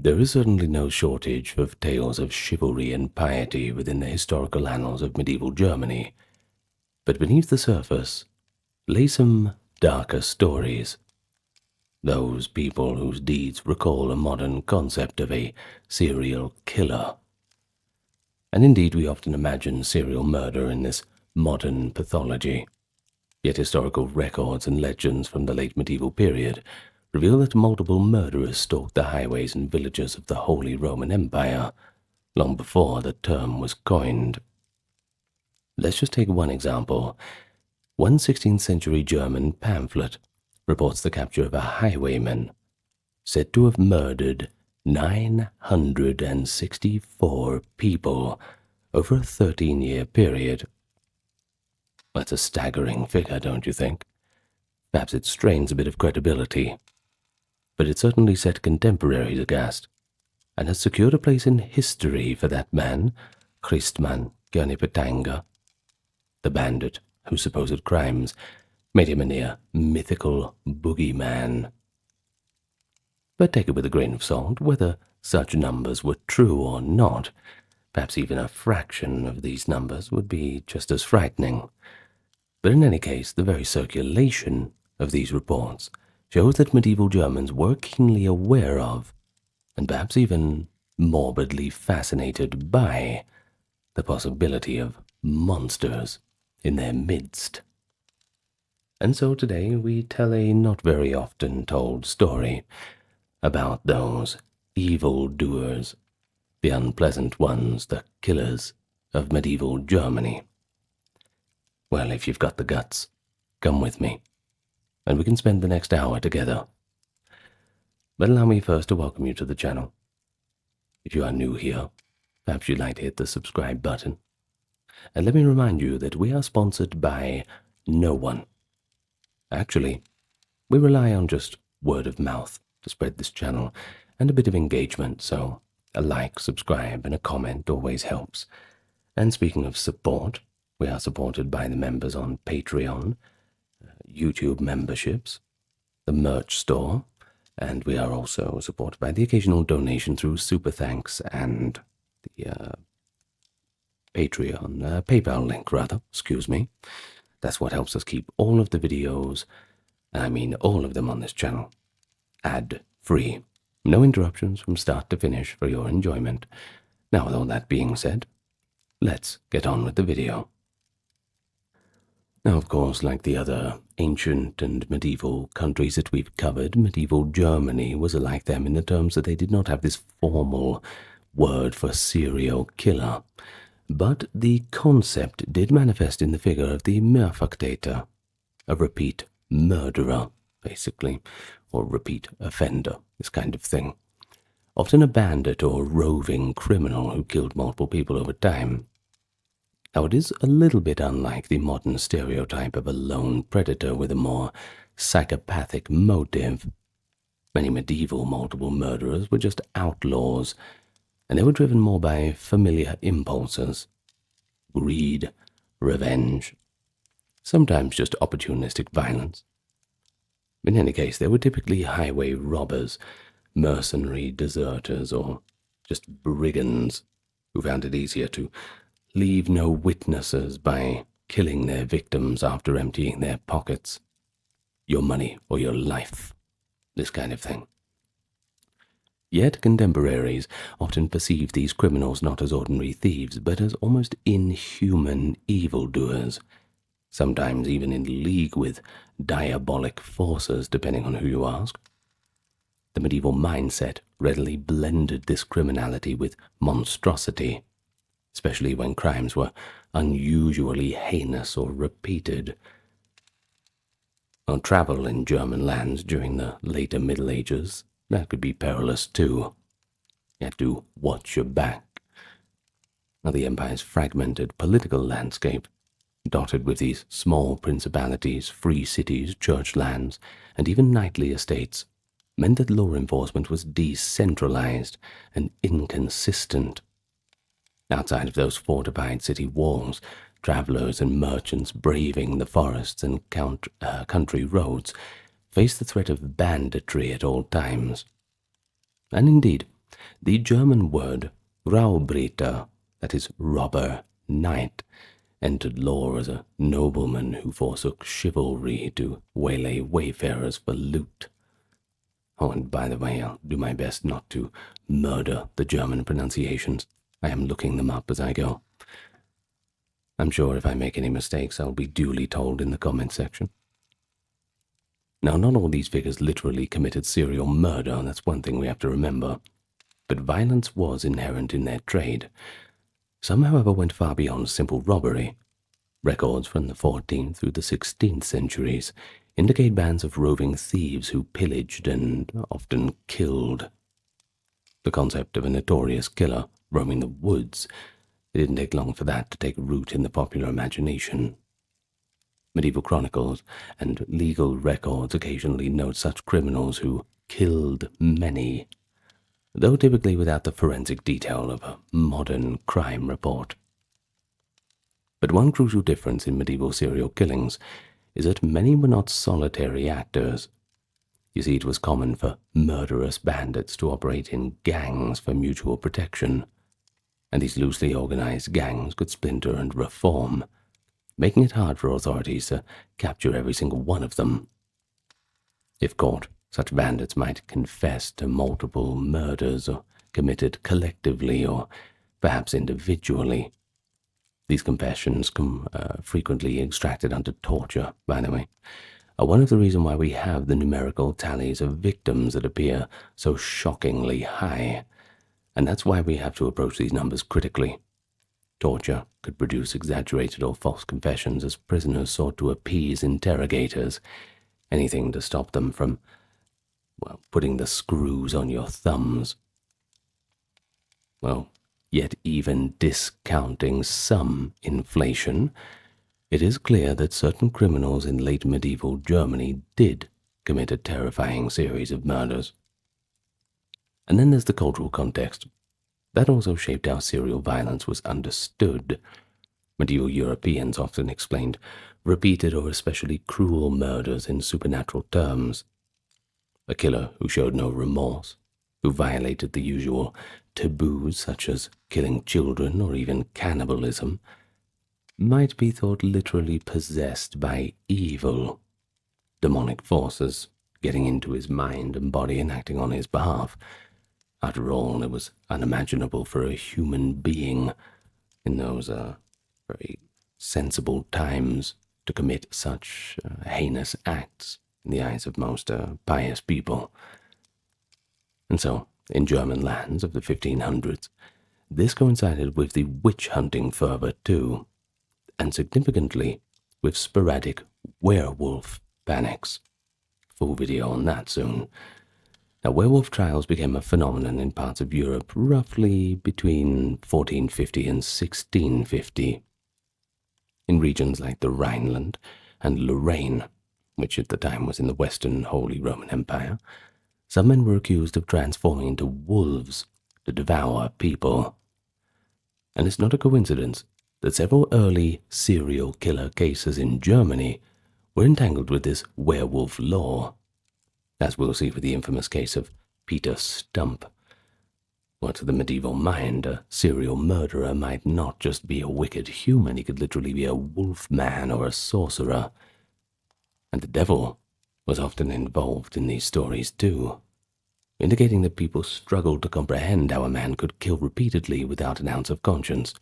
There is certainly no shortage of tales of chivalry and piety within the historical annals of medieval Germany, but beneath the surface lay some darker stories. Those people whose deeds recall a modern concept of a serial killer. And indeed, we often imagine serial murder in this modern pathology. Yet historical records and legends from the late medieval period reveal that multiple murderers stalked the highways and villages of the Holy Roman Empire long before the term was coined. Let's just take one example. One 16th century German pamphlet reports the capture of a highwayman said to have murdered 964 people over a 13-year period. That's a staggering figure, don't you think? Perhaps it strains a bit of credibility, but it certainly set contemporaries aghast, and has secured a place in history for that man, Christmann Gernipetanga, the bandit whose supposed crimes made him a near mythical boogeyman. But take it with a grain of salt, whether such numbers were true or not. Perhaps even a fraction of these numbers would be just as frightening. But in any case, the very circulation of these reports shows that medieval Germans were keenly aware of, and perhaps even morbidly fascinated by, the possibility of monsters in their midst. And so today we tell a not very often told story about those evil doers, the unpleasant ones, the killers of medieval Germany. Well, if you've got the guts, come with me, and we can spend the next hour together. But allow me first to welcome you to the channel. If you are new here, perhaps you'd like to hit the subscribe button. And let me remind you that we are sponsored by no one. Actually, we rely on just word of mouth to spread this channel and a bit of engagement, so a like, subscribe, and a comment always helps. And speaking of support, we are supported by the members on Patreon, YouTube memberships, the merch store, and we are also supported by the occasional donation through Super Thanks and the Patreon, PayPal link rather, excuse me. That's what helps us keep all of the videos, and I mean all of them on this channel, ad-free. No interruptions from start to finish for your enjoyment. Now, with all that being said, let's get on with the video. Now, of course, like the other ancient and medieval countries that we've covered, medieval Germany was like them in the terms that they did not have this formal word for serial killer. But the concept did manifest in the figure of the Mehrfachtäter, a repeat murderer, basically, or repeat offender, this kind of thing. Often a bandit or roving criminal who killed multiple people over time. Now, it is a little bit unlike the modern stereotype of a lone predator with a more psychopathic motive. Many medieval multiple murderers were just outlaws, and they were driven more by familiar impulses, greed, revenge, sometimes just opportunistic violence. In any case, they were typically highway robbers, mercenary deserters, or just brigands who found it easier to leave no witnesses by killing their victims after emptying their pockets. Your money or your life, this kind of thing. Yet contemporaries often perceive these criminals not as ordinary thieves, but as almost inhuman evildoers, sometimes even in league with diabolic forces, depending on who you ask. The medieval mindset readily blended this criminality with monstrosity, especially when crimes were unusually heinous or repeated. On travel in German lands during the later Middle Ages, that could be perilous too. You had to watch your back. Now, the empire's fragmented political landscape, dotted with these small principalities, free cities, church lands, and even knightly estates, meant that law enforcement was decentralized and inconsistent. Outside of those fortified city walls, travelers and merchants braving the forests and country roads faced the threat of banditry at all times. And indeed, The German word Raubritter, that is robber, knight, entered lore as a nobleman who forsook chivalry to waylay wayfarers for loot. Oh, and by the way, I'll do my best not to murder the German pronunciations. I am looking them up as I go. I'm sure if I make any mistakes, I'll be duly told in the comment section. Now, not all these figures literally committed serial murder, that's one thing we have to remember, but violence was inherent in their trade. Some, however, went far beyond simple robbery. Records from the 14th through the 16th centuries indicate bands of roving thieves who pillaged and often killed. The concept of a notorious killer roaming the woods, it didn't take long for that to take root in the popular imagination. Medieval chronicles and legal records occasionally note such criminals who killed many, though typically without the forensic detail of a modern crime report. But one crucial difference in medieval serial killings is that many were not solitary actors. You see, it was common for murderous bandits to operate in gangs for mutual protection, and these loosely organized gangs could splinter and reform, making it hard for authorities to capture every single one of them. If caught, such bandits might confess to multiple murders or committed collectively or perhaps individually. These confessions come frequently extracted under torture, by the way. One of the reasons why we have the numerical tallies of victims that appear so shockingly high, and that's why we have to approach these numbers critically. Torture could produce exaggerated or false confessions as prisoners sought to appease interrogators, anything to stop them from, well, putting the screws on your thumbs. Well, yet even discounting some inflation, it is clear that certain criminals in late medieval Germany did commit a terrifying series of murders. And then there's the cultural context. That also shaped how serial violence was understood. Medieval Europeans often explained repeated or especially cruel murders in supernatural terms. A killer who showed no remorse, who violated the usual taboos such as killing children or even cannibalism, might be thought literally possessed by evil, demonic forces getting into his mind and body and acting on his behalf. After all, it was unimaginable for a human being in those very sensible times to commit such heinous acts in the eyes of most pious people. And so, in German lands of the 1500s, this coincided with the witch-hunting fervor too, and significantly with sporadic werewolf panics. Full video on that soon. Now, werewolf trials became a phenomenon in parts of Europe roughly between 1450 and 1650. In regions like the Rhineland and Lorraine, which at the time was in the Western Holy Roman Empire, some men were accused of transforming into wolves to devour people. And it's not a coincidence that several early serial killer cases in Germany were entangled with this werewolf lore, as we'll see with the infamous case of Peter Stump. Well, to the medieval mind, a serial murderer might not just be a wicked human, he could literally be a wolf man or a sorcerer. And the devil was often involved in these stories too, indicating that people struggled to comprehend how a man could kill repeatedly without an ounce of conscience.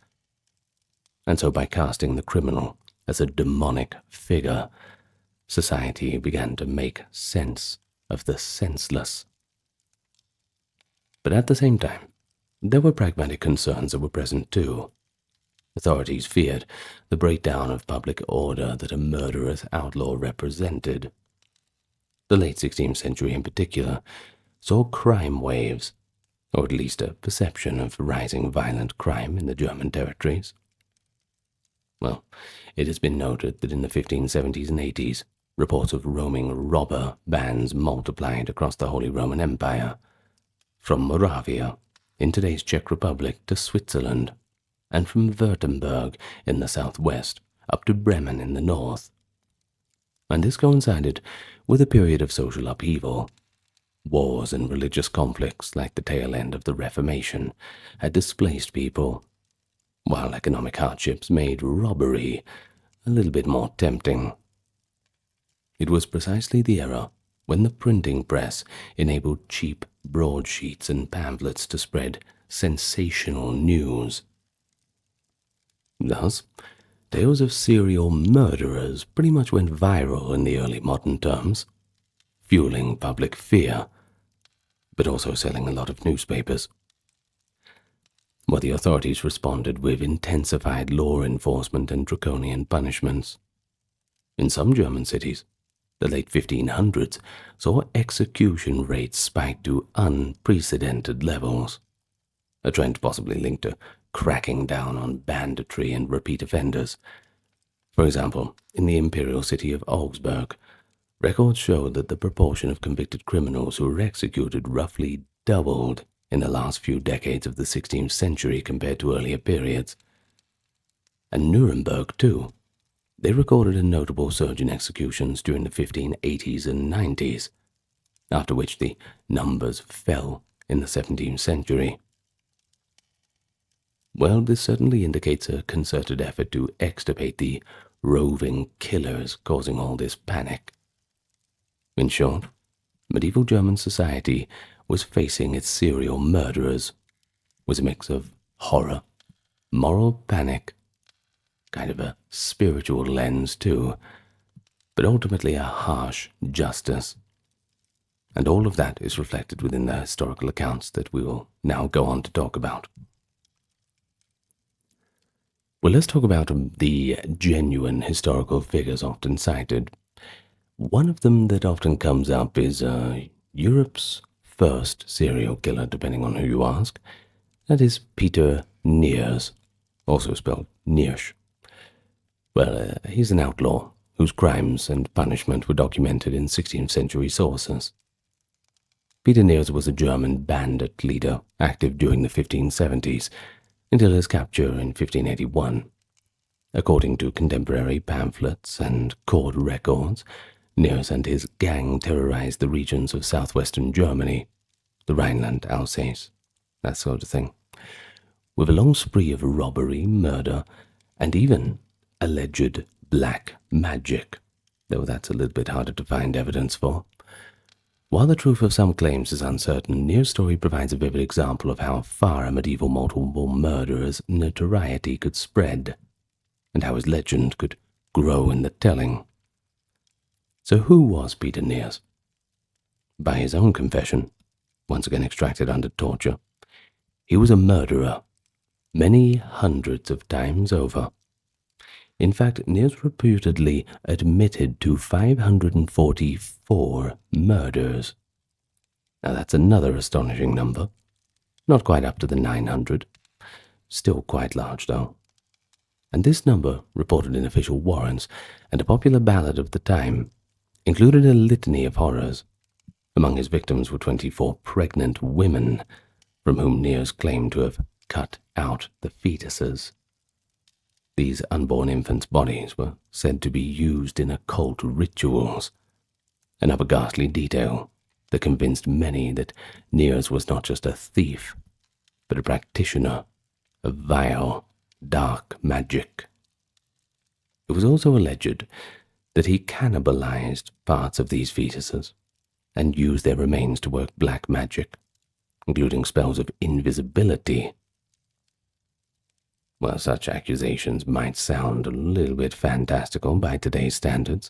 And so by casting the criminal as a demonic figure, society began to make sense of the senseless. But at the same time, there were pragmatic concerns that were present too. Authorities feared the breakdown of public order that a murderous outlaw represented. The late 16th century in particular saw crime waves, or at least a perception of rising violent crime in the German territories. Well, it has been noted that in the 1570s and 80s, reports of roaming robber bands multiplied across the Holy Roman Empire, from Moravia in today's Czech Republic to Switzerland, and from Württemberg in the southwest up to Bremen in the north. And this coincided with a period of social upheaval. Wars and religious conflicts, like the tail end of the Reformation, had displaced people, while economic hardships made robbery a little bit more tempting. It was precisely the era when the printing press enabled cheap broadsheets and pamphlets to spread sensational news. Thus, tales of serial murderers pretty much went viral in the early modern terms, fueling public fear, but also selling a lot of newspapers. While the authorities responded with intensified law enforcement and draconian punishments. In some German cities, the late 1500s saw execution rates spike to unprecedented levels, a trend possibly linked to cracking down on banditry and repeat offenders. For example, in the imperial city of Augsburg, records show that the proportion of convicted criminals who were executed roughly doubled in the last few decades of the 16th century compared to earlier periods. And Nuremberg, too. They recorded a notable surge in executions during the 1580s and 90s, after which the numbers fell in the 17th century. Well, this certainly indicates a concerted effort to extirpate the roving killers causing all this panic. In short, medieval German society was facing its serial murderers, was a mix of horror, moral panic, kind of a spiritual lens too, but ultimately a harsh justice. And all of that is reflected within the historical accounts that we will now go on to talk about. Well, let's talk about the genuine historical figures often cited. One of them that often comes up is Europe's first serial killer, depending on who you ask. That is Peter Neers, also spelled Niersch. Well, he's an outlaw whose crimes and punishment were documented in 16th century sources. Peter Neers was a German bandit leader active during the 1570s until his capture in 1581. According to contemporary pamphlets and court records, Neers and his gang terrorized the regions of southwestern Germany, the Rhineland, Alsace, that sort of thing, with a long spree of robbery, murder, and even alleged black magic, though that's a little bit harder to find evidence for. While the truth of some claims is uncertain, Neers' story provides a vivid example of how far a medieval multiple murderer's notoriety could spread, and how his legend could grow in the telling. So who was Peter Neers? By his own confession, once again extracted under torture, he was a murderer, many hundreds of times over. In fact, Neers reputedly admitted to 544 murders. Now that's another astonishing number. Not quite up to the 900. Still quite large, though. And this number, reported in official warrants and a popular ballad of the time, included a litany of horrors. Among his victims were 24 pregnant women, from whom Neers claimed to have cut out the fetuses. These unborn infants' bodies were said to be used in occult rituals, another ghastly detail that convinced many that Neers was not just a thief, but a practitioner of vile, dark magic. It was also alleged that he cannibalized parts of these fetuses and used their remains to work black magic, including spells of invisibility. Well, such accusations might sound a little bit fantastical by today's standards,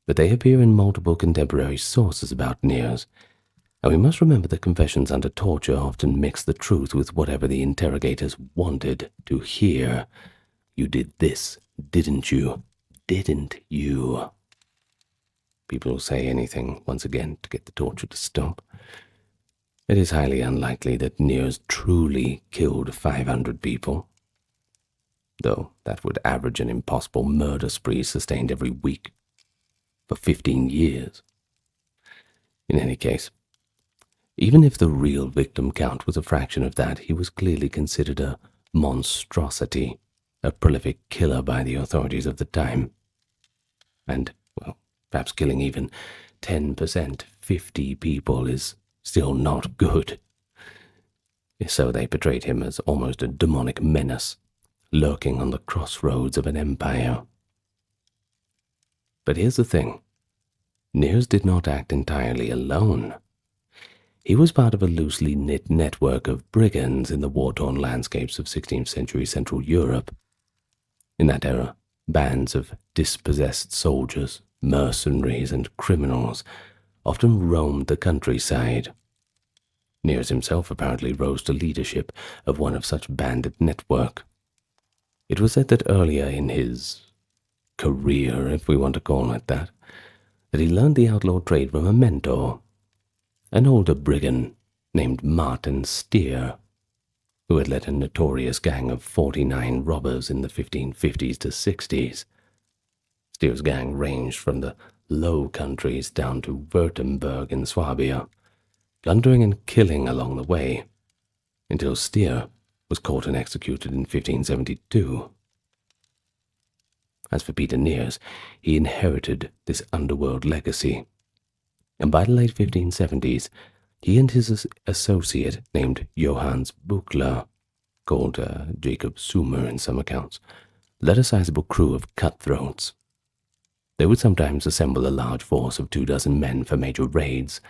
but they appear in multiple contemporary sources about Neers, and we must remember that confessions under torture often mix the truth with whatever the interrogators wanted to hear. You did this, didn't you? Didn't you? People will say anything, once again, to get the torture to stop. It is highly unlikely that Neers truly killed 500 people, though that would average an impossible murder spree sustained every week for 15 years. In any case, even if the real victim count was a fraction of that, he was clearly considered a monstrosity, a prolific killer by the authorities of the time. And, well, perhaps killing even 10%, 50 people is still not good. So they portrayed him as almost a demonic menace, lurking on the crossroads of an empire. But here's the thing. Niers did not act entirely alone. He was part of a loosely knit network of brigands in the war-torn landscapes of 16th century Central Europe. In that era, bands of dispossessed soldiers, mercenaries, and criminals often roamed the countryside. Niers himself apparently rose to leadership of one of such bandit network. It was said that earlier in his career, if we want to call it that he learned the outlaw trade from a mentor, an older brigand named Martin Stier, who had led a notorious gang of 49 robbers in the 1550s to 60s. Stier's gang ranged from the Low Countries down to Württemberg in Swabia, plundering and killing along the way, until Stier was caught and executed in 1572. As for Peter Niers, he inherited this underworld legacy, and by the late 1570s, he and his associate, named Johannes Buchler, called Jacob Sumer in some accounts, led a sizable crew of cutthroats. They would sometimes assemble a large force of 24 men for major raids,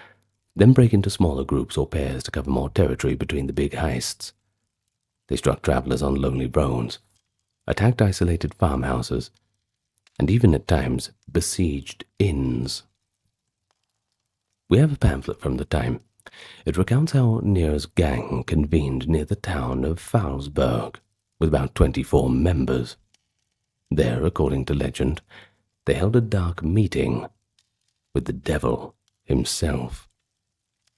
then break into smaller groups or pairs to cover more territory between the big heists. They struck travelers on lonely roads, attacked isolated farmhouses, and even at times besieged inns. We have a pamphlet from the time. It recounts how Niers' gang convened near the town of Vilest with about 24 members. There, according to legend, they held a dark meeting with the devil himself.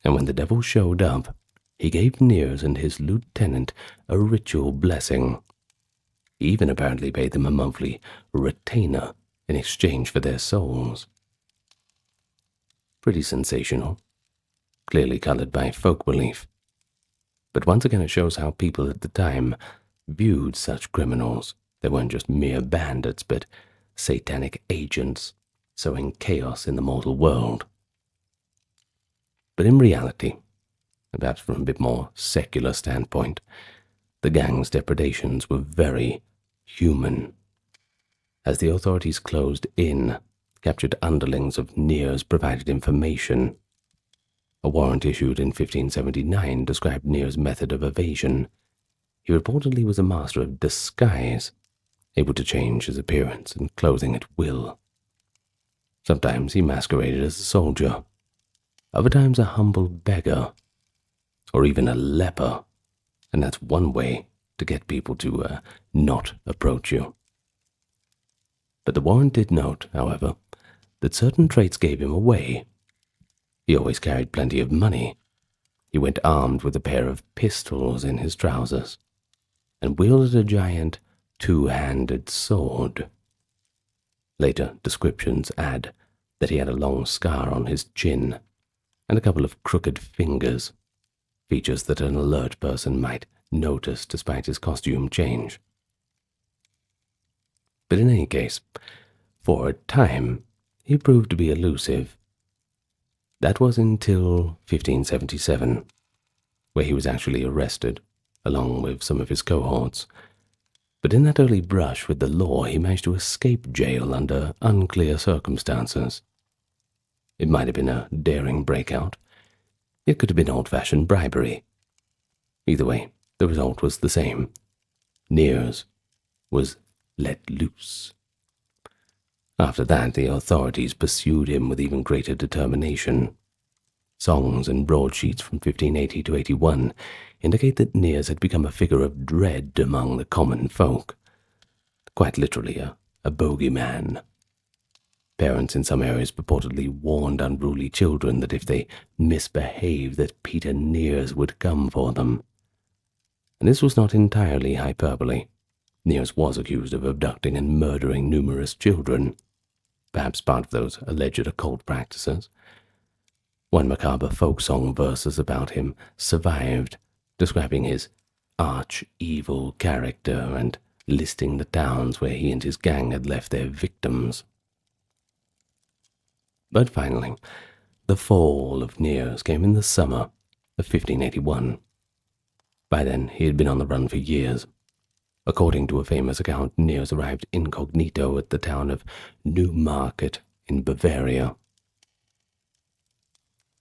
And when the devil showed up, he gave Niers and his lieutenant a ritual blessing. He even apparently paid them a monthly retainer in exchange for their souls. Pretty sensational, clearly colored by folk belief. But once again it shows how people at the time viewed such criminals. They weren't just mere bandits, but satanic agents sowing chaos in the mortal world. But in reality, and perhaps from a bit more secular standpoint, the gang's depredations were very human. As the authorities closed in, captured underlings of Niers provided information. A warrant issued in 1579 described Niers' method of evasion. He reportedly was a master of disguise, able to change his appearance and clothing at will. Sometimes he masqueraded as a soldier, other times a humble beggar, or even a leper, and that's one way to get people to not approach you. But the warrant did note, however, that certain traits gave him away. He always carried plenty of money. He went armed with a pair of pistols in his trousers, and wielded a giant two-handed sword. Later descriptions add that he had a long scar on his chin and a couple of crooked fingers, features that an alert person might notice despite his costume change. But in any case, for a time, he proved to be elusive. That was until 1577, where he was actually arrested, along with some of his cohorts. But in that early brush with the law, he managed to escape jail under unclear circumstances. It might have been a daring breakout. It could have been old-fashioned bribery. Either way, the result was the same. Niers was let loose. After that, the authorities pursued him with even greater determination. Songs and broadsheets from 1580 to 81 indicate that Niers had become a figure of dread among the common folk. Quite literally, a bogeyman. Parents in some areas purportedly warned unruly children that if they misbehaved, that Peter Niers would come for them. And this was not entirely hyperbole. Niers was accused of abducting and murdering numerous children, perhaps part of those alleged occult practices. One macabre folk song verses about him survived, describing his arch-evil character and listing the towns where he and his gang had left their victims. But finally, The fall of Niers came in the summer of 1581. By then, he had been on the run for years. According to a famous account, Niers arrived incognito at the town of Neumarkt in Bavaria.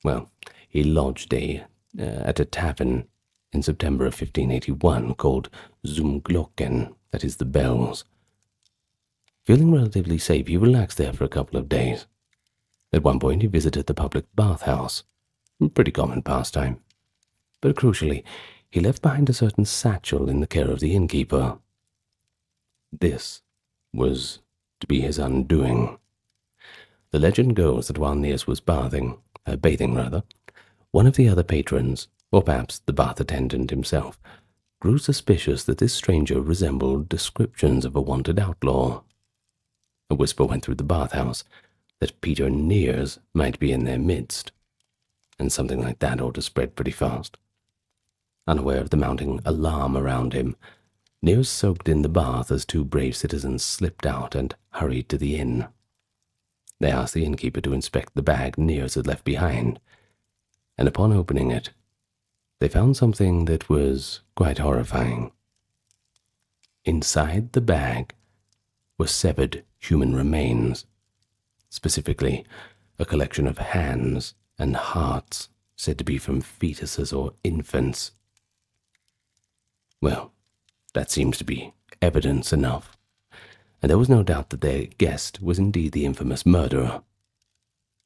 Well, he lodged at a tavern in September of 1581 called Zum Glocken, that is, the bells. Feeling relatively safe, he relaxed there for a couple of days. At one point, he visited the public bathhouse, a pretty common pastime. But crucially, he left behind a certain satchel in the care of the innkeeper. This was to be his undoing. The legend goes that while Niers was bathing, one of the other patrons, or perhaps the bath attendant himself, grew suspicious that this stranger resembled descriptions of a wanted outlaw. A whisper went through the bathhouse that Peter Niers might be in their midst, and something like that ought to spread pretty fast. Unaware of the mounting alarm around him, Niers soaked in the bath as two brave citizens slipped out and hurried to the inn. They asked the innkeeper to inspect the bag Niers had left behind, and upon opening it, they found something that was quite horrifying. Inside the bag were severed human remains, specifically a collection of hands and hearts said to be from fetuses or infants. Well, that seems to be evidence enough, and there was no doubt that their guest was indeed the infamous murderer.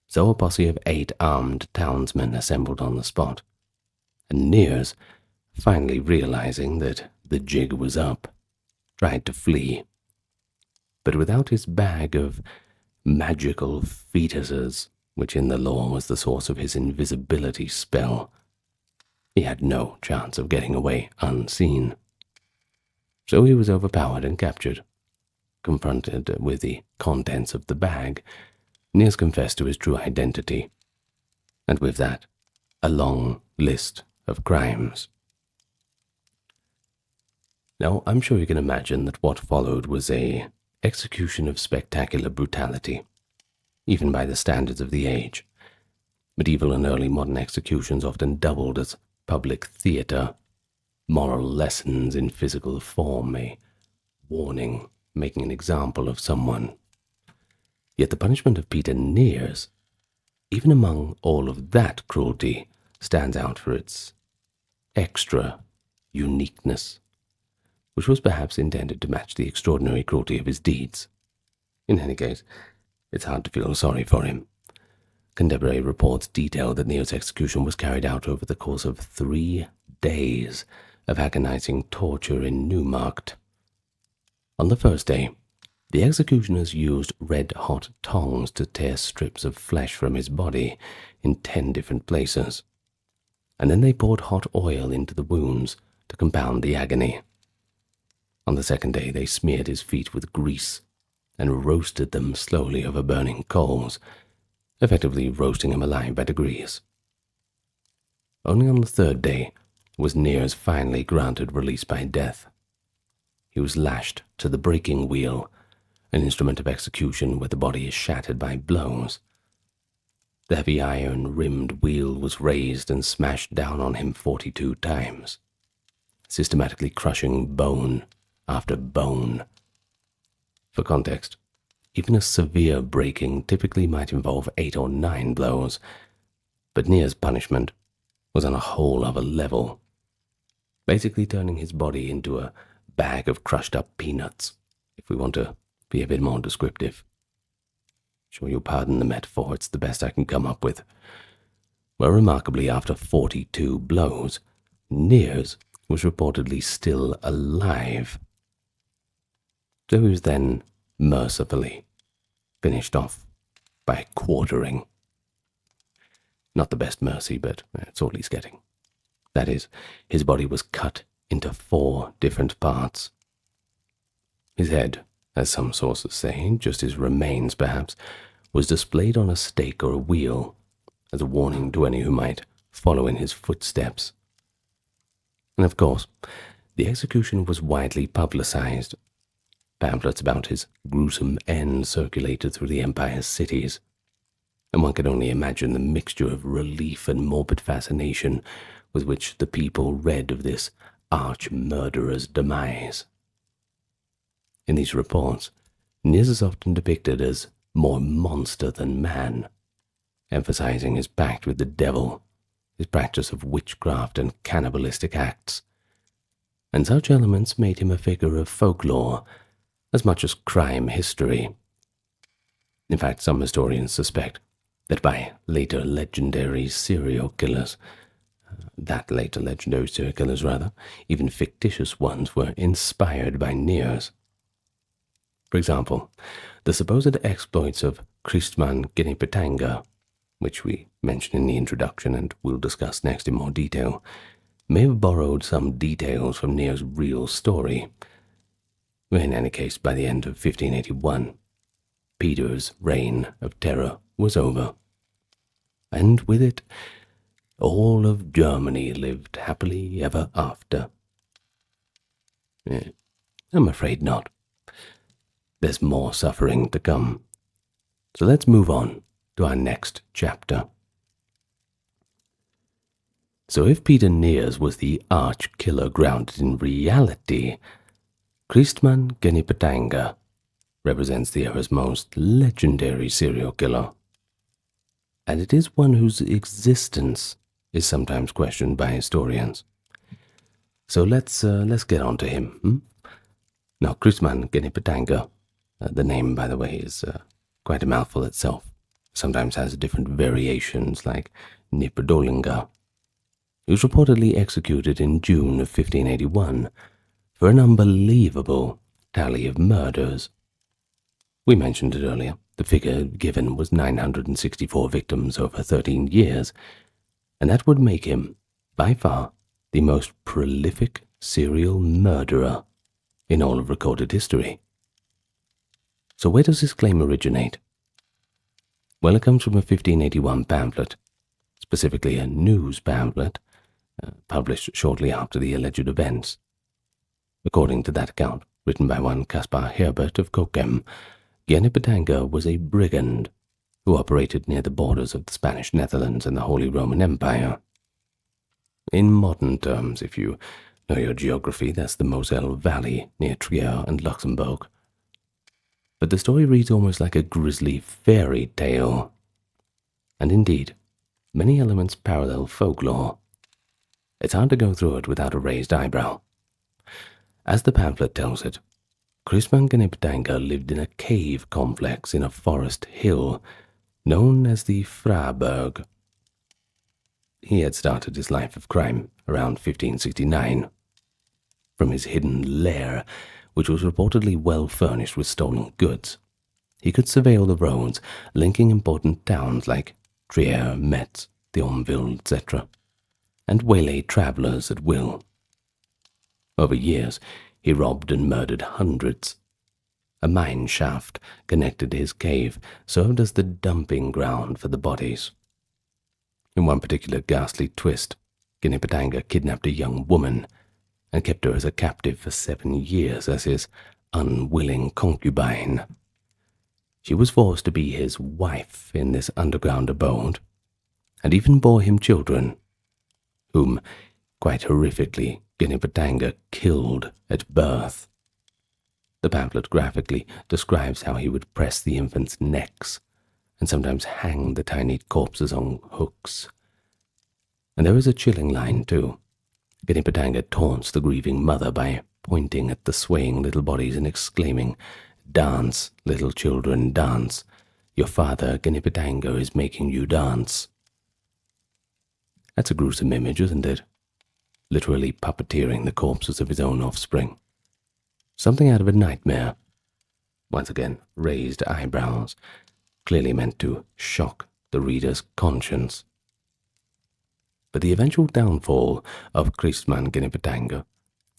So a posse of 8 armed townsmen assembled on the spot, and Niers, finally realizing that the jig was up, tried to flee. But without his bag of magical fetuses, which in the law was the source of his invisibility spell, he had no chance of getting away unseen. So he was overpowered and captured. Confronted with the contents of the bag, Niers confessed to his true identity, and with that, a long list of crimes. Now, I'm sure you can imagine that what followed was an execution of spectacular brutality, even by the standards of the age. Medieval and early modern executions often doubled as public theatre, moral lessons in physical form, a warning making an example of someone. Yet the punishment of Peter Niers, even among all of that cruelty, stands out for its extra uniqueness, which was perhaps intended to match the extraordinary cruelty of his deeds. In any case, it's hard to feel sorry for him. Contemporary reports detail that Niers' execution was carried out over the course of 3 days of agonizing torture in Neumarkt. On the first day, the executioners used red-hot tongs to tear strips of flesh from his body in 10 different places, and then they poured hot oil into the wounds to compound the agony. On the second day, they smeared his feet with grease and roasted them slowly over burning coals, effectively roasting him alive by degrees. Only on the third day was Niers finally granted release by death. He was lashed to the breaking wheel, an instrument of execution where the body is shattered by blows. The heavy iron-rimmed wheel was raised and smashed down on him 42 times, systematically crushing bone after bone. For context, even a severe breaking typically might involve 8 or 9 blows, but Niers' punishment was on a whole other level, basically turning his body into a bag of crushed-up peanuts, if we want to be a bit more descriptive. Sure, you'll pardon the metaphor, it's the best I can come up with. Well, remarkably, after 42 blows, Niers was reportedly still alive. So he was then mercifully finished off by quartering. Not the best mercy, but it's all he's getting. That is, his body was cut into 4 different parts. His head, as some sources say, just his remains perhaps, was displayed on a stake or a wheel, as a warning to any who might follow in his footsteps. And of course, the execution was widely publicized. Pamphlets about his gruesome end circulated through the empire's cities. and one can only imagine the mixture of relief and morbid fascination with which the people read of this arch-murderer's demise. In these reports, Niz is often depicted as more monster than man, emphasizing his pact with the devil, his practice of witchcraft and cannibalistic acts. And such elements made him a figure of folklore as much as crime history. In fact, some historians suspect that by later legendary serial killers, even fictitious ones, were inspired by Niers. For example, the supposed exploits of Christman Genipetanga, which we mention in the introduction and will discuss next in more detail, may have borrowed some details from Niers' real story. In any case, by the end of 1581, Peter's reign of terror was over, and with it, all of Germany lived happily ever after. I'm afraid not. There's more suffering to come. So let's move on to our next chapter. So if Peter Niers was the arch-killer grounded in reality, Christman Genipetanga represents the era's most legendary serial killer. And it is one whose existence is sometimes questioned by historians. So let's get on to him. Now, Christman Genipetanga, the name, by the way, is quite a mouthful itself. Sometimes has different variations like Niperdolinga. He was reportedly executed in June of 1581 for an unbelievable tally of murders. We mentioned it earlier. The figure given was 964 victims over 13 years, and that would make him, by far, the most prolific serial murderer in all of recorded history. So where does this claim originate? Well, it comes from a 1581 pamphlet, specifically a news pamphlet, published shortly after the alleged events. According to that account, written by one Caspar Herbert of Cochem, Genipetanga was a brigand who operated near the borders of the Spanish Netherlands and the Holy Roman Empire. In modern terms, if you know your geography, that's the Moselle Valley near Trier and Luxembourg. But the story reads almost like a grisly fairy tale. And indeed, many elements parallel folklore. It's hard to go through it without a raised eyebrow. As the pamphlet tells it, Christman Genipetanga lived in a cave complex in a forest hill known as the Fraburg. He had started his life of crime around 1569. From his hidden lair, which was reportedly well furnished with stolen goods, he could surveil the roads linking important towns like Trier, Metz, Thionville, etc., and waylay travelers at will. Over years, he robbed and murdered hundreds. A mine shaft connected to his cave served as the dumping ground for the bodies. In one particular ghastly twist, Genipetanga kidnapped a young woman and kept her as a captive for 7 years as his unwilling concubine. She was forced to be his wife in this underground abode, and even bore him children, whom, quite horrifically, Genipetanga killed at birth. The pamphlet graphically describes how he would press the infants' necks and sometimes hang the tiny corpses on hooks. And there is a chilling line, too. Genipetanga taunts the grieving mother by pointing at the swaying little bodies and exclaiming, "Dance, little children, dance. Your father, Genipetanga, is making you dance." That's a gruesome image, isn't it? Literally puppeteering the corpses of his own offspring. Something out of a nightmare. Once again, raised eyebrows, clearly meant to shock the reader's conscience. But the eventual downfall of Christman Genipetanga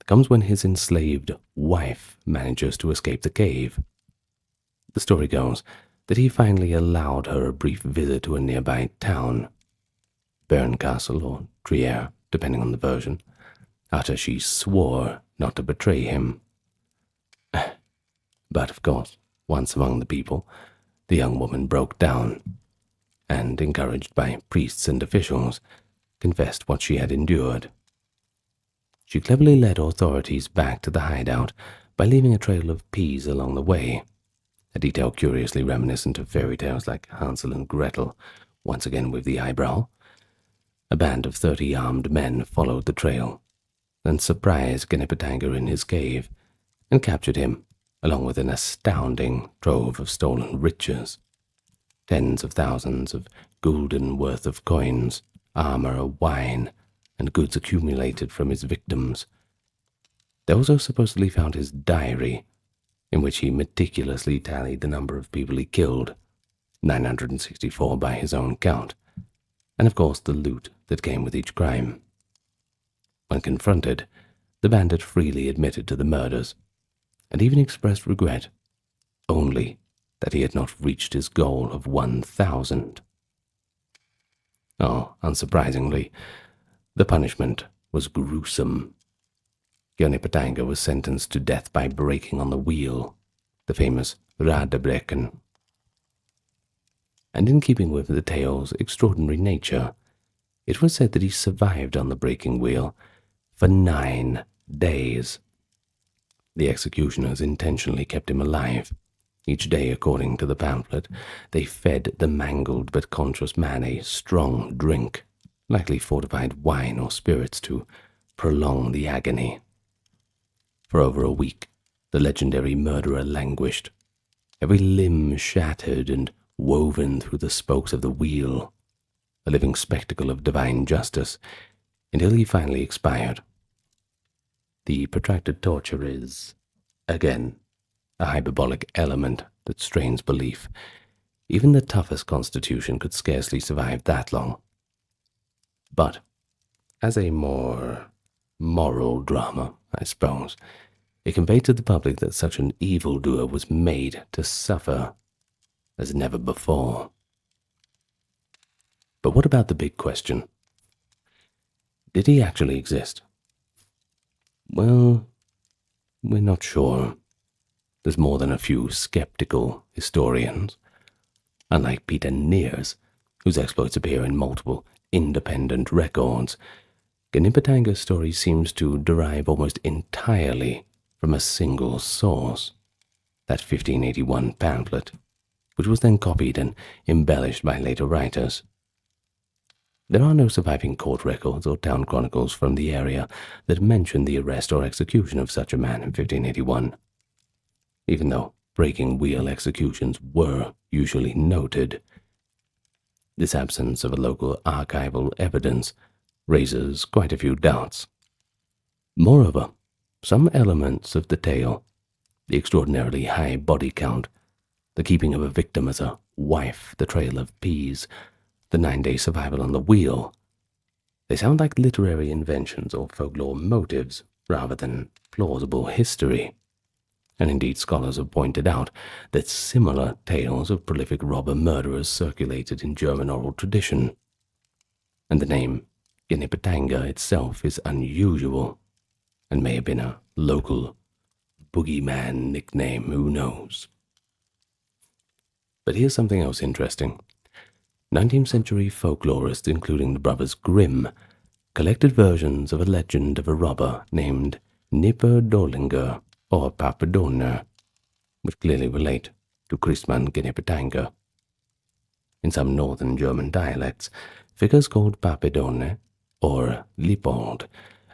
comes when his enslaved wife manages to escape the cave. The story goes that he finally allowed her a brief visit to a nearby town, Berncastel or Trier, depending on the version, after she swore not to betray him. But of course, once among the people, the young woman broke down. and, encouraged by priests and officials, confessed what she had endured. She cleverly led authorities back to the hideout by leaving a trail of peas along the way, a detail curiously reminiscent of fairy tales like Hansel and Gretel, once again with the eyebrow. A band of 30 armed men followed the trail and surprised Genepetanga in his cave and captured him, along with an astounding trove of stolen riches. Tens of thousands of gulden worth of coins, armor, wine, and goods accumulated from his victims. They also supposedly found his diary, in which he meticulously tallied the number of people he killed, 964 by his own count, and of course the loot that came with each crime. When confronted, the bandit freely admitted to the murders, and even expressed regret, only that he had not reached his goal of 1,000. Oh, unsurprisingly, the punishment was gruesome. Genepetanga was sentenced to death by breaking on the wheel, the famous Radebrechen. And in keeping with the tale's extraordinary nature, it was said that he survived on the breaking wheel for 9 days. The executioners intentionally kept him alive. Each day, according to the pamphlet, they fed the mangled but conscious man a strong drink, likely fortified wine or spirits, to prolong the agony. For over a week, the legendary murderer languished, every limb shattered and woven through the spokes of the wheel, a living spectacle of divine justice, until he finally expired. The protracted torture is, again, a hyperbolic element that strains belief. Even the toughest constitution could scarcely survive that long. But, as a more moral drama, I suppose, it conveyed to the public that such an evildoer was made to suffer as never before. But what about the big question? Did he actually exist? Well, we're not sure. There's more than a few skeptical historians. Unlike Peter Neers, whose exploits appear in multiple independent records, Genepetanga's story seems to derive almost entirely from a single source, that 1581 pamphlet, which was then copied and embellished by later writers. There are no surviving court records or town chronicles from the area that mention the arrest or execution of such a man in 1581, even though breaking wheel executions were usually noted. This absence of a local archival evidence raises quite a few doubts. Moreover, some elements of the tale, the extraordinarily high body count, the keeping of a victim as a wife, the trail of peas, the 9-day survival on the wheel, they sound like literary inventions or folklore motives rather than plausible history. And indeed, scholars have pointed out that similar tales of prolific robber-murderers circulated in German oral tradition, and the name Genepetanga itself is unusual and may have been a local boogeyman nickname, who knows. But here's something else interesting. 19th century folklorists, including the brothers Grimm, collected versions of a legend of a robber named Nipperdollinger or Papadonner, which clearly relate to Christmann Genepetanga. In some northern German dialects, figures called Papadonne or Lippold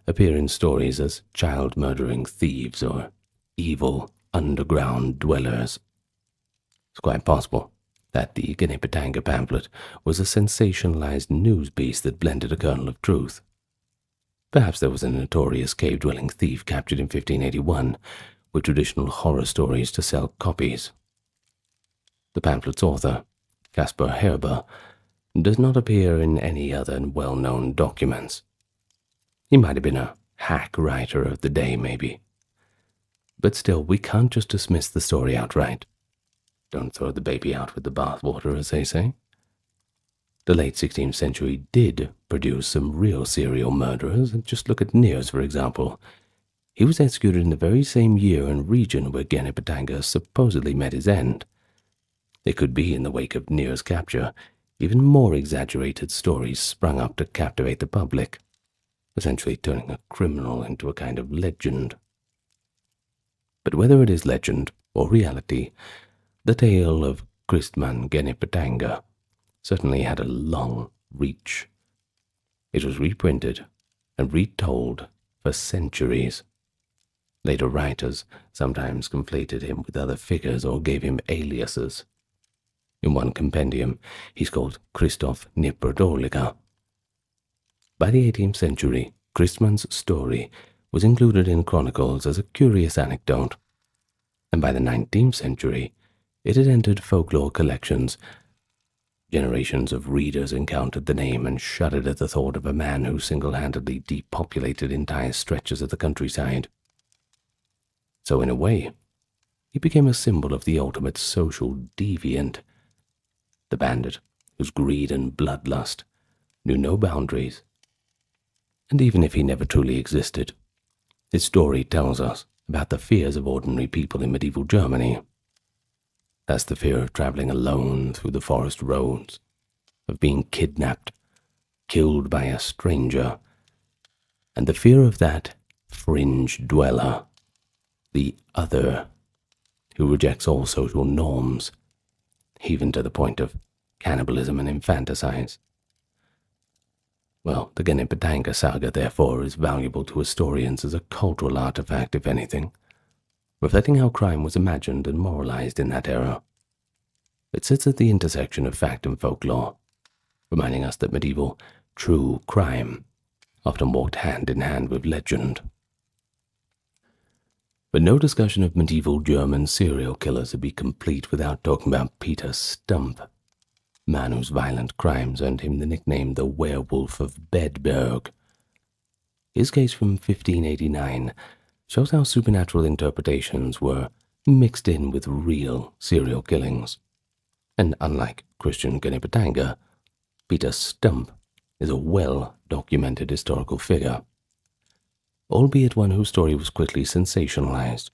appear in stories as child-murdering thieves or evil underground dwellers. It's quite possible that the Genepetanga pamphlet was a sensationalized news piece that blended a kernel of truth. Perhaps there was a notorious cave-dwelling thief captured in 1581 with traditional horror stories to sell copies. The pamphlet's author, Caspar Herber, does not appear in any other well-known documents. He might have been a hack writer of the day, maybe. But still, we can't just dismiss the story outright. Don't throw the baby out with the bathwater, as they say. The late 16th century did produce some real serial murderers. Just look at Neers, for example. He was executed in the very same year and region where Genepetanga supposedly met his end. It could be in the wake of Neers' capture. even more exaggerated stories sprung up to captivate the public, essentially turning a criminal into a kind of legend. But whether it is legend or reality, the tale of Christman Genipetanga certainly had a long reach. It was reprinted and retold for centuries. Later writers sometimes conflated him with other figures or gave him aliases. In one compendium, he's called Christoph Nipperdoliger. By the 18th century, Christman's story was included in chronicles as a curious anecdote, and by the 19th century, it had entered folklore collections. Generations of readers encountered the name and shuddered at the thought of a man who single-handedly depopulated entire stretches of the countryside. So in a way, he became a symbol of the ultimate social deviant, the bandit whose greed and bloodlust knew no boundaries. And even if he never truly existed, his story tells us about the fears of ordinary people in medieval Germany. That's the fear of traveling alone through the forest roads, of being kidnapped, killed by a stranger, and the fear of that fringe dweller, the other, who rejects all social norms, even to the point of cannibalism and infanticide. Well, the Genipetanga saga, therefore, is valuable to historians as a cultural artifact, if anything, reflecting how crime was imagined and moralized in that era. It sits at the intersection of fact and folklore, reminding us that medieval true crime often walked hand in hand with legend. But no discussion of medieval German serial killers would be complete without talking about Peter Stump, man whose violent crimes earned him the nickname the Werewolf of Bedburg. His case from 1589 shows how supernatural interpretations were mixed in with real serial killings. And unlike Christian Genipetanga, Peter Stump is a well-documented historical figure, albeit one whose story was quickly sensationalized.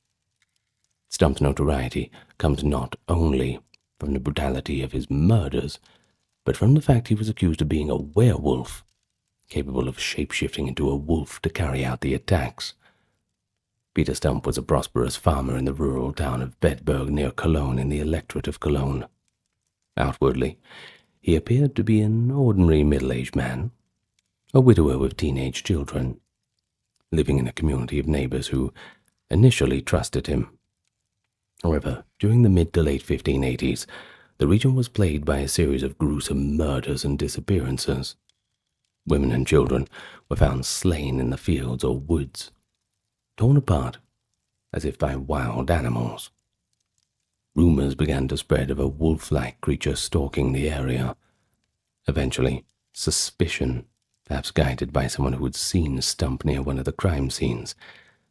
Stump's notoriety comes not only from the brutality of his murders, but from the fact he was accused of being a werewolf, capable of shape-shifting into a wolf to carry out the attacks. Peter Stump was a prosperous farmer in the rural town of Bedburg near Cologne in the electorate of Cologne. Outwardly, he appeared to be an ordinary middle-aged man, a widower with teenage children, living in a community of neighbors who initially trusted him. However, during the mid to late 1580s, the region was plagued by a series of gruesome murders and disappearances. Women and children were found slain in the fields or woods, torn apart as if by wild animals. Rumors began to spread of a wolf-like creature stalking the area. Eventually, suspicion, perhaps guided by someone who had seen Stump near one of the crime scenes,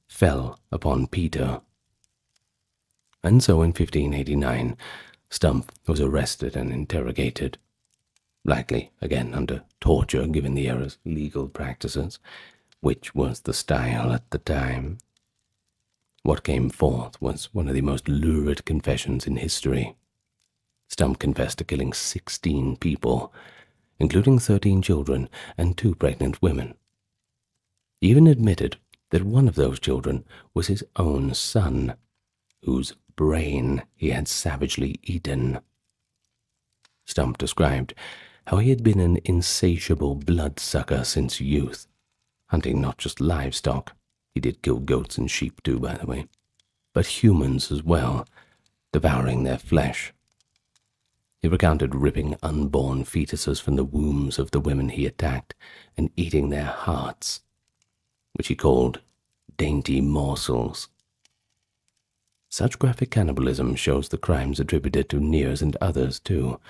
fell upon Peter. And so in 1589, Stump was arrested and interrogated, likely again under torture given the era's legal practices, which was the style at the time. What came forth was one of the most lurid confessions in history. Stump confessed to killing 16 people, including 13 children and 2 pregnant women. He even admitted that one of those children was his own son, whose brain he had savagely eaten. Stump described how he had been an insatiable bloodsucker since youth, hunting not just livestock — he did kill goats and sheep too, by the way — but humans as well, devouring their flesh. He recounted ripping unborn fetuses from the wombs of the women he attacked and eating their hearts, which he called dainty morsels. Such graphic cannibalism shows the crimes attributed to Niers and others, too.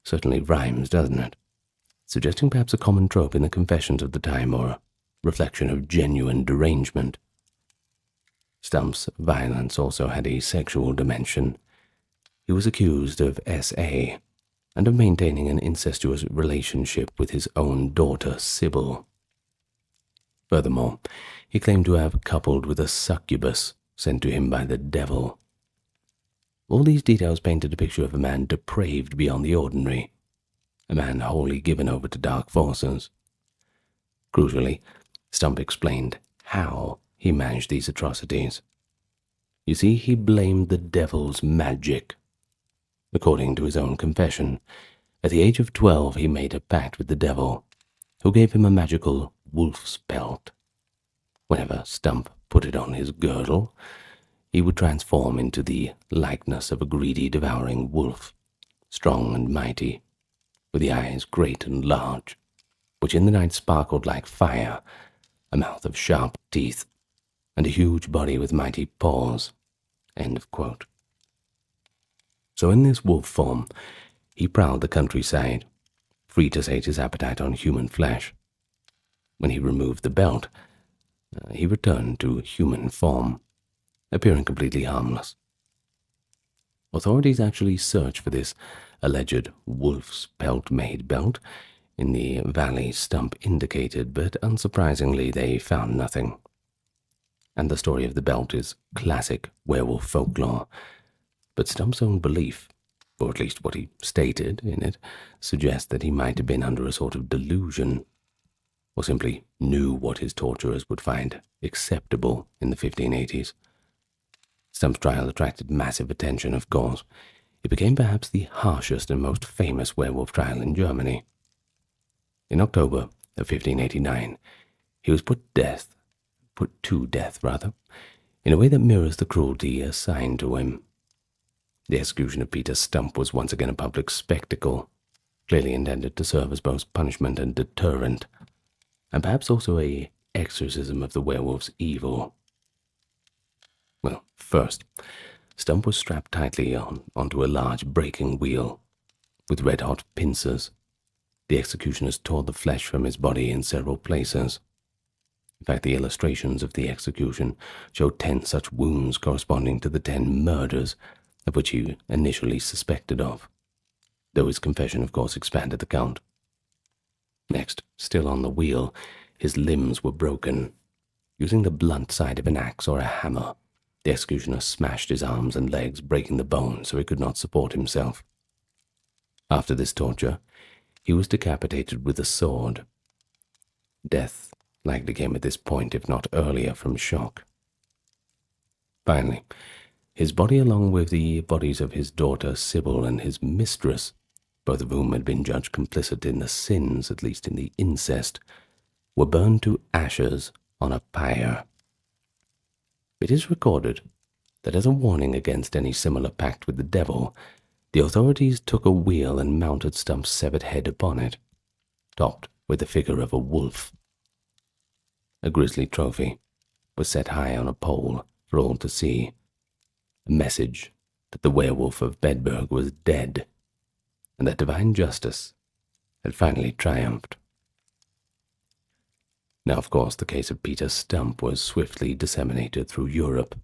Certainly rhymes, doesn't it? Suggesting perhaps a common trope in the confessions of the time, or a reflection of genuine derangement. Stump's violence also had a sexual dimension. He was accused of SA, and of maintaining an incestuous relationship with his own daughter, Sybil. Furthermore, he claimed to have coupled with a succubus sent to him by the devil. All these details painted a picture of a man depraved beyond the ordinary, a man wholly given over to dark forces. Crucially, Stump explained how he managed these atrocities. You see, he blamed the devil's magic. According to his own confession, at the age of 12 he made a pact with the devil, who gave him a magical wolf's pelt. Whenever Stump put it on his girdle, he would transform into the likeness of a greedy, devouring wolf, strong and mighty, with the eyes great and large, which in the night sparkled like fire, a mouth of sharp teeth, and a huge body with mighty paws. End of quote. So in this wolf form, he prowled the countryside, free to sate his appetite on human flesh. When he removed the belt, he returned to human form, appearing completely harmless. Authorities actually searched for this alleged wolf's pelt-made belt in the valley Stump indicated, but unsurprisingly they found nothing. And the story of the belt is classic werewolf folklore, but Stump's own belief, or at least what he stated in it, suggests that he might have been under a sort of delusion, or simply knew what his torturers would find acceptable in the 1580s. Stump's trial attracted massive attention, of course. It became perhaps the harshest and most famous werewolf trial in Germany. In October of 1589, he was put to death, in a way that mirrors the cruelty assigned to him. The execution of Peter Stump was once again a public spectacle, clearly intended to serve as both punishment and deterrent, and perhaps also a exorcism of the werewolf's evil. Well, first, Stump was strapped tightly onto a large breaking wheel, with red-hot pincers. The executioners tore the flesh from his body in several places. In fact, the illustrations of the execution show 10 such wounds corresponding to the 10 murders of which he initially suspected of, though his confession, of course, expanded the count. Next, still on the wheel, his limbs were broken. Using the blunt side of an axe or a hammer, the executioner smashed his arms and legs, breaking the bone so he could not support himself. After this torture, he was decapitated with a sword. Death likely came at this point, if not earlier, from shock. Finally, his body, along with the bodies of his daughter Sybil and his mistress, both of whom had been judged complicit in the sins, at least in the incest, were burned to ashes on a pyre. It is recorded that as a warning against any similar pact with the devil, the authorities took a wheel and mounted Stump's severed head upon it, topped with the figure of a wolf. A grisly trophy was set high on a pole for all to see, a message that the werewolf of Bedburg was dead, and that divine justice had finally triumphed. Now, of course, the case of Peter Stump was swiftly disseminated through Europe.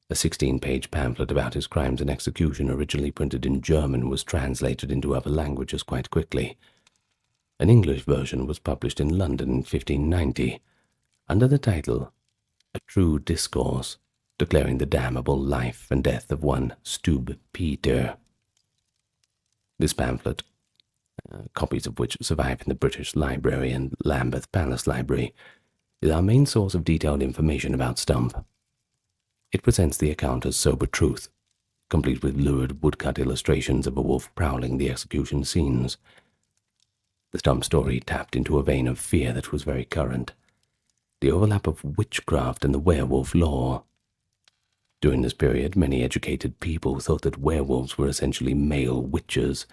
A 16-page pamphlet about his crimes and execution, originally printed in German, was translated into other languages quite quickly. An English version was published in London in 1590, under the title A True Discourse, declaring the damnable life and death of one Stube Peter. This pamphlet, copies of which survive in the British Library and Lambeth Palace Library, is our main source of detailed information about Stump. It presents the account as sober truth, complete with lurid woodcut illustrations of a wolf prowling the execution scenes. The Stump story tapped into a vein of fear that was very current, the overlap of witchcraft and the werewolf lore. During this period, many educated people thought that werewolves were essentially male witches,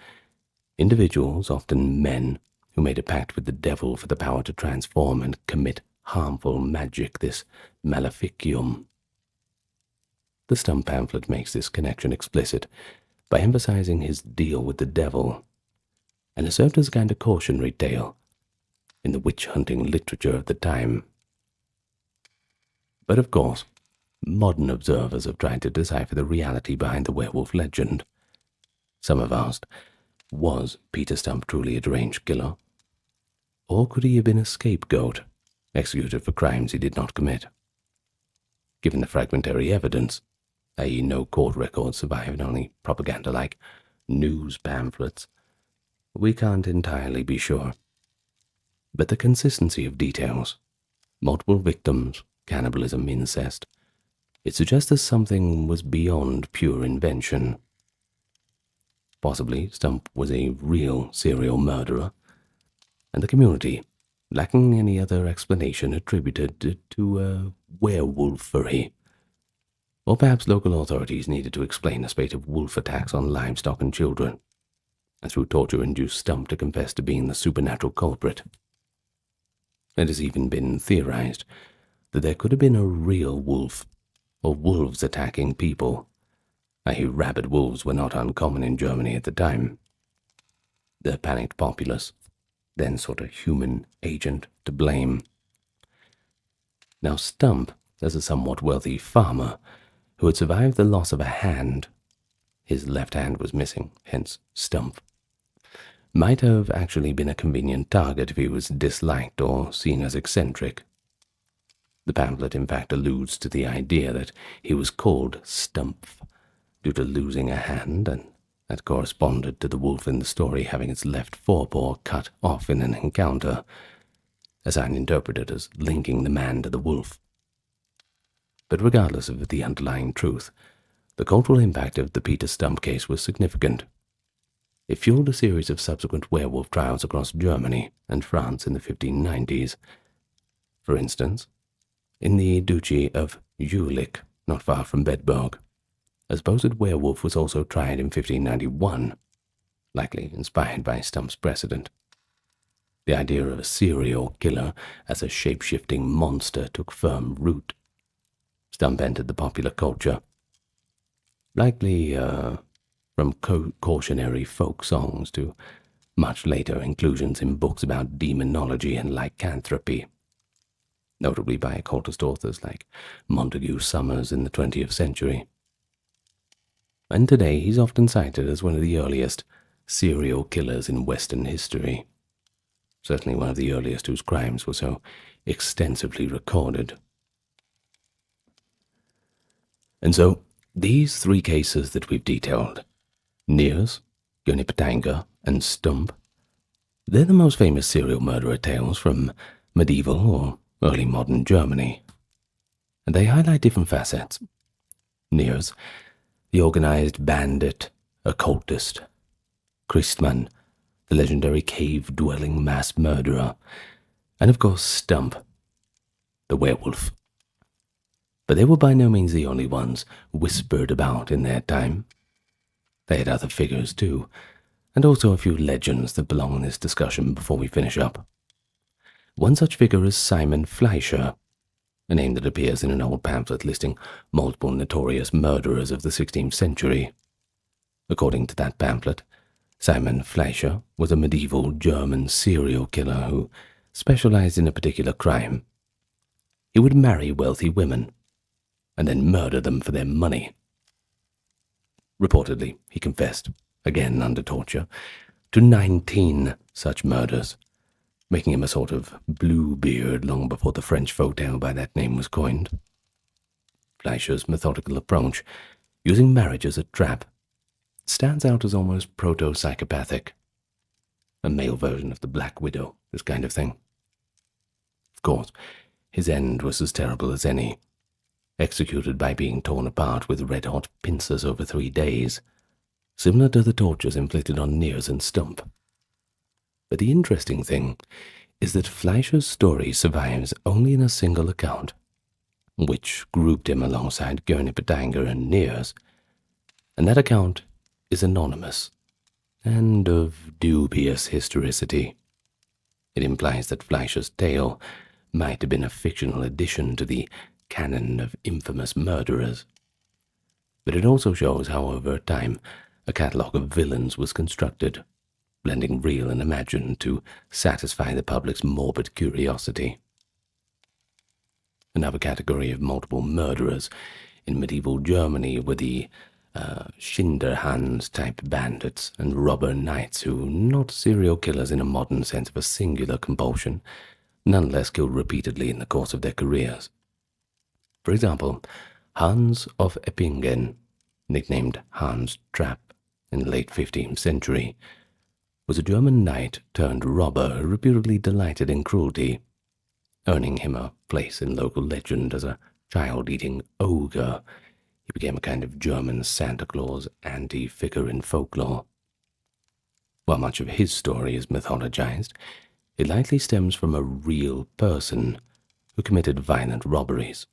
individuals, often men, who made a pact with the devil for the power to transform and commit harmful magic, this maleficium. The Stump pamphlet makes this connection explicit by emphasizing his deal with the devil, and it served as a kind of cautionary tale in the witch-hunting literature of the time. But of course, modern observers have tried to decipher the reality behind the werewolf legend. Some have asked, was Peter Stump truly a deranged killer? Or could he have been a scapegoat, executed for crimes he did not commit? Given the fragmentary evidence, i.e. no court records survive and only propaganda like news pamphlets, we can't entirely be sure. But the consistency of details, multiple victims, cannibalism, incest, it suggests that something was beyond pure invention. Possibly Stump was a real serial murderer, and the community, lacking any other explanation, attributed it to werewolfery. Or perhaps local authorities needed to explain a spate of wolf attacks on livestock and children, and through torture induced Stump to confess to being the supernatural culprit. It has even been theorized that there could have been a real wolf, or wolves attacking people, i.e. rabid wolves were not uncommon in Germany at the time. The panicked populace then sought a human agent to blame. Now Stump, as a somewhat wealthy farmer who had survived the loss of a hand, his left hand was missing, hence Stump, might have actually been a convenient target if he was disliked or seen as eccentric. The pamphlet in fact alludes to the idea that he was called Stumpf due to losing a hand, and that corresponded to the wolf in the story having its left forepaw cut off in an encounter, a sign interpreted as linking the man to the wolf. But regardless of the underlying truth, the cultural impact of the Peter Stump case was significant. It fueled a series of subsequent werewolf trials across Germany and France in the 1590s. For instance, in the Duchy of Jülich, not far from Bedburg, a supposed werewolf was also tried in 1591, likely inspired by Stump's precedent. The idea of a serial killer as a shape-shifting monster took firm root. Stump entered the popular culture, likely from cautionary folk songs to much later inclusions in books about demonology and lycanthropy, notably by occultist authors like Montague Summers in the 20th century. And today he's often cited as one of the earliest serial killers in Western history, certainly one of the earliest whose crimes were so extensively recorded. And so, these three cases that we've detailed, Neers, Gunipetanga, and Stump, they're the most famous serial murderer tales from medieval or early modern Germany. And they highlight different facets. Neers, the organized bandit, occultist. Christmann, the legendary cave-dwelling mass murderer. And of course Stump, the werewolf. But they were by no means the only ones whispered about in their time. They had other figures too, and also a few legends that belong in this discussion before we finish up. One such figure is Simon Fleischer, a name that appears in an old pamphlet listing multiple notorious murderers of the 16th century. According to that pamphlet, Simon Fleischer was a medieval German serial killer who specialized in a particular crime. He would marry wealthy women and then murder them for their money. Reportedly, he confessed, again under torture, to 19 such murders, making him a sort of Bluebeard long before the French folktale by that name was coined. Fleischer's methodical approach, using marriage as a trap, stands out as almost proto-psychopathic, a male version of the Black Widow, this kind of thing. Of course, his end was as terrible as any, executed by being torn apart with red-hot pincers over 3 days, similar to the tortures inflicted on Neers and Stump. But the interesting thing is that Fleischer's story survives only in a single account, which grouped him alongside Gunipetanga and Neers, and that account is anonymous and of dubious historicity. It implies that Fleischer's tale might have been a fictional addition to the canon of infamous murderers. But it also shows how over time a catalogue of villains was constructed, blending real and imagined to satisfy the public's morbid curiosity. Another category of multiple murderers in medieval Germany were the Schinderhands-type bandits and robber knights who, not serial killers in a modern sense of a singular compulsion, nonetheless killed repeatedly in the course of their careers. For example, Hans of Eppingen, nicknamed Hans Trap in the late 15th century, was a German knight turned robber who reputedly delighted in cruelty, earning him a place in local legend as a child-eating ogre. He became a kind of German Santa Claus anti-figure in folklore. While much of his story is mythologized, it likely stems from a real person who committed violent robberies.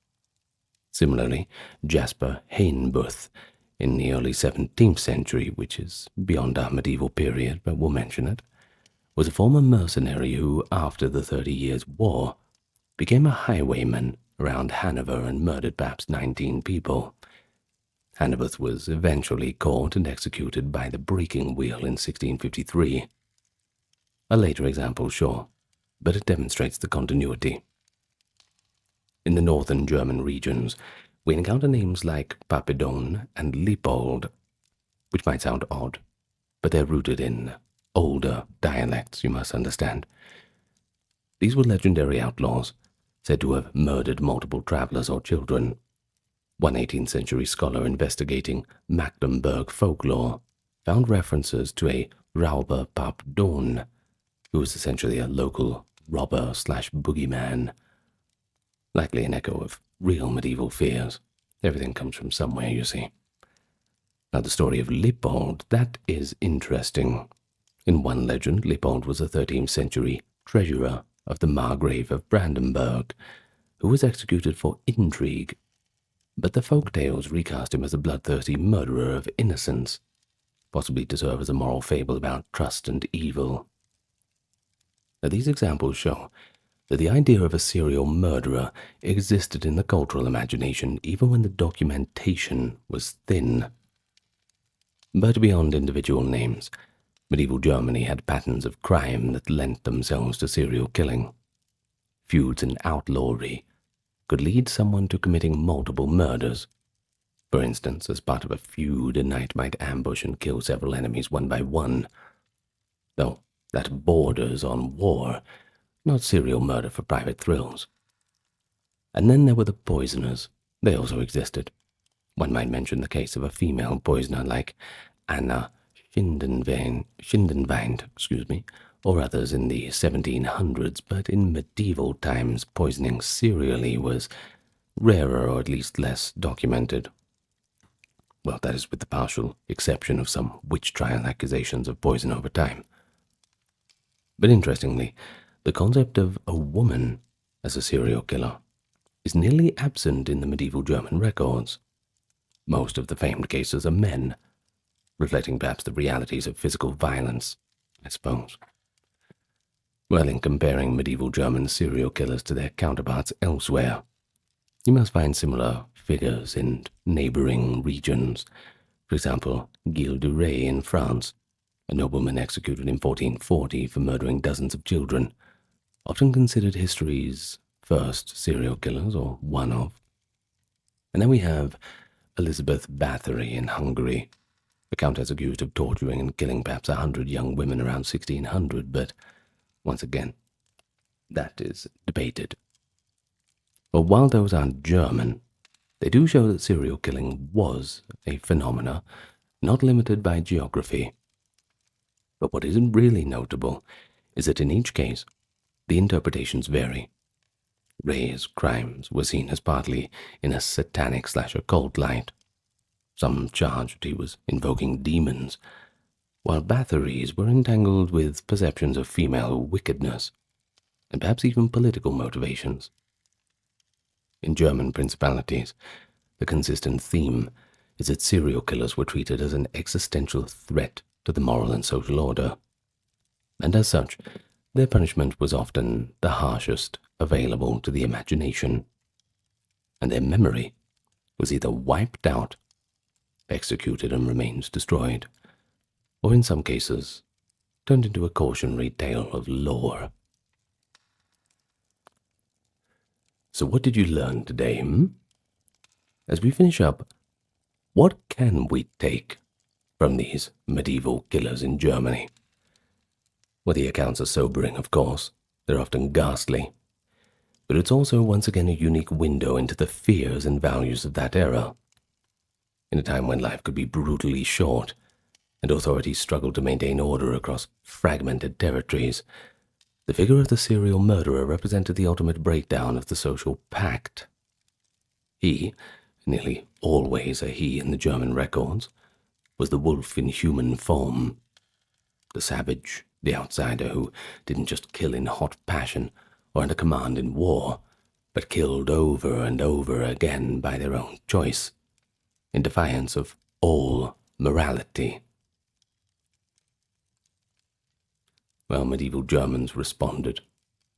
Similarly, Jasper Hainbuth, in the early 17th century, which is beyond our medieval period, but we'll mention it, was a former mercenary who, after the 30 Years' War, became a highwayman around Hanover and murdered perhaps 19 people. Hainbuth was eventually caught and executed by the breaking wheel in 1653. A later example, sure, but it demonstrates the continuity. In the northern German regions, we encounter names like Papedon and Liepold, which might sound odd, but they're rooted in older dialects, you must understand. These were legendary outlaws, said to have murdered multiple travelers or children. One 18th century scholar investigating Mecklenburg folklore found references to a Rauber Papdon, who was essentially a local robber/boogeyman. Likely an echo of real medieval fears. Everything comes from somewhere, you see. Now the story of Liepold, that is interesting. In one legend, Liepold was a 13th century treasurer of the Margrave of Brandenburg, who was executed for intrigue, but the folk tales recast him as a bloodthirsty murderer of innocents, possibly to serve as a moral fable about trust and evil. Now these examples show that the idea of a serial murderer existed in the cultural imagination even when the documentation was thin. But beyond individual names, medieval Germany had patterns of crime that lent themselves to serial killing. Feuds and outlawry could lead someone to committing multiple murders. For instance, as part of a feud, a knight might ambush and kill several enemies one by one, though that borders on war, not serial murder for private thrills. And then there were the poisoners. They also existed. One might mention the case of a female poisoner like Anna Schindenwein, or others in the 1700s, but in medieval times poisoning serially was rarer or at least less documented. Well, that is with the partial exception of some witch trial accusations of poison over time. But interestingly, the concept of a woman as a serial killer is nearly absent in the medieval German records. Most of the famed cases are men, reflecting perhaps the realities of physical violence, I suppose. Well, in comparing medieval German serial killers to their counterparts elsewhere, you must find similar figures in neighboring regions. For example, Gilles de Rais in France, a nobleman executed in 1440 for murdering dozens of children, often considered history's first serial killers, or one of. And then we have Elizabeth Bathory in Hungary, a countess accused of torturing and killing perhaps 100 young women around 1600, but once again, that is debated. But while those aren't German, they do show that serial killing was a phenomena not limited by geography. But what isn't really notable is that in each case, the interpretations vary. Ray's crimes were seen as partly in a satanic/occult light. Some charged he was invoking demons, while Bathory's were entangled with perceptions of female wickedness, and perhaps even political motivations. In German principalities, the consistent theme is that serial killers were treated as an existential threat to the moral and social order, and as such, their punishment was often the harshest available to the imagination, and their memory was either wiped out, executed and remains destroyed, or in some cases, turned into a cautionary tale of lore. So what did you learn today, As we finish up, what can we take from these medieval killers in Germany? Well, the accounts are sobering, of course. They're often ghastly. But it's also, once again, a unique window into the fears and values of that era. In a time when life could be brutally short, and authorities struggled to maintain order across fragmented territories. The figure of the serial murderer represented the ultimate breakdown of the social pact. He, nearly always a he in the German records, was the wolf in human form. The savage, the outsider who didn't just kill in hot passion or under command in war, but killed over and over again by their own choice, in defiance of all morality. Well, medieval Germans responded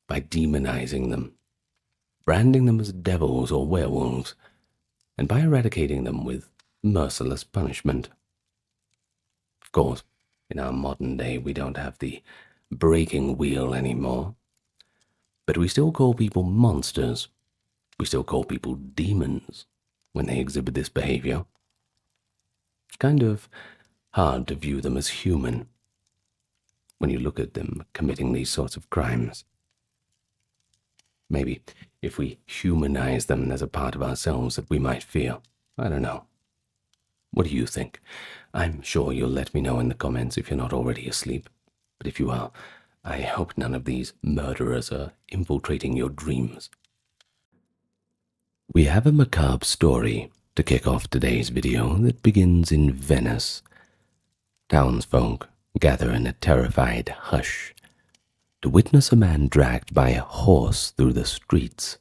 by demonizing them, branding them as devils or werewolves, and by eradicating them with merciless punishment. Of course, in our modern day, we don't have the breaking wheel anymore, but we still call people monsters. We still call people demons when they exhibit this behavior. It's kind of hard to view them as human when you look at them committing these sorts of crimes. Maybe if we humanize them, there's a part of ourselves that we might fear. I don't know. What do you think? I'm sure you'll let me know in the comments if you're not already asleep. But if you are, I hope none of these murderers are infiltrating your dreams. We have a macabre story to kick off today's video that begins in Venice. Townsfolk gather in a terrified hush to witness a man dragged by a horse through the streets.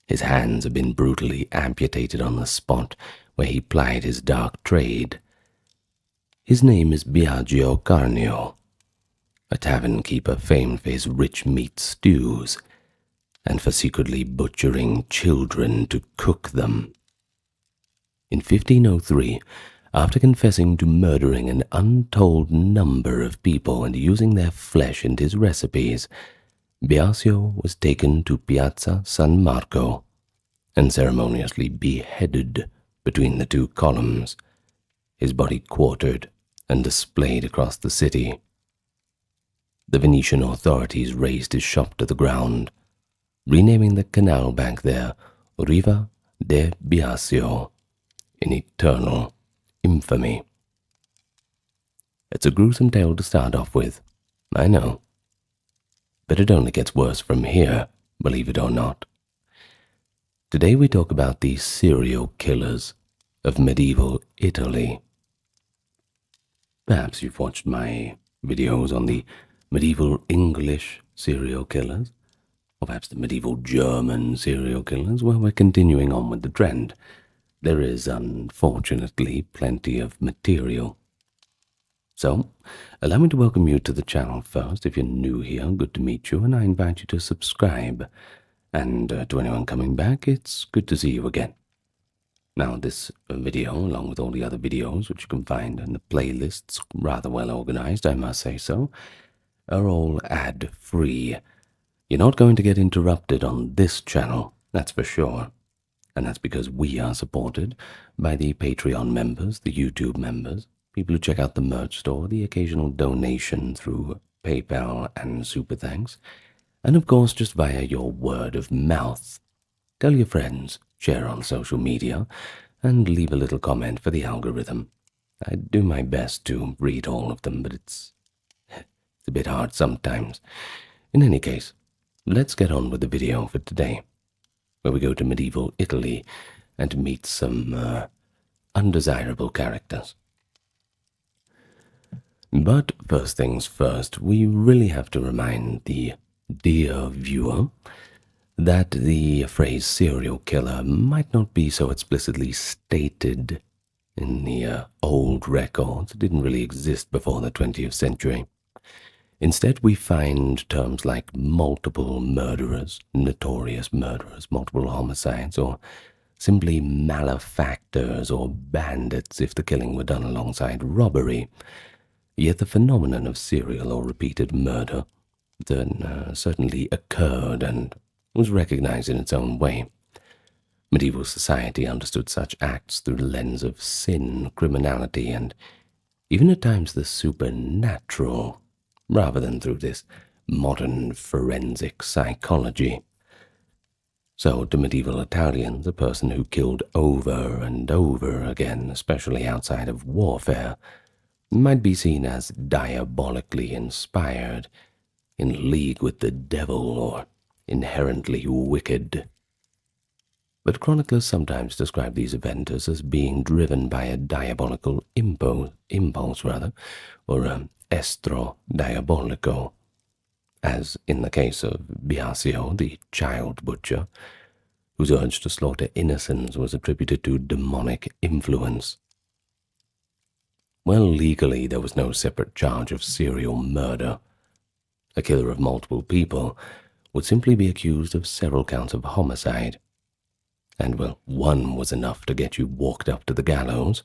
His hands have been brutally amputated on the spot where he plied his dark trade. His name is Biagio Carnio, a tavern keeper famed for his rich meat stews and for secretly butchering children to cook them. In 1503, after confessing to murdering an untold number of people and using their flesh in his recipes, Biagio was taken to Piazza San Marco and ceremoniously beheaded between the two columns, his body quartered and displayed across the city. The Venetian authorities razed his shop to the ground, renaming the canal bank there Riva de Biasio, in eternal infamy. It's a gruesome tale to start off with, I know. But it only gets worse from here, believe it or not. Today we talk about the serial killers of medieval Italy. Perhaps you've watched my videos on the medieval English serial killers, or perhaps the medieval German serial killers. Well, we're continuing on with the trend. There is, unfortunately, plenty of material. So, allow me to welcome you to the channel first. If you're new here, good to meet you, and I invite you to subscribe. And to anyone coming back, it's good to see you again. Now, this video, along with all the other videos, which you can find in the playlists, rather well organized, I must say so, are all ad-free. You're not going to get interrupted on this channel, that's for sure. And that's because we are supported by the Patreon members, the YouTube members, people who check out the merch store, the occasional donation through PayPal and Super Thanks, and of course just via your word of mouth. Tell your friends, share on social media, and leave a little comment for the algorithm. I do my best to read all of them, but it's a bit hard sometimes. In any case, let's get on with the video for today, where we go to medieval Italy and meet some undesirable characters. But first things first, we really have to remind the dear viewer that the phrase serial killer might not be so explicitly stated in the old records. It didn't really exist before the 20th century. Instead, we find terms like multiple murderers, notorious murderers, multiple homicides, or simply malefactors or bandits if the killing were done alongside robbery. Yet the phenomenon of serial or repeated murder then certainly occurred and was recognized in its own way. Medieval society understood such acts through the lens of sin, criminality, and even at times the supernatural, rather than through this modern forensic psychology. So to medieval Italians, a person who killed over and over again, especially outside of warfare, might be seen as diabolically inspired, in league with the devil, or inherently wicked. But chroniclers sometimes describe these events as being driven by a diabolical impulse, or estro diabolico, as in the case of Biasio, the child butcher, whose urge to slaughter innocents was attributed to demonic influence. Well, legally there was no separate charge of serial murder. A killer of multiple people would simply be accused of several counts of homicide. And, well, one was enough to get you walked up to the gallows.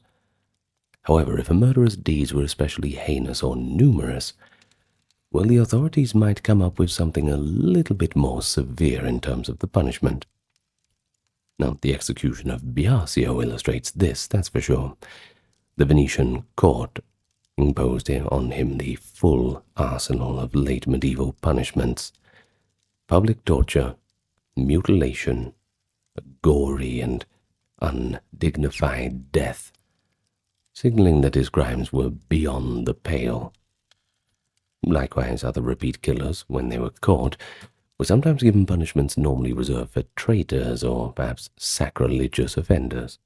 However, if a murderer's deeds were especially heinous or numerous, well, the authorities might come up with something a little bit more severe in terms of the punishment. Now, the execution of Biasio illustrates this, that's for sure. The Venetian court imposed on him the full arsenal of late medieval punishments: public torture, mutilation, a gory and undignified death, signaling that his crimes were beyond the pale. Likewise, other repeat killers, when they were caught, were sometimes given punishments normally reserved for traitors or perhaps sacrilegious offenders.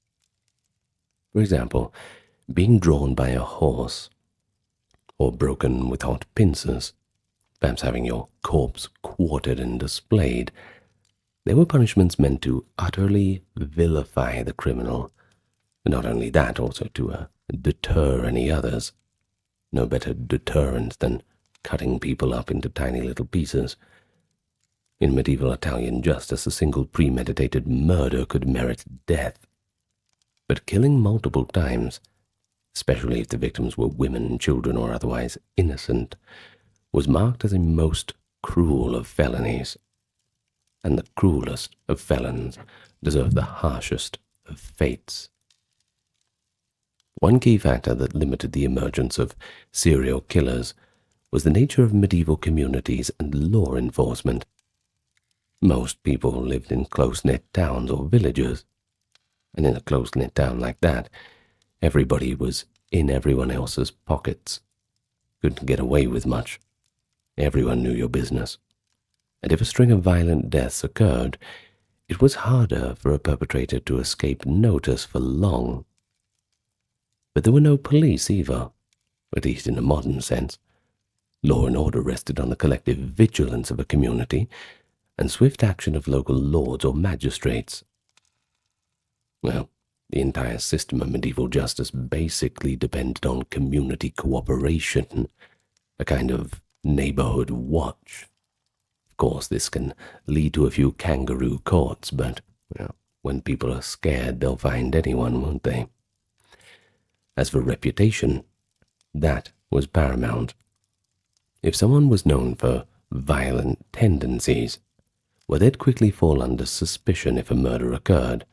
For example, being drawn by a horse, or broken with hot pincers, perhaps having your corpse quartered and displayed. They were punishments meant to utterly vilify the criminal. Not only that, also to deter any others. No better deterrent than cutting people up into tiny little pieces. In medieval Italian justice, a single premeditated murder could merit death. But killing multiple times, especially if the victims were women, children, or otherwise innocent, was marked as a most cruel of felonies. And the cruelest of felons deserved the harshest of fates. One key factor that limited the emergence of serial killers was the nature of medieval communities and law enforcement. Most people lived in close-knit towns or villages, and in a close-knit town like that, everybody was in everyone else's pockets. Couldn't get away with much. Everyone knew your business. And if a string of violent deaths occurred, it was harder for a perpetrator to escape notice for long. But there were no police either, at least in a modern sense. Law and order rested on the collective vigilance of a community and swift action of local lords or magistrates. Well, the entire system of medieval justice basically depended on community cooperation, a kind of neighborhood watch. Of course, this can lead to a few kangaroo courts, but when people are scared, they'll find anyone, won't they? As for reputation, that was paramount. If someone was known for violent tendencies, well, they'd quickly fall under suspicion if a murder occurred.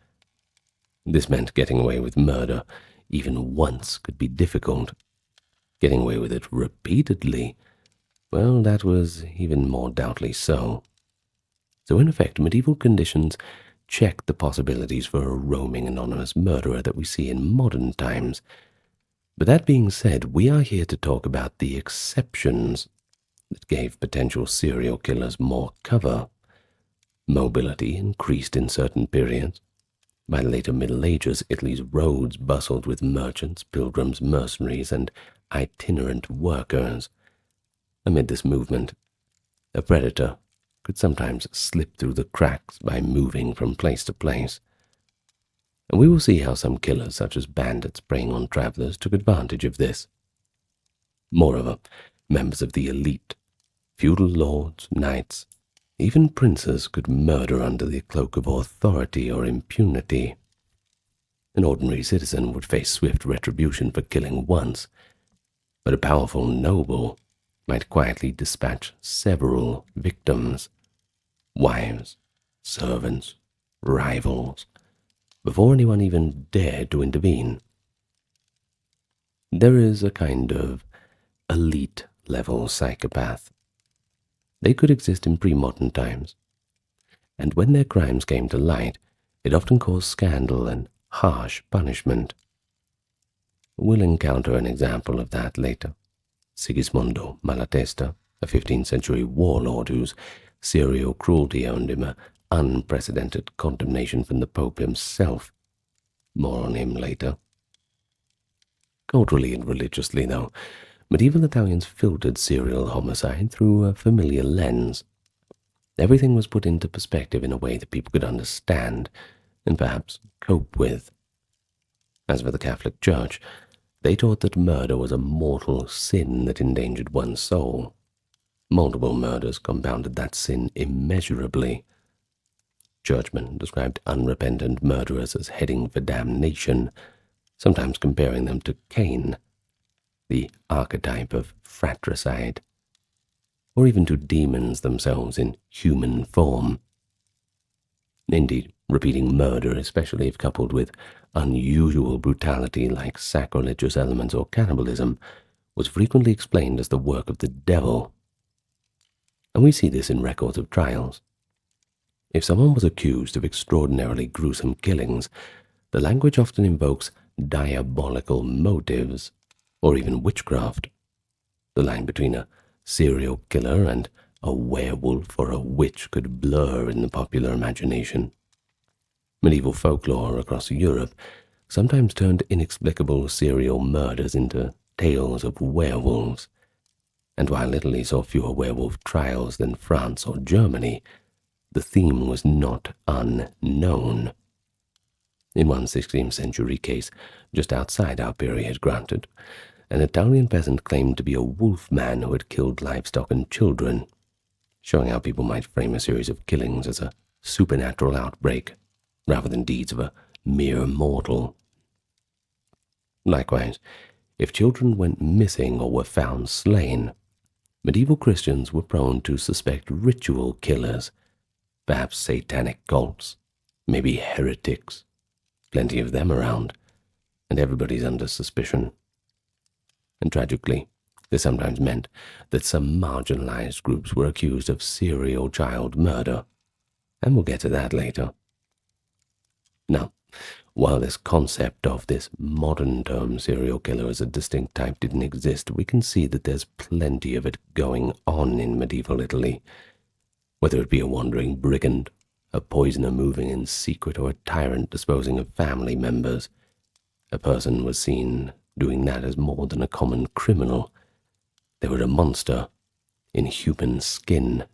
This meant getting away with murder even once could be difficult. Getting away with it repeatedly, well, that was even more doubtly so. So in effect, medieval conditions checked the possibilities for a roaming anonymous murderer that we see in modern times. But that being said, we are here to talk about the exceptions that gave potential serial killers more cover. Mobility increased in certain periods. By the later Middle Ages, Italy's roads bustled with merchants, pilgrims, mercenaries, and itinerant workers. Amid this movement, a predator could sometimes slip through the cracks by moving from place to place. And we will see how some killers, such as bandits preying on travelers, took advantage of this. Moreover, members of the elite, feudal lords, knights, even princes could murder under the cloak of authority or impunity. An ordinary citizen would face swift retribution for killing once, but a powerful noble might quietly dispatch several victims, wives, servants, rivals, before anyone even dared to intervene. There is a kind of elite-level psychopath. They could exist in pre-modern times, and when their crimes came to light, it often caused scandal and harsh punishment. We'll encounter an example of that later. Sigismondo Malatesta, a 15th century warlord whose serial cruelty earned him an unprecedented condemnation from the Pope himself. More on him later. Culturally and religiously, though, medieval Italians filtered serial homicide through a familiar lens. Everything was put into perspective in a way that people could understand and perhaps cope with. As for the Catholic Church, they taught that murder was a mortal sin that endangered one's soul. Multiple murders compounded that sin immeasurably. Churchmen described unrepentant murderers as heading for damnation, sometimes comparing them to Cain, the archetype of fratricide, or even to demons themselves in human form. Indeed, repeating murder, especially if coupled with unusual brutality like sacrilegious elements or cannibalism, was frequently explained as the work of the devil. And we see this in records of trials. If someone was accused of extraordinarily gruesome killings, the language often invokes diabolical motives, or even witchcraft. The line between a serial killer and a werewolf or a witch could blur in the popular imagination. Medieval folklore across Europe sometimes turned inexplicable serial murders into tales of werewolves, and while Italy saw fewer werewolf trials than France or Germany, the theme was not unknown. In one 16th century case, just outside our period granted, an Italian peasant claimed to be a wolf man who had killed livestock and children, showing how people might frame a series of killings as a supernatural outbreak, rather than deeds of a mere mortal. Likewise, if children went missing or were found slain, medieval Christians were prone to suspect ritual killers, perhaps satanic cults, maybe heretics, plenty of them around, and everybody's under suspicion. And tragically, this sometimes meant that some marginalized groups were accused of serial child murder, and we'll get to that later. Now, while this concept of this modern term serial killer as a distinct type didn't exist, we can see that there's plenty of it going on in medieval Italy, whether it be a wandering brigand, a poisoner moving in secret, or a tyrant disposing of family members. A person was seen doing that as more than a common criminal. They were a monster in human skin,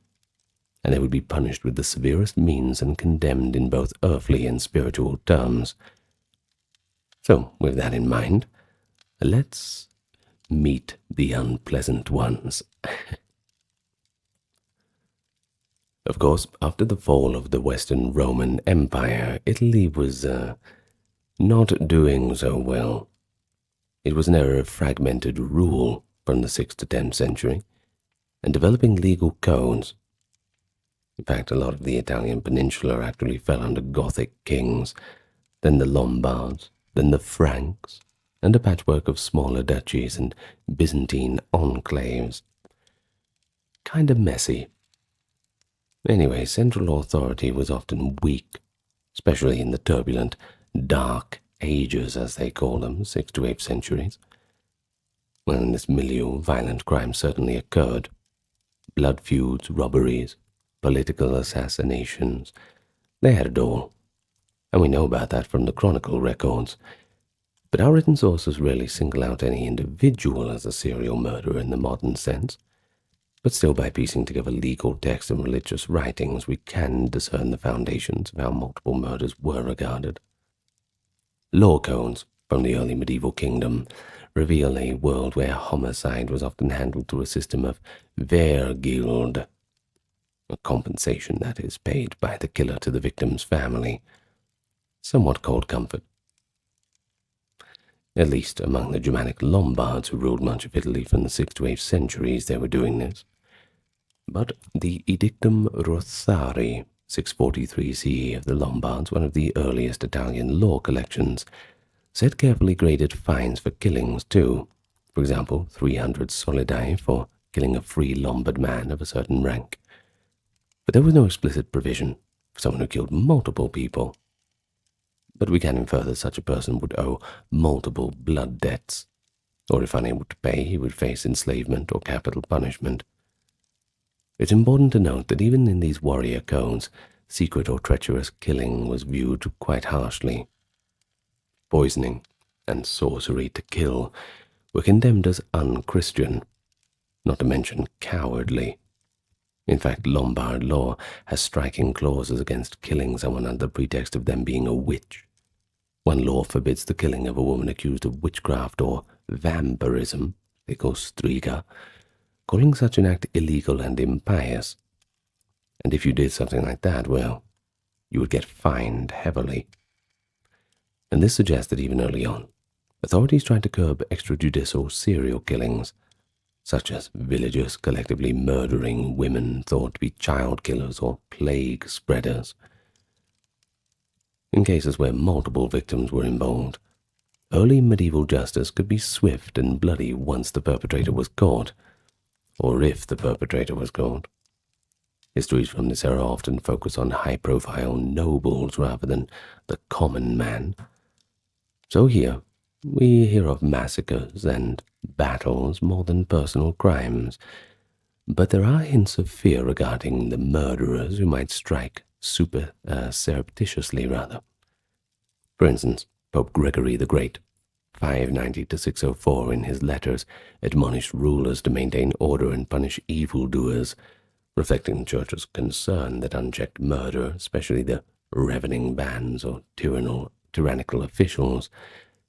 and they would be punished with the severest means and condemned in both earthly and spiritual terms. So, with that in mind, let's meet the unpleasant ones. Of course, after the fall of the Western Roman Empire, Italy was not doing so well. It was an era of fragmented rule from the 6th to 10th century, and developing legal codes. In fact, a lot of the Italian peninsula actually fell under Gothic kings, then the Lombards, then the Franks, and a patchwork of smaller duchies and Byzantine enclaves. Kinda messy. Anyway, central authority was often weak, especially in the turbulent, dark ages, as they call them, 6th to 8th centuries. Well, in this milieu, violent crime certainly occurred. Blood feuds, robberies, political assassinations. They had it all, and we know about that from the chronicle records. But our written sources rarely single out any individual as a serial murderer in the modern sense. But still, by piecing together legal texts and religious writings, we can discern the foundations of how multiple murders were regarded. Law codes from the early medieval kingdom reveal a world where homicide was often handled through a system of wehrgild, a compensation that is paid by the killer to the victim's family, somewhat cold comfort. At least among the Germanic Lombards who ruled much of Italy from the 6th to 8th centuries, they were doing this. But the Edictum Rothari, 643 CE of the Lombards, one of the earliest Italian law collections, set carefully graded fines for killings too. For example, 300 solidi for killing a free Lombard man of a certain rank. But there was no explicit provision for someone who killed multiple people. but we can infer that such a person would owe multiple blood debts, or if unable to pay, he would face enslavement or capital punishment. It's important to note that even in these warrior codes, secret or treacherous killing was viewed quite harshly. Poisoning and sorcery to kill were condemned as unchristian, not to mention cowardly. In fact, Lombard law has striking clauses against killing someone under the pretext of them being a witch. One law forbids the killing of a woman accused of witchcraft or vampirism, striga, calling such an act illegal and impious. And if you did something like that, well, you would get fined heavily. And this suggests that even early on, authorities tried to curb extrajudicial serial killings, such as villagers collectively murdering women thought to be child killers or plague spreaders. In cases where multiple victims were involved, early medieval justice could be swift and bloody once the perpetrator was caught, or if the perpetrator was caught. Histories from this era often focus on high-profile nobles rather than the common man. So here, we hear of massacres and battles more than personal crimes, but there are hints of fear regarding the murderers who might strike surreptitiously. For instance, Pope Gregory the Great, 590 to 604, in his letters admonished rulers to maintain order and punish evildoers, reflecting the Church's concern that unchecked murder, especially the ravening bands or tyrannical officials,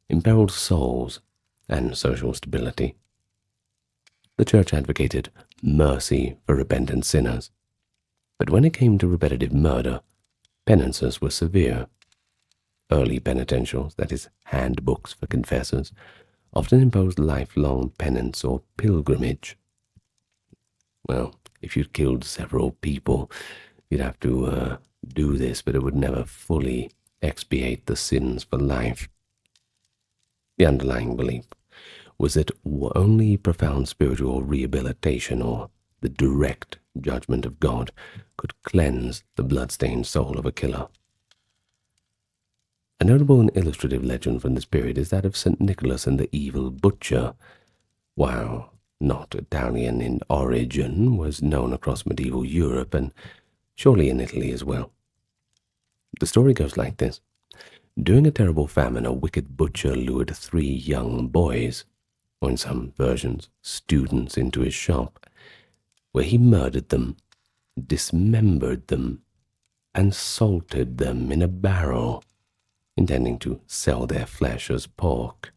imperiled souls and social stability. The Church advocated mercy for repentant sinners, but when it came to repetitive murder, penances were severe. Early penitentials, that is, handbooks for confessors, often imposed lifelong penance or pilgrimage. Well, if you'd killed several people, you'd have to do this, but it would never fully expiate the sins for life. The underlying belief was that only profound spiritual rehabilitation or the direct judgment of God could cleanse the blood-stained soul of a killer. A notable and illustrative legend from this period is that of St. Nicholas and the Evil Butcher. While not Italian in origin, was known across medieval Europe and surely in Italy as well. The story goes like this. During a terrible famine, a wicked butcher lured 3 young boys, or in some versions, students, into his shop, where he murdered them, dismembered them, and salted them in a barrel, intending to sell their flesh as pork.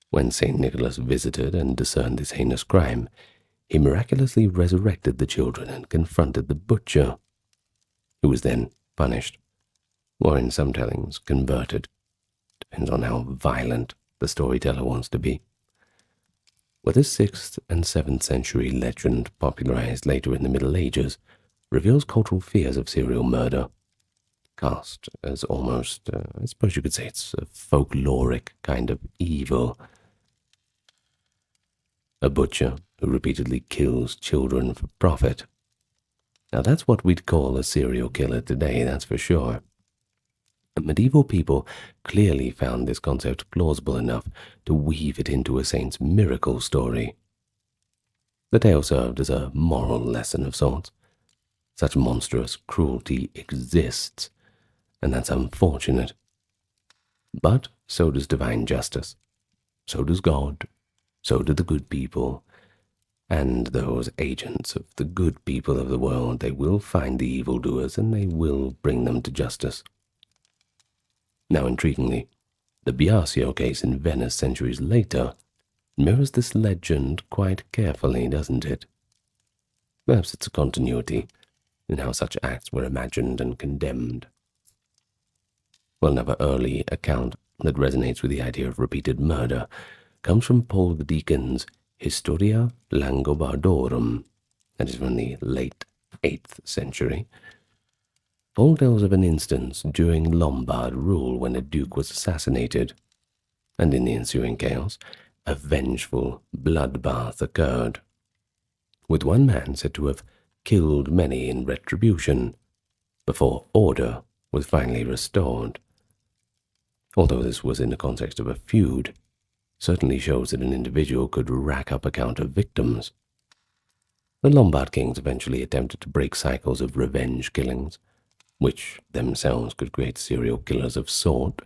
When St. Nicholas visited and discerned this heinous crime, he miraculously resurrected the children and confronted the butcher, who was then punished, or in some tellings converted. Depends on how violent the storyteller wants to be. But this 6th and 7th century legend, popularized later in the Middle Ages, reveals cultural fears of serial murder, cast as almost, I suppose you could say it's a folkloric kind of evil. A butcher who repeatedly kills children for profit. Now that's what we'd call a serial killer today, that's for sure. Medieval people clearly found this concept plausible enough to weave it into a saint's miracle story. The tale served as a moral lesson of sorts. Such monstrous cruelty exists, and that's unfortunate. But so does divine justice. So does God. So do the good people. And those agents of the good people of the world, they will find the evildoers and they will bring them to justice. Now, intriguingly, the Biasio case in Venice centuries later mirrors this legend quite carefully, doesn't it? Perhaps it's a continuity in how such acts were imagined and condemned. Well, another early account that resonates with the idea of repeated murder comes from Paul the Deacon's Historia Langobardorum, that is from the late 8th century. Paul tells of an instance during Lombard rule when a duke was assassinated, and in the ensuing chaos, a vengeful bloodbath occurred, with one man said to have killed many in retribution, before order was finally restored. Although this was in the context of a feud, certainly shows that an individual could rack up a count of victims. The Lombard kings eventually attempted to break cycles of revenge killings, which themselves could create serial killers of sort,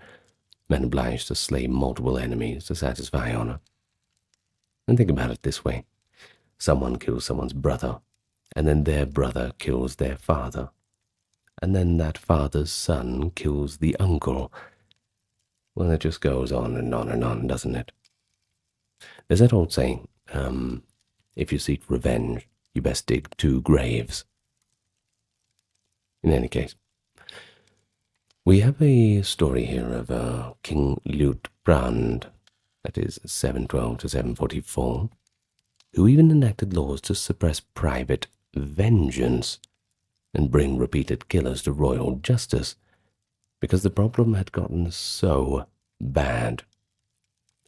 men obliged to slay multiple enemies to satisfy honor. And think about it this way. Someone kills someone's brother, and then their brother kills their father, and then that father's son kills the uncle. Well, it just goes on and on and on, doesn't it? There's that old saying, if you seek revenge, you best dig 2 graves. In any case, we have a story here of King Liutprand, that is 712 to 744, who even enacted laws to suppress private vengeance and bring repeated killers to royal justice, because the problem had gotten so bad.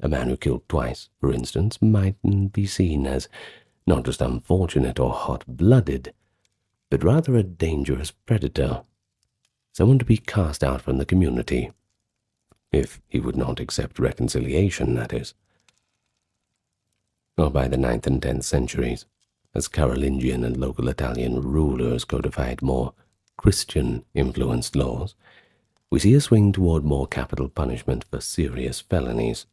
A man who killed twice, for instance, mightn't be seen as not just unfortunate or hot-blooded, but rather a dangerous predator, someone to be cast out from the community, if he would not accept reconciliation, that is. Or by the 9th and 10th centuries, as Carolingian and local Italian rulers codified more Christian-influenced laws, we see a swing toward more capital punishment for serious felonies.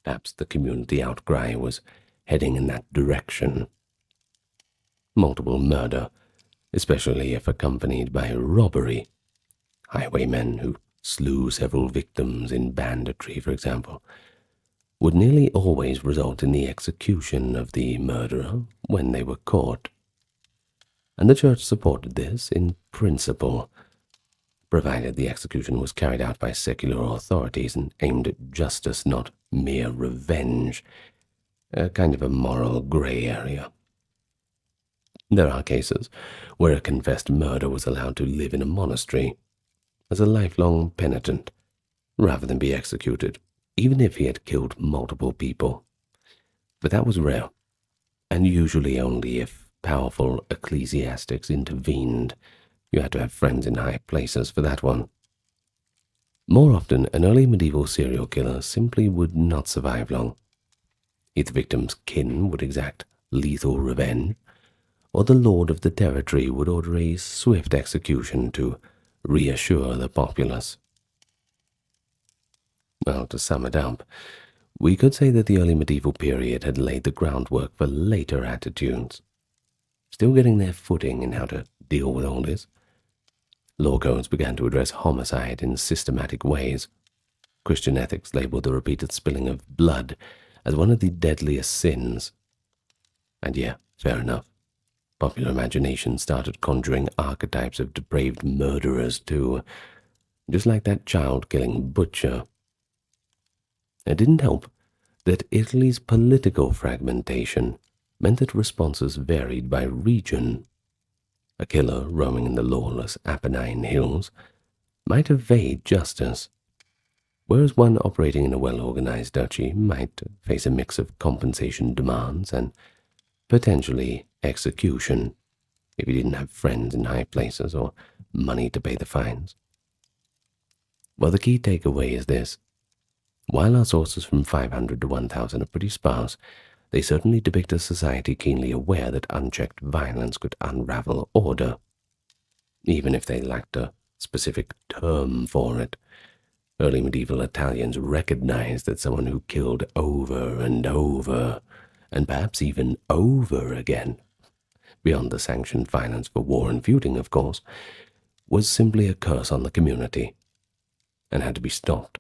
Perhaps the community outcry was heading in that direction. Multiple murder, especially if accompanied by robbery, highwaymen who slew several victims in banditry, for example, would nearly always result in the execution of the murderer when they were caught. And the church supported this in principle, provided the execution was carried out by secular authorities and aimed at justice, not mere revenge, a kind of a moral gray area. There are cases where a confessed murder was allowed to live in a monastery as a lifelong penitent, rather than be executed, even if he had killed multiple people. But that was rare, and usually only if powerful ecclesiastics intervened. You had to have friends in high places for that one. More often, an early medieval serial killer simply would not survive long. Either the victim's kin would exact lethal revenge, or the lord of the territory would order a swift execution to reassure the populace. Well, to sum it up, we could say that the early medieval period had laid the groundwork for later attitudes, still getting their footing in how to deal with all this. Law codes began to address homicide in systematic ways. Christian ethics labeled the repeated spilling of blood as one of the deadliest sins. And yeah, fair enough. Popular imagination started conjuring archetypes of depraved murderers too, just like that child-killing butcher. It didn't help that Italy's political fragmentation meant that responses varied by region. A killer roaming in the lawless Apennine Hills might evade justice, whereas one operating in a well-organized duchy might face a mix of compensation demands and potentially execution if he didn't have friends in high places or money to pay the fines. Well, the key takeaway is this. While our sources from 500 to 1000 are pretty sparse, they certainly depict a society keenly aware that unchecked violence could unravel order, even if they lacked a specific term for it. Early medieval Italians recognized that someone who killed over and over, and perhaps even over again, beyond the sanctioned violence for war and feuding, of course, was simply a curse on the community, and had to be stopped,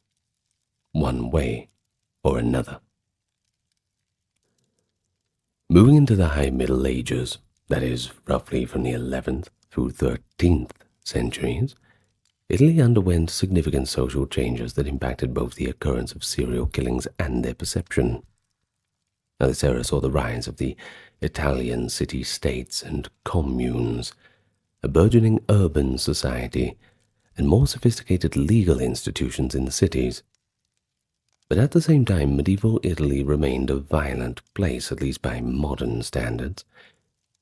one way or another. Moving into the High Middle Ages, that is, roughly from the 11th through 13th centuries, Italy underwent significant social changes that impacted both the occurrence of serial killings and their perception. Now, this era saw the rise of the Italian city-states and communes, a burgeoning urban society, and more sophisticated legal institutions in the cities. But at the same time, medieval Italy remained a violent place, at least by modern standards.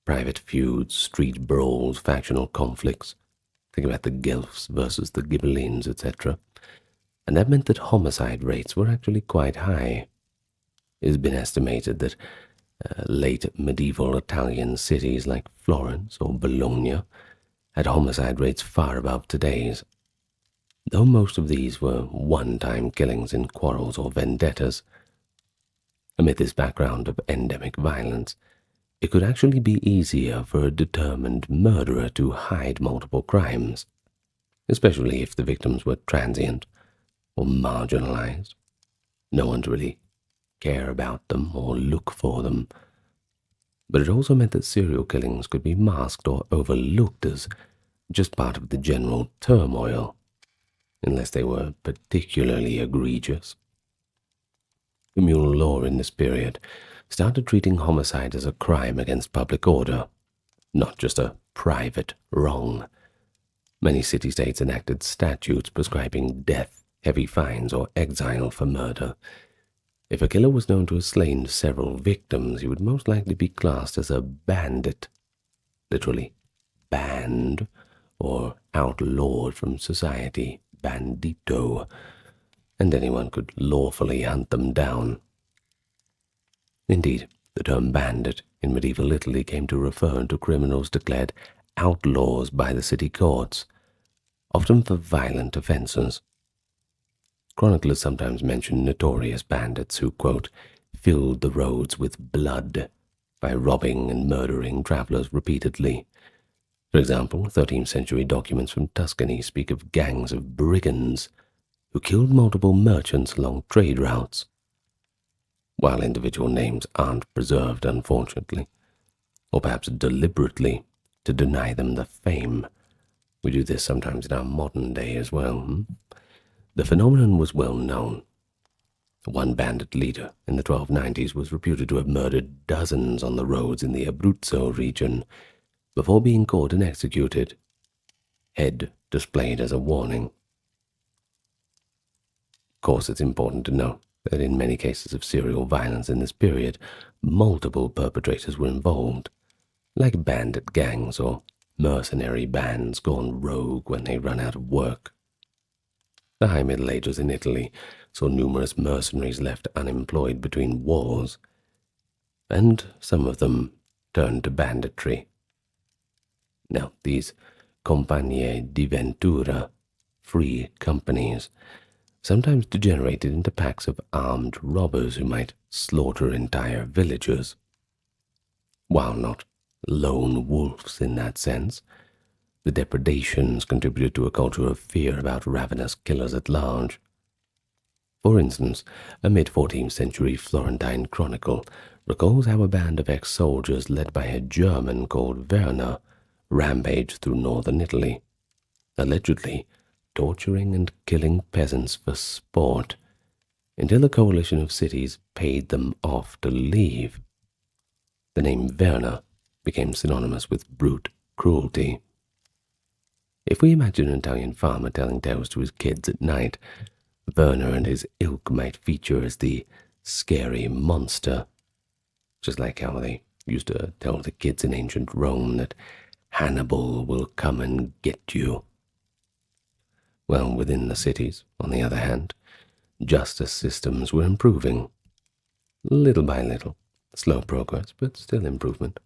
Private feuds, street brawls, factional conflicts. Think about the Guelphs versus the Ghibellines, etc. and that meant that homicide rates were actually quite high. It has been estimated that late medieval Italian cities like Florence or Bologna had homicide rates far above today's. Though most of these were one-time killings in quarrels or vendettas. Amid this background of endemic violence, it could actually be easier for a determined murderer to hide multiple crimes, especially if the victims were transient or marginalized. No one to really care about them or look for them. But it also meant that serial killings could be masked or overlooked as just part of the general turmoil, unless they were particularly egregious. Communal law in this period started treating homicide as a crime against public order, not just a private wrong. Many city-states enacted statutes prescribing death, heavy fines, or exile for murder. If a killer was known to have slain several victims, he would most likely be classed as a bandit, literally banned or outlawed from society, bandito, and anyone could lawfully hunt them down. Indeed, the term bandit in medieval Italy came to refer to criminals declared outlaws by the city courts, often for violent offences. Chroniclers sometimes mention notorious bandits who, quote, filled the roads with blood by robbing and murdering travellers repeatedly. For example, 13th century documents from Tuscany speak of gangs of brigands who killed multiple merchants along trade routes. While individual names aren't preserved, unfortunately, or perhaps deliberately to deny them the fame. We do this sometimes in our modern day as well. The phenomenon was well known. One bandit leader in the 1290s was reputed to have murdered dozens on the roads in the Abruzzo region before being caught and executed, head displayed as a warning. Of course, it's important to note that in many cases of serial violence in this period, multiple perpetrators were involved, like bandit gangs or mercenary bands gone rogue when they run out of work. The High Middle Ages in Italy saw numerous mercenaries left unemployed between wars, and some of them turned to banditry. Now, these compagnie di ventura, free companies, sometimes degenerated into packs of armed robbers who might slaughter entire villages. While not lone wolves in that sense, the depredations contributed to a culture of fear about ravenous killers at large. For instance, a mid-14th century Florentine chronicle recalls how a band of ex-soldiers led by a German called Werner rampaged through northern Italy, allegedly torturing and killing peasants for sport, until a coalition of cities paid them off to leave. The name Werner became synonymous with brute cruelty. If we imagine an Italian farmer telling tales to his kids at night, Werner and his ilk might feature as the scary monster, just like how they used to tell the kids in ancient Rome that Hannibal will come and get you. Well, within the cities, on the other hand, justice systems were improving, little by little, slow progress, but still improvement.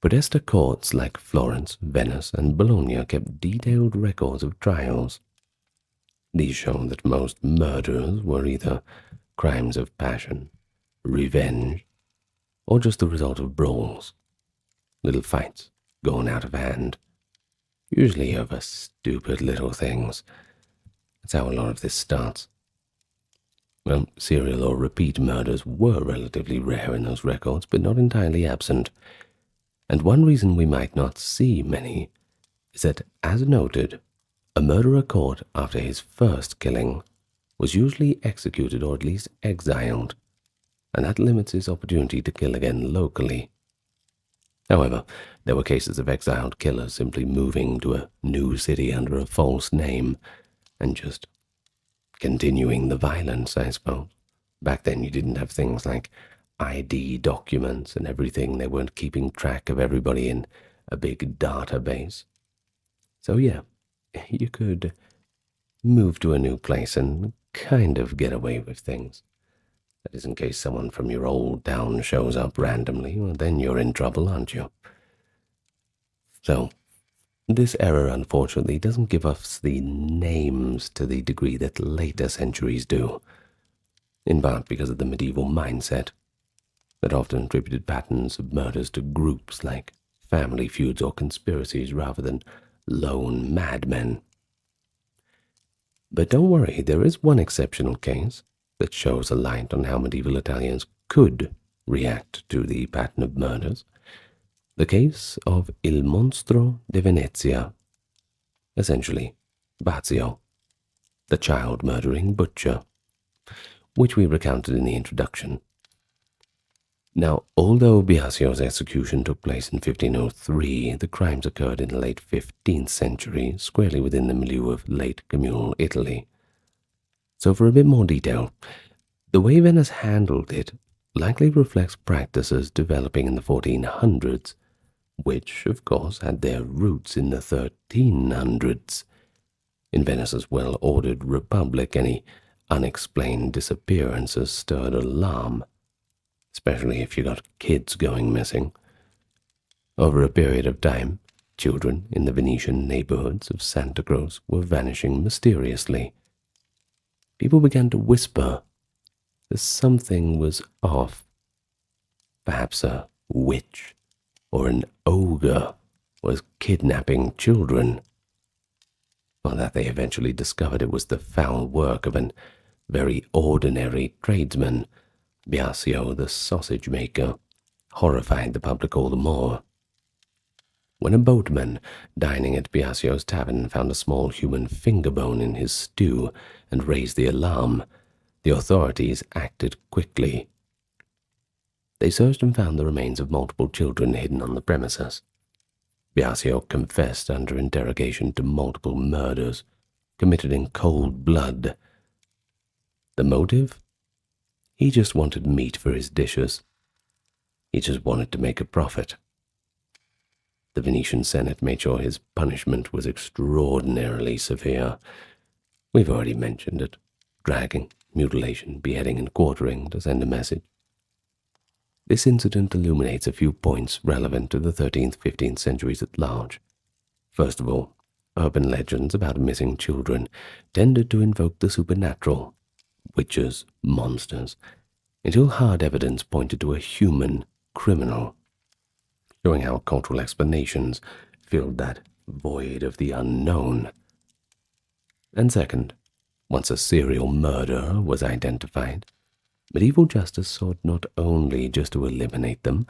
Podesta courts like Florence, Venice, and Bologna kept detailed records of trials. These show that most murders were either crimes of passion, revenge, or just the result of brawls, little fights gone out of hand, usually over stupid little things. That's how a lot of this starts. Well, serial or repeat murders were relatively rare in those records, but not entirely absent. And one reason we might not see many is that, as noted, a murderer caught after his first killing was usually executed or at least exiled, and that limits his opportunity to kill again locally. However, there were cases of exiled killers simply moving to a new city under a false name and just continuing the violence, I suppose. Back then you didn't have things like ID documents and everything. They weren't keeping track of everybody in a big database. So yeah, you could move to a new place and kind of get away with things. That is in case someone from your old town shows up randomly, well, then you're in trouble, aren't you? So, this error unfortunately doesn't give us the names to the degree that later centuries do, in part because of the medieval mindset that often attributed patterns of murders to groups like family feuds or conspiracies rather than lone madmen. But don't worry, there is one exceptional case that shows a light on how medieval Italians could react to the pattern of murders. The case of Il Monstro di Venezia, essentially Bazio, the child-murdering butcher, which we recounted in the introduction. Now, although Biasio's execution took place in 1503, the crimes occurred in the late 15th century, squarely within the milieu of late communal Italy. So for a bit more detail, the way Venice handled it likely reflects practices developing in the 1400s, which, of course, had their roots in the 1300s. In Venice's well-ordered republic, any unexplained disappearances stirred alarm, especially if you got kids going missing. Over a period of time, children in the Venetian neighborhoods of Santa Croce were vanishing mysteriously. People began to whisper that something was off. Perhaps a witch or an ogre was kidnapping children. Well, that they eventually discovered it was the foul work of an very ordinary tradesman, Biasio the sausage maker, horrified the public all the more. When a boatman dining at Biasio's tavern found a small human finger bone in his stew and raised the alarm, the authorities acted quickly. They searched and found the remains of multiple children hidden on the premises. Biasio confessed under interrogation to multiple murders committed in cold blood. The motive? He just wanted meat for his dishes. He just wanted to make a profit. The Venetian Senate made sure his punishment was extraordinarily severe. We've already mentioned it. Dragging, mutilation, beheading, and quartering to send a message. This incident illuminates a few points relevant to the 13th, 15th centuries at large. First of all, urban legends about missing children tended to invoke the supernatural, witches, monsters, until hard evidence pointed to a human criminal, showing how cultural explanations filled that void of the unknown. And second, once a serial murderer was identified, medieval justice sought not only just to eliminate them,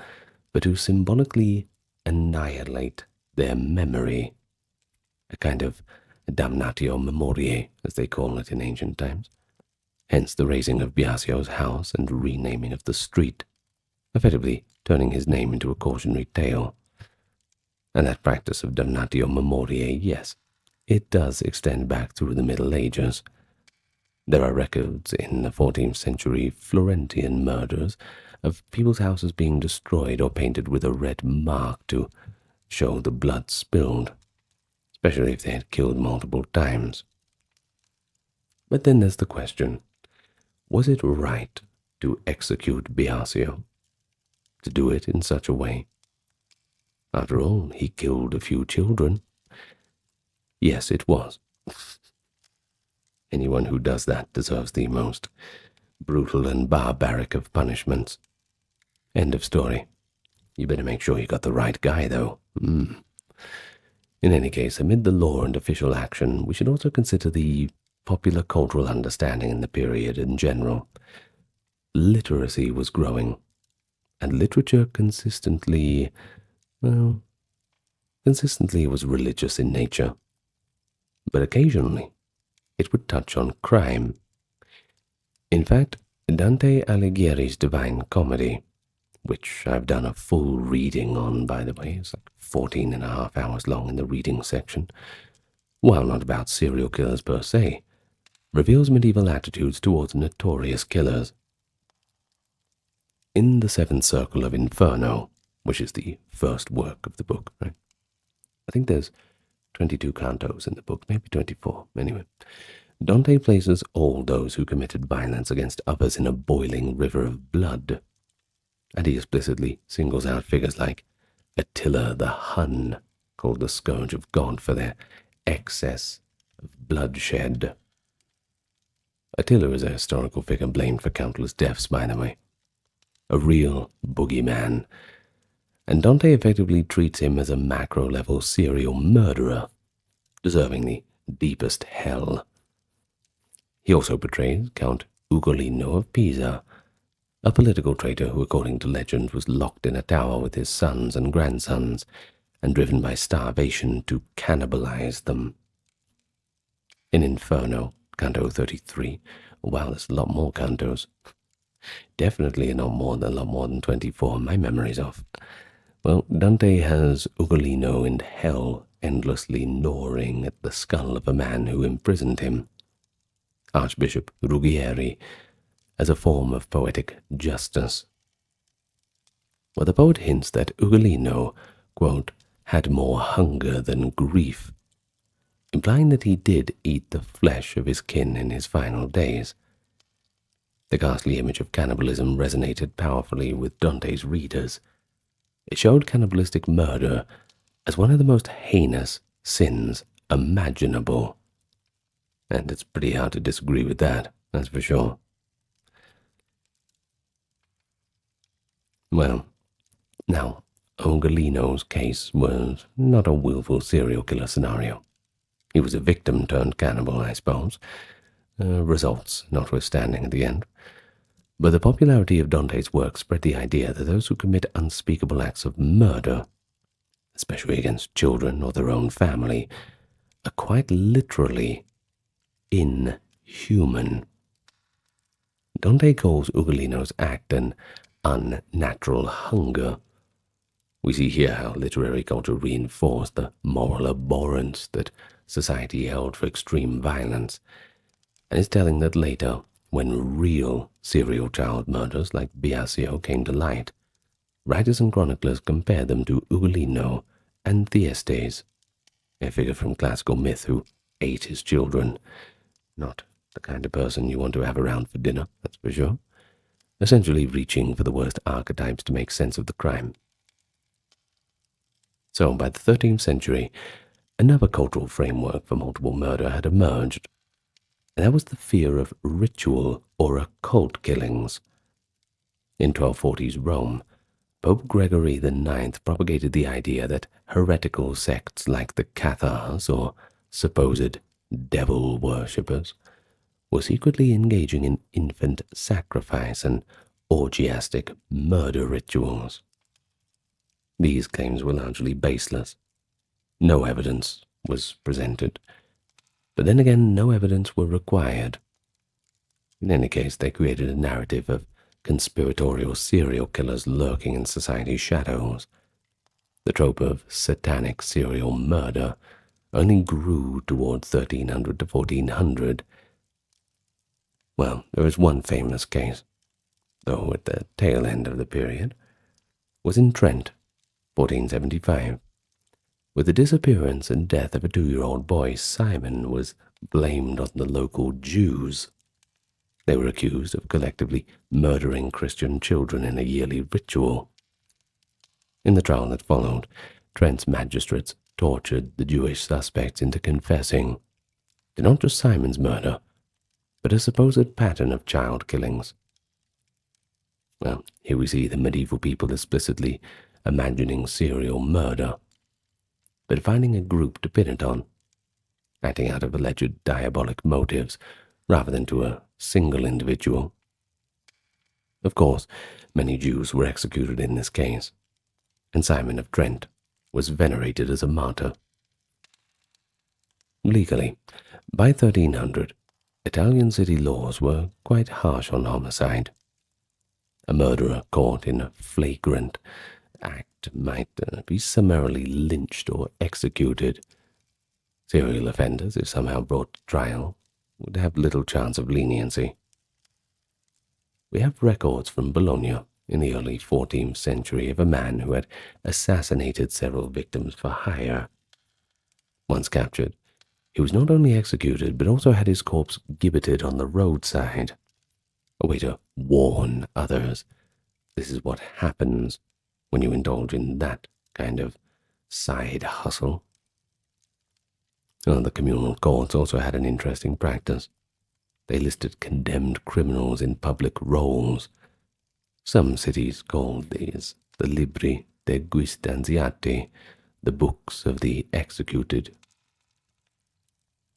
but to symbolically annihilate their memory, a kind of damnatio memoriae, as they call it in ancient times. Hence the razing of Biasio's house and renaming of the street, effectively turning his name into a cautionary tale. And that practice of damnatio memoriae, yes, it does extend back through the Middle Ages. There are records in the 14th century Florentine murders of people's houses being destroyed or painted with a red mark to show the blood spilled, especially if they had killed multiple times. But then there's the question, was it right to execute Biasio? To do it in such a way? After all, he killed a few children. Yes, it was. Anyone who does that deserves the most brutal and barbaric of punishments. End of story. You better make sure you got the right guy, though. In any case, amid the law and official action, we should also consider the popular cultural understanding in the period in general. Literacy was growing, and literature consistently was religious in nature. But occasionally, it would touch on crime. In fact, Dante Alighieri's Divine Comedy, which I've done a full reading on, by the way, it's like 14 and a half hours long in the reading section, while not about serial killers per se, reveals medieval attitudes towards notorious killers. In the Seventh Circle of Inferno, which is the first work of the book, right? I think there's 22 cantos in the book, maybe 24, anyway. Dante places all those who committed violence against others in a boiling river of blood, and he explicitly singles out figures like Attila the Hun, called the scourge of God for their excess of bloodshed. Attila is a historical figure blamed for countless deaths, by the way. A real boogeyman, and Dante effectively treats him as a macro-level serial murderer, deserving the deepest hell. He also portrays Count Ugolino of Pisa, a political traitor who, according to legend, was locked in a tower with his sons and grandsons and driven by starvation to cannibalize them. In Inferno, Canto 33, wow, there's a lot more cantos. Definitely a lot more than 24, my memory's off. Well, Dante has Ugolino in hell endlessly gnawing at the skull of a man who imprisoned him, Archbishop Ruggieri, as a form of poetic justice. Well, the poet hints that Ugolino, quote, had more hunger than grief, implying that he did eat the flesh of his kin in his final days. The ghastly image of cannibalism resonated powerfully with Dante's readers. It showed cannibalistic murder as one of the most heinous sins imaginable. And it's pretty hard to disagree with that, that's for sure. Well, now, Ugolino's case was not a willful serial killer scenario. He was a victim turned cannibal, I suppose, results notwithstanding at the end. But the popularity of Dante's work spread the idea that those who commit unspeakable acts of murder, especially against children or their own family, are quite literally inhuman. Dante calls Ugolino's act an unnatural hunger. We see here how literary culture reinforced the moral abhorrence that society held for extreme violence, and is telling that later, when real serial child murders like Biasio came to light, writers and chroniclers compared them to Ugolino and Thyestes, a figure from classical myth who ate his children. Not the kind of person you want to have around for dinner, that's for sure. Essentially reaching for the worst archetypes to make sense of the crime. So, by the 13th century, another cultural framework for multiple murder had emerged, and that was the fear of ritual or occult killings. In 1240s Rome, Pope Gregory IX propagated the idea that heretical sects like the Cathars, or supposed devil worshippers, were secretly engaging in infant sacrifice and orgiastic murder rituals. These claims were largely baseless. No evidence was presented, but then again no evidence were required. In any case, they created a narrative of conspiratorial serial killers lurking in society's shadows. The trope of satanic serial murder only grew toward 1300 to 1400. Well, there is one famous case, though at the tail end of the period, was in Trent, 1475. With the disappearance and death of a 2-year-old boy, Simon was blamed on the local Jews. They were accused of collectively murdering Christian children in a yearly ritual. In the trial that followed, Trent's magistrates tortured the Jewish suspects into confessing to not just Simon's murder, but a supposed pattern of child killings. Well, here we see the medieval people explicitly imagining serial murder, but finding a group to pin it on, acting out of alleged diabolic motives rather than to a single individual. Of course, many Jews were executed in this case, and Simon of Trent was venerated as a martyr. Legally, by 1300, Italian city laws were quite harsh on homicide. A murderer caught in a flagrant act might be summarily lynched or executed. Serial offenders, if somehow brought to trial, would have little chance of leniency. We have records from Bologna in the early 14th century of a man who had assassinated several victims for hire. Once captured, He was not only executed, but also had his corpse gibbeted on the roadside, a way to warn others. This is what happens when you indulge in that kind of side hustle. The communal courts also had an interesting practice. They listed condemned criminals in public rolls. Some cities called these the libri de guistanziati, the books of the executed.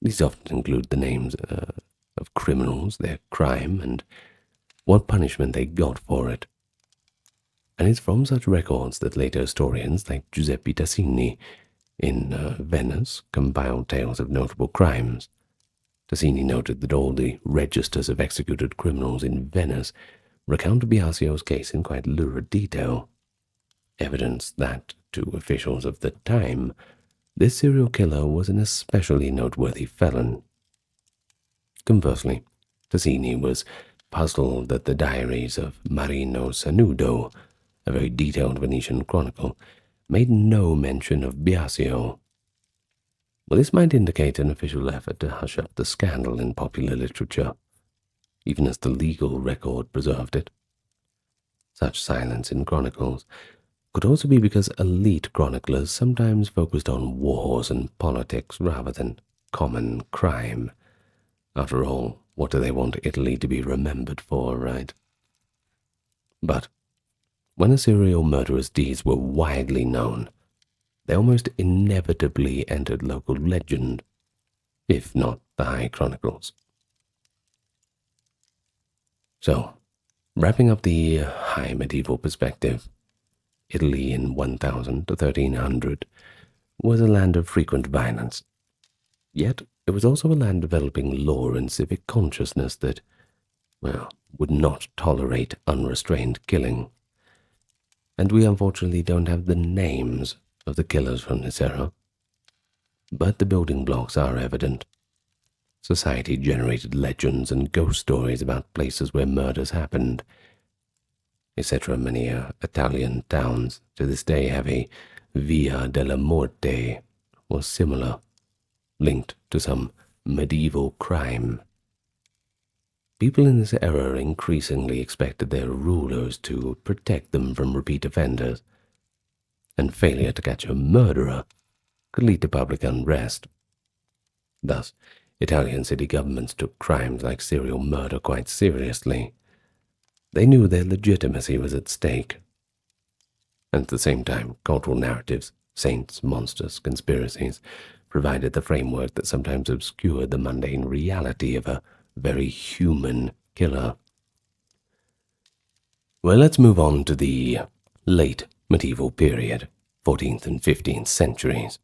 These often include the names of criminals, their crime, and what punishment they got for it. And it's from such records that later historians like Giuseppe Tassini in Venice compiled tales of notable crimes. Tassini noted that all the registers of executed criminals in Venice recount Biasio's case in quite lurid detail, evidence that, to officials of the time, this serial killer was an especially noteworthy felon. Conversely, Tassini was puzzled that the diaries of Marino Sanudo, a very detailed Venetian chronicle, made no mention of Biasio. Well, this might indicate an official effort to hush up the scandal in popular literature, even as the legal record preserved it. Such silence in chronicles could also be because elite chroniclers sometimes focused on wars and politics rather than common crime. After all, what do they want Italy to be remembered for, right? But when a serial murderer's deeds were widely known, they almost inevitably entered local legend, if not the high chronicles. So, wrapping up the high medieval perspective, Italy in 1000 to 1300 was a land of frequent violence. Yet it was also a land developing law and civic consciousness that, would not tolerate unrestrained killing. And we unfortunately don't have the names of the killers from this era. But the building blocks are evident. Society generated legends and ghost stories about places where murders happened, etc. Many Italian towns to this day have a Via della Morte or similar, linked to some medieval crime. People in this era increasingly expected their rulers to protect them from repeat offenders, and failure to catch a murderer could lead to public unrest. Thus, Italian city governments took crimes like serial murder quite seriously. They knew their legitimacy was at stake. And at the same time, cultural narratives, saints, monsters, conspiracies, provided the framework that sometimes obscured the mundane reality of a very human killer. Well, let's move on to the late medieval period, 14th and 15th centuries.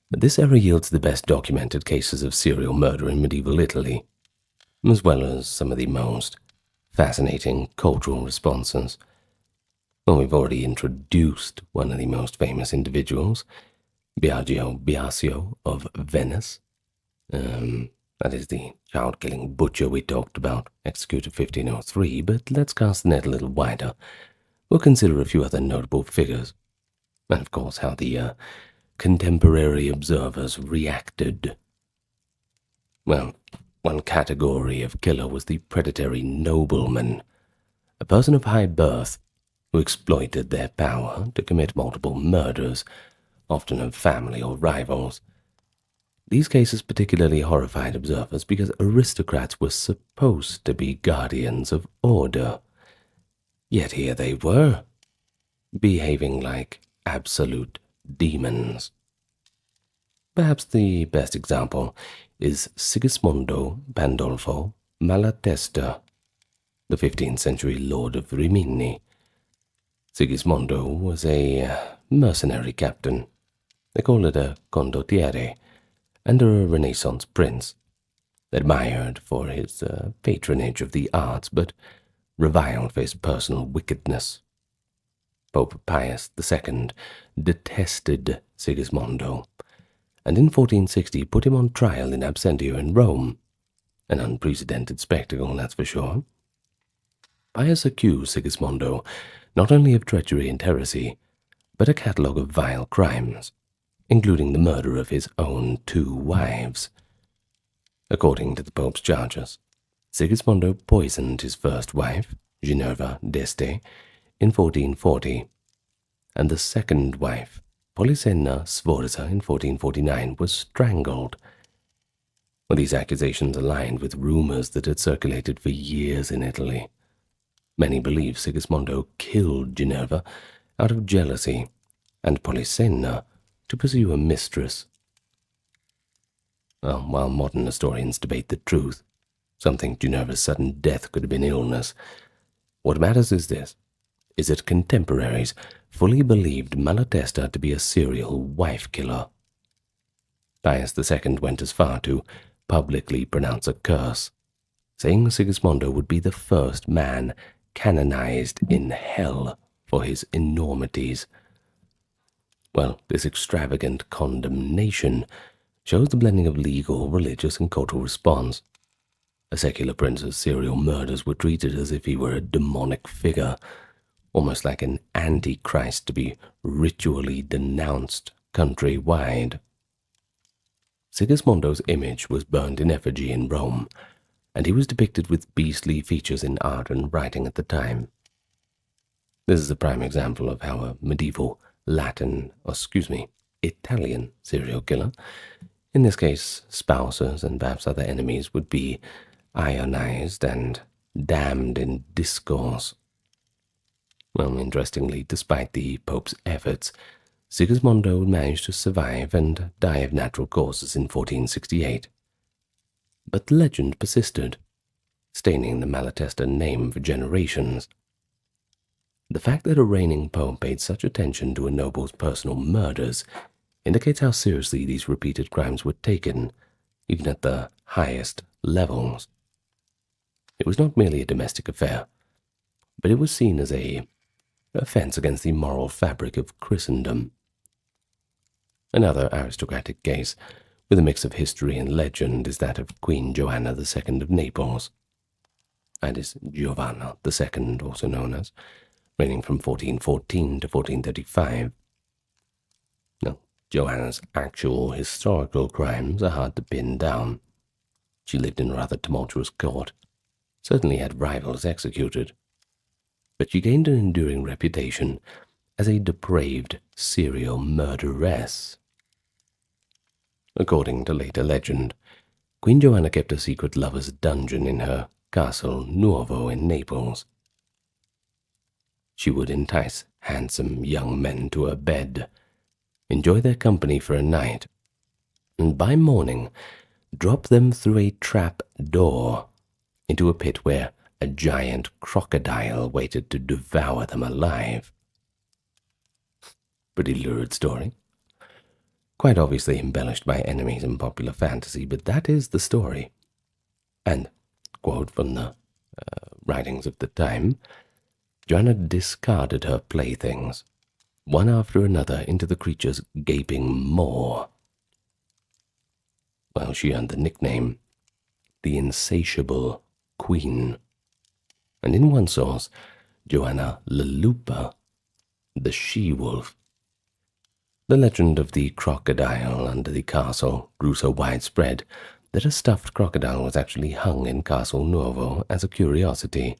This era yields the best documented cases of serial murder in medieval Italy, as well as some of the most fascinating cultural responses. Well, we've already introduced one of the most famous individuals, Biasio of Venice. That is the child-killing butcher we talked about, executed 1503, but let's cast the net a little wider. We'll consider a few other notable figures, and of course how the contemporary observers reacted. Well, one category of killer was the predatory nobleman, a person of high birth who exploited their power to commit multiple murders, often of family or rivals. These cases particularly horrified observers because aristocrats were supposed to be guardians of order. Yet here they were, behaving like absolute demons. Perhaps the best example is Sigismondo Pandolfo Malatesta, the 15th century lord of Rimini. Sigismondo was a mercenary captain. They call it a condottiere, and a Renaissance prince, admired for his patronage of the arts, but reviled for his personal wickedness. Pope Pius II detested Sigismondo, and in 1460 put him on trial in absentia in Rome, an unprecedented spectacle, that's for sure. Pius accused Sigismondo not only of treachery and heresy, but a catalogue of vile crimes, including the murder of his own 2 wives. According to the Pope's charges, Sigismondo poisoned his first wife, Ginevra d'Este, in 1440, and the second wife, Polissena Sforza, in 1449, was strangled. Well, these accusations aligned with rumors that had circulated for years in Italy. Many believe Sigismondo killed Ginevra out of jealousy and Polissena to pursue a mistress. Well, while modern historians debate the truth, some think Ginevra's sudden death could have been illness. What matters is this, is that contemporaries fully believed Malatesta to be a serial wife-killer. Pius II went as far to publicly pronounce a curse, saying Sigismondo would be the first man canonized in hell for his enormities. Well, this extravagant condemnation shows the blending of legal, religious, and cultural response. A secular prince's serial murders were treated as if he were a demonic figure, almost like an antichrist to be ritually denounced countrywide. Sigismondo's image was burned in effigy in Rome, and he was depicted with beastly features in art and writing at the time. This is a prime example of how a medieval Italian serial killer, in this case spouses and perhaps other enemies, would be ionized and damned in discourse. Well, interestingly, despite the Pope's efforts, Sigismondo managed to survive and die of natural causes in 1468. But the legend persisted, staining the Malatesta name for generations. The fact that a reigning pope paid such attention to a noble's personal murders indicates how seriously these repeated crimes were taken, even at the highest levels. It was not merely a domestic affair, but it was seen as an offense against the moral fabric of Christendom. Another aristocratic case, with a mix of history and legend, is that of Queen Joanna II of Naples. That is Giovanna II, also known as, reigning from 1414 to 1435. Now, Joanna's actual historical crimes are hard to pin down. She lived in a rather tumultuous court, certainly had rivals executed, but she gained an enduring reputation as a depraved serial murderess. According to later legend, Queen Joanna kept a secret lover's dungeon in her Castle Nuovo in Naples. She would entice handsome young men to her bed, enjoy their company for a night, and by morning drop them through a trap door into a pit where a giant crocodile waited to devour them alive. Pretty lurid story. Quite obviously embellished by enemies and popular fantasy, but that is the story. And, quote from the writings of the time, Joanna discarded her playthings, one after another, into the creature's gaping maw. Well, she earned the nickname, the Insatiable Queen. And in one source, Joanna La Lupa, the she-wolf. The legend of the crocodile under the castle grew so widespread that a stuffed crocodile was actually hung in Castle Nuovo as a curiosity,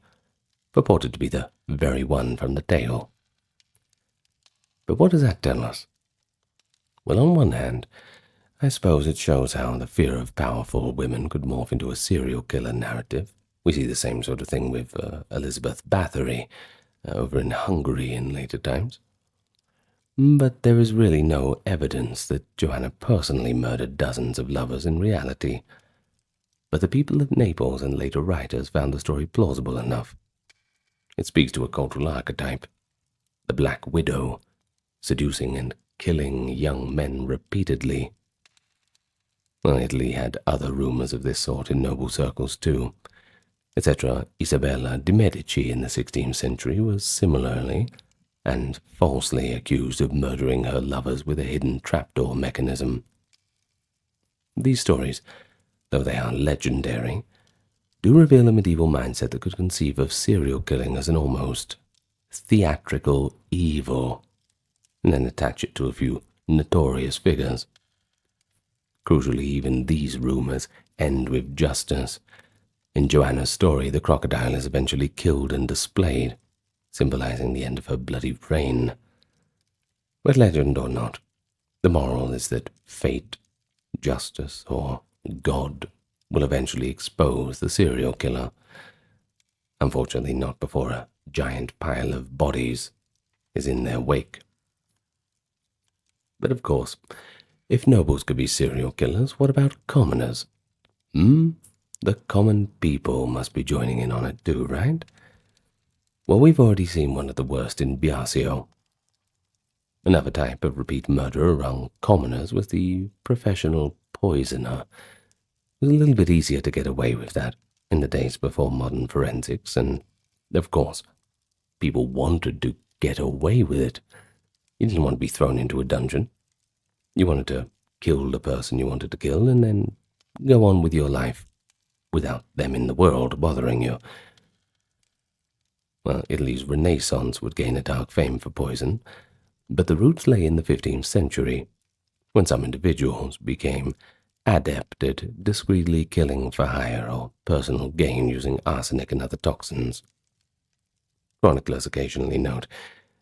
purported to be the very one from the tale. But what does that tell us? Well, on one hand, I suppose it shows how the fear of powerful women could morph into a serial killer narrative. We see the same sort of thing with Elizabeth Bathory over in Hungary in later times. But there is really no evidence that Joanna personally murdered dozens of lovers in reality. But the people of Naples and later writers found the story plausible enough. It speaks to a cultural archetype, the Black Widow, seducing and killing young men repeatedly. Well, Italy had other rumors of this sort in noble circles too. Etc. Isabella de' Medici in the 16th century was similarly and falsely accused of murdering her lovers with a hidden trapdoor mechanism. These stories, though they are legendary, do reveal a medieval mindset that could conceive of serial killing as an almost theatrical evil, and then attach it to a few notorious figures. Crucially, even these rumors end with justice. In Joanna's story, the crocodile is eventually killed and displayed, symbolizing the end of her bloody reign. But legend or not, the moral is that fate, justice, or God will eventually expose the serial killer. Unfortunately, not before a giant pile of bodies is in their wake. But of course, if nobles could be serial killers, what about commoners? The common people must be joining in on it too, right? Well, we've already seen one of the worst in Biasio. Another type of repeat murderer among commoners was the professional poisoner. It was a little bit easier to get away with that in the days before modern forensics, and, of course, people wanted to get away with it. You didn't want to be thrown into a dungeon. You wanted to kill the person you wanted to kill and then go on with your life without them in the world bothering you. Well, Italy's Renaissance would gain a dark fame for poison, but the roots lay in the 15th century, when some individuals became adept at discreetly killing for hire or personal gain using arsenic and other toxins. Chroniclers occasionally note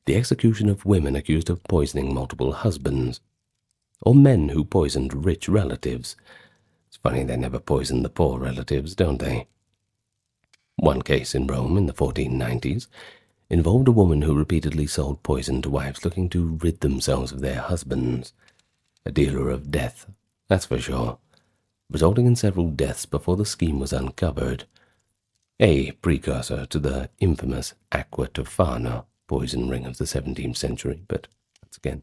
the execution of women accused of poisoning multiple husbands, or men who poisoned rich relatives. It's funny they never poisoned the poor relatives, don't they? One case in Rome in the 1490s involved a woman who repeatedly sold poison to wives looking to rid themselves of their husbands. A dealer of death, that's for sure, resulting in several deaths before the scheme was uncovered. A precursor to the infamous Aqua Tofana poison ring of the 17th century, but once again,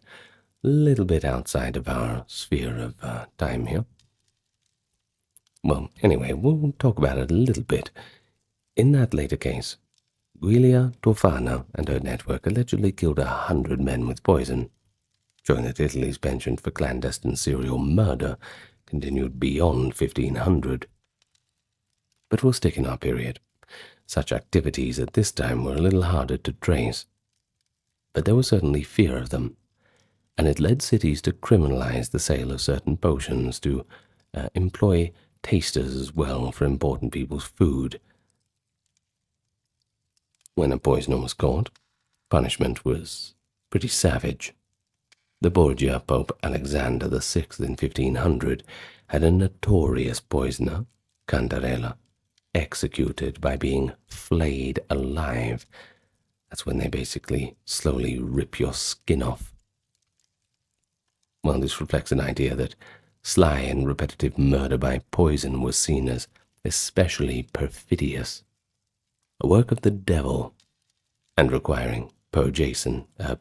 a little bit outside of our sphere of time here. Well, anyway, we'll talk about it a little bit. In that later case, Giulia Tofana and her network allegedly killed 100 men with poison, showing that Italy's penchant for clandestine serial murder continued beyond 1500. But we'll stick in our period. Such activities at this time were a little harder to trace. But there was certainly fear of them, and it led cities to criminalize the sale of certain potions, to employ tasters as well for important people's food. When a poisoner was caught, punishment was pretty savage. The Borgia Pope Alexander VI in 1500 had a notorious poisoner, Cantarella, executed by being flayed alive. That's when they basically slowly rip your skin off. Well, this reflects an idea that sly and repetitive murder by poison was seen as especially perfidious, a work of the devil, and requiring purgation, by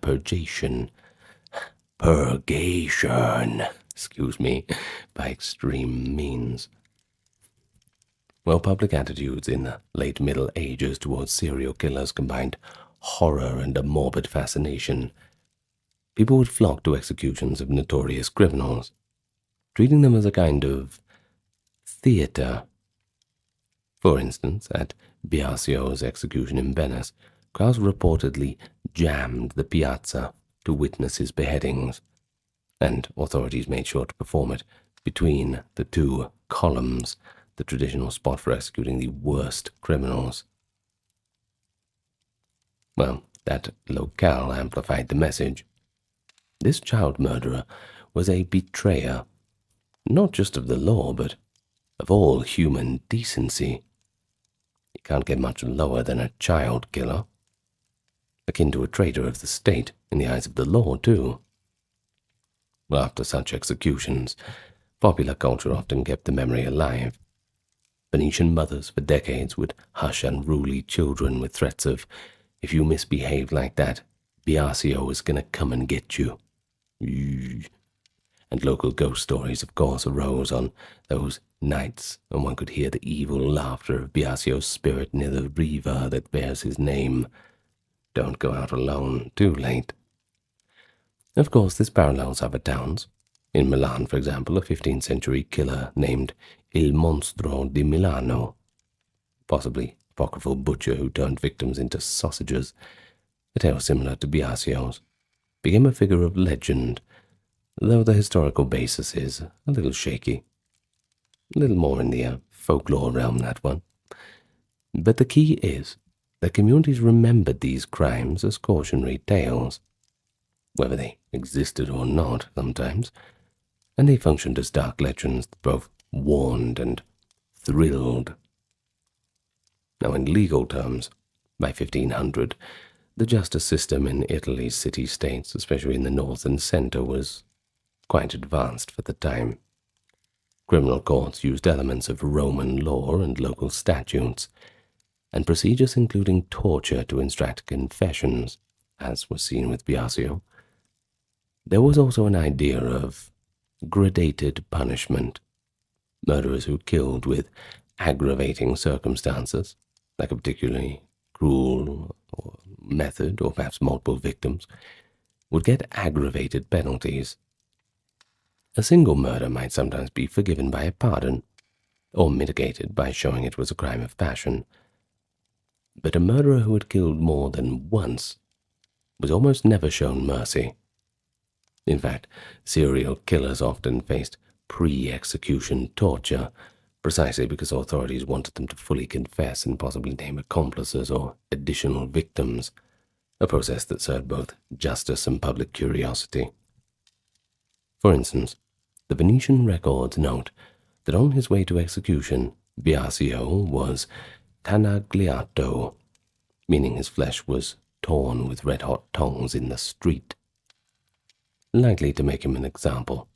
extreme means. Well, public attitudes in the late Middle Ages towards serial killers combined horror and a morbid fascination. People would flock to executions of notorious criminals, treating them as a kind of theater. For instance, at Biasio's execution in Venice, crowds reportedly jammed the piazza to witness his beheadings, and authorities made sure to perform it between the two columns, the traditional spot for executing the worst criminals. Well, that locale amplified the message. This child murderer was a betrayer, not just of the law, but of all human decency. You can't get much lower than a child killer, akin to a traitor of the state in the eyes of the law, too. After such executions, popular culture often kept the memory alive. Venetian mothers for decades would hush unruly children with threats of, if you misbehave like that, Biasio is going to come and get you. And local ghost stories, of course, arose on those nights, and one could hear the evil laughter of Biasio's spirit near the river that bears his name. Don't go out alone, too late. Of course, this parallels other towns. In Milan, for example, a 15th century killer named Il Monstro di Milano, possibly apocryphal butcher who turned victims into sausages, a tale similar to Biasio's, became a figure of legend, though the historical basis is a little shaky. A little more in the folklore realm, that one. But the key is that communities remembered these crimes as cautionary tales, whether they existed or not sometimes, and they functioned as dark legends that both warned and thrilled. Now, in legal terms, by 1500, the justice system in Italy's city-states, especially in the north and center, was quite advanced for the time. Criminal courts used elements of Roman law and local statutes, and procedures including torture to extract confessions, as was seen with Biasio. There was also an idea of gradated punishment. Murderers who killed with aggravating circumstances, like a particularly cruel method or perhaps multiple victims, would get aggravated penalties. A single murder might sometimes be forgiven by a pardon, or mitigated by showing it was a crime of passion. But a murderer who had killed more than once was almost never shown mercy. In fact, serial killers often faced pre-execution torture, precisely because authorities wanted them to fully confess and possibly name accomplices or additional victims, a process that served both justice and public curiosity. For instance, the Venetian records note that on his way to execution, Biasio was tanagliato, meaning his flesh was torn with red-hot tongs in the street, likely to make him an example,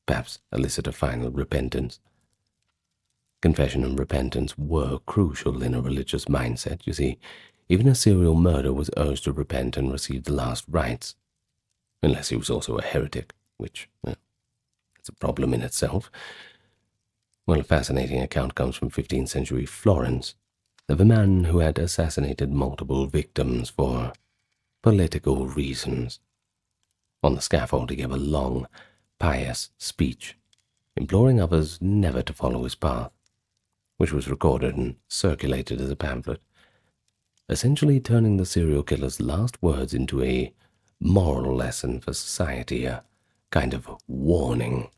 perhaps elicit a final repentance. Confession and repentance were crucial in a religious mindset. You see, even a serial murderer was urged to repent and receive the last rites, unless he was also a heretic, which, well, it's a problem in itself. Well, a fascinating account comes from 15th century Florence of a man who had assassinated multiple victims for political reasons. On the scaffold he gave a long, pious speech, imploring others never to follow his path, which was recorded and circulated as a pamphlet, essentially turning the serial killer's last words into a moral lesson for society, a kind of warning.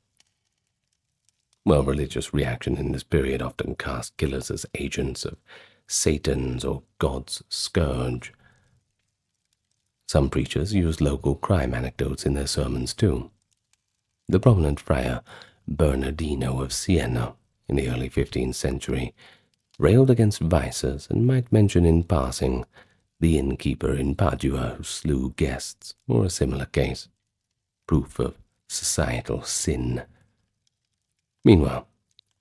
Well, religious reaction in this period often cast killers as agents of Satan's or God's scourge. Some preachers used local crime anecdotes in their sermons too. The prominent friar Bernardino of Siena in the early 15th century railed against vices and might mention in passing the innkeeper in Padua who slew guests, or a similar case, proof of societal sin. Meanwhile,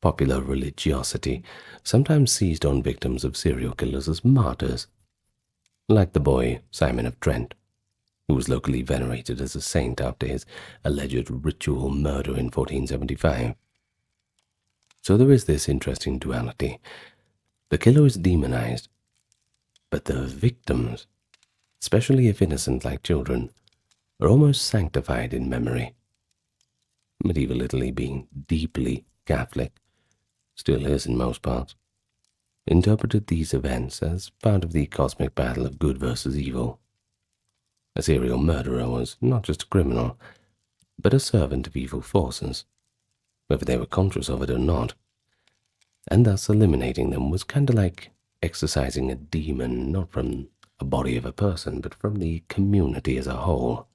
popular religiosity sometimes seized on victims of serial killers as martyrs, like the boy Simon of Trent, who was locally venerated as a saint after his alleged ritual murder in 1475. So there is this interesting duality. The killer is demonized, but the victims, especially if innocent like children, are almost sanctified in memory. Medieval Italy, being deeply Catholic, still is in most parts, interpreted these events as part of the cosmic battle of good versus evil. A serial murderer was not just a criminal, but a servant of evil forces, whether they were conscious of it or not, and thus eliminating them was kind of like exorcising a demon, not from a body of a person, but from the community as a whole.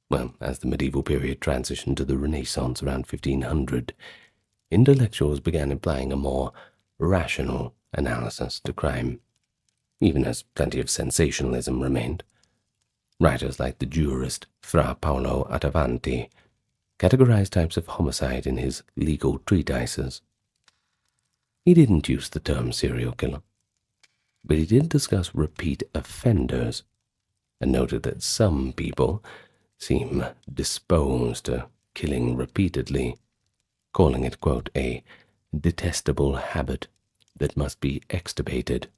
Well, as the medieval period transitioned to the Renaissance around 1500, intellectuals began applying a more rational analysis to crime, even as plenty of sensationalism remained. Writers like the jurist Fra Paolo Attavanti categorized types of homicide in his legal treatises. He didn't use the term serial killer, but he did discuss repeat offenders, and noted that some people seem disposed to killing repeatedly, calling it, quote, a detestable habit that must be extirpated.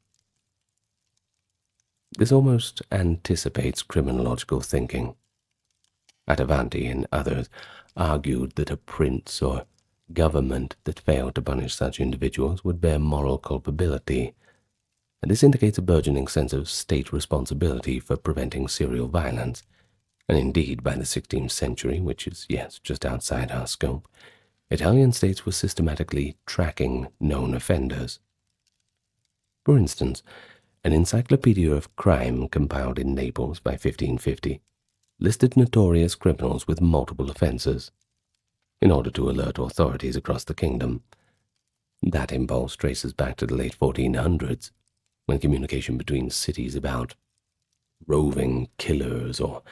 This almost anticipates criminological thinking. Attavanti and others argued that a prince or government that failed to punish such individuals would bear moral culpability, and this indicates a burgeoning sense of state responsibility for preventing serial violence, And indeed, by the 16th century, which is, yes, just outside our scope, Italian states were systematically tracking known offenders. For instance, an encyclopedia of crime compiled in Naples by 1550 listed notorious criminals with multiple offenses in order to alert authorities across the kingdom. That impulse traces back to the late 1400s, when communication between cities about roving killers or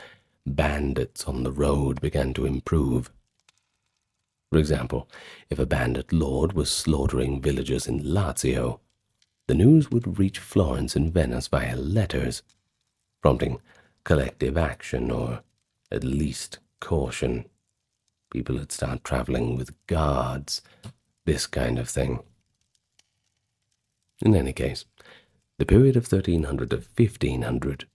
bandits on the road began to improve. For example, if a bandit lord was slaughtering villagers in Lazio, the news would reach Florence and Venice via letters, prompting collective action or at least caution. People would start traveling with guards, this kind of thing. In any case, the period of 1300 to 1500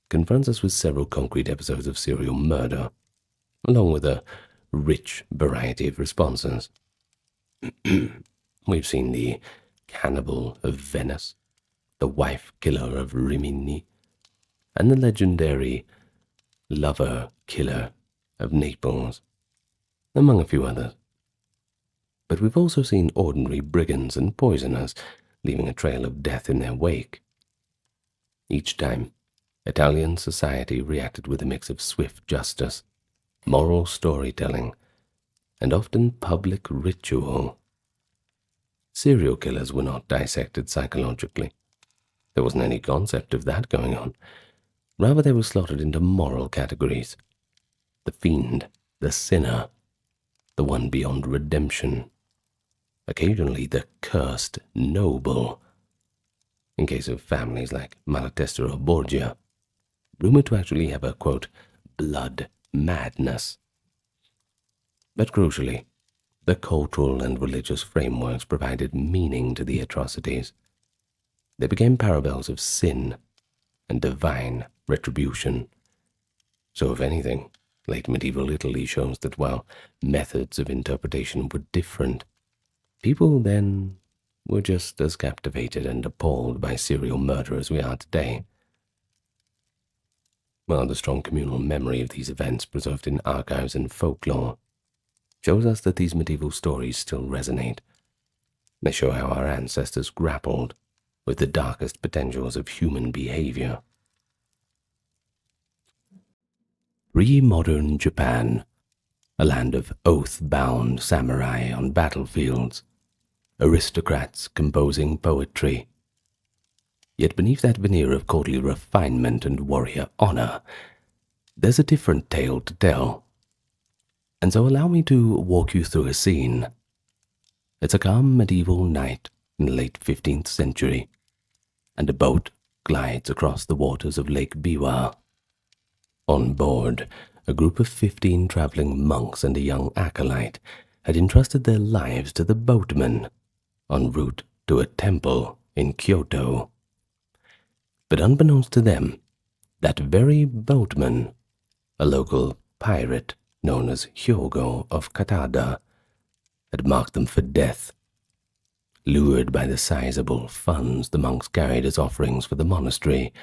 confronts us with several concrete episodes of serial murder, along with a rich variety of responses. We've seen the cannibal of Venice, the wife killer of Rimini, and the legendary lover killer of Naples, among a few others. But we've also seen ordinary brigands and poisoners leaving a trail of death in their wake. Each time, Italian society reacted with a mix of swift justice, moral storytelling, and often public ritual. Serial killers were not dissected psychologically. There wasn't any concept of that going on. Rather, they were slotted into moral categories. The fiend, the sinner, the one beyond redemption. Occasionally the cursed noble. In case of families like Malatesta or Borgia, rumored to actually have a, quote, blood madness. But crucially, the cultural and religious frameworks provided meaning to the atrocities. They became parallels of sin and divine retribution. So if anything, late medieval Italy shows that while methods of interpretation were different, people then were just as captivated and appalled by serial murder as we are today. While the strong communal memory of these events preserved in archives and folklore shows us that these medieval stories still resonate. They show how our ancestors grappled with the darkest potentials of human behavior. Pre-modern Japan, a land of oath-bound samurai on battlefields, aristocrats composing poetry. Yet beneath that veneer of courtly refinement and warrior honor, there's a different tale to tell. And so allow me to walk you through a scene. It's a calm medieval night in the late 15th century, and a boat glides across the waters of Lake Biwa. On board, a group of 15 traveling monks and a young acolyte had entrusted their lives to the boatman en route to a temple in Kyoto. But unbeknownst to them, that very boatman, a local pirate known as Hyogo of Katada, had marked them for death. Lured by the sizable funds the monks carried as offerings for the monastery,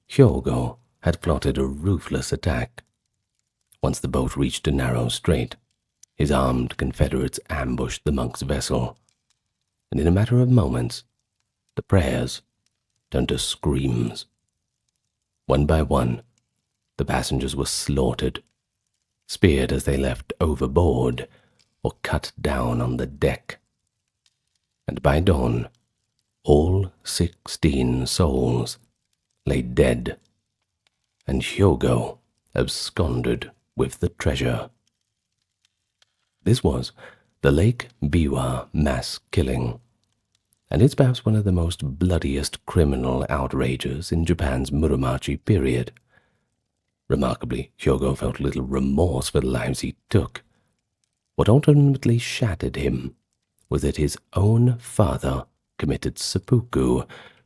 Hyogo had plotted a ruthless attack. Once the boat reached a narrow strait, his armed confederates ambushed the monks' vessel, and in a matter of moments, the prayers turned to screams. One by one, the passengers were slaughtered, speared as they left overboard, or cut down on the deck. And by dawn, all 16 souls lay dead, and Hyogo absconded with the treasure. This was the Lake Biwa mass killing, and it's perhaps one of the most bloodiest criminal outrages in Japan's Muromachi period. Remarkably, Hyogo felt little remorse for the lives he took. What ultimately shattered him was that his own father committed seppuku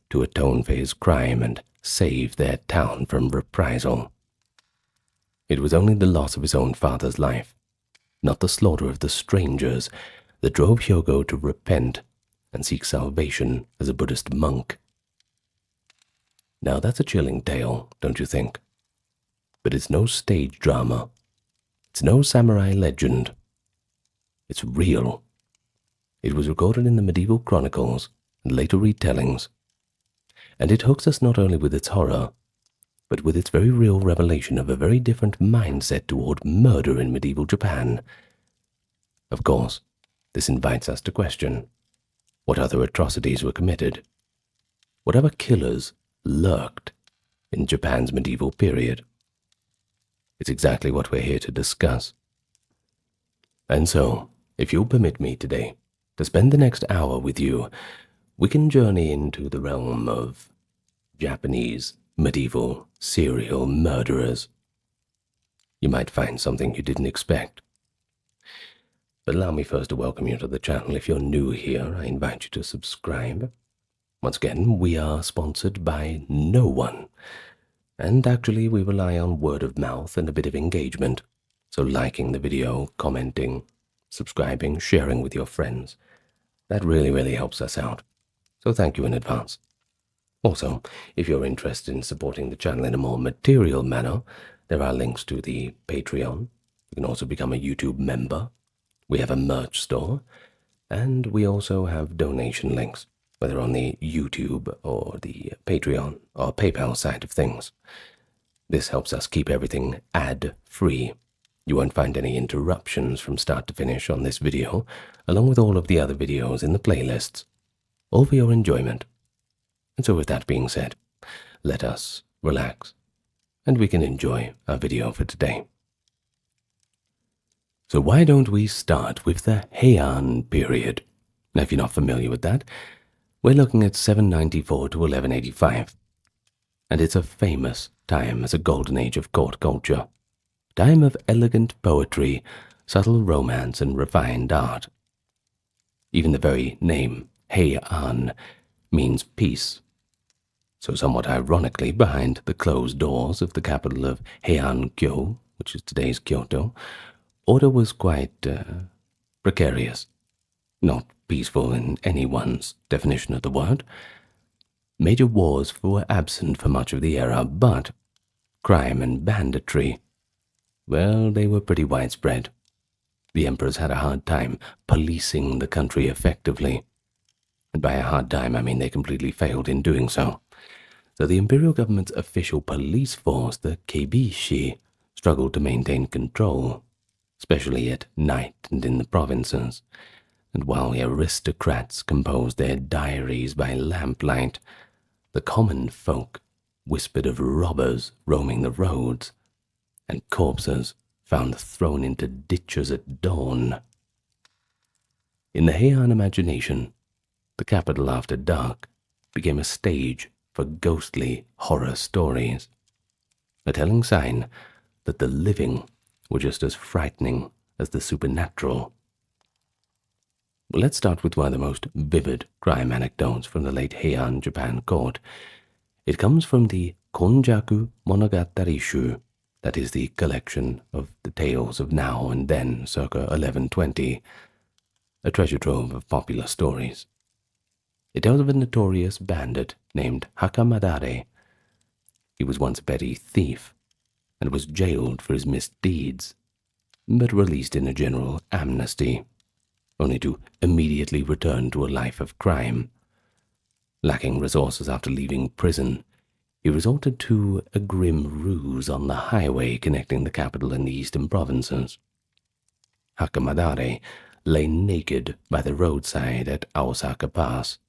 to atone for his crime and save their town from reprisal. It was only the loss of his own father's life, not the slaughter of the strangers, that drove Hyogo to repent and seek salvation as a Buddhist monk. Now that's a chilling tale, don't you think? But it's no stage drama. It's no samurai legend. It's real. It was recorded in the medieval chronicles and later retellings. And it hooks us not only with its horror, but with its very real revelation of a very different mindset toward murder in medieval Japan. Of course, this invites us to question what other atrocities were committed, what other killers lurked in Japan's medieval period. It's exactly what we're here to discuss. And so, if you'll permit me today to spend the next hour with you, we can journey into the realm of Japanese medieval serial murderers. You might find something you didn't expect. But allow me first to welcome you to the channel. If you're new here, I invite you to subscribe. Once again, we are sponsored by no one. And actually, we rely on word of mouth and a bit of engagement. So liking the video, commenting, subscribing, sharing with your friends, that really helps us out. So thank you in advance. Also, if you're interested in supporting the channel in a more material manner, there are links to the Patreon. You can also become a YouTube member. We have a merch store, and we also have donation links, whether on the YouTube or the Patreon or PayPal side of things. This helps us keep everything ad-free. You won't find any interruptions from start to finish on this video, along with all of the other videos in the playlists, all for your enjoyment. And so with that being said, let us relax, and we can enjoy our video for today. So why don't we start with the Heian period? Now, if you're not familiar with that, we're looking at 794 to 1185. And it's a famous time as a golden age of court culture. Time of elegant poetry, subtle romance, and refined art. Even the very name, Heian, means peace. So somewhat ironically, behind the closed doors of the capital of Heian-kyo, which is today's Kyoto, order was quite precarious. Not peaceful in anyone's definition of the word. Major wars were absent for much of the era, but crime and banditry, well, they were pretty widespread. The emperors had a hard time policing the country effectively. And by a hard time, I mean they completely failed in doing so. So the imperial government's official police force, the Keibishi, struggled to maintain control, especially at night and in the provinces. And while the aristocrats composed their diaries by lamplight, the common folk whispered of robbers roaming the roads, and corpses found thrown into ditches at dawn. In the Heian imagination, the capital after dark became a stage for ghostly horror stories, a telling sign that the living were just as frightening as the supernatural. Well, let's start with one of the most vivid crime anecdotes from the late Heian Japan court. It comes from the Konjaku Monogatari-shu, that is the collection of the tales of now and then, circa 1120, a treasure trove of popular stories. It tells of a notorious bandit named Hakamadare. He was once a petty thief and was jailed for his misdeeds, but released in a general amnesty, only to immediately return to a life of crime. Lacking resources after leaving prison, he resorted to a grim ruse on the highway connecting the capital and the eastern provinces. Hakamadare lay naked by the roadside at Aosaka Pass,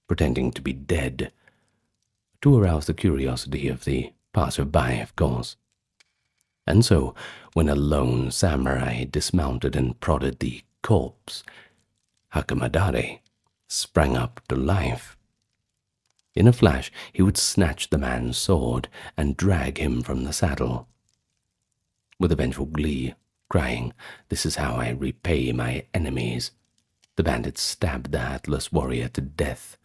pretending to be dead, to arouse the curiosity of the passer-by, of course. And so, when a lone samurai dismounted and prodded the corpse, Hakamadare sprang up to life. In a flash, he would snatch the man's sword and drag him from the saddle. With a vengeful glee, crying, "This is how I repay my enemies," the bandit stabbed the hatless warrior to death.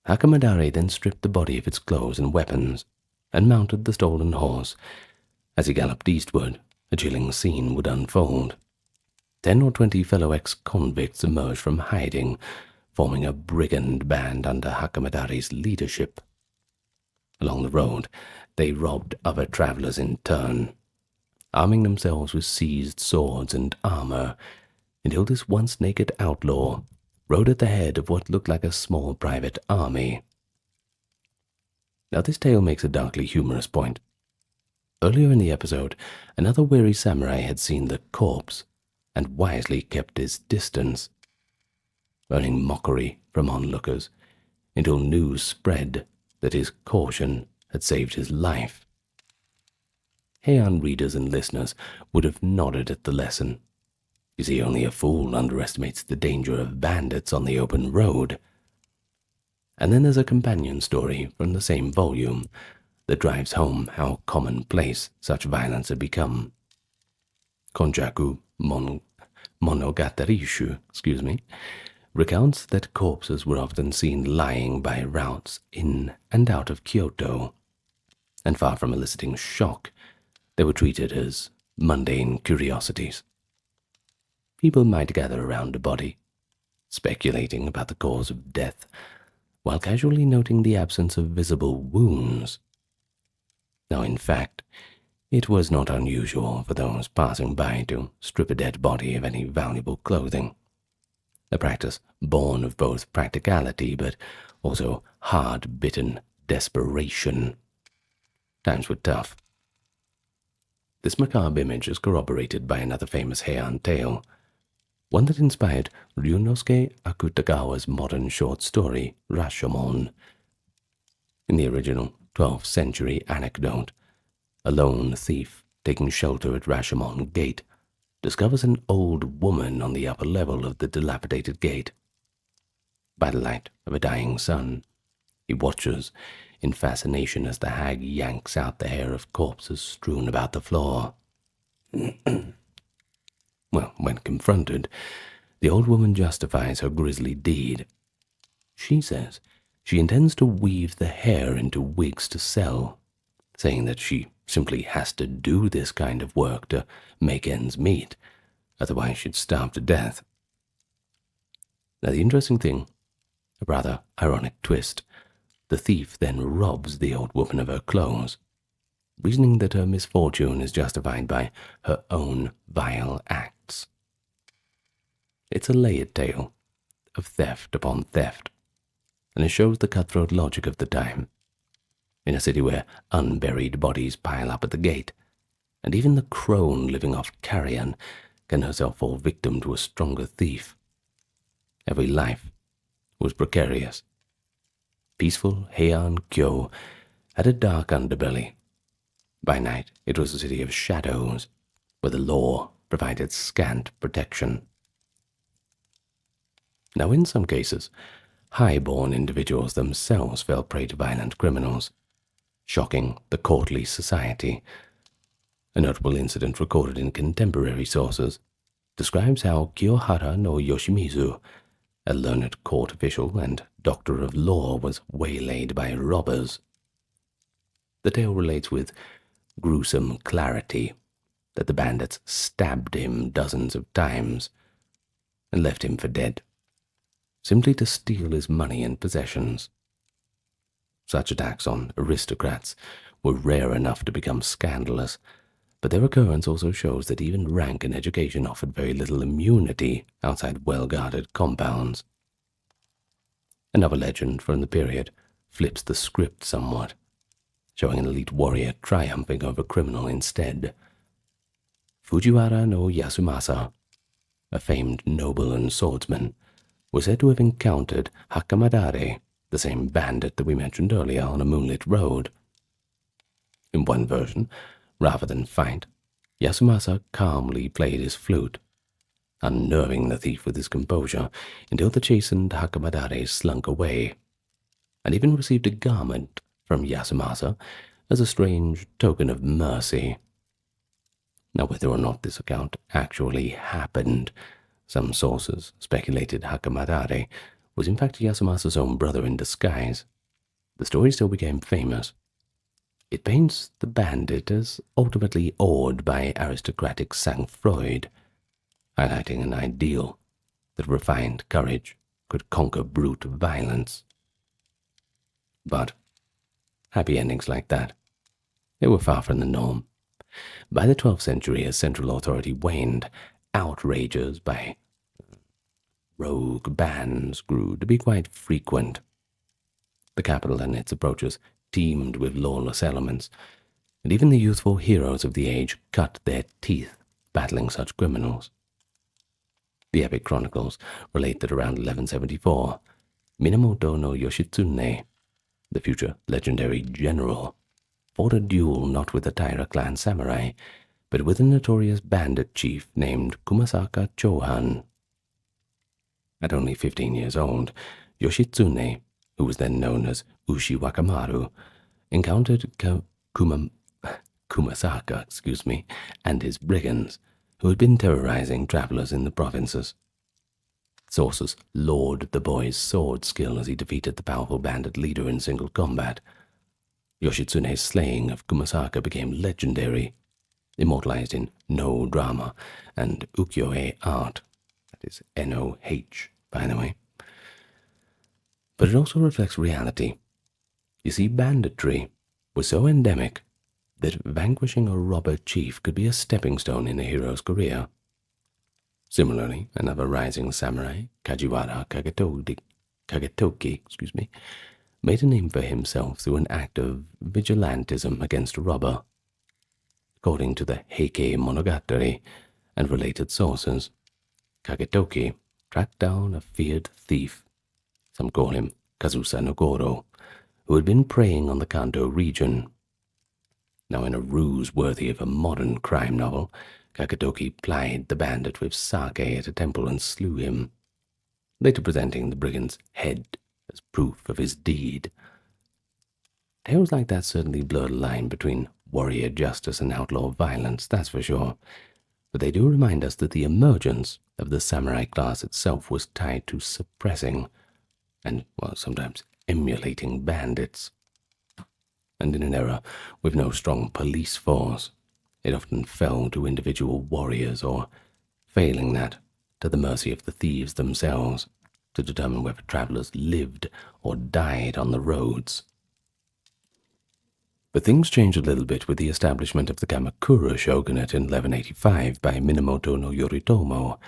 Hakamadare then stripped the body of its clothes and weapons, and mounted the stolen horse. As he galloped eastward, a chilling scene would unfold. 10 or 20 fellow ex-convicts emerged from hiding, forming a brigand band under Hakamadare's leadership. Along the road, they robbed other travelers in turn, arming themselves with seized swords and armor, until this once naked outlaw rode at the head of what looked like a small private army. Now this tale makes a darkly humorous point. Earlier in the episode, another weary samurai had seen the corpse and wisely kept his distance, earning mockery from onlookers until news spread that his caution had saved his life. Heian readers and listeners would have nodded at the lesson. You see, only a fool underestimates the danger of bandits on the open road. And then there's a companion story from the same volume that drives home how commonplace such violence had become. Konjaku Monogatari-shu, recounts that corpses were often seen lying by routes in and out of Kyoto, and far from eliciting shock, they were treated as mundane curiosities. People might gather around a body, speculating about the cause of death, while casually noting the absence of visible wounds. Now, in fact, it was not unusual for those passing by to strip a dead body of any valuable clothing, a practice born of both practicality but also hard-bitten desperation. Times were tough. This macabre image is corroborated by another famous Heian tale, one that inspired Ryunosuke Akutagawa's modern short story, Rashomon. In the original 12th century anecdote, a lone thief taking shelter at Rashomon Gate discovers an old woman on the upper level of the dilapidated gate. By the light of a dying sun, he watches in fascination as the hag yanks out the hair of corpses strewn about the floor. Well, when confronted, the old woman justifies her grisly deed. She says she intends to weave the hair into wigs to sell, saying that she simply has to do this kind of work to make ends meet, otherwise she'd starve to death. Now the interesting thing, a rather ironic twist, the thief then robs the old woman of her clothes, reasoning that her misfortune is justified by her own vile acts. It's a layered tale of theft upon theft, and it shows the cutthroat logic of the time. In a city where unburied bodies pile up at the gate, and even the crone living off carrion can herself fall victim to a stronger thief. Every life was precarious. Peaceful Heian Kyo had a dark underbelly. By night, it was a city of shadows, where the law provided scant protection. Now, in some cases, high-born individuals themselves fell prey to violent criminals, shocking the courtly society. A notable incident recorded in contemporary sources describes how Kiyohara no Yoshimizu, a learned court official and doctor of law, was waylaid by robbers. The tale relates with gruesome clarity that the bandits stabbed him dozens of times and left him for dead, simply to steal his money and possessions. Such attacks on aristocrats were rare enough to become scandalous, but their occurrence also shows that even rank and education offered very little immunity outside well-guarded compounds. Another legend from the period flips the script somewhat, showing an elite warrior triumphing over a criminal instead. Fujiwara no Yasumasa, a famed noble and swordsman, was said to have encountered Hakamadare, the same bandit that we mentioned earlier, on a moonlit road. In one version, rather than fight, Yasumasa calmly played his flute, unnerving the thief with his composure until the chastened Hakamadare slunk away, and even received a garment from Yasumasa as a strange token of mercy. Now, whether or not this account actually happened, some sources speculated Hakamadare was in fact Yasumasa's own brother in disguise. The story still became famous. It paints the bandit as ultimately awed by aristocratic sang-froid, highlighting an ideal that refined courage could conquer brute violence. But, Happy endings like that. They were far from the norm. By the 12th century, as central authority waned, outrages by rogue bands grew to be quite frequent. The capital and its approaches teemed with lawless elements, and even the youthful heroes of the age cut their teeth battling such criminals. The epic chronicles relate that around 1174, Minamoto no Yoshitsune, the future legendary general, fought a duel not with the Taira clan samurai, but with a notorious bandit chief named Kumasaka Chohan. At only 15 years old, Yoshitsune, who was then known as Ushi Wakamaru, encountered Kumasaka, and his brigands, who had been terrorizing travelers in the provinces. Sources laud the boy's sword skill as he defeated the powerful bandit leader in single combat. Yoshitsune's slaying of Kumasaka became legendary, immortalized in No drama and ukiyo-e art. That is N-O-H, by the way. But it also reflects reality. You see, banditry was so endemic that vanquishing a robber chief could be a stepping stone in a hero's career. Similarly, another rising samurai, Kajiwara Kagetoki, made a name for himself through an act of vigilantism against a robber. According to the Heike Monogatari and related sources, Kagetoki tracked down a feared thief, some call him Kazusa no Goro, who had been preying on the Kanto region. Now, in a ruse worthy of a modern crime novel, Kagetoki plied the bandit with sake at a temple and slew him, later presenting the brigand's head as proof of his deed. Tales like that certainly blur the line between warrior justice and outlaw violence, that's for sure, but they do remind us that the emergence of the samurai class itself was tied to suppressing and, well, sometimes emulating bandits. And in an era with no strong police force, it often fell to individual warriors or, failing that, to the mercy of the thieves themselves to determine whether travelers lived or died on the roads. But things changed a little bit with the establishment of the Kamakura shogunate in 1185 by Minamoto no Yoritomo,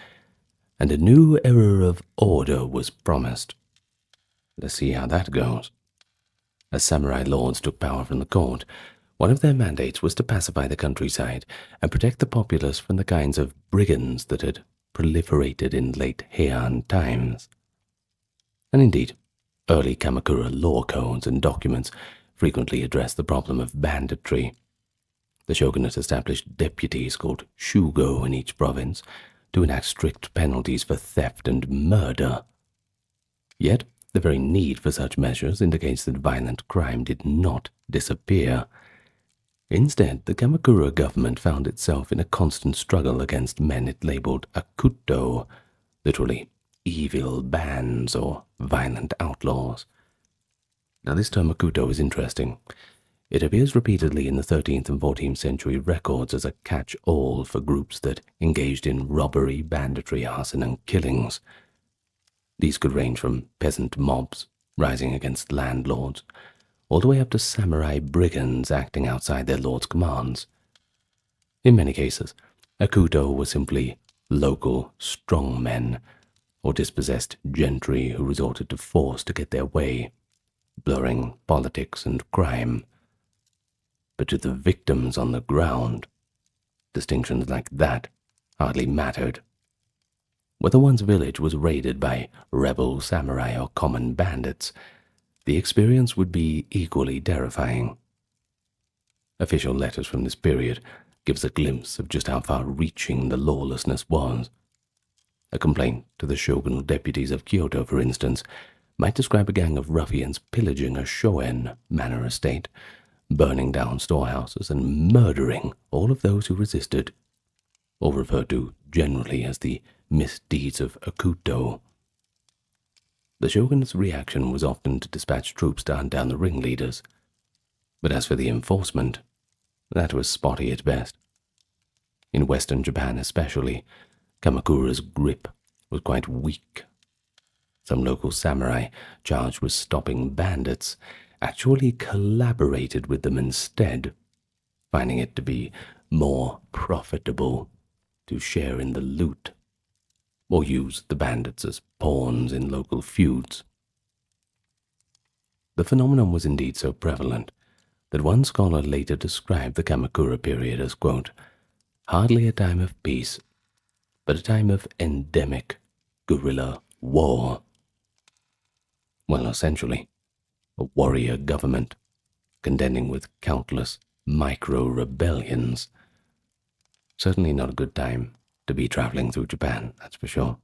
and a new era of order was promised. Let's see how that goes. As samurai lords took power from the court, one of their mandates was to pacify the countryside and protect the populace from the kinds of brigands that had proliferated in late Heian times. And indeed, early Kamakura law codes and documents frequently addressed the problem of banditry. The shogunate established deputies called shugo in each province to enact strict penalties for theft and murder. Yet, the very need for such measures indicates that violent crime did not disappear. Instead, the Kamakura government found itself in a constant struggle against men it labeled akuto, literally evil bands or violent outlaws. Now, this term akuto is interesting. It appears repeatedly in the 13th and 14th century records as a catch-all for groups that engaged in robbery, banditry, arson, and killings. These could range from peasant mobs rising against landlords, all the way up to samurai brigands acting outside their lord's commands. In many cases, akuto were simply local strongmen or dispossessed gentry who resorted to force to get their way, blurring politics and crime. But to the victims on the ground, distinctions like that hardly mattered. Whether one's village was raided by rebel samurai or common bandits, the experience would be equally terrifying. Official letters from this period give us a glimpse of just how far-reaching the lawlessness was. A complaint to the shogunal deputies of Kyoto, for instance, might describe a gang of ruffians pillaging a shoen manor estate, burning down storehouses and murdering all of those who resisted, or referred to generally as the misdeeds of akuto. The shogunate's reaction was often to dispatch troops to hunt down the ringleaders, but as for the enforcement, that was spotty at best. In western Japan especially, Kamakura's grip was quite weak. Some local samurai charged with stopping bandits actually collaborated with them instead, finding it to be more profitable to share in the loot or use the bandits as pawns in local feuds. The phenomenon was indeed so prevalent that one scholar later described the Kamakura period as, quote, hardly a time of peace, but a time of endemic guerrilla war. Well, essentially, a warrior government contending with countless micro-rebellions. Certainly not a good time to be traveling through Japan, that's for sure.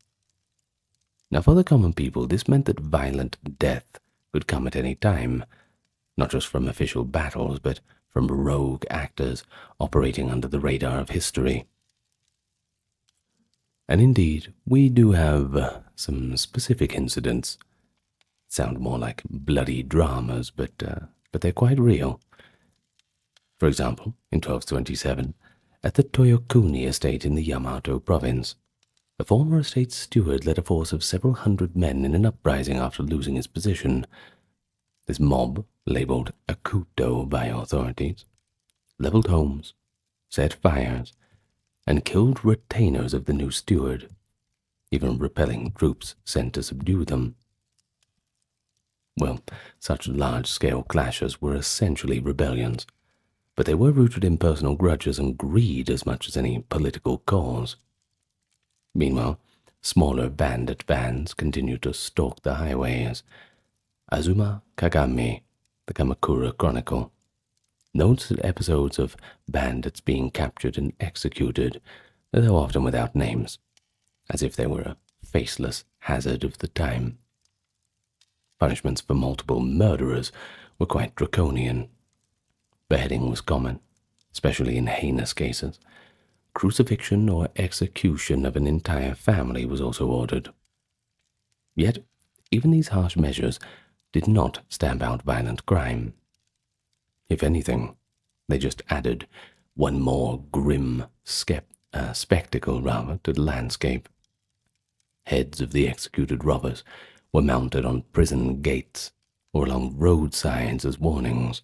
Now, for the common people, this meant that violent death could come at any time, not just from official battles, but from rogue actors operating under the radar of history. And indeed, we do have some specific incidents. Sound more like bloody dramas, but they're quite real. For example, in 1227, at the Toyokuni estate in the Yamato province, a former estate steward led a force of several hundred men in an uprising after losing his position. This mob, labeled Akuto by authorities, leveled homes, set fires, and killed retainers of the new steward, even repelling troops sent to subdue them. Well, such large-scale clashes were essentially rebellions, but they were rooted in personal grudges and greed as much as any political cause. Meanwhile, smaller bandit bands continued to stalk the highways. Azuma Kagami, the Kamakura Chronicle, notes that episodes of bandits being captured and executed, though often without names, as if they were a faceless hazard of the time. Punishments for multiple murderers were quite draconian. Beheading was common, especially in heinous cases. Crucifixion or execution of an entire family was also ordered. Yet, even these harsh measures did not stamp out violent crime. If anything, they just added one more grim spectacle to the landscape. Heads of the executed robbers were mounted on prison gates or along roadsides as warnings.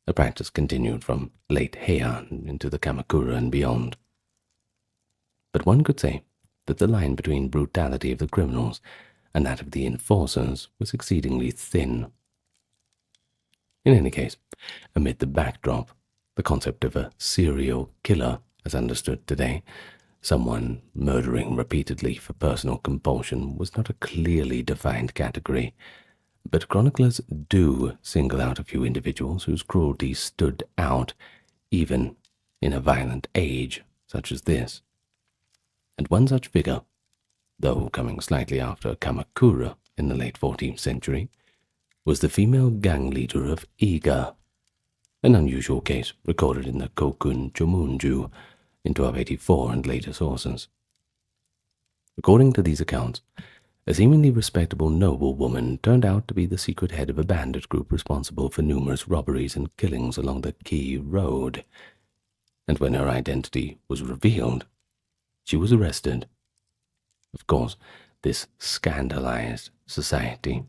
The practice continued from late Heian into the Kamakura and beyond. But one could say that the line between brutality of the criminals and that of the enforcers was exceedingly thin. In any case, amid the backdrop, the concept of a serial killer, as understood today, someone murdering repeatedly for personal compulsion, was not a clearly defined category, but chroniclers do single out a few individuals whose cruelty stood out even in a violent age such as this. And one such figure, though coming slightly after Kamakura in the late 14th century, was the female gang leader of Iga, an unusual case recorded in the Kokun Chomunju in 1284 and later sources. According to these accounts, a seemingly respectable noblewoman turned out to be the secret head of a bandit group responsible for numerous robberies and killings along the Key Road, and when her identity was revealed, she was arrested. Of course, this scandalized society.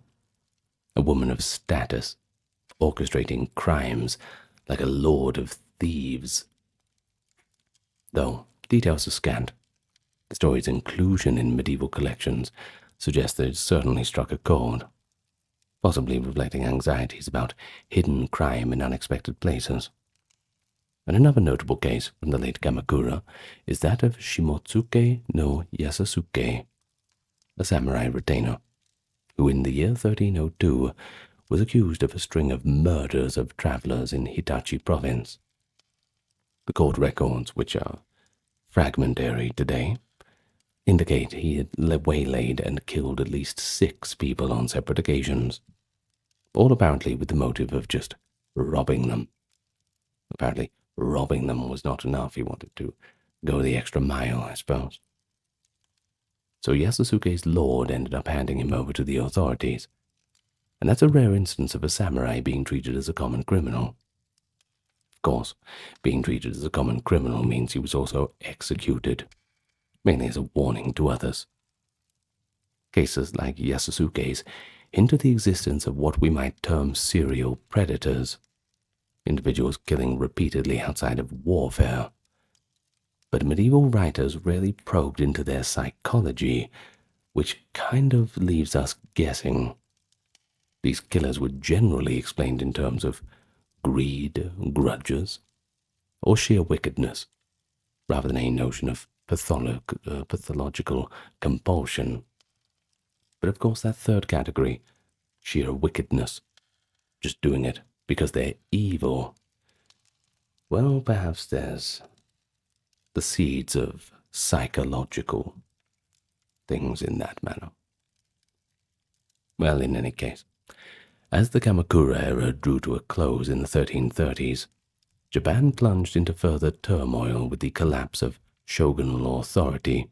A woman of status, orchestrating crimes like a lord of thieves. Though details are scant, the story's inclusion in medieval collections suggests that it certainly struck a chord, possibly reflecting anxieties about hidden crime in unexpected places. And another notable case from the late Kamakura is that of Shimotsuke no Yasasuke, a samurai retainer, who in the year 1302 was accused of a string of murders of travelers in Hitachi province. The court records, which are fragmentary today, indicate he had waylaid and killed at least 6 people on separate occasions, all apparently with the motive of just robbing them. Apparently, robbing them was not enough. He wanted to go the extra mile, I suppose. So Yasusuke's lord ended up handing him over to the authorities, and that's a rare instance of a samurai being treated as a common criminal. Of course, being treated as a common criminal means he was also executed, mainly as a warning to others. Cases like Yasusuke's into the existence of what we might term serial predators, individuals killing repeatedly outside of warfare. But medieval writers rarely probed into their psychology, which kind of leaves us guessing. These killers were generally explained in terms of greed, grudges, or sheer wickedness, rather than a notion of pathological compulsion. But of course, that third category, sheer wickedness, just doing it because they're evil, well, perhaps there's the seeds of psychological things in that manner. Well, in any case, as the Kamakura era drew to a close in the 1330s, Japan plunged into further turmoil with the collapse of shogunal authority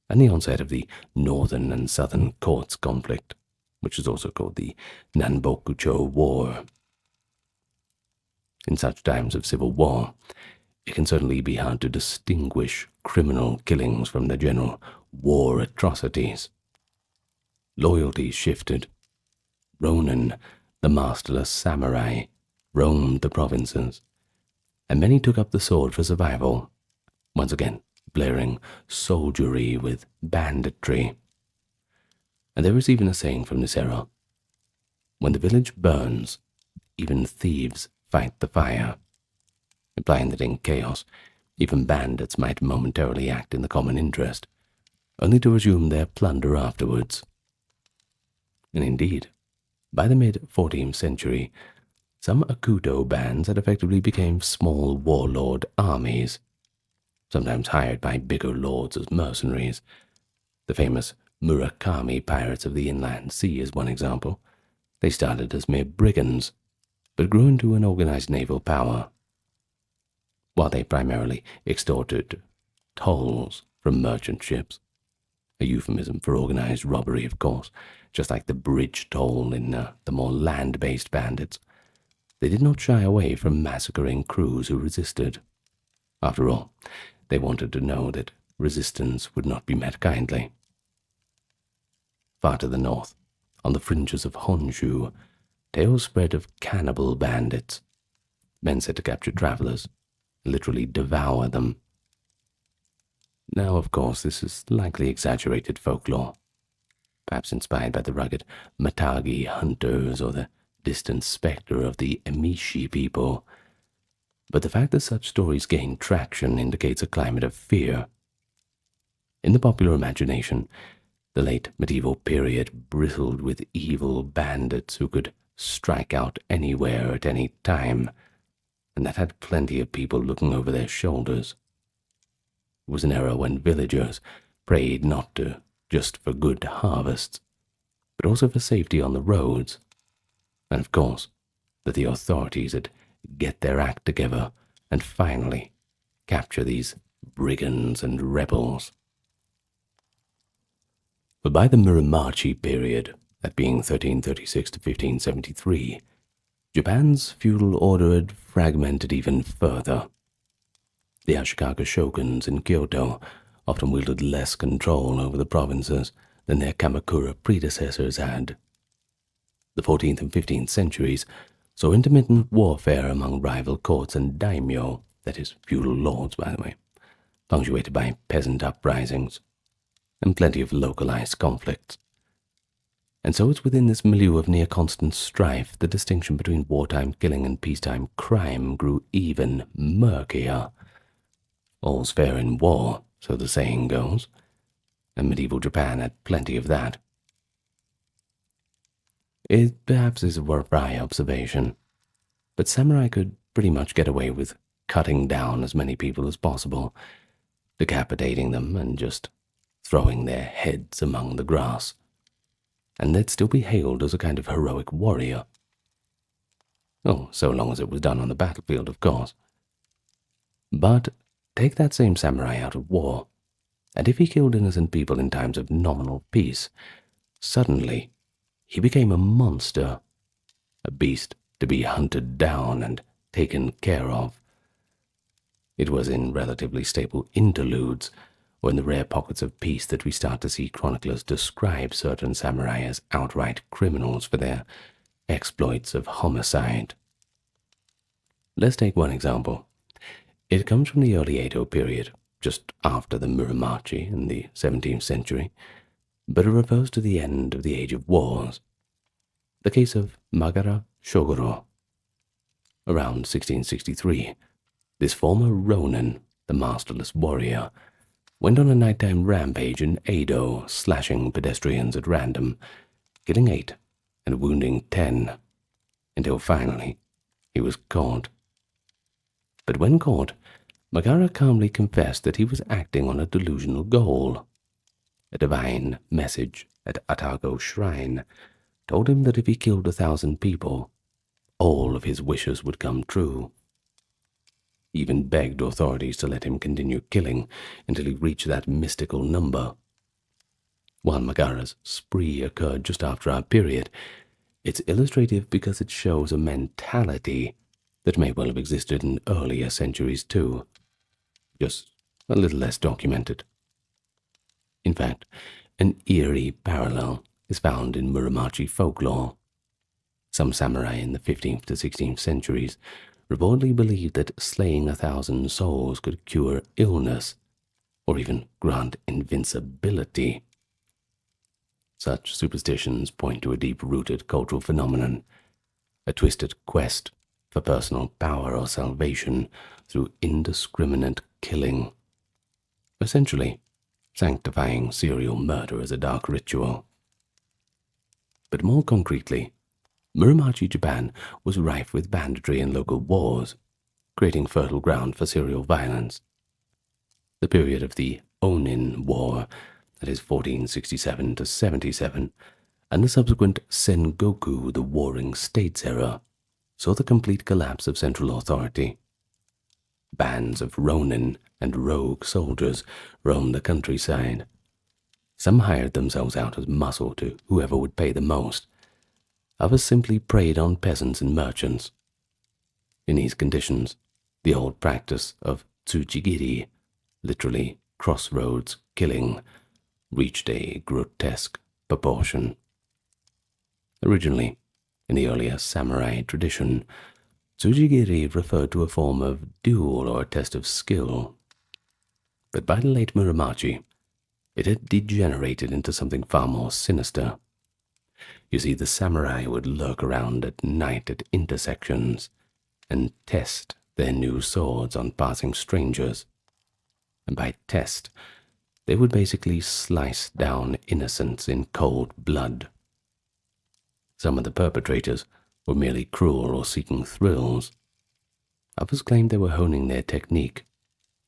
and the onset of the northern and southern courts conflict, which is also called the Nanbokucho War. In such times of civil war, it can certainly be hard to distinguish criminal killings from the general war atrocities. Loyalties shifted. Ronin, the masterless samurai, roamed the provinces, and many took up the sword for survival, once again blaring soldiery with banditry. And there is even a saying from this era, when the village burns, even thieves fight the fire, implying that in chaos, even bandits might momentarily act in the common interest, only to resume their plunder afterwards. And indeed, by the mid-14th century, some Akuto bands had effectively become small warlord armies, sometimes hired by bigger lords as mercenaries. The famous Murakami pirates of the Inland Sea is one example. They started as mere brigands, but grew into an organized naval power. While they primarily extorted tolls from merchant ships, a euphemism for organized robbery, of course, just like the bridge toll in the more land-based bandits, they did not shy away from massacring crews who resisted. After all, they wanted to know that resistance would not be met kindly. Far to the north, on the fringes of Honshu, tales spread of cannibal bandits, men said to capture travelers, literally devour them. Now, of course, this is likely exaggerated folklore, perhaps inspired by the rugged Matagi hunters or the distant specter of the Emishi people, but the fact that such stories gain traction indicates a climate of fear. In the popular imagination, the late medieval period bristled with evil bandits who could strike out anywhere at any time, and that had plenty of people looking over their shoulders. It was an era when villagers prayed not just for good harvests, but also for safety on the roads, and of course, that the authorities would get their act together and finally capture these brigands and rebels. But by the Muromachi period, that being 1336 to 1573, Japan's feudal order had fragmented even further. The Ashikaga shoguns in Kyoto often wielded less control over the provinces than their Kamakura predecessors had. The 14th and 15th centuries saw intermittent warfare among rival courts and daimyo, that is, feudal lords, by the way, punctuated by peasant uprisings, and plenty of localized conflicts. And so it's within this milieu of near-constant strife the distinction between wartime killing and peacetime crime grew even murkier. All's fair in war, so the saying goes, and medieval Japan had plenty of that. It perhaps is a wry observation, but samurai could pretty much get away with cutting down as many people as possible, decapitating them and just throwing their heads among the grass, and they'd still be hailed as a kind of heroic warrior. Oh, so long as it was done on the battlefield, of course. But take that same samurai out of war, and if he killed innocent people in times of nominal peace, suddenly he became a monster, a beast to be hunted down and taken care of. It was in relatively stable interludes, or in the rare pockets of peace that we start to see chroniclers describe certain samurai as outright criminals for their exploits of homicide. Let's take one example. It comes from the early Edo period, just after the Muromachi in the 17th century, but it refers to the end of the Age of Wars. The case of Magara Shogoro. Around 1663, this former Ronin, the masterless warrior, went on a nighttime rampage in Edo, slashing pedestrians at random, killing 8 and wounding 10, until finally he was caught. But when caught, Magara calmly confessed that he was acting on a delusional goal. A divine message at Atago Shrine told him that if he killed 1,000 people, all of his wishes would come true. He even begged authorities to let him continue killing until he reached that mystical number. While Magara's spree occurred just after our period, it's illustrative because it shows a mentality that may well have existed in earlier centuries too, just a little less documented. In fact, an eerie parallel is found in Muromachi folklore. Some samurai in the 15th to 16th centuries reportedly believed that slaying 1,000 souls could cure illness or even grant invincibility. Such superstitions point to a deep-rooted cultural phenomenon, a twisted quest for personal power or salvation through indiscriminate killing, essentially sanctifying serial murder as a dark ritual. But more concretely, Muromachi Japan was rife with banditry and local wars, creating fertile ground for serial violence. The period of the Onin War, that is 1467 to 77, and the subsequent Sengoku, the Warring States era, saw the complete collapse of central authority. Bands of ronin and rogue soldiers roamed the countryside. Some hired themselves out as muscle to whoever would pay the most. Others simply preyed on peasants and merchants. In these conditions, the old practice of tsujigiri, literally crossroads killing, reached a grotesque proportion. Originally, in the earlier samurai tradition, tsujigiri referred to a form of duel or test of skill. But by the late Muromachi, it had degenerated into something far more sinister. You see, the samurai would lurk around at night at intersections and test their new swords on passing strangers. And by test, they would basically slice down innocents in cold blood. Some of the perpetrators were merely cruel or seeking thrills. Others claimed they were honing their technique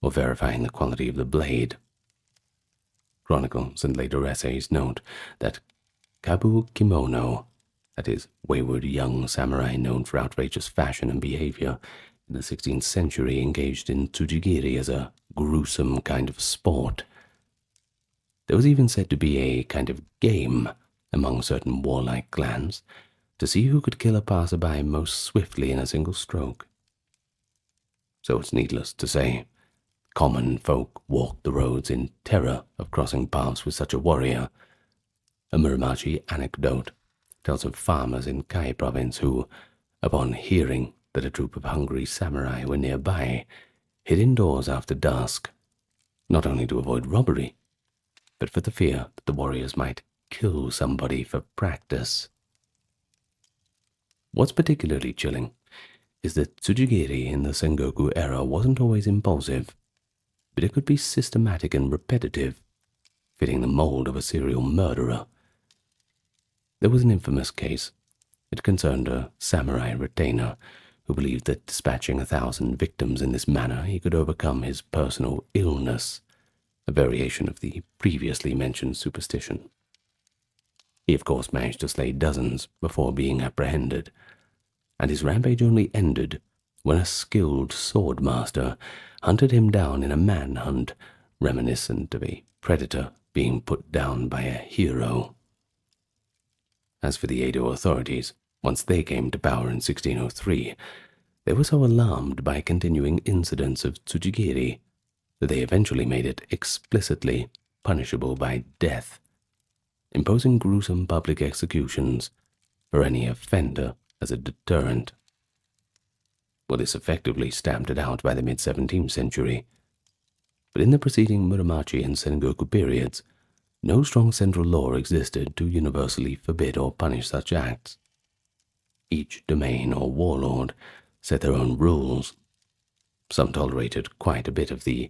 or verifying the quality of the blade. Chronicles and later essays note that Kabu Kimono, that is, wayward young samurai known for outrageous fashion and behavior, in the 16th century engaged in tsujigiri as a gruesome kind of sport. There was even said to be a kind of game among certain warlike clans to see who could kill a passerby most swiftly in a single stroke. So it's needless to say, common folk walked the roads in terror of crossing paths with such a warrior. A Muromachi anecdote tells of farmers in Kai province who, upon hearing that a troop of hungry samurai were nearby, hid indoors after dusk, not only to avoid robbery, but for the fear that the warriors might kill somebody for practice. What's particularly chilling is that tsujigiri in the Sengoku era wasn't always impulsive, but it could be systematic and repetitive, fitting the mold of a serial murderer. There was an infamous case. It concerned a samurai retainer who believed that dispatching 1,000 victims in this manner he could overcome his personal illness, a variation of the previously mentioned superstition. He of course managed to slay dozens before being apprehended, and his rampage only ended when a skilled swordmaster hunted him down in a manhunt reminiscent of a predator being put down by a hero. As for the Edo authorities, once they came to power in 1603, they were so alarmed by continuing incidents of tsujigiri that they eventually made it explicitly punishable by death, imposing gruesome public executions for any offender as a deterrent. Well, this effectively stamped it out by the mid-17th century, but in the preceding Muromachi and Sengoku periods, no strong central law existed to universally forbid or punish such acts. Each domain or warlord set their own rules. Some tolerated quite a bit of the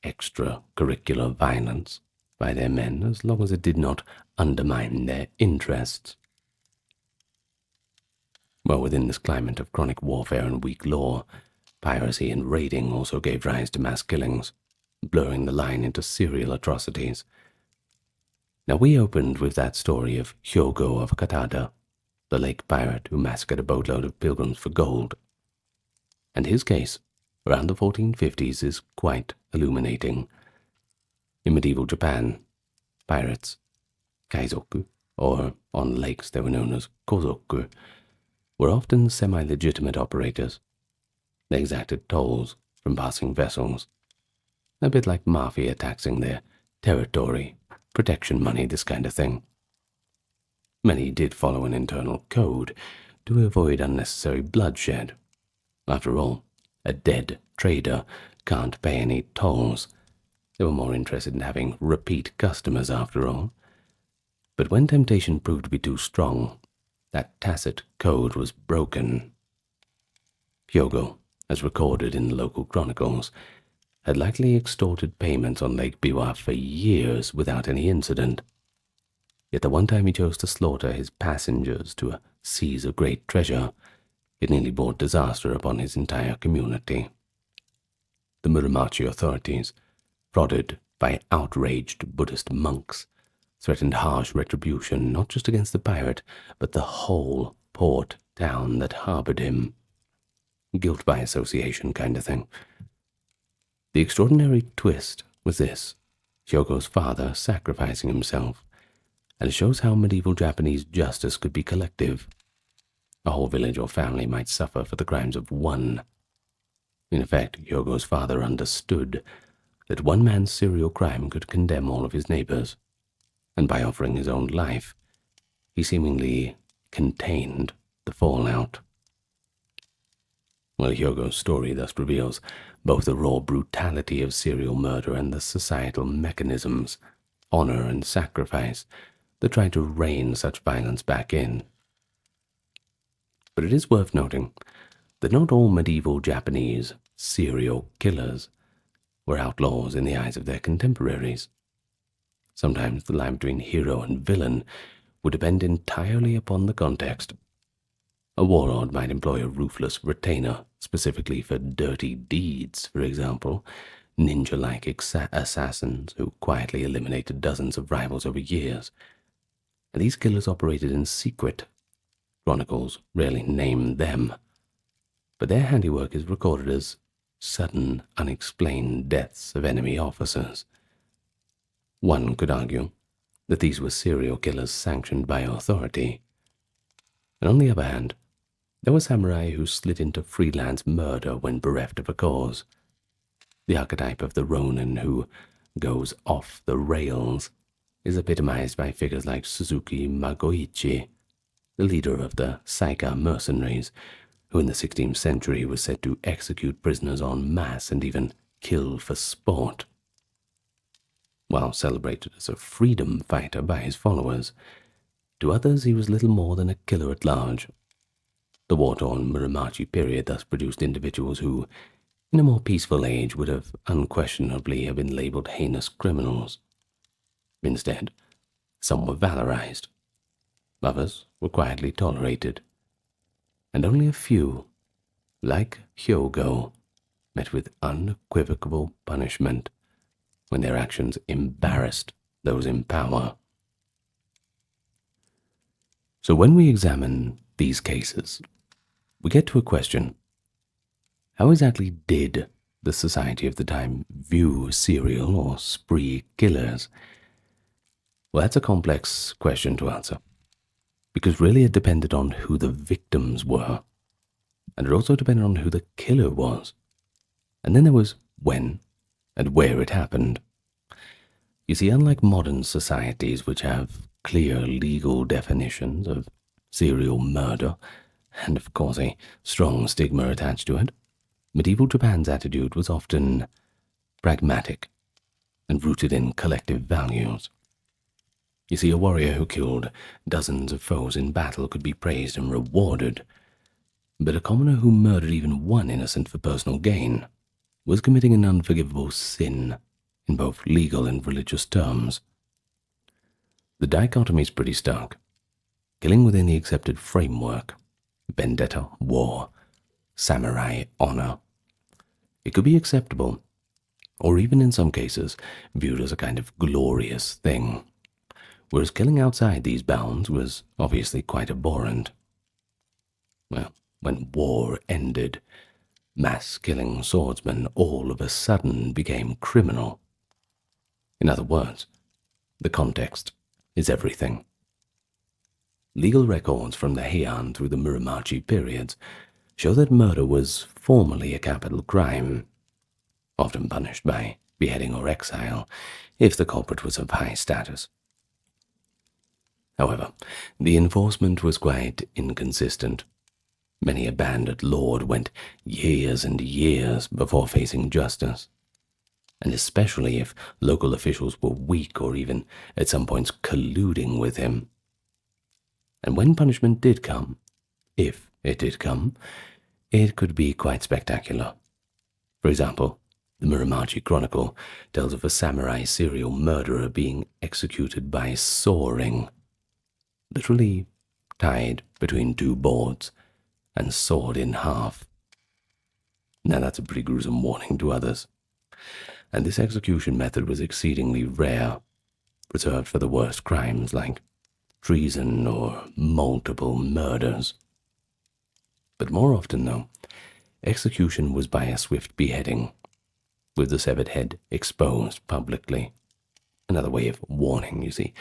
extracurricular violence by their men as long as it did not undermine their interests. Well, within this climate of chronic warfare and weak law, piracy and raiding also gave rise to mass killings, blurring the line into serial atrocities. Now, we opened with that story of Hyogo of Katada, the lake pirate who massacred a boatload of pilgrims for gold. And his case, around the 1450s, is quite illuminating. In medieval Japan, pirates, kaizoku, or on lakes they were known as kozoku, were often semi-legitimate operators. They exacted tolls from passing vessels, a bit like mafia taxing their territory, protection money, this kind of thing. Many did follow an internal code to avoid unnecessary bloodshed. After all, a dead trader can't pay any tolls. They were more interested in having repeat customers after all. But when temptation proved to be too strong, that tacit code was broken. Hyogo, as recorded in the local chronicles, had likely extorted payments on Lake Biwa for years without any incident. Yet the one time he chose to slaughter his passengers to seize a great treasure, it nearly brought disaster upon his entire community. The Muromachi authorities, prodded by outraged Buddhist monks, threatened harsh retribution not just against the pirate, but the whole port town that harbored him. Guilt by association kind of thing. The extraordinary twist was this: Hyogo's father sacrificing himself, and it shows how medieval Japanese justice could be collective. A whole village or family might suffer for the crimes of one. In effect, Hyogo's father understood that one man's serial crime could condemn all of his neighbors, and by offering his own life, he seemingly contained the fallout. Well, Hyogo's story thus reveals both the raw brutality of serial murder and the societal mechanisms, honor and sacrifice, that try to rein such violence back in. But it is worth noting that not all medieval Japanese serial killers were outlaws in the eyes of their contemporaries. Sometimes the line between hero and villain would depend entirely upon the context. A warlord might employ a ruthless retainer specifically for dirty deeds, for example, ninja-like assassins who quietly eliminated dozens of rivals over years. And these killers operated in secret. Chronicles rarely name them, but their handiwork is recorded as sudden, unexplained deaths of enemy officers. One could argue that these were serial killers sanctioned by authority. And on the other hand, there were samurai who slid into freelance murder when bereft of a cause. The archetype of the Ronin who goes off the rails is epitomized by figures like Suzuki Magoichi, the leader of the Saika mercenaries, who in the 16th century was said to execute prisoners en masse and even kill for sport. While celebrated as a freedom fighter by his followers, to others he was little more than a killer at large. The war-torn Muromachi period thus produced individuals who, in a more peaceful age, would have unquestionably have been labeled heinous criminals. Instead, some were valorized, others were quietly tolerated, and only a few, like Hyogo, met with unequivocal punishment when their actions embarrassed those in power. So when we examine these cases, we get to a question: how exactly did the society of the time view serial or spree killers? Well, that's a complex question to answer, because really it depended on who the victims were, and it also depended on who the killer was. And then there was when and where it happened. You see, unlike modern societies which have clear legal definitions of serial murder, and of course a strong stigma attached to it, medieval Japan's attitude was often pragmatic and rooted in collective values. You see, a warrior who killed dozens of foes in battle could be praised and rewarded, but a commoner who murdered even one innocent for personal gain was committing an unforgivable sin in both legal and religious terms. The dichotomy is pretty stark. Killing within the accepted framework, vendetta, war, samurai, honor. It could be acceptable, or even in some cases viewed as a kind of glorious thing, whereas killing outside these bounds was obviously quite abhorrent. Well, when war ended, mass-killing swordsmen all of a sudden became criminal. In other words, the context is everything. Legal records from the Heian through the Muromachi periods show that murder was formerly a capital crime, often punished by beheading or exile if the culprit was of high status. However, the enforcement was quite inconsistent. Many a bandit lord went years and years before facing justice, and especially if local officials were weak or even at some points colluding with him. And when punishment did come, if it did come, it could be quite spectacular. For example, the Muromachi Chronicle tells of a samurai serial murderer being executed by sawing, literally tied between two boards and sawed in half. Now that's a pretty gruesome warning to others. And this execution method was exceedingly rare, reserved for the worst crimes like treason or multiple murders. But more often, though, execution was by a swift beheading, with the severed head exposed publicly. Another way of warning, you see.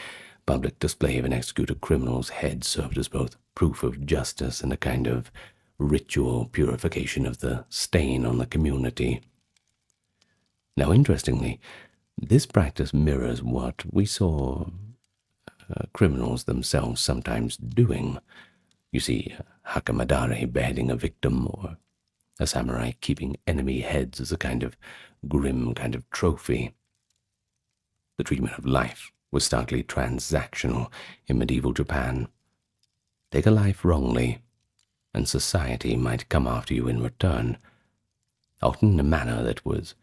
Public display of an executed criminal's head served as both proof of justice and a kind of ritual purification of the stain on the community. Now, interestingly, this practice mirrors what we saw criminals themselves sometimes doing. You see, hakamadare beheading a victim, or a samurai keeping enemy heads as a kind of grim kind of trophy. The treatment of life was starkly transactional in medieval Japan. Take a life wrongly, and society might come after you in return, often in a manner that was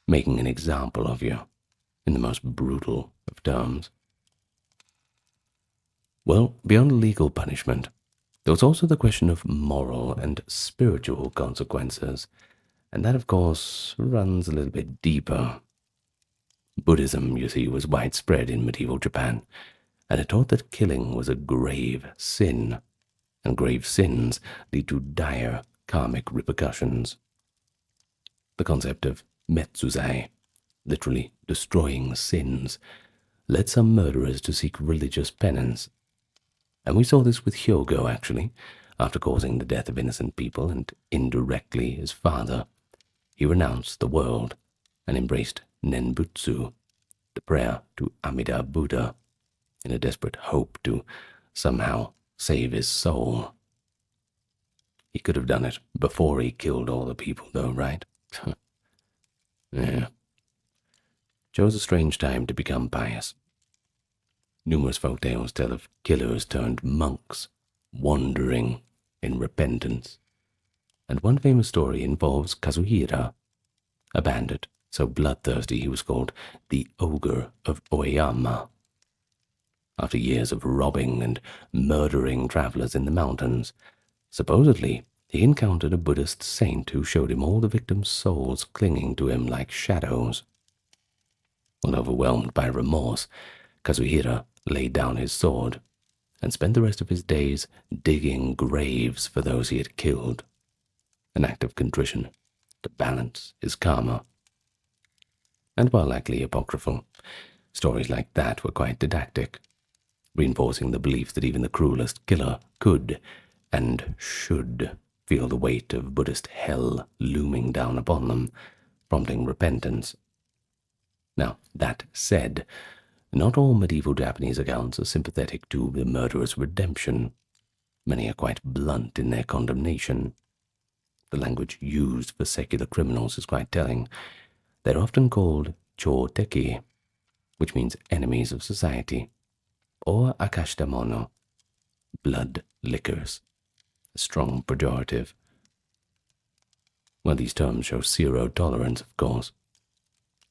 making an example of you, in the most brutal of terms. Well, beyond legal punishment, there was also the question of moral and spiritual consequences, and that, of course, runs a little bit deeper. Buddhism, you see, was widespread in medieval Japan, and it taught that killing was a grave sin, and grave sins lead to dire karmic repercussions. The concept of metsuzai, literally destroying sins, led some murderers to seek religious penance. And we saw this with Hyogo, actually. After causing the death of innocent people and indirectly his father, he renounced the world and embraced Nenbutsu, the prayer to Amida Buddha, in a desperate hope to somehow save his soul. He could have done it before he killed all the people, though, right? Yeah. Chose a strange time to become pious. Numerous folk tales tell of killers turned monks, wandering in repentance. And one famous story involves Kazuhira, a bandit so bloodthirsty he was called the Ogre of Oyama. After years of robbing and murdering travelers in the mountains, supposedly he encountered a Buddhist saint who showed him all the victims' souls clinging to him like shadows. When overwhelmed by remorse, Kazuhira laid down his sword and spent the rest of his days digging graves for those he had killed, an act of contrition to balance his karma. And while likely apocryphal, stories like that were quite didactic, reinforcing the belief that even the cruelest killer could and should feel the weight of Buddhist hell looming down upon them, prompting repentance Now, that said, not all medieval Japanese accounts are sympathetic to the murderer's redemption. Many are quite blunt in their condemnation. The language used for secular criminals is quite telling. They're often called chōteki, which means enemies of society, or akashitamono, blood lickers, a strong pejorative. Well, these terms show zero tolerance, of course,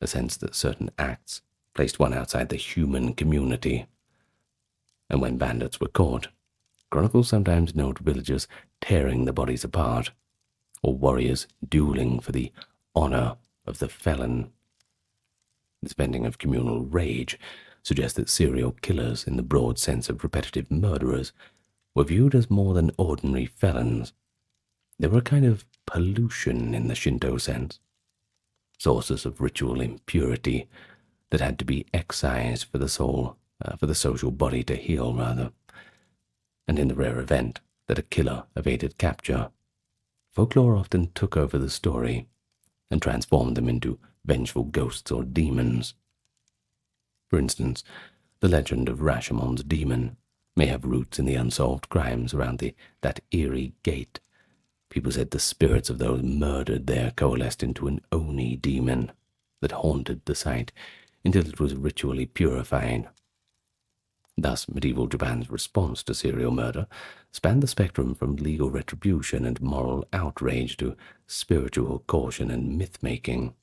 a sense that certain acts placed one outside the human community. And when bandits were caught, chronicles sometimes note villagers tearing the bodies apart, or warriors dueling for the honor of the felon. This venting of communal rage suggests that serial killers, in the broad sense of repetitive murderers, were viewed as more than ordinary felons. They were a kind of pollution in the Shinto sense, sources of ritual impurity that had to be excised for the soul, for the social body to heal, rather. And in the rare event that a killer evaded capture, folklore often took over the story and transformed them into vengeful ghosts or demons. For instance, the legend of Rashomon's demon may have roots in the unsolved crimes around that eerie gate. People said the spirits of those murdered there coalesced into an Oni demon that haunted the site until it was ritually purified. Thus, medieval Japan's response to serial murder spanned the spectrum from legal retribution and moral outrage to spiritual caution and myth-making.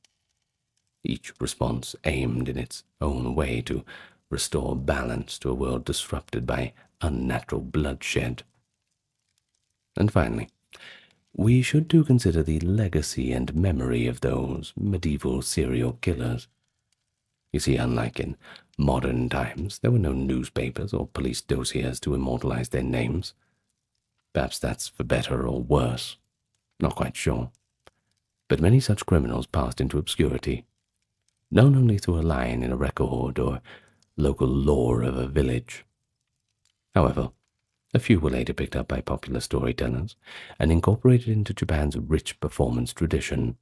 Each response aimed in its own way to restore balance to a world disrupted by unnatural bloodshed. And finally, we should too consider the legacy and memory of those medieval serial killers. You see, unlike in modern times, there were no newspapers or police dossiers to immortalize their names. Perhaps that's for better or worse. Not quite sure. But many such criminals passed into obscurity, known only through a line in a record or local lore of a village. However, a few were later picked up by popular storytellers and incorporated into Japan's rich performance tradition.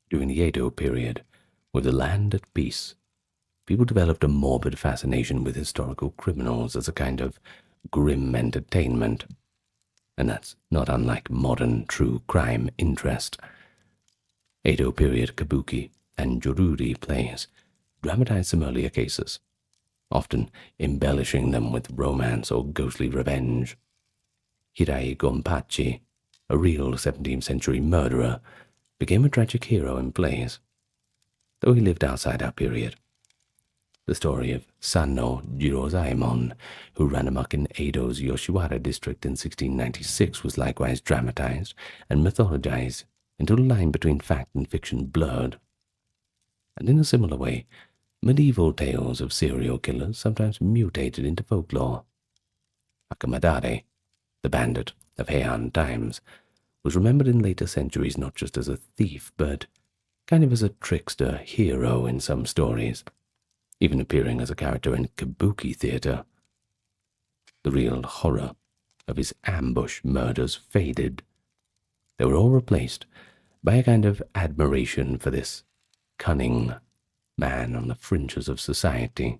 During the Edo period, with the land at peace, people developed a morbid fascination with historical criminals as a kind of grim entertainment, and that's not unlike modern true crime interest. Edo period kabuki and jururi plays dramatized some earlier cases, often embellishing them with romance or ghostly revenge. Hirai Gonpachi, a real 17th century murderer, became a tragic hero in plays, though he lived outside our period. The story of Sanno Jirozaemon, who ran amok in Edo's Yoshiwara district in 1696, was likewise dramatized and mythologized until the line between fact and fiction blurred. And in a similar way, medieval tales of serial killers sometimes mutated into folklore. Akamadare, the bandit of Heian times, was remembered in later centuries not just as a thief, but kind of as a trickster hero in some stories, even appearing as a character in kabuki theater. The real horror of his ambush murders faded. They were all replaced by a kind of admiration for this cunning man on the fringes of society.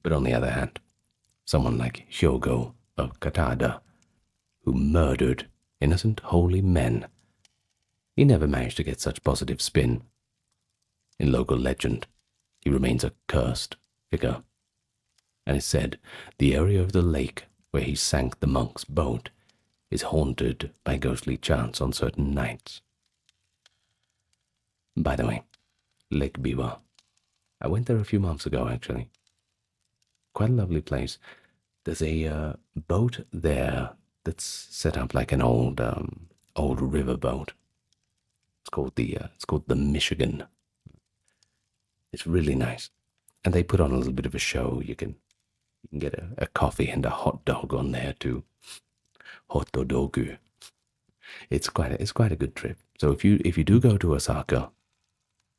But on the other hand, someone like Hyogo of Katada, who murdered innocent holy men, he never managed to get such positive spin. In local legend, he remains a cursed figure, and it's said the area of the lake where he sank the monk's boat is haunted by ghostly chants on certain nights. By the way, Lake Biwa. I went there a few months ago, actually. Quite a lovely place. There's a boat there that's set up like an old river boat. It's called the Michigan. It's really nice, and they put on a little bit of a show. You can get a coffee and a hot dog on there too. Hotodogu. It's quite a good trip. So if you do go to Osaka,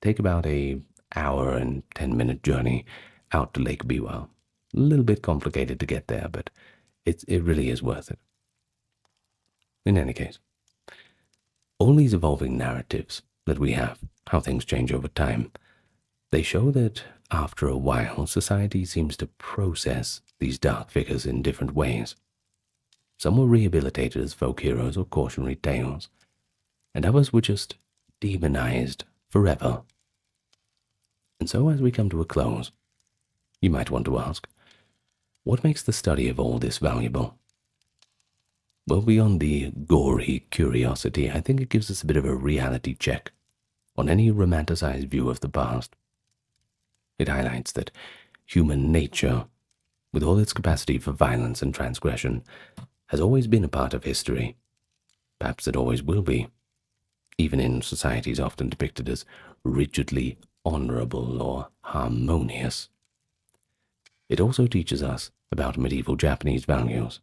take about a hour and 10-minute journey out to Lake Biwa. A little bit complicated to get there, but it really is worth it. In any case, all these evolving narratives that we have, how things change over time, They show that after a while, society seems to process these dark figures in different ways. Some were rehabilitated as folk heroes or cautionary tales, and others were just demonized forever. And so as we come to a close, you might want to ask, what makes the study of all this valuable? Well, beyond the gory curiosity, I think it gives us a bit of a reality check on any romanticized view of the past. It highlights that human nature, with all its capacity for violence and transgression, has always been a part of history. Perhaps it always will be, even in societies often depicted as rigidly honorable or harmonious. It also teaches us about medieval Japanese values,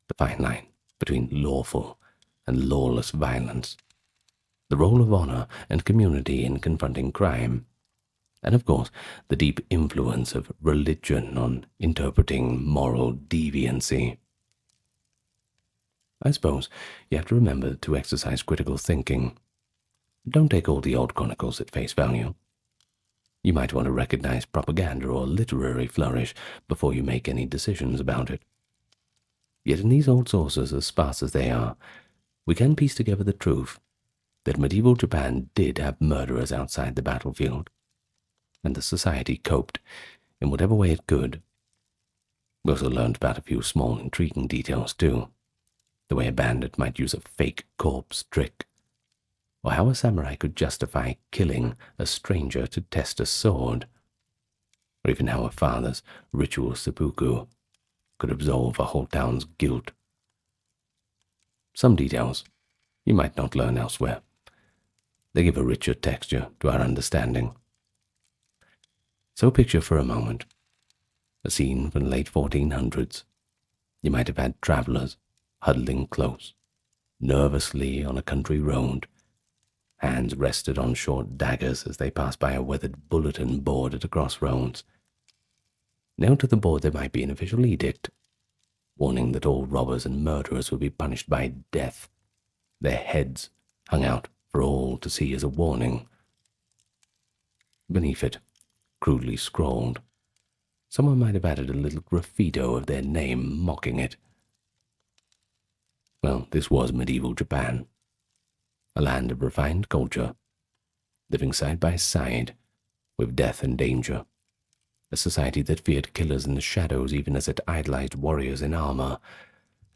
the fine line between lawful and lawless violence, the role of honor and community in confronting crime, and of course, the deep influence of religion on interpreting moral deviancy. I suppose you have to remember to exercise critical thinking. Don't take all the old chronicles at face value. You might want to recognize propaganda or literary flourish before you make any decisions about it. Yet in these old sources, as sparse as they are, we can piece together the truth that medieval Japan did have murderers outside the battlefield, and the society coped in whatever way it could. We also learned about a few small intriguing details too, the way a bandit might use a fake corpse trick, or how a samurai could justify killing a stranger to test a sword, or even how a father's ritual seppuku could absolve a whole town's guilt. Some details you might not learn elsewhere. They give a richer texture to our understanding. So picture for a moment a scene from the late 1400s. You might have had travelers huddling close, nervously on a country road, hands rested on short daggers as they passed by a weathered bulletin board at a crossroads. Nailed to the board there might be an official edict, warning that all robbers and murderers would be punished by death, their heads hung out for all to see as a warning. Beneath it, crudely scrawled, someone might have added a little graffito of their name mocking it. Well, this was medieval Japan, a land of refined culture, living side by side with death and danger, a society that feared killers in the shadows even as it idolized warriors in armor.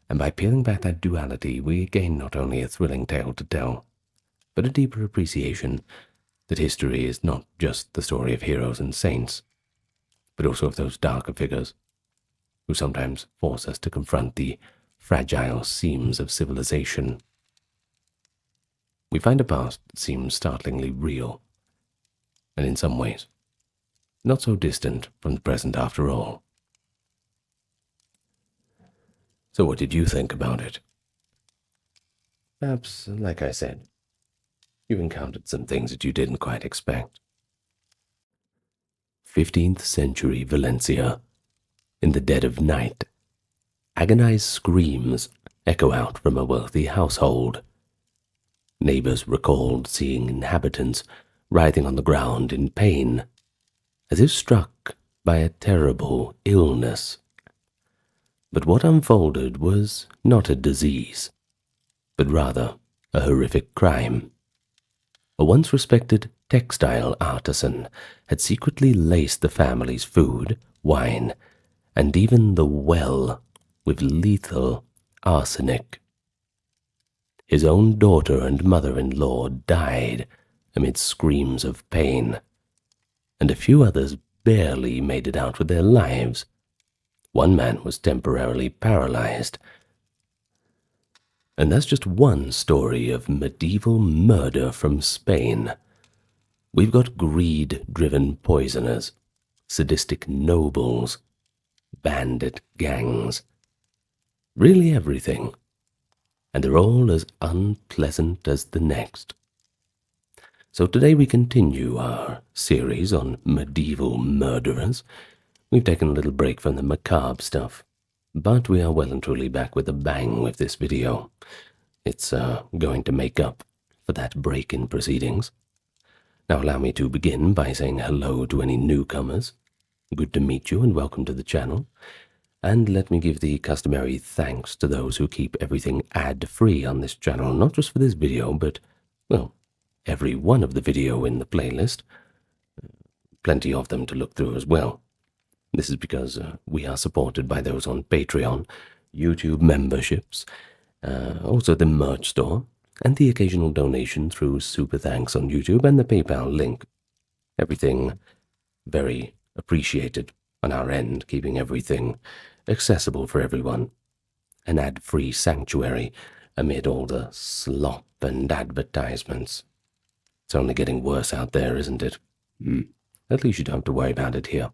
And by peeling back that duality, we gain not only a thrilling tale to tell, but a deeper appreciation that history is not just the story of heroes and saints, but also of those darker figures who sometimes force us to confront the fragile seams of civilization. We find a past that seems startlingly real, and in some ways, not so distant from the present after all. So what did you think about it? Perhaps, like I said, you encountered some things that you didn't quite expect. 15th century Valencia. In the dead of night, agonized screams echo out from a wealthy household. Neighbors recalled seeing inhabitants writhing on the ground in pain, as if struck by a terrible illness. But what unfolded was not a disease, but rather a horrific crime. A once respected textile artisan had secretly laced the family's food, wine, and even the well with lethal arsenic. His own daughter and mother-in-law died amid screams of pain, and a few others barely made it out with their lives. One man was temporarily paralyzed. And that's just one story of medieval murder from Spain. We've got greed-driven poisoners, sadistic nobles, bandit gangs, really everything. And they're all as unpleasant as the next. So today we continue our series on medieval murderers. We've taken a little break from the macabre stuff, but we are well and truly back with a bang with this video. It's going to make up for that break in proceedings. Now allow me to begin by saying hello to any newcomers. Good to meet you and welcome to the channel. And let me give the customary thanks to those who keep everything ad-free on this channel, not just for this video, but, well, every one of the video in the playlist. Plenty of them to look through as well. This is because we are supported by those on Patreon, YouTube memberships, also the merch store, and the occasional donation through Super Thanks on YouTube and the PayPal link. Everything very appreciated on our end, keeping everything accessible for everyone. An ad-free sanctuary amid all the slop and advertisements. It's only getting worse out there, isn't it? At least you don't have to worry about it here.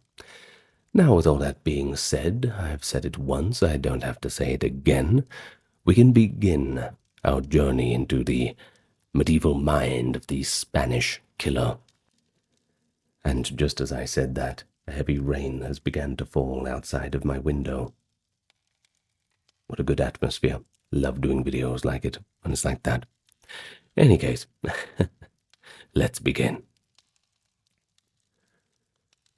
Now, with all that being said, I've said it once, I don't have to say it again. We can begin our journey into the medieval mind of the Spanish killer. And just as I said that, a heavy rain has begun to fall outside of my window. What a good atmosphere. Love doing videos like it when it's like that. In any case, let's begin.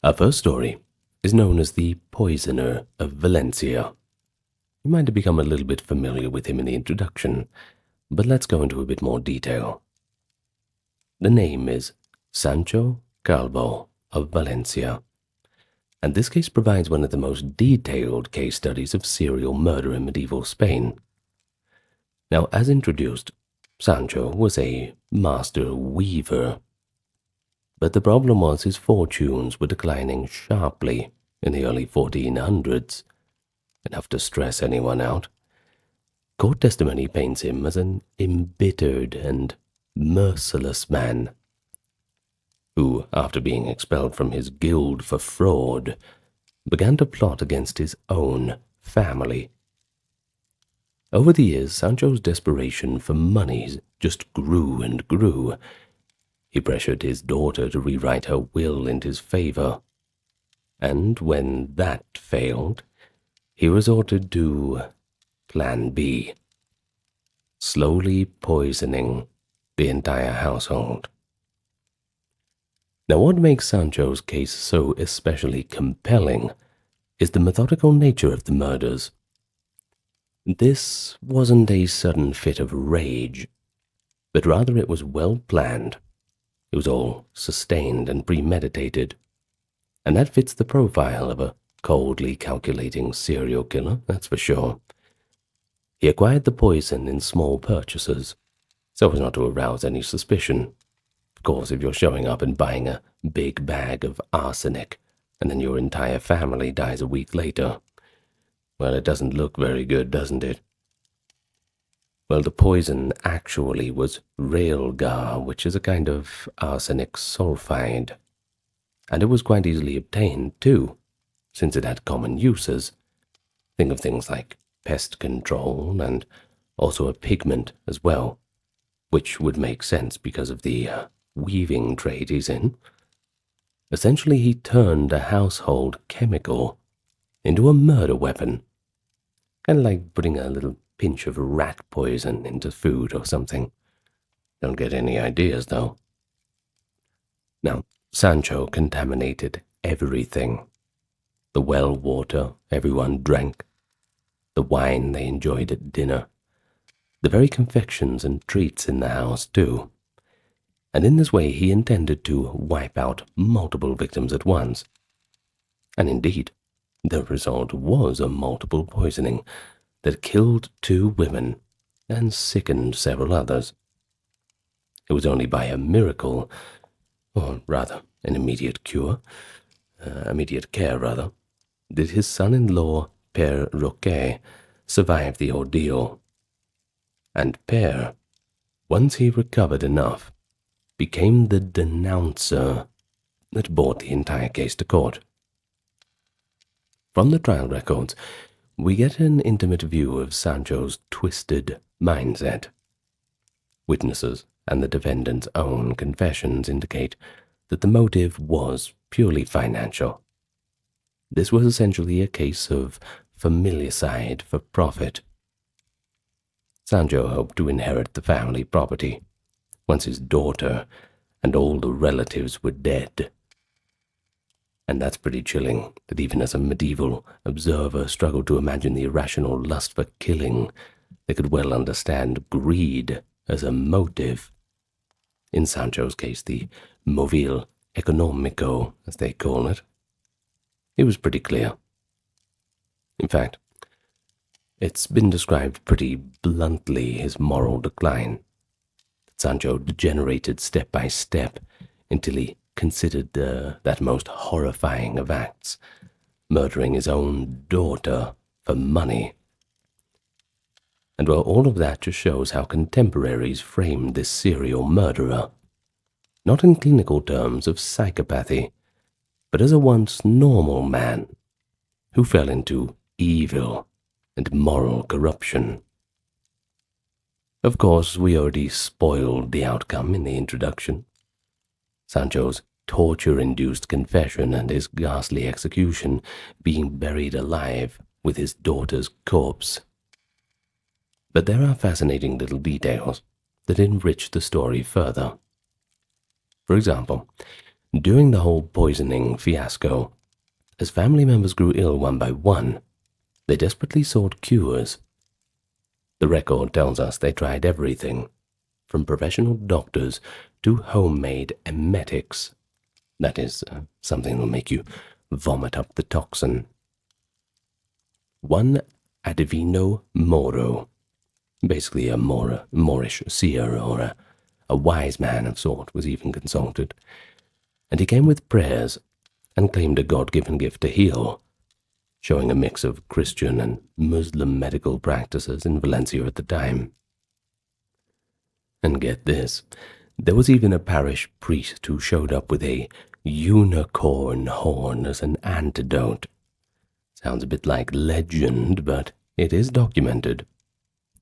Our first story is known as the Poisoner of Valencia. You might have become a little bit familiar with him in the introduction, but let's go into a bit more detail. The name is Sancho Calvo of Valencia, and this case provides one of the most detailed case studies of serial murder in medieval Spain. Now, as introduced, Sancho was a master weaver. But the problem was his fortunes were declining sharply in the early 1400s, enough to stress anyone out. Court testimony paints him as an embittered and merciless man, who, after being expelled from his guild for fraud, began to plot against his own family. Over the years, Sancho's desperation for money just grew and grew. He pressured his daughter to rewrite her will in his favor, and when that failed, he resorted to Plan B, slowly poisoning the entire household. Now, what makes Sancho's case so especially compelling is the methodical nature of the murders. This wasn't a sudden fit of rage, but rather it was well planned. It was all sustained and premeditated, and that fits the profile of a coldly calculating serial killer, that's for sure. He acquired the poison in small purchases, so as not to arouse any suspicion. Of course, if you're showing up and buying a big bag of arsenic, and then your entire family dies a week later, well, it doesn't look very good, doesn't it? Well, the poison actually was railgar, which is a kind of arsenic sulfide. And it was quite easily obtained, too, since it had common uses. Think of things like pest control and also a pigment as well, which would make sense because of the weaving trade he's in. Essentially, he turned a household chemical into a murder weapon. Kind of like putting a little pinch of rat poison into food or something. Don't get any ideas, though. Now, Sancho contaminated everything. The well water everyone drank, the wine they enjoyed at dinner, the very confections and treats in the house, too. And in this way he intended to wipe out multiple victims at once. And indeed, the result was a multiple poisoning that killed 2 women and sickened several others. It was only by a miracle, or rather an immediate care, did his son-in-law, Père Roquet, survive the ordeal. And Père, once he recovered enough, became the denouncer that brought the entire case to court. From the trial records, we get an intimate view of Sancho's twisted mindset. Witnesses and the defendant's own confessions indicate that the motive was purely financial. This was essentially a case of familicide for profit. Sancho hoped to inherit the family property once his daughter and all the relatives were dead. And that's pretty chilling, that even as a medieval observer struggled to imagine the irrational lust for killing, they could well understand greed as a motive. In Sancho's case, the movil economico, as they call it. It was pretty clear. In fact, it's been described pretty bluntly, his moral decline. Sancho degenerated step by step until he considered that most horrifying of acts, murdering his own daughter for money. And well, all of that just shows how contemporaries framed this serial murderer, not in clinical terms of psychopathy, but as a once normal man who fell into evil and moral corruption. Of course, we already spoiled the outcome in the introduction. Sancho's torture-induced confession and his ghastly execution, being buried alive with his daughter's corpse. But there are fascinating little details that enrich the story further. For example, during the whole poisoning fiasco, as family members grew ill one by one, they desperately sought cures. The record tells us they tried everything, from professional doctors to homemade emetics. That is, something that will make you vomit up the toxin. One adivino moro, basically a Moorish seer or a wise man of sort, was even consulted, and he came with prayers and claimed a God-given gift to heal, showing a mix of Christian and Muslim medical practices in Valencia at the time. And get this, there was even a parish priest who showed up with a unicorn horn as an antidote. Sounds a bit like legend, but it is documented.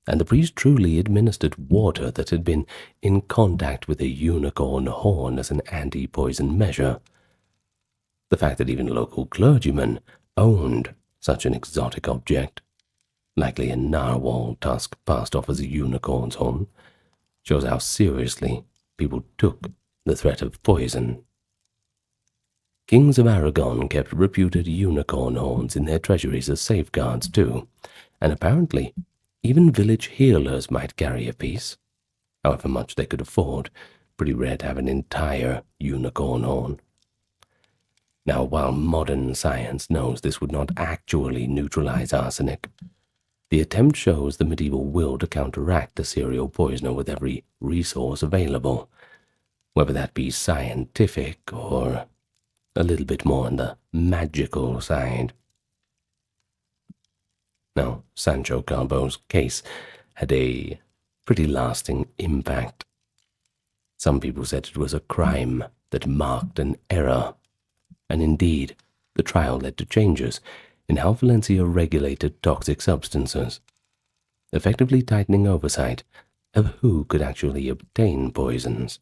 And the priest truly administered water that had been in contact with a unicorn horn as an anti-poison measure. The fact that even local clergymen owned such an exotic object, likely a narwhal tusk passed off as a unicorn's horn, shows how seriously people took the threat of poison. Kings of Aragon kept reputed unicorn horns in their treasuries as safeguards too, and apparently even village healers might carry a piece, however much they could afford. Pretty rare to have an entire unicorn horn. Now, while modern science knows this would not actually neutralize arsenic, the attempt shows the medieval will to counteract the serial poisoner with every resource available, whether that be scientific or a little bit more on the magical side. Now, Sancho Calvo's case had a pretty lasting impact. Some people said it was a crime that marked an era, and indeed, the trial led to changes in how Valencia regulated toxic substances, effectively tightening oversight of who could actually obtain poisons.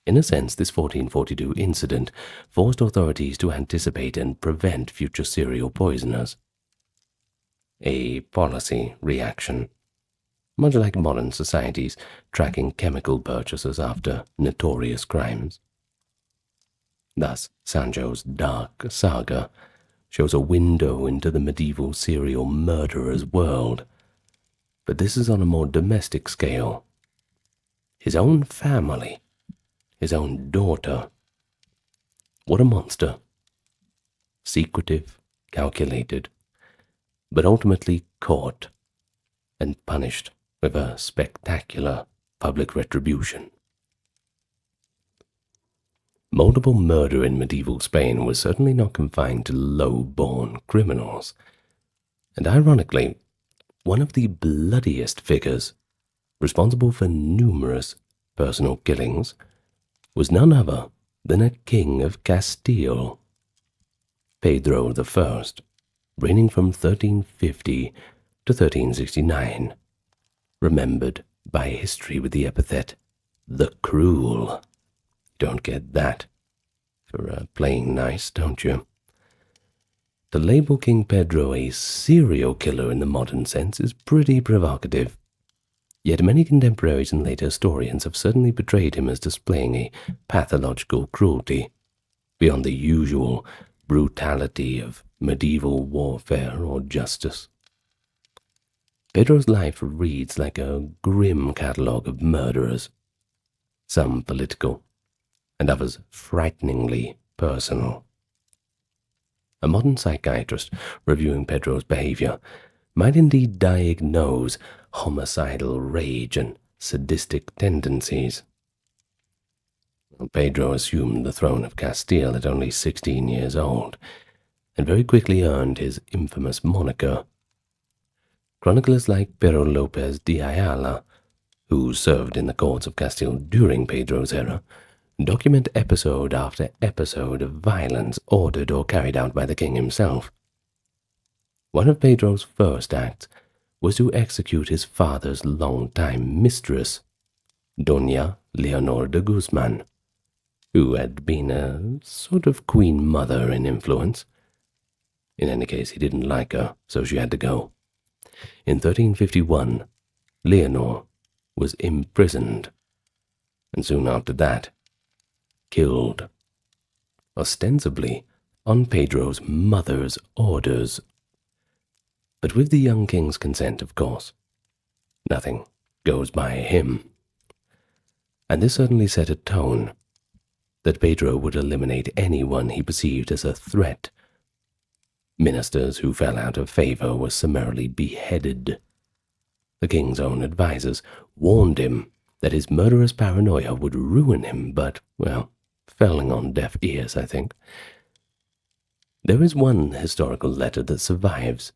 In a sense, this 1442 incident forced authorities to anticipate and prevent future serial poisoners. A policy reaction, much like modern societies tracking chemical purchases after notorious crimes. Thus, Sancho's dark saga shows a window into the medieval serial murderer's world, but this is on a more domestic scale. His own family, his own daughter. What a monster. Secretive, calculated, but ultimately caught and punished with a spectacular public retribution. Multiple murder in medieval Spain was certainly not confined to low-born criminals, and ironically, one of the bloodiest figures responsible for numerous personal killings was none other than a king of Castile, Pedro I, reigning from 1350 to 1369, remembered by history with the epithet the Cruel. Don't get that for playing nice, don't you? To label King Pedro a serial killer in the modern sense is pretty provocative. Yet many contemporaries and later historians have certainly portrayed him as displaying a pathological cruelty beyond the usual brutality of medieval warfare or justice. Pedro's life reads like a grim catalogue of murderers, some political, and others frighteningly personal. A modern psychiatrist reviewing Pedro's behavior might indeed diagnose homicidal rage and sadistic tendencies. Pedro assumed the throne of Castile at only 16 years old, and very quickly earned his infamous moniker. Chroniclers like Pero López de Ayala, who served in the courts of Castile during Pedro's era, document episode after episode of violence ordered or carried out by the king himself. One of Pedro's first acts was to execute his father's longtime mistress, Doña Leonor de Guzman, who had been a sort of queen mother in influence. In any case, he didn't like her, so she had to go. In 1351, Leonor was imprisoned, and soon after that, killed, ostensibly on Pedro's mother's orders. But with the young king's consent, of course. Nothing goes by him. And this certainly set a tone that Pedro would eliminate anyone he perceived as a threat. Ministers who fell out of favor were summarily beheaded. The king's own advisers warned him that his murderous paranoia would ruin him, but, well, falling on deaf ears, I think. There is one historical letter that survives,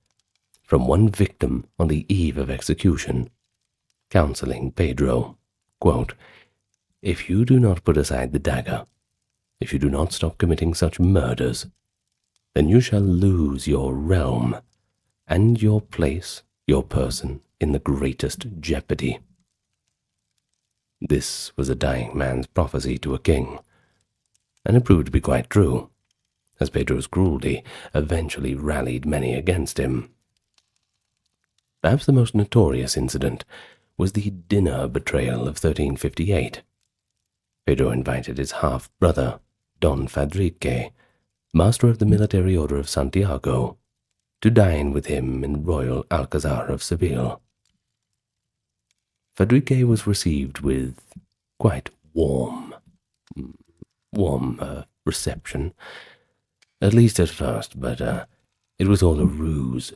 from one victim on the eve of execution, counseling Pedro, quote, "If you do not put aside the dagger, if you do not stop committing such murders, then you shall lose your realm and your place, your person, in the greatest jeopardy." This was a dying man's prophecy to a king, and it proved to be quite true, as Pedro's cruelty eventually rallied many against him. Perhaps the most notorious incident was the dinner betrayal of 1358. Pedro invited his half-brother, Don Fadrique, master of the military order of Santiago, to dine with him in royal Alcazar of Seville. Fadrique was received with quite warm reception, at least at first, but it was all a ruse.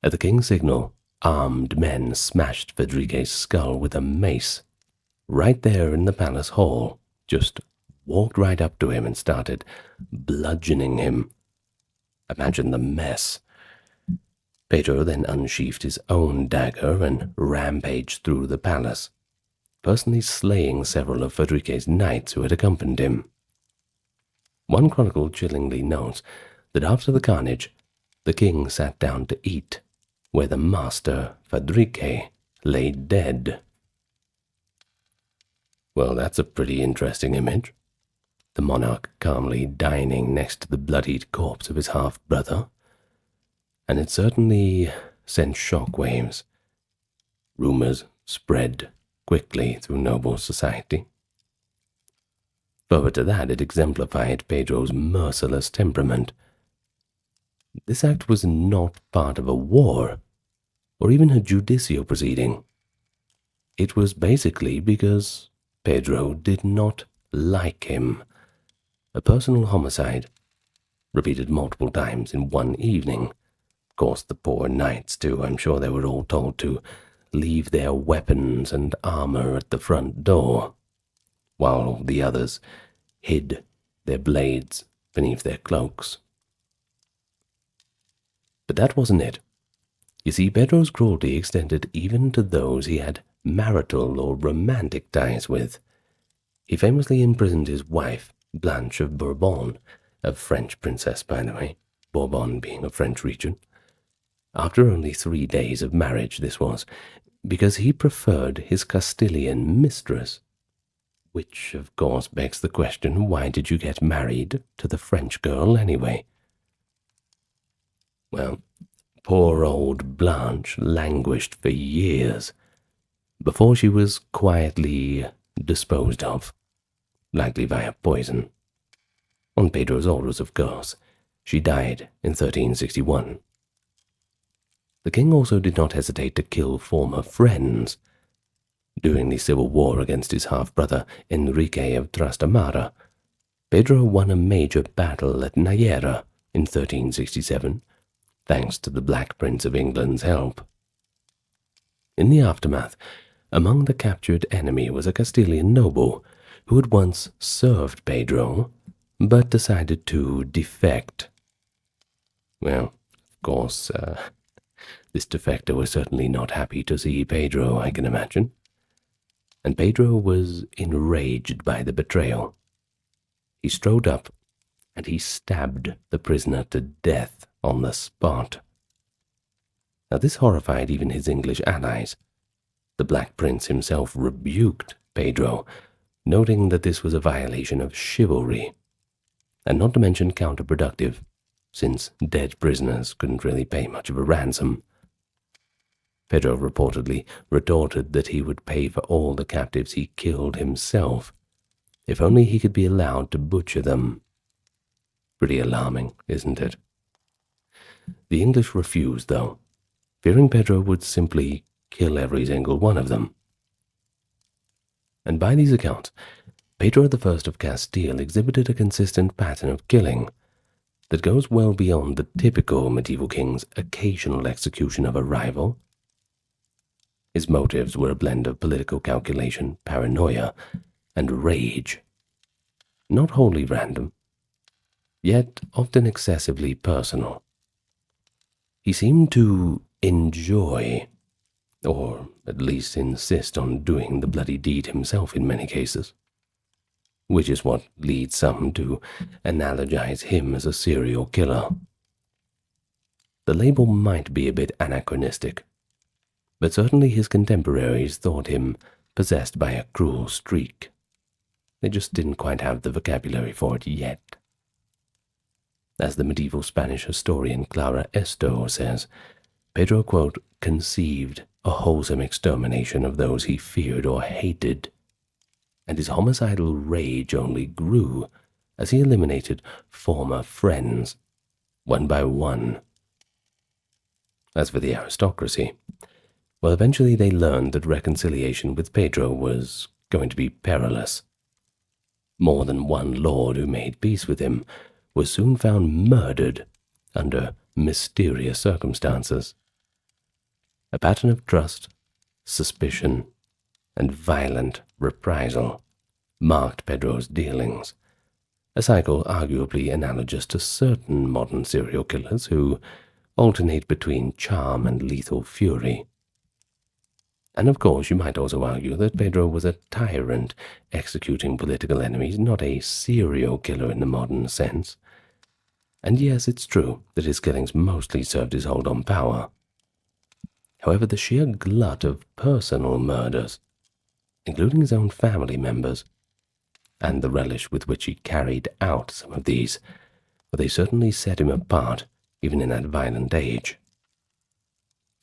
At the king's signal, armed men smashed Fadrique's skull with a mace, right there in the palace hall, just walked right up to him and started bludgeoning him. Imagine the mess. Pedro then unsheathed his own dagger and rampaged through the palace, personally slaying several of Fadrique's knights who had accompanied him. One chronicle chillingly notes that after the carnage, the king sat down to eat, where the master, Fadrique, lay dead. Well, that's a pretty interesting image. The monarch calmly dining next to the bloodied corpse of his half-brother, and it certainly sent shockwaves. Rumors spread quickly through noble society. Further to that, it exemplified Pedro's merciless temperament. This act was not part of a war, or even a judicial proceeding. It was basically because Pedro did not like him. A personal homicide, repeated multiple times in one evening. Of course, the poor knights, too, I'm sure they were all told to leave their weapons and armor at the front door, while the others hid their blades beneath their cloaks. But that wasn't it. You see, Pedro's cruelty extended even to those he had marital or romantic ties with. He famously imprisoned his wife, Blanche of Bourbon, a French princess, by the way, Bourbon being a French region. After only 3 days of marriage, this was, because he preferred his Castilian mistress. Which, of course, begs the question, why did you get married to the French girl anyway? Well, poor old Blanche languished for years, before she was quietly disposed of, likely via poison. On Pedro's orders, of course. She died in 1361. The king also did not hesitate to kill former friends. During the civil war against his half-brother Enrique of Trastamara, Pedro won a major battle at Nayera in 1367, thanks to the Black Prince of England's help. In the aftermath, among the captured enemy was a Castilian noble who had once served Pedro, but decided to defect. Well, of course, this defector was certainly not happy to see Pedro, I can imagine. And Pedro was enraged by the betrayal. He strode up, and he stabbed the prisoner to death on the spot. Now this horrified even his English allies. The Black Prince himself rebuked Pedro, noting that this was a violation of chivalry, and not to mention counterproductive, since dead prisoners couldn't really pay much of a ransom. Pedro reportedly retorted that he would pay for all the captives he killed himself, if only he could be allowed to butcher them. Pretty alarming, isn't it? The English refused, though, fearing Pedro would simply kill every single one of them. And by these accounts, Pedro I of Castile exhibited a consistent pattern of killing that goes well beyond the typical medieval king's occasional execution of a rival. His motives were a blend of political calculation, paranoia, and rage. Not wholly random, yet often excessively personal. He seemed to enjoy, or at least insist on doing the bloody deed himself in many cases, which is what leads some to analogize him as a serial killer. The label might be a bit anachronistic, but certainly his contemporaries thought him possessed by a cruel streak. They just didn't quite have the vocabulary for it yet. As the medieval Spanish historian Clara Esto says, Pedro, quote, conceived a wholesome extermination of those he feared or hated, and his homicidal rage only grew as he eliminated former friends, one by one. As for the aristocracy, well, eventually they learned that reconciliation with Pedro was going to be perilous. More than one lord who made peace with him was soon found murdered under mysterious circumstances. A pattern of trust, suspicion, and violent reprisal marked Pedro's dealings, a cycle arguably analogous to certain modern serial killers who alternate between charm and lethal fury. And of course, you might also argue that Pedro was a tyrant executing political enemies, not a serial killer in the modern sense. And yes, it's true that his killings mostly served his hold on power. However, the sheer glut of personal murders, including his own family members, and the relish with which he carried out some of these, well, they certainly set him apart even in that violent age.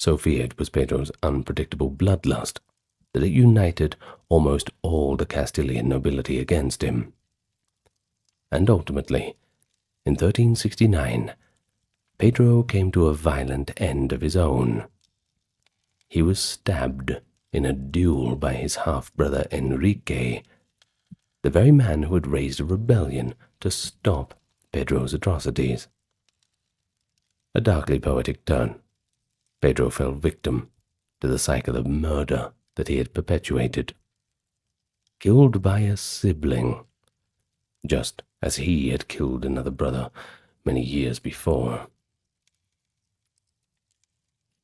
So fierce was Pedro's unpredictable bloodlust that it united almost all the Castilian nobility against him. And ultimately, in 1369, Pedro came to a violent end of his own. He was stabbed in a duel by his half-brother Enrique, the very man who had raised a rebellion to stop Pedro's atrocities. A darkly poetic turn. Pedro fell victim to the cycle of murder that he had perpetuated. Killed by a sibling, just as he had killed another brother many years before.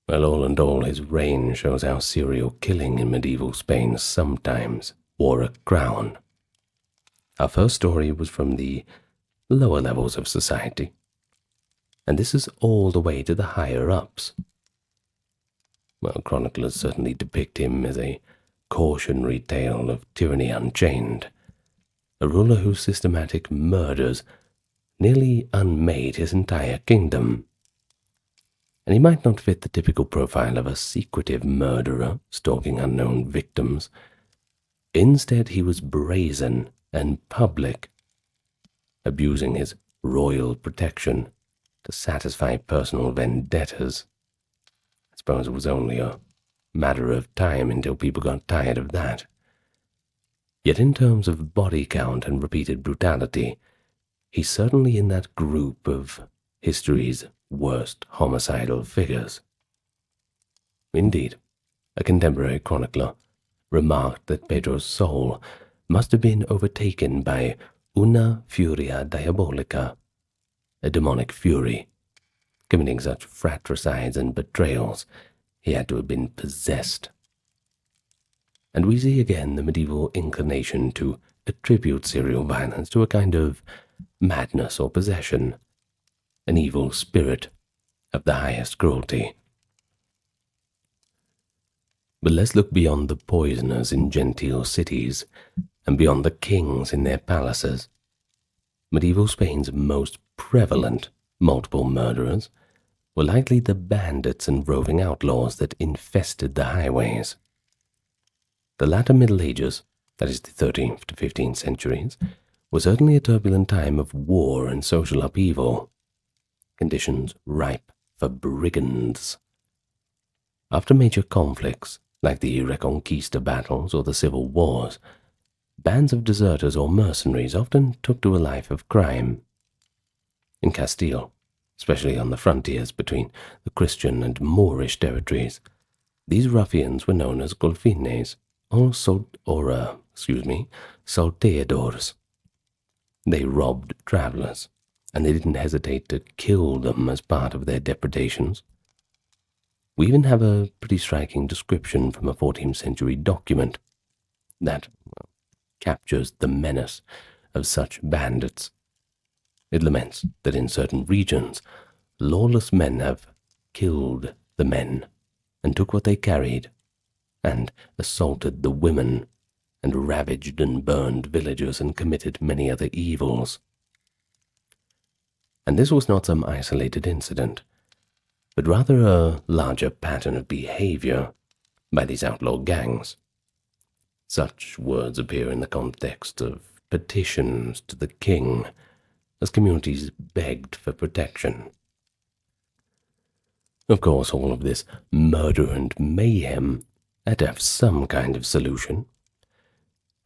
Well, all in all, his reign shows how serial killing in medieval Spain sometimes wore a crown. Our first story was from the lower levels of society, and this is all the way to the higher-ups. Well, chroniclers certainly depict him as a cautionary tale of tyranny unchained, a ruler whose systematic murders nearly unmade his entire kingdom. and he might not fit the typical profile of a secretive murderer stalking unknown victims. Instead, he was brazen and public, abusing his royal protection to satisfy personal vendettas. I suppose it was only a matter of time until people got tired of that. Yet in terms of body count and repeated brutality, he's certainly in that group of history's worst homicidal figures. Indeed, a contemporary chronicler remarked that Pedro's soul must have been overtaken by una furia diabolica, a demonic fury. Committing such fratricides and betrayals, he had to have been possessed. And we see again the medieval inclination to attribute serial violence to a kind of madness or possession, an evil spirit of the highest cruelty. But let's look beyond the poisoners in genteel cities and beyond the kings in their palaces. Medieval Spain's most prevalent multiple murderers were likely the bandits and roving outlaws that infested the highways. The latter Middle Ages, that is the 13th to 15th centuries, was certainly a turbulent time of war and social upheaval, conditions ripe for brigands. After major conflicts, like the Reconquista battles or the civil wars, bands of deserters or mercenaries often took to a life of crime. In Castile, especially on the frontiers between the Christian and Moorish territories, these ruffians were known as golfines, or salteadores. They robbed travelers, and they didn't hesitate to kill them as part of their depredations. We even have a pretty striking description from a 14th century document that captures the menace of such bandits. It laments that in certain regions, lawless men have killed the men and took what they carried, and assaulted the women, and ravaged and burned villages and committed many other evils. And this was not some isolated incident, but rather a larger pattern of behavior by these outlaw gangs. Such words appear in the context of petitions to the king as communities begged for protection. Of course, all of this murder and mayhem had to have some kind of solution,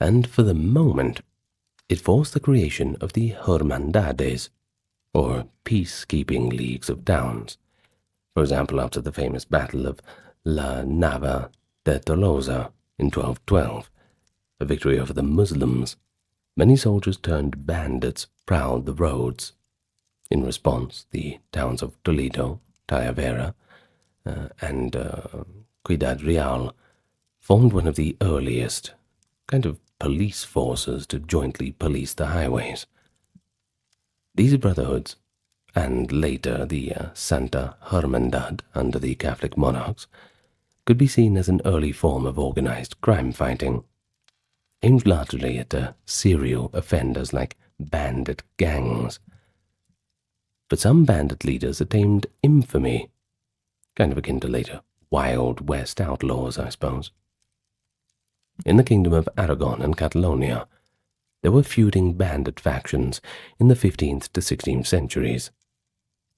and for the moment, it forced the creation of the hermandades, or peacekeeping leagues of towns. For example, after the famous Battle of La Nava de Tolosa in 1212, a victory over the Muslims, many soldiers turned bandits prowled the roads. In response, the towns of Toledo, Talavera, and Ciudad Real formed one of the earliest kind of police forces to jointly police the highways. These brotherhoods, and later the Santa Hermandad under the Catholic monarchs, could be seen as an early form of organized crime fighting, aimed largely at serial offenders like bandit gangs. But some bandit leaders attained infamy, kind of akin to later Wild West outlaws, I suppose. In the Kingdom of Aragon and Catalonia, there were feuding bandit factions in the 15th to 16th centuries,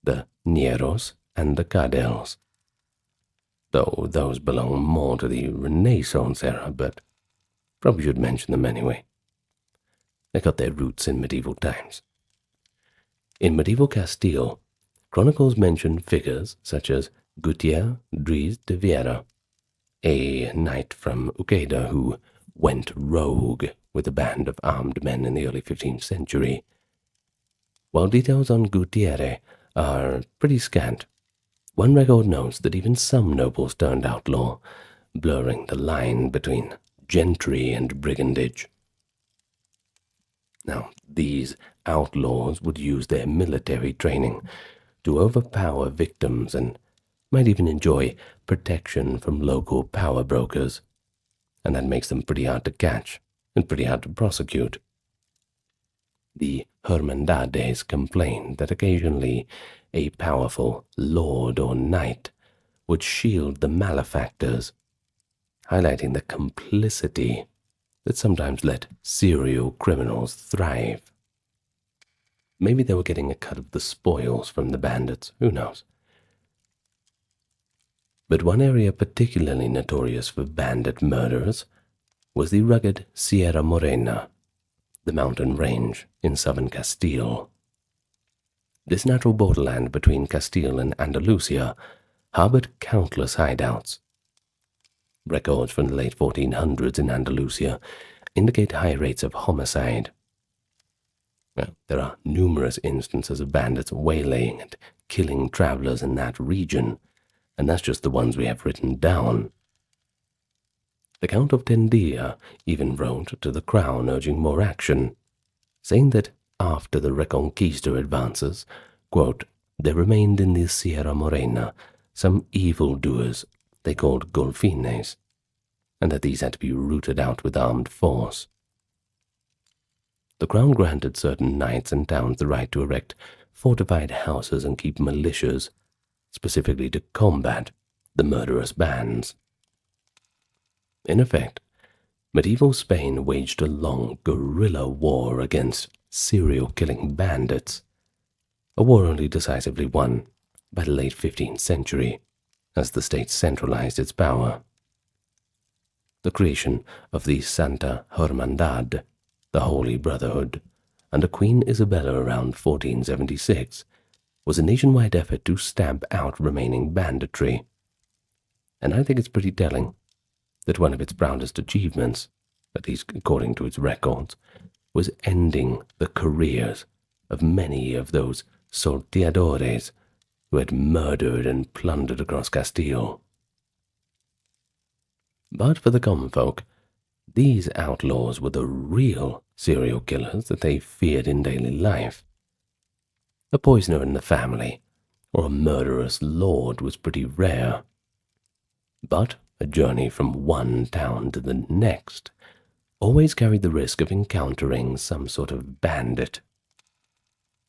the Ñeros and the Cadels, though those belong more to the Renaissance era, but probably should mention them anyway. They got their roots in medieval times. In medieval Castile, chronicles mention figures such as Gutier Dries de Viera, a knight from Uqueda who went rogue with a band of armed men in the early 15th century. While details on Gutierre are pretty scant, one record notes that even some nobles turned outlaw, blurring the line between gentry and brigandage. Now, these outlaws would use their military training to overpower victims and might even enjoy protection from local power brokers, and that makes them pretty hard to catch and pretty hard to prosecute. The Hermandades complained that occasionally a powerful lord or knight would shield the malefactors, highlighting the complicity that sometimes let serial criminals thrive. Maybe they were getting a cut of the spoils from the bandits, who knows? But one area particularly notorious for bandit murders was the rugged Sierra Morena, the mountain range in southern Castile. This natural borderland between Castile and Andalusia harbored countless hideouts. Records from the late 1400s in Andalusia indicate high rates of homicide. Well, there are numerous instances of bandits waylaying and killing travelers in that region, and that's just the ones we have written down. The Count of Tendilla even wrote to the crown urging more action, saying that after the Reconquista advances, quote, there remained in the Sierra Morena some evildoers they called golfines, and that these had to be rooted out with armed force. The crown granted certain knights and towns the right to erect fortified houses and keep militias, specifically to combat the murderous bands. In effect, medieval Spain waged a long guerrilla war against serial-killing bandits, a war only decisively won by the late 15th century, as the state centralized its power. The creation of the Santa Hermandad, the Holy Brotherhood, under Queen Isabella around 1476, was a nationwide effort to stamp out remaining banditry, and I think it's pretty telling that one of its proudest achievements, at least according to its records, was ending the careers of many of those salteadores who had murdered and plundered across Castile. But for the common folk, these outlaws were the real serial killers that they feared in daily life. A poisoner in the family, or a murderous lord was pretty rare. But a journey from one town to the next always carried the risk of encountering some sort of bandit.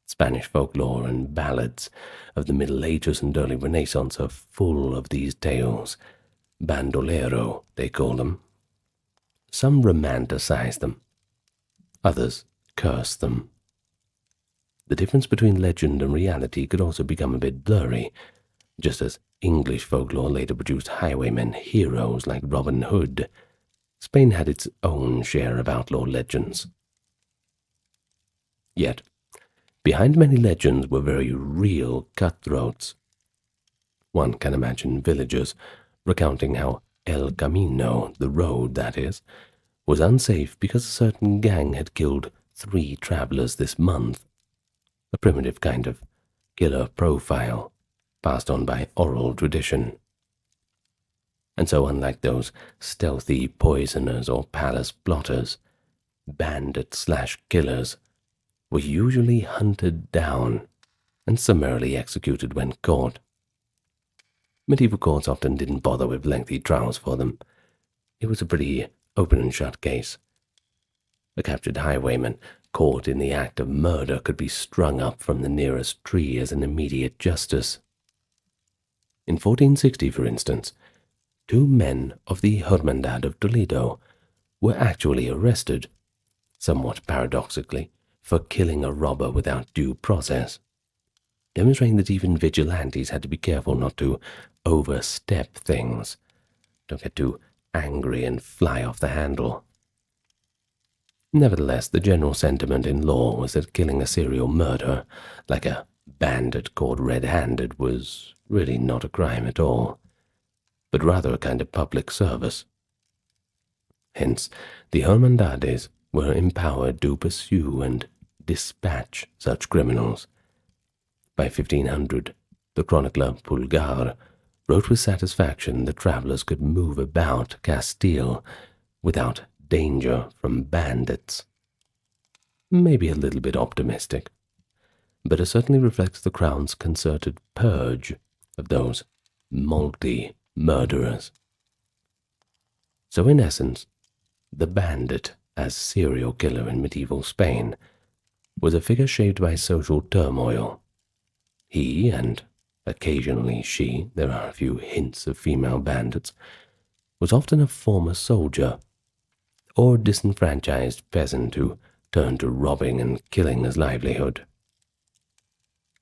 Spanish folklore and ballads of the Middle Ages and early Renaissance are full of these tales. Bandolero, they call them. Some romanticize them, others curse them. The difference between legend and reality could also become a bit blurry, just as English folklore later produced highwaymen heroes like Robin Hood. Spain had its own share of outlaw legends. Yet, behind many legends were very real cutthroats. One can imagine villagers recounting how El Camino, the road that is, was unsafe because a certain gang had killed 3 travelers this month, a primitive kind of killer profile passed on by oral tradition. And so unlike those stealthy poisoners or palace plotters, bandit/killers were usually hunted down and summarily executed when caught. Medieval courts often didn't bother with lengthy trials for them. It was a pretty open and shut case. A captured highwayman caught in the act of murder could be strung up from the nearest tree as an immediate justice. In 1460, for instance, 2 men of the Hermandad of Toledo were actually arrested, somewhat paradoxically, for killing a robber without due process, demonstrating that even vigilantes had to be careful not to overstep things, don't get too angry and fly off the handle. Nevertheless, the general sentiment in law was that killing a serial murderer, like a bandit caught red-handed, was really not a crime at all, but rather a kind of public service. Hence, the Hermandades were empowered to pursue and dispatch such criminals. By 1500, the chronicler Pulgar wrote with satisfaction that travelers could move about Castile without danger from bandits. Maybe a little bit optimistic, but it certainly reflects the crown's concerted purge of those multi-murderers. So in essence, the bandit as serial killer in medieval Spain was a figure shaped by social turmoil. He, and occasionally she, there are a few hints of female bandits, was often a former soldier or disenfranchised peasant who turned to robbing and killing as livelihood.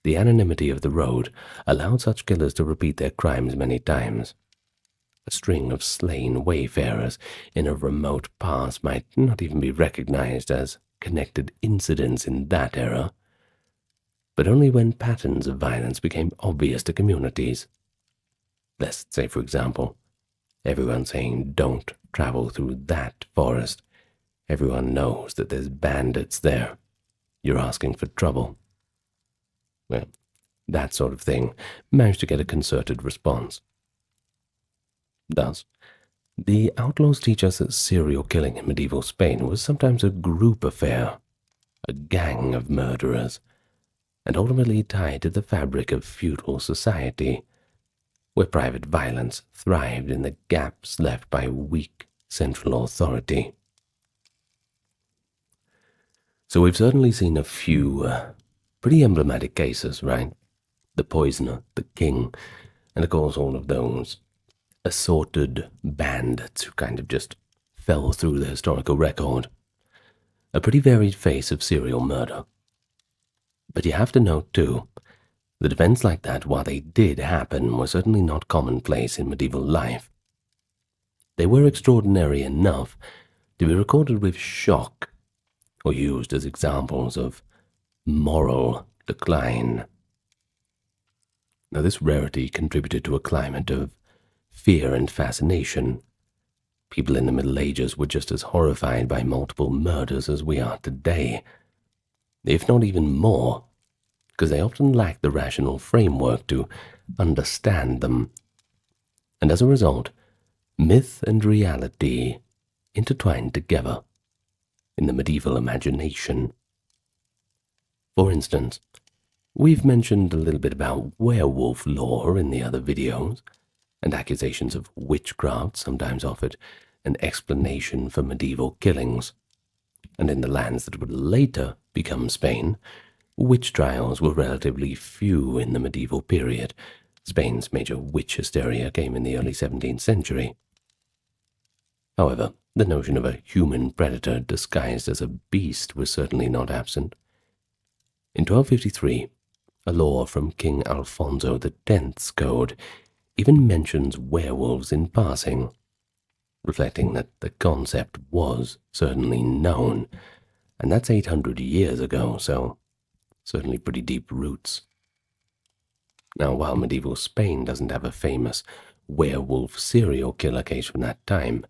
The anonymity of the road allowed such killers to repeat their crimes many times. A string of slain wayfarers in a remote past might not even be recognized as connected incidents in that era, but only when patterns of violence became obvious to communities. Let's say, for example, everyone saying don't travel through that forest. Everyone knows that there's bandits there. You're asking for trouble. Well, that sort of thing managed to get a concerted response. Thus, the outlaws teach us that serial killing in medieval Spain was sometimes a group affair, a gang of murderers, and ultimately tied to the fabric of feudal society, where private violence thrived in the gaps left by weak central authority. So we've certainly seen a few pretty emblematic cases, right? The poisoner, the king, and of course all of those assorted bandits who kind of just fell through the historical record. A pretty varied face of serial murder. But you have to note, too, that events like that, while they did happen, were certainly not commonplace in medieval life. They were extraordinary enough to be recorded with shock, or used as examples of moral decline. Now, this rarity contributed to a climate of fear and fascination. People in the Middle Ages were just as horrified by multiple murders as we are today, if not even more, because they often lacked the rational framework to understand them. And as a result, myth and reality intertwined together in the medieval imagination. For instance, we've mentioned a little bit about werewolf lore in the other videos, and accusations of witchcraft sometimes offered an explanation for medieval killings. And in the lands that would later become Spain, witch trials were relatively few in the medieval period. Spain's major witch hysteria came in the early 17th century. However, the notion of a human predator disguised as a beast was certainly not absent. In 1253, a law from King Alfonso X's code even mentions werewolves in passing, reflecting that the concept was certainly known, and that's 800 years ago, so certainly pretty deep roots. Now, while medieval Spain doesn't have a famous werewolf serial killer case from that time,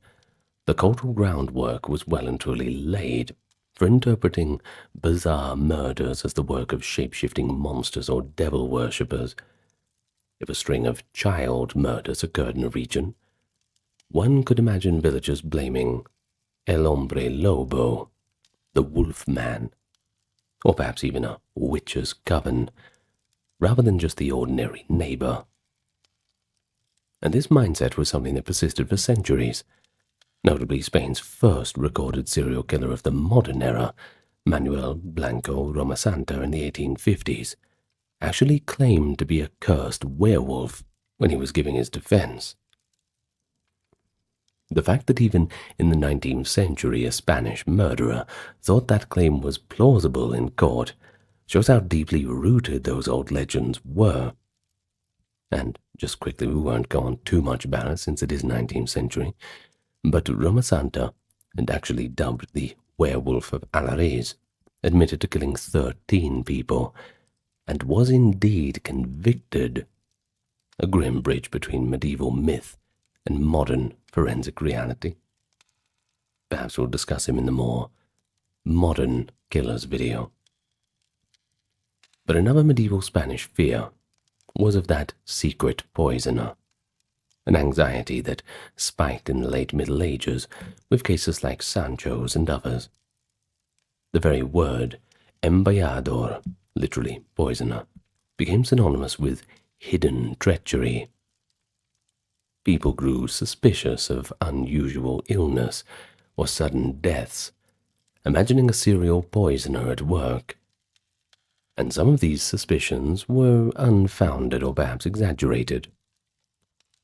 the cultural groundwork was well and truly laid for interpreting bizarre murders as the work of shape-shifting monsters or devil worshippers. If a string of child murders occurred in a region, one could imagine villagers blaming El Hombre Lobo, the wolf man, or perhaps even a witch's coven, rather than just the ordinary neighbor. And this mindset was something that persisted for centuries. Notably, Spain's first recorded serial killer of the modern era, Manuel Blanco Romasanta in the 1850s, actually claimed to be a cursed werewolf when he was giving his defense. The fact that even in the 19th century a Spanish murderer thought that claim was plausible in court shows how deeply rooted those old legends were. And just quickly, we won't go on too much about it since it is 19th century, but Romasanta, and actually dubbed the Werewolf of Alares, admitted to killing 13 people, and was indeed convicted, a grim bridge between medieval myth and modern forensic reality. Perhaps we'll discuss him in the more modern killers video. But another medieval Spanish fear was of that secret poisoner, an anxiety that spiked in the late Middle Ages with cases like Sancho's and others. The very word embayador, literally poisoner, became synonymous with hidden treachery. People grew suspicious of unusual illness or sudden deaths, imagining a serial poisoner at work. and some of these suspicions were unfounded or perhaps exaggerated.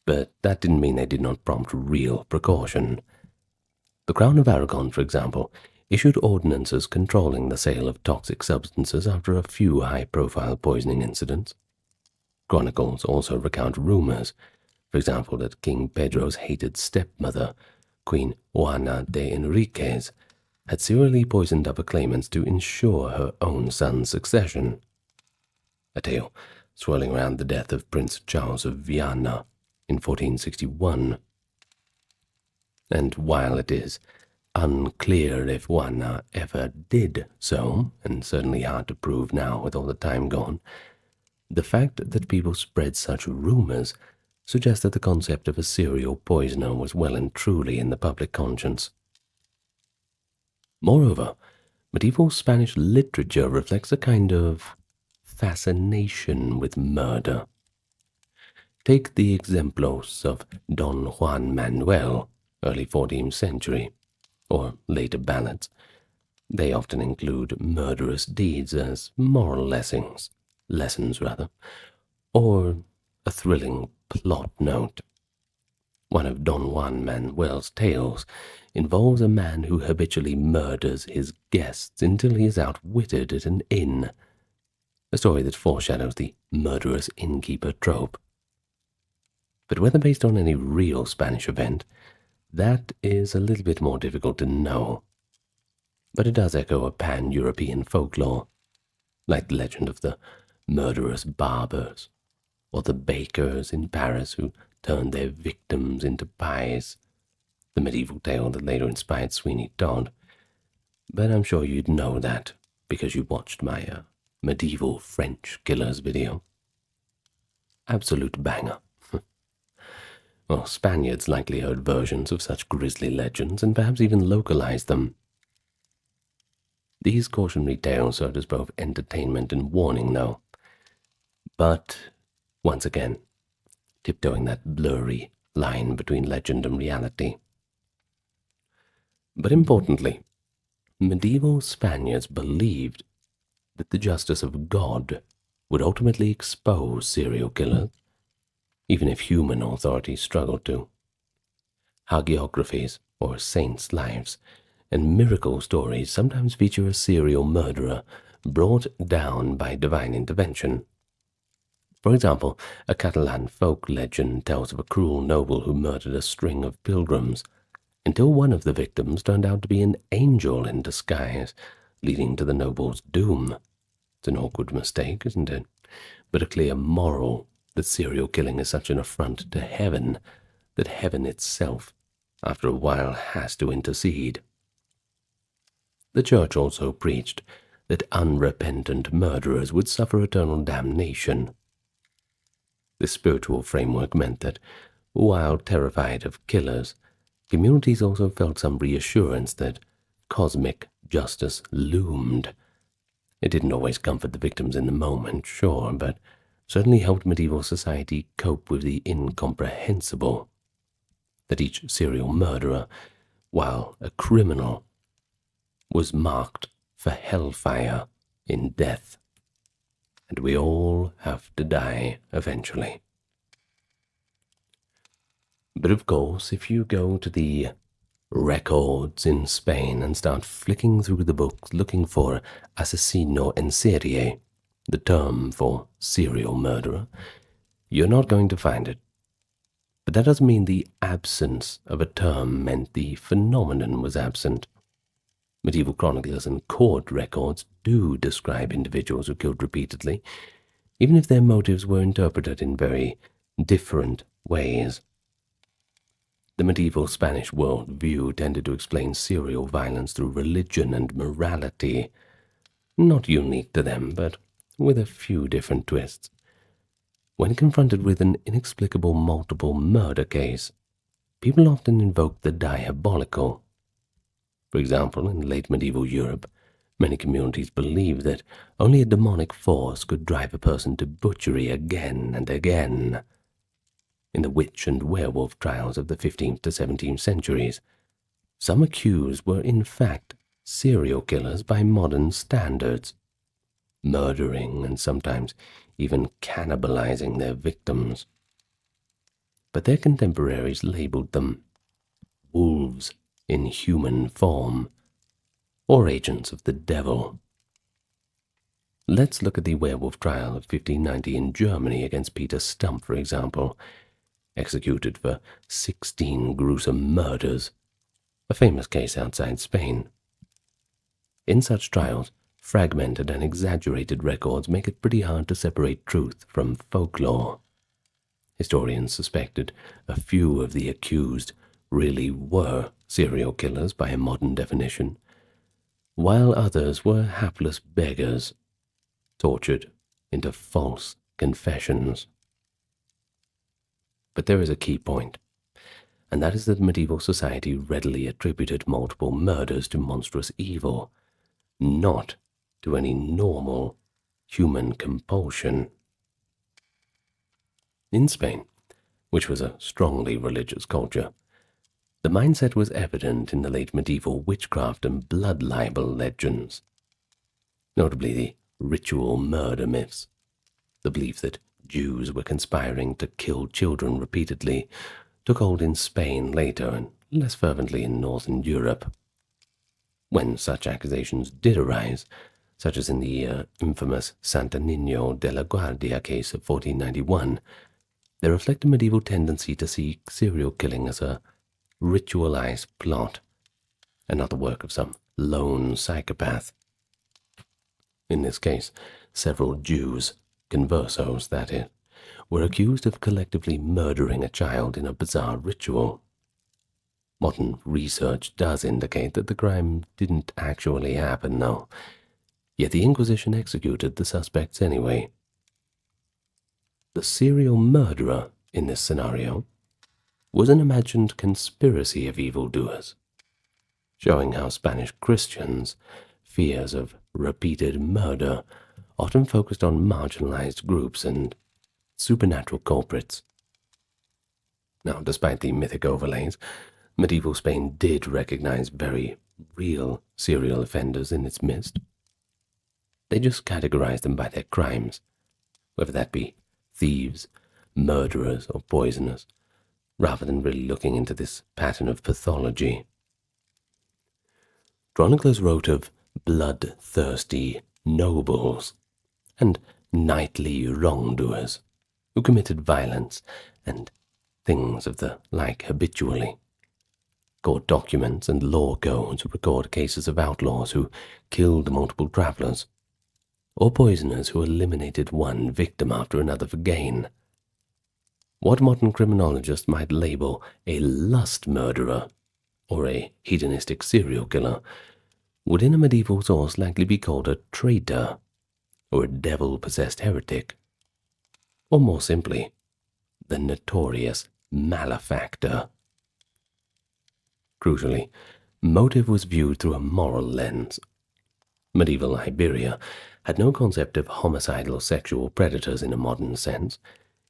But that didn't mean they did not prompt real precaution. The Crown of Aragon, for example, issued ordinances controlling the sale of toxic substances after a few high-profile poisoning incidents. Chronicles also recount rumors, for example, that King Pedro's hated stepmother, Queen Juana de Enriquez, had serially poisoned other claimants to ensure her own son's succession. A tale swirling around the death of Prince Charles of Viana in 1461. And while it is unclear if Juana ever did so, and certainly hard to prove now with all the time gone, the fact that people spread such rumors suggests that the concept of a serial poisoner was well and truly in the public conscience. Moreover, medieval Spanish literature reflects a kind of fascination with murder. Take the exemplos of Don Juan Manuel, early 14th century, or later ballads. They often include murderous deeds as moral lessons, or a thrilling plot note. One of Don Juan Manuel's tales involves a man who habitually murders his guests until he is outwitted at an inn, a story that foreshadows the murderous innkeeper trope. But whether based on any real Spanish event, that is a little bit more difficult to know. But it does echo a pan-European folklore, like the legend of the murderous barbers, or the bakers in Paris who turned their victims into pies, the medieval tale that later inspired Sweeney Todd. But I'm sure you'd know that because you watched my medieval French killers video. Absolute banger. Well, Spaniards likely heard versions of such grisly legends and perhaps even localized them. These cautionary tales served as both entertainment and warning, though. But, once again, tiptoeing that blurry line between legend and reality. But importantly, medieval Spaniards believed that the justice of God would ultimately expose serial killers, even if human authorities struggled to. Hagiographies, or saints' lives, and miracle stories sometimes feature a serial murderer brought down by divine intervention. For example, a Catalan folk legend tells of a cruel noble who murdered a string of pilgrims, until one of the victims turned out to be an angel in disguise, leading to the noble's doom. It's an awkward mistake, isn't it? But a clear moral that serial killing is such an affront to heaven that heaven itself, after a while, has to intercede. The Church also preached that unrepentant murderers would suffer eternal damnation. This spiritual framework meant that, while terrified of killers, communities also felt some reassurance that cosmic justice loomed. It didn't always comfort the victims in the moment, sure, but certainly helped medieval society cope with the incomprehensible. That each serial murderer, while a criminal, was marked for hellfire in death. And we all have to die eventually. But of course, if you go to the records in Spain and start flicking through the books looking for asesino en serie, the term for serial murderer, you're not going to find it. But that doesn't mean the absence of a term meant the phenomenon was absent. Medieval chroniclers and court records do describe individuals who killed repeatedly, even if their motives were interpreted in very different ways. The medieval Spanish worldview tended to explain serial violence through religion and morality, not unique to them, but with a few different twists. When confronted with an inexplicable multiple murder case, people often invoked the diabolical. For example, in late medieval Europe, many communities believed that only a demonic force could drive a person to butchery again and again. In the witch and werewolf trials of the 15th to 17th centuries, some accused were in fact serial killers by modern standards. murdering and sometimes even cannibalizing their victims. But their contemporaries labeled them wolves in human form, or agents of the devil. Let's look at the werewolf trial of 1590 in Germany against Peter Stump, for example, executed for 16 gruesome murders, a famous case outside Spain. In such trials, fragmented and exaggerated records make it pretty hard to separate truth from folklore. Historians suspected a few of the accused really were serial killers by a modern definition, while others were hapless beggars, tortured into false confessions. But there is a key point, and that is that medieval society readily attributed multiple murders to monstrous evil, not to any normal human compulsion. In Spain, which was a strongly religious culture, the mindset was evident in the late medieval witchcraft and blood libel legends, notably the ritual murder myths, the belief that Jews were conspiring to kill children repeatedly took hold in Spain later and less fervently in northern Europe. When such accusations did arise, such as in the infamous Santa Niño de la Guardia case of 1491, they reflect a medieval tendency to see serial killing as a ritualized plot, and not the work of some lone psychopath. In this case, several Jews, conversos that is, were accused of collectively murdering a child in a bizarre ritual. Modern research does indicate that the crime didn't actually happen, though, yet the Inquisition executed the suspects anyway. The serial murderer in this scenario was an imagined conspiracy of evildoers, showing how Spanish Christians' fears of repeated murder often focused on marginalized groups and supernatural culprits. Now, despite the mythic overlays, medieval Spain did recognize very real serial offenders in its midst. They just categorized them by their crimes, whether that be thieves, murderers, or poisoners, rather than really looking into this pattern of pathology. Chroniclers wrote of bloodthirsty nobles and knightly wrongdoers who committed violence and things of the like habitually. Court documents and law codes record cases of outlaws who killed multiple travelers, or poisoners who eliminated one victim after another for gain. What modern criminologists might label a lust murderer or a hedonistic serial killer would in a medieval source likely be called a traitor or a devil-possessed heretic, or more simply, the notorious malefactor. Crucially, motive was viewed through a moral lens. Medieval Iberia had no concept of homicidal sexual predators in a modern sense.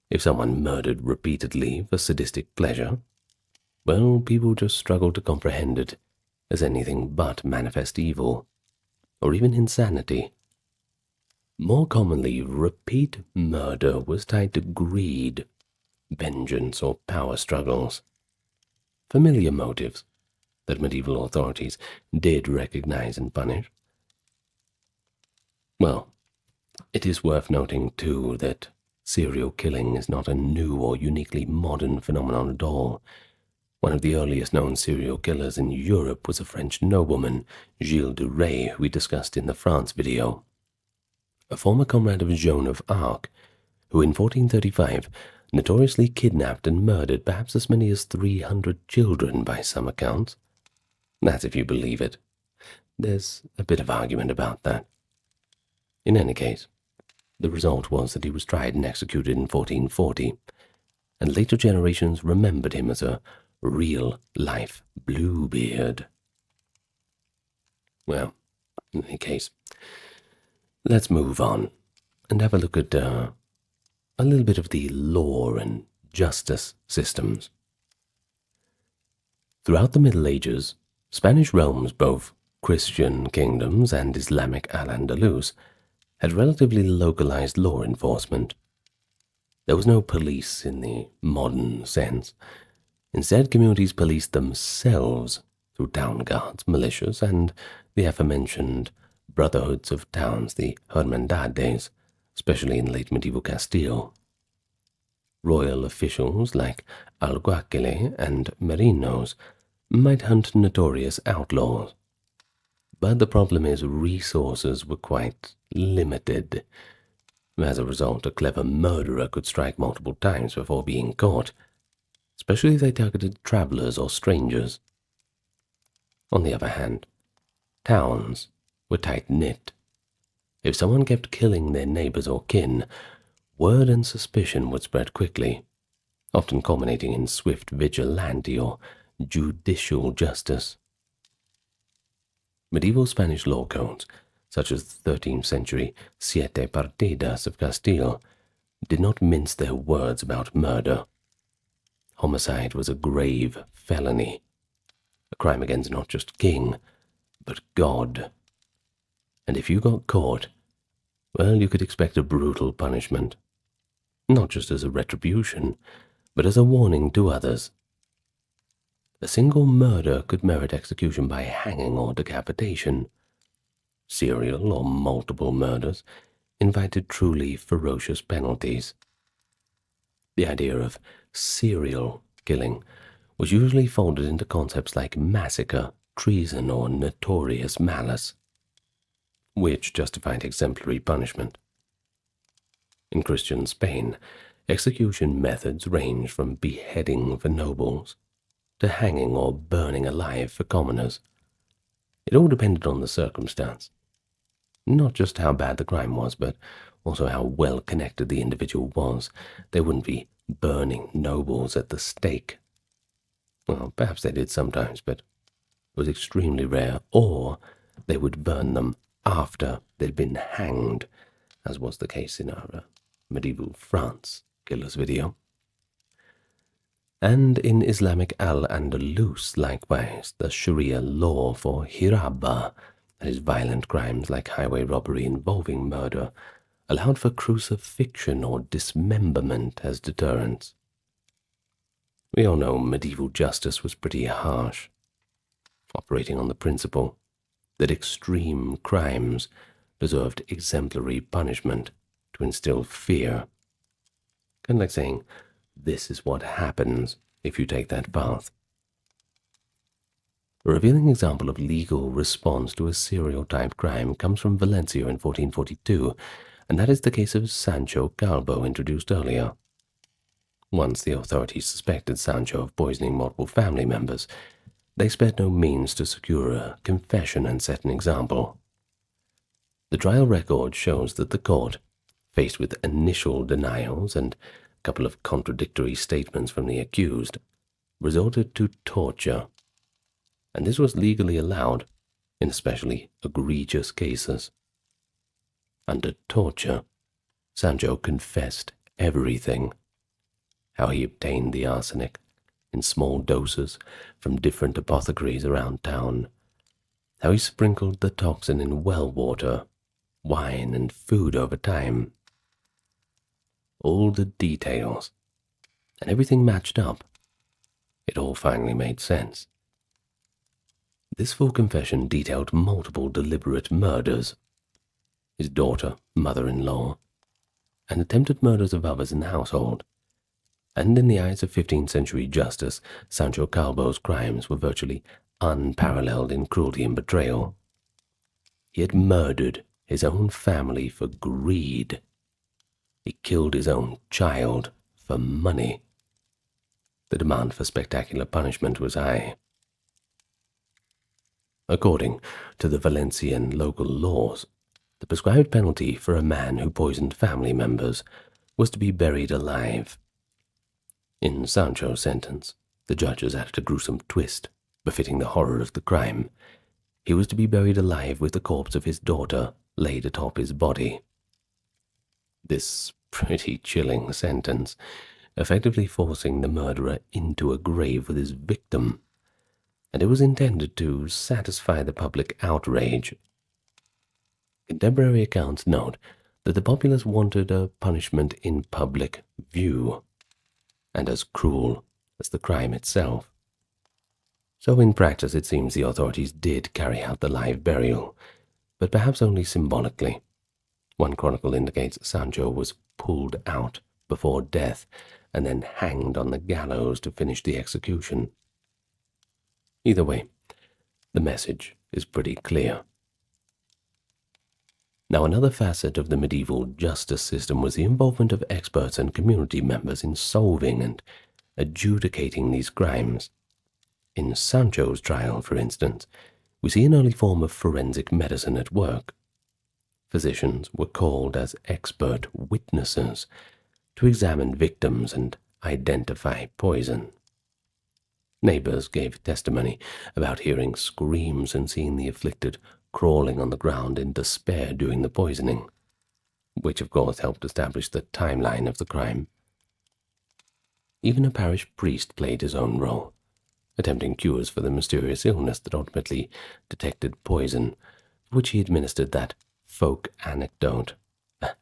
If someone murdered repeatedly for sadistic pleasure, well, people just struggled to comprehend it as anything but manifest evil, or even insanity. More commonly, repeat murder was tied to greed, vengeance, or power struggles. Familiar motives that medieval authorities did recognize and punish. Well, it is worth noting, too, that serial killing is not a new or uniquely modern phenomenon at all. One of the earliest known serial killers in Europe was a French nobleman, Gilles de Rais, who we discussed in the France video. A former comrade of Joan of Arc, who in 1435 notoriously kidnapped and murdered perhaps as many as 300 children by some accounts. That's if you believe it. There's a bit of argument about that. In any case, the result was that he was tried and executed in 1440, and later generations remembered him as a real-life Bluebeard. Well, in any case, let's move on and have a look at a little bit of the law and justice systems. Throughout the Middle Ages, Spanish realms, both Christian kingdoms and Islamic Al-Andalus, had relatively localized law enforcement. There was no police in the modern sense. Instead, communities policed themselves through town guards, militias, and the aforementioned brotherhoods of towns, the hermandades, especially in late medieval Castile. Royal officials like alguacile and merinos might hunt notorious outlaws. But the problem is resources were quite limited. As a result, a clever murderer could strike multiple times before being caught, especially if they targeted travelers or strangers. On the other hand, towns were tight-knit. If someone kept killing their neighbors or kin, word and suspicion would spread quickly, often culminating in swift vigilante or judicial justice. Medieval Spanish law codes, such as the 13th century Siete Partidas of Castile, did not mince their words about murder. Homicide was a grave felony, a crime against not just king, but God. And if you got caught, well, you could expect a brutal punishment, not just as a retribution, but as a warning to others. A single murder could merit execution by hanging or decapitation. Serial or multiple murders invited truly ferocious penalties. The idea of serial killing was usually folded into concepts like massacre, treason, or notorious malice, which justified exemplary punishment. In Christian Spain, execution methods ranged from beheading for nobles to hanging or burning alive for commoners. It all depended on the circumstance. Not just how bad the crime was, but also how well connected the individual was. They wouldn't be burning nobles at the stake. Well, perhaps they did sometimes, but it was extremely rare. Or they would burn them after they'd been hanged, as was the case in our medieval France killer's video. And in Islamic Al-Andalus, likewise, the Sharia law for hiraba, that is violent crimes like highway robbery involving murder, allowed for crucifixion or dismemberment as deterrents. We all know medieval justice was pretty harsh, operating on the principle that extreme crimes deserved exemplary punishment to instill fear. Kind of like saying, this is what happens if you take that path. A revealing example of legal response to a serial-type crime comes from Valencia in 1442, and that is the case of Sancho Calvo introduced earlier. Once the authorities suspected Sancho of poisoning multiple family members, they spared no means to secure a confession and set an example. The trial record shows that the court, faced with initial denials and a couple of contradictory statements from the accused, resorted to torture, and this was legally allowed in especially egregious cases. Under torture, Sancho confessed everything: how he obtained the arsenic in small doses from different apothecaries around town, how he sprinkled the toxin in well water, wine, and food over time. All the details, and everything matched up. It all finally made sense. This full confession detailed multiple deliberate murders, his daughter, mother-in-law, and attempted murders of others in the household. And in the eyes of 15th century justice, Sancho Calvo's crimes were virtually unparalleled in cruelty and betrayal. He had murdered his own family for greed. He killed his own child for money. The demand for spectacular punishment was high. According to the Valencian local laws, the prescribed penalty for a man who poisoned family members was to be buried alive. In Sancho's sentence, the judges added a gruesome twist, befitting the horror of the crime. He was to be buried alive with the corpse of his daughter laid atop his body. This pretty chilling sentence, effectively forcing the murderer into a grave with his victim, and it was intended to satisfy the public outrage. Contemporary accounts note that the populace wanted a punishment in public view, and as cruel as the crime itself. So in practice it seems the authorities did carry out the live burial, but perhaps only symbolically. One chronicle indicates Sancho was pulled out before death and then hanged on the gallows to finish the execution. Either way, the message is pretty clear. Now, another facet of the medieval justice system was the involvement of experts and community members in solving and adjudicating these crimes. In Sancho's trial, for instance, we see an early form of forensic medicine at work. Physicians were called as expert witnesses to examine victims and identify poison. Neighbors gave testimony about hearing screams and seeing the afflicted crawling on the ground in despair during the poisoning, which of course helped establish the timeline of the crime. Even a parish priest played his own role, attempting cures for the mysterious illness that ultimately detected poison, for which he administered that folk antidote, that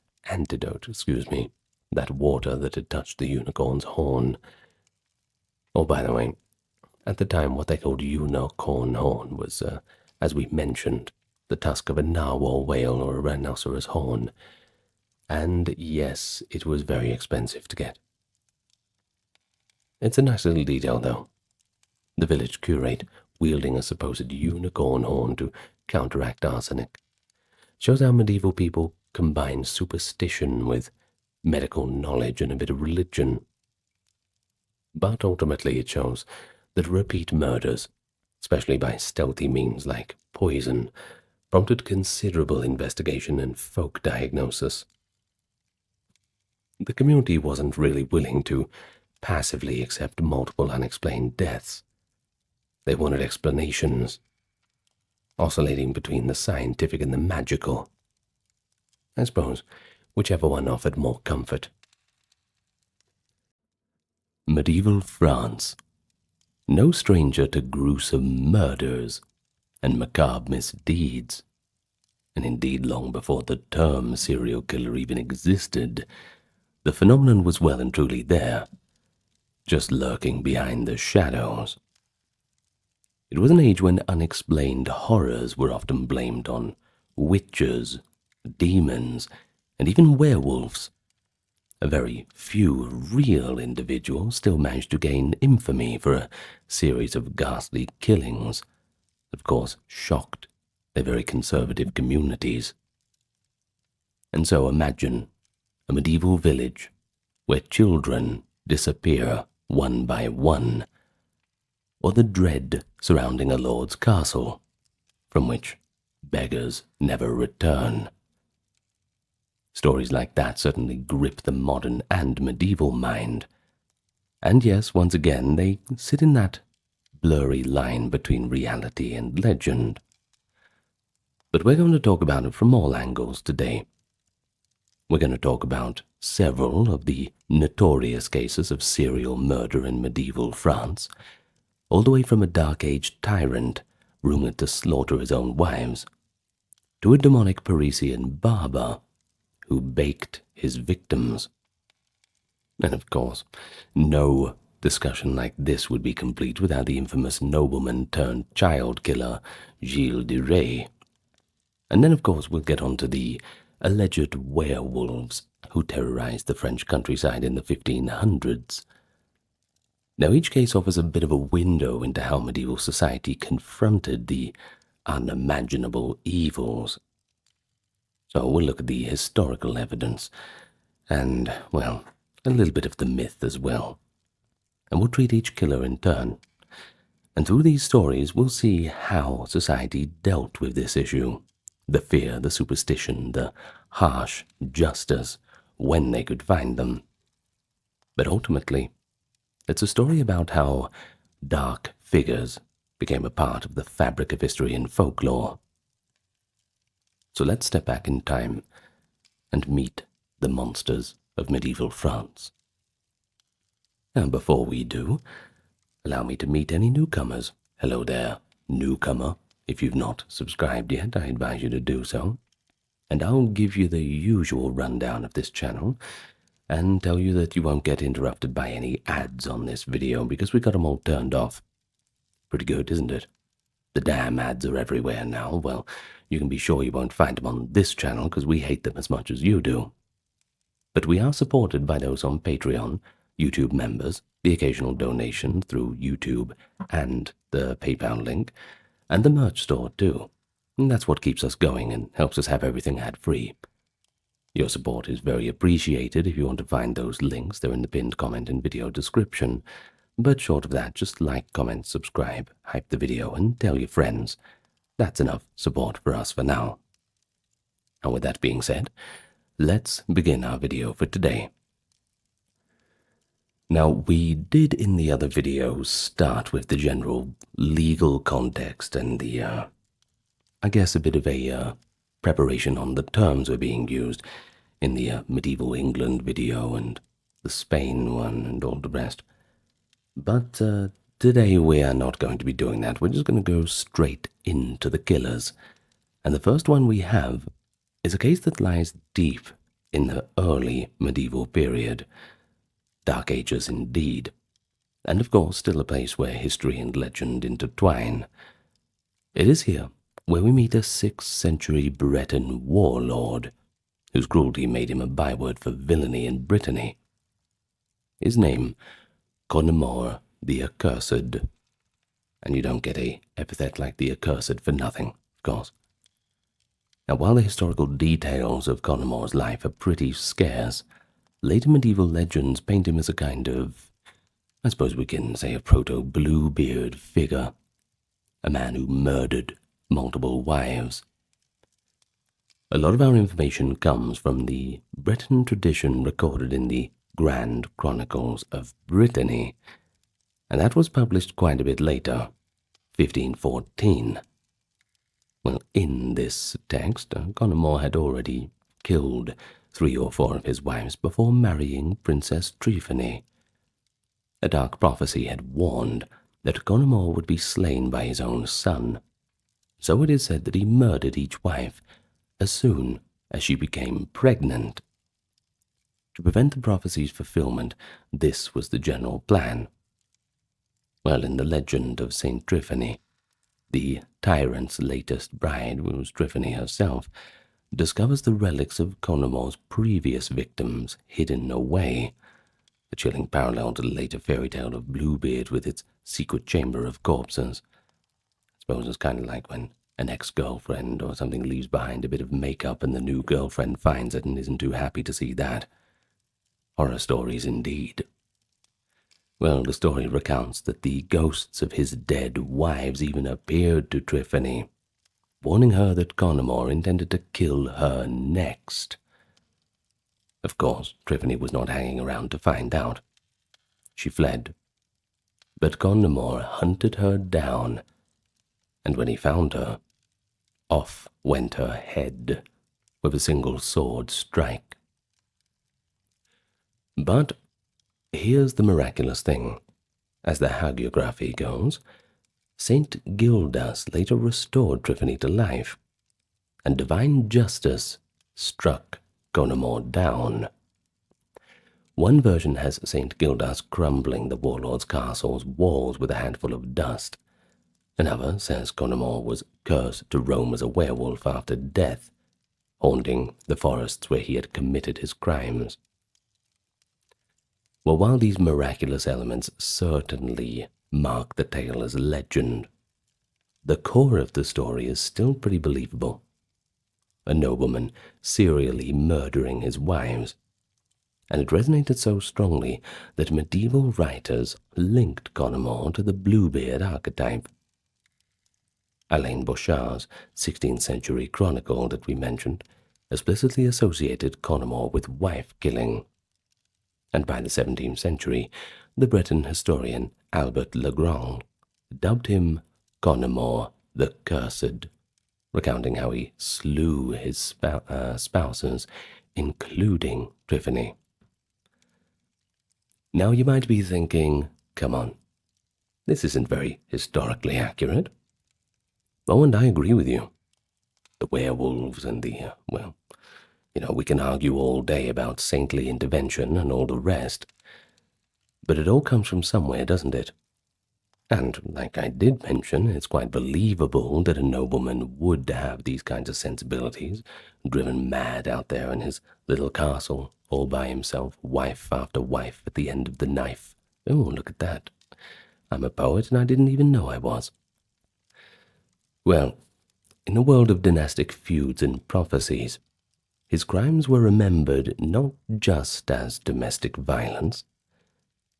water that had touched the unicorn's horn. Oh, by the way, at the time what they called unicorn horn was, as we mentioned, the tusk of a narwhal whale or a rhinoceros horn. And yes, it was very expensive to get. It's a nice little detail, though. The village curate wielding a supposed unicorn horn to counteract arsenic shows how medieval people combined superstition with medical knowledge and a bit of religion. But ultimately it shows that repeat murders, especially by stealthy means like poison, prompted considerable investigation and folk diagnosis. The community wasn't really willing to passively accept multiple unexplained deaths. They wanted explanations, oscillating between the scientific and the magical. I suppose whichever one offered more comfort. Medieval France. No stranger to gruesome murders and macabre misdeeds, and indeed long before the term serial killer even existed, the phenomenon was well and truly there, just lurking behind the shadows. It was an age when unexplained horrors were often blamed on witches, demons, and even werewolves. A very few real individuals still managed to gain infamy for a series of ghastly killings that, of course, shocked their very conservative communities. And so imagine a medieval village where children disappear one by one, or the dread surrounding a lord's castle, from which beggars never return. Stories like that certainly grip the modern and medieval mind. And yes, once again, they sit in that blurry line between reality and legend. But we're going to talk about it from all angles today. We're going to talk about several of the notorious cases of serial murder in medieval France, all the way from a Dark Age tyrant rumored to slaughter his own wives, to a demonic Parisian barber who baked his victims. And of course, no discussion like this would be complete without the infamous nobleman turned child killer Gilles de Rais. And then of course we'll get on to the alleged werewolves who terrorized the French countryside in the 1500s. Now each case offers a bit of a window into how medieval society confronted the unimaginable evils. So we'll look at the historical evidence and, well, a little bit of the myth as well. And we'll treat each killer in turn. And through these stories we'll see how society dealt with this issue. The fear, the superstition, the harsh justice, when they could find them. But ultimately, it's a story about how dark figures became a part of the fabric of history and folklore. So let's step back in time and meet the monsters of medieval France. And before we do, allow me to meet any newcomers. Hello there, newcomer. If you've not subscribed yet, I advise you to do so. and I'll give you the usual rundown of this channel and tell you that you won't get interrupted by any ads on this video because we got them all turned off. Pretty good, isn't it? The damn ads are everywhere now. Well, you can be sure you won't find them on this channel because we hate them as much as you do. But we are supported by those on Patreon, YouTube members, the occasional donation through YouTube and the PayPal link, and the merch store too. And that's what keeps us going and helps us have everything ad-free. Your support is very appreciated. If you want to find those links, they're in the pinned comment and video description. But short of that, just like, comment, subscribe, hype the video, and tell your friends. That's enough support for us for now. And with that being said, let's begin our video for today. Now, we did in the other videos start with the general legal context and the, I guess a bit of a preparation on the terms were being used in the medieval England video and the Spain one and all the rest. But today we are not going to be doing that. We're just going to go straight into the killers. And the first one we have is a case that lies deep in the early medieval period. Dark Ages indeed. And of course still a place where history and legend intertwine. It is here where we meet a 6th century Breton warlord whose cruelty made him a byword for villainy in Brittany. His name, Connemore the Accursed. And you don't get a epithet like the Accursed for nothing, of course. Now, while the historical details of Connemore's life are pretty scarce, later medieval legends paint him as a kind of, I suppose we can say, a proto-Bluebeard figure, a man who murdered multiple wives. A lot of our information comes from the Breton tradition recorded in the Grand Chronicles of Brittany, and that was published quite a bit later, 1514. Well, in this text, Connemore had already killed 3 or 4 of his wives before marrying Princess Tryphene. A dark prophecy had warned that Connemore would be slain by his own son, so it is said that he murdered each wife as soon as she became pregnant. To prevent the prophecy's fulfillment, this was the general plan. Well, in the legend of Saint Tryphene, the tyrant's latest bride, who was Tryphene herself, discovers the relics of Connemore's previous victims hidden away, a chilling parallel to the later fairy tale of Bluebeard with its secret chamber of corpses. I suppose it's kind of like when an ex-girlfriend or something leaves behind a bit of makeup and the new girlfriend finds it and isn't too happy to see that. Horror stories indeed. Well, the story recounts that the ghosts of his dead wives even appeared to Tryphene, warning her that Connemore intended to kill her next. Of course, Tryphene was not hanging around to find out. She fled, but Connemore hunted her down, and when he found her, off went her head with a single sword strike. But here's the miraculous thing. As the hagiography goes, Saint Gildas later restored Tryphene to life, and divine justice struck Connemore down. One version has Saint Gildas crumbling the warlord's castle's walls with a handful of dust. Another says Connemore was cursed to roam as a werewolf after death, haunting the forests where he had committed his crimes. Well, while these miraculous elements certainly mark the tale as legend, the core of the story is still pretty believable. A nobleman serially murdering his wives, and it resonated so strongly that medieval writers linked Connemore to the Bluebeard archetype. Alain Bouchard's 16th century chronicle that we mentioned explicitly associated Connemore with wife-killing. And by the 17th century, the Breton historian Albert Legrand dubbed him Connemore the Cursed, recounting how he slew his spouses, including Tryphene. Now you might be thinking, come on, this isn't very historically accurate. Oh, and I agree with you. the werewolves and well, we can argue all day about saintly intervention and all the rest, but it all comes from somewhere, doesn't it? And, like I did mention, it's quite believable that a nobleman would have these kinds of sensibilities, driven mad out there in his little castle, all by himself, wife after wife at the end of the knife. Oh, look at that. I'm a poet, and I didn't even know I was. Well, in the world of dynastic feuds and prophecies, his crimes were remembered not just as domestic violence,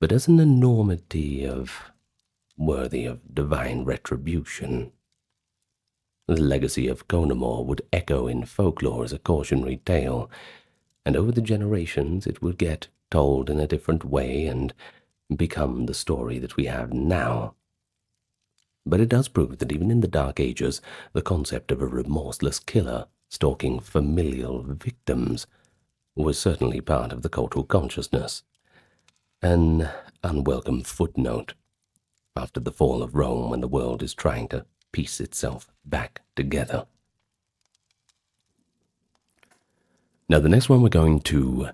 but as an enormity worthy of divine retribution. The legacy of Connemore would echo in folklore as a cautionary tale, and over the generations it would get told in a different way and become the story that we have now. But it does prove that even in the Dark Ages, the concept of a remorseless killer stalking familial victims was certainly part of the cultural consciousness. An unwelcome footnote after the fall of Rome, when the world is trying to piece itself back together. Now, the next one we're going to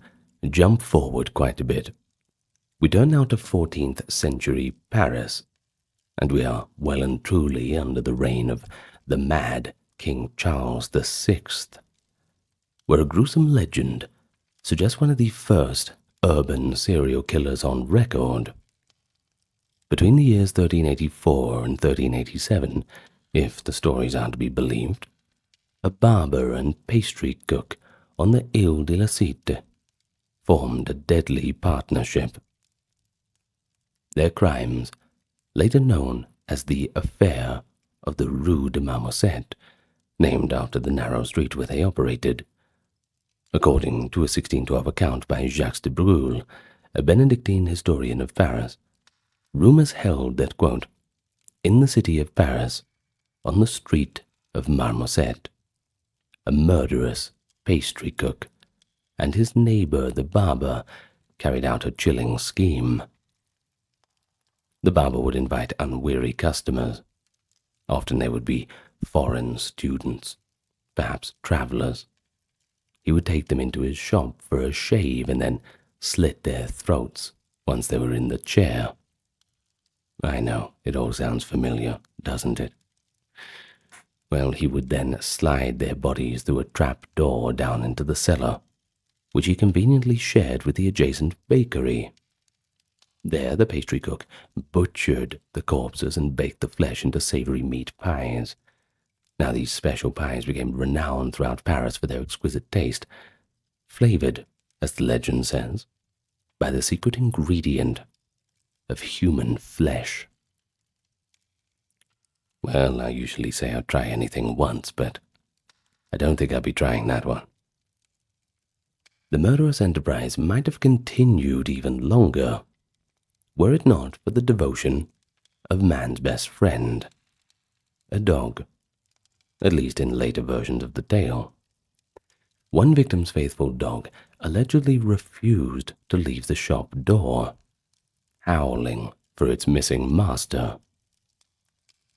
jump forward quite a bit. We turn now to 14th century Paris, and we are well and truly under the reign of the mad King Charles VI, where a gruesome legend suggests one of the first urban serial killers on record. Between the years 1384 and 1387, if the stories are to be believed, a barber and pastry cook on the Ile de la Cité formed a deadly partnership. Their crimes, later known as the Affair of the Rue de Marmoset, named after the narrow street where they operated. According to a 1612 account by Jacques de Breuil, a Benedictine historian of Paris, rumors held that, quote, in the city of Paris, on the street of Marmoset, a murderous pastry cook and his neighbor the barber carried out a chilling scheme. The barber would invite unweary customers. Often they would be foreign students, perhaps travelers. He would take them into his shop for a shave and then slit their throats once they were in the chair. I know, it all sounds familiar, doesn't it? Well, he would then slide their bodies through a trap door down into the cellar, which he conveniently shared with the adjacent bakery. There the pastry cook butchered the corpses and baked the flesh into savory meat pies. Now these special pies became renowned throughout Paris for their exquisite taste, flavored, as the legend says, by the secret ingredient of human flesh. Well, I usually say I'd try anything once, but I don't think I'll be trying that one. The murderous enterprise might have continued even longer, were it not for the devotion of man's best friend, a dog, at least in later versions of the tale. One victim's faithful dog allegedly refused to leave the shop door, howling for its missing master.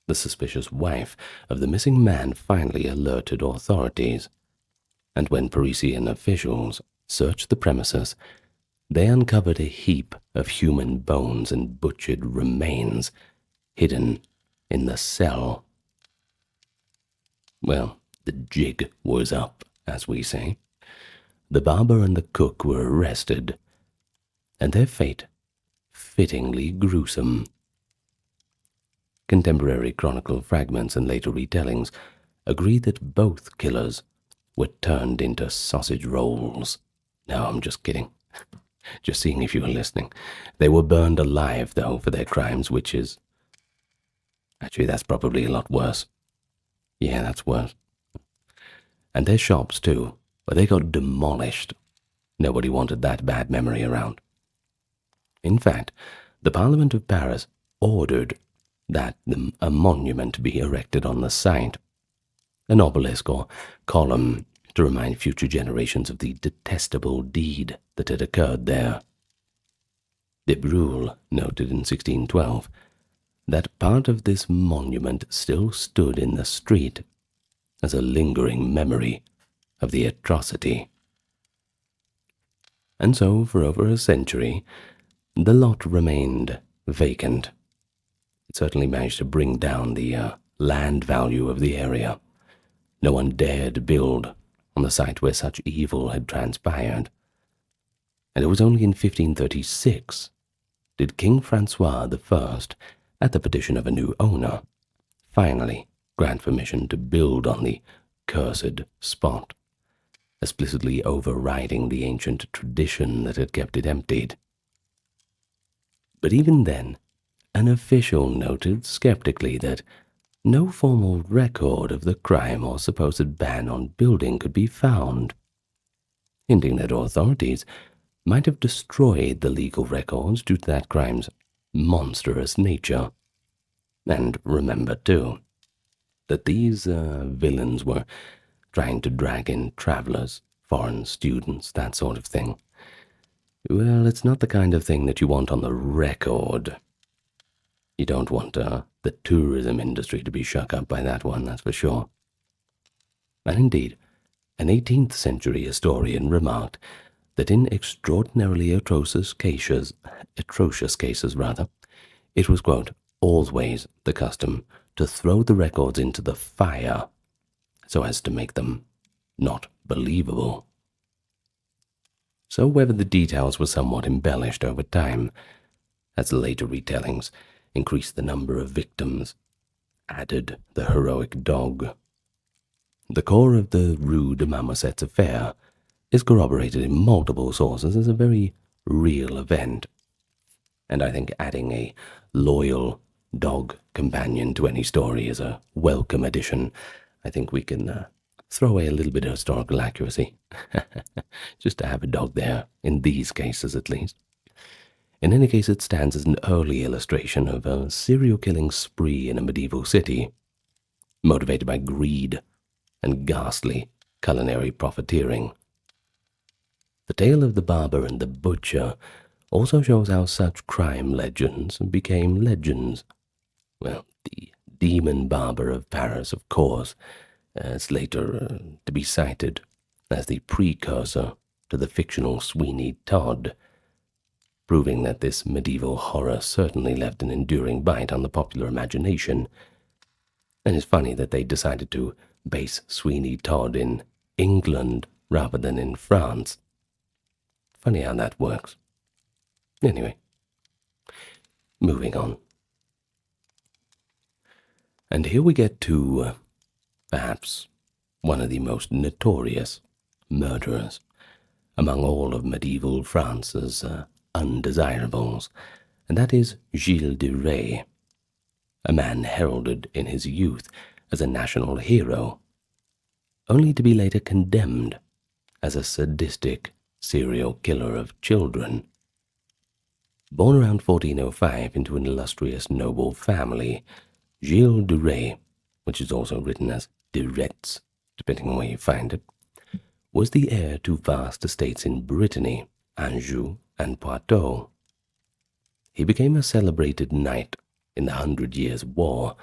The suspicious wife of the missing man finally alerted authorities, and when Parisian officials searched the premises, they uncovered a heap of human bones and butchered remains hidden in the cell. Well, the jig was up, as we say. The barber and the cook were arrested, and their fate fittingly gruesome. Contemporary chronicle fragments and later retellings agree that both killers were turned into sausage rolls. No, I'm just kidding. Just seeing if you were listening. They were burned alive, though, for their crimes, which is... Actually, that's probably a lot worse. Yeah, that's worse. And their shops, too, where they got demolished. Nobody wanted that bad memory around. In fact, the Parliament of Paris ordered that a monument be erected on the site, an obelisk or column to remind future generations of the detestable deed that had occurred there. De Breuil noted in 1612 that part of this monument still stood in the street, as a lingering memory of the atrocity. And so, for over a century, the lot remained vacant. It certainly managed to bring down the land value of the area. No one dared build on the site where such evil had transpired. And it was only in 1536 did King Francois I, at the petition of a new owner, finally grant permission to build on the cursed spot, explicitly overriding the ancient tradition that had kept it emptied. But even then, an official noted skeptically that no formal record of the crime or supposed ban on building could be found, hinting that authorities might have destroyed the legal records due to that crime's monstrous nature. And remember, too, that these villains were trying to drag in travelers, foreign students, that sort of thing. Well, it's not the kind of thing that you want on the record. You don't want the tourism industry to be shook up by that one, that's for sure. And indeed, an 18th century historian remarked that in extraordinarily atrocious cases, it was, quote, always the custom to throw the records into the fire so as to make them not believable. So whether the details were somewhat embellished over time, as later retellings increased the number of victims, added the heroic dog, the core of the Rue de Marmosset's affair is corroborated in multiple sources as a very real event. And I think adding a loyal dog companion to any story is a welcome addition. I think we can throw away a little bit of historical accuracy, just to have a dog there, in these cases at least. In any case, it stands as an early illustration of a serial killing spree in a medieval city, motivated by greed and ghastly culinary profiteering. The tale of the barber and the butcher also shows how such crime legends became legends. Well, the demon barber of Paris, of course, is later to be cited as the precursor to the fictional Sweeney Todd, proving that this medieval horror certainly left an enduring bite on the popular imagination. And it's funny that they decided to base Sweeney Todd in England rather than in France. Funny how that works. Anyway, moving on. And here we get to, perhaps, one of the most notorious murderers among all of medieval France's undesirables, and that is Gilles de Rais, a man heralded in his youth as a national hero, only to be later condemned as a sadistic serial killer of children. Born around 1405 into an illustrious noble family, Gilles de Rais, which is also written as de Retz, depending on where you find it, was the heir to vast estates in Brittany, Anjou, and Poitou. He became a celebrated knight in the 100 Years' War,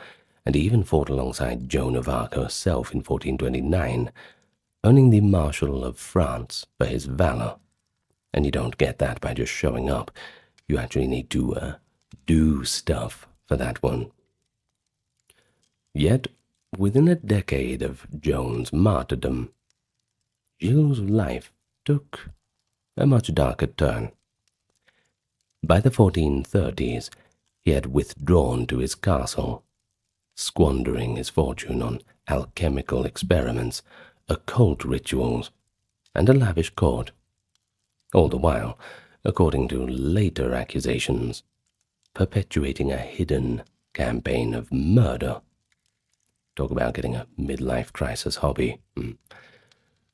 and even fought alongside Joan of Arc herself in 1429, earning the Marshal of France for his valor. And you don't get that by just showing up. You actually need to do stuff for that one. Yet, within a decade of Joan's martyrdom, Gilles' life took a much darker turn. By the 1430s, he had withdrawn to his castle, squandering his fortune on alchemical experiments, occult rituals, and a lavish court. All the while, according to later accusations, perpetuating a hidden campaign of murder. Talk about getting a midlife crisis hobby.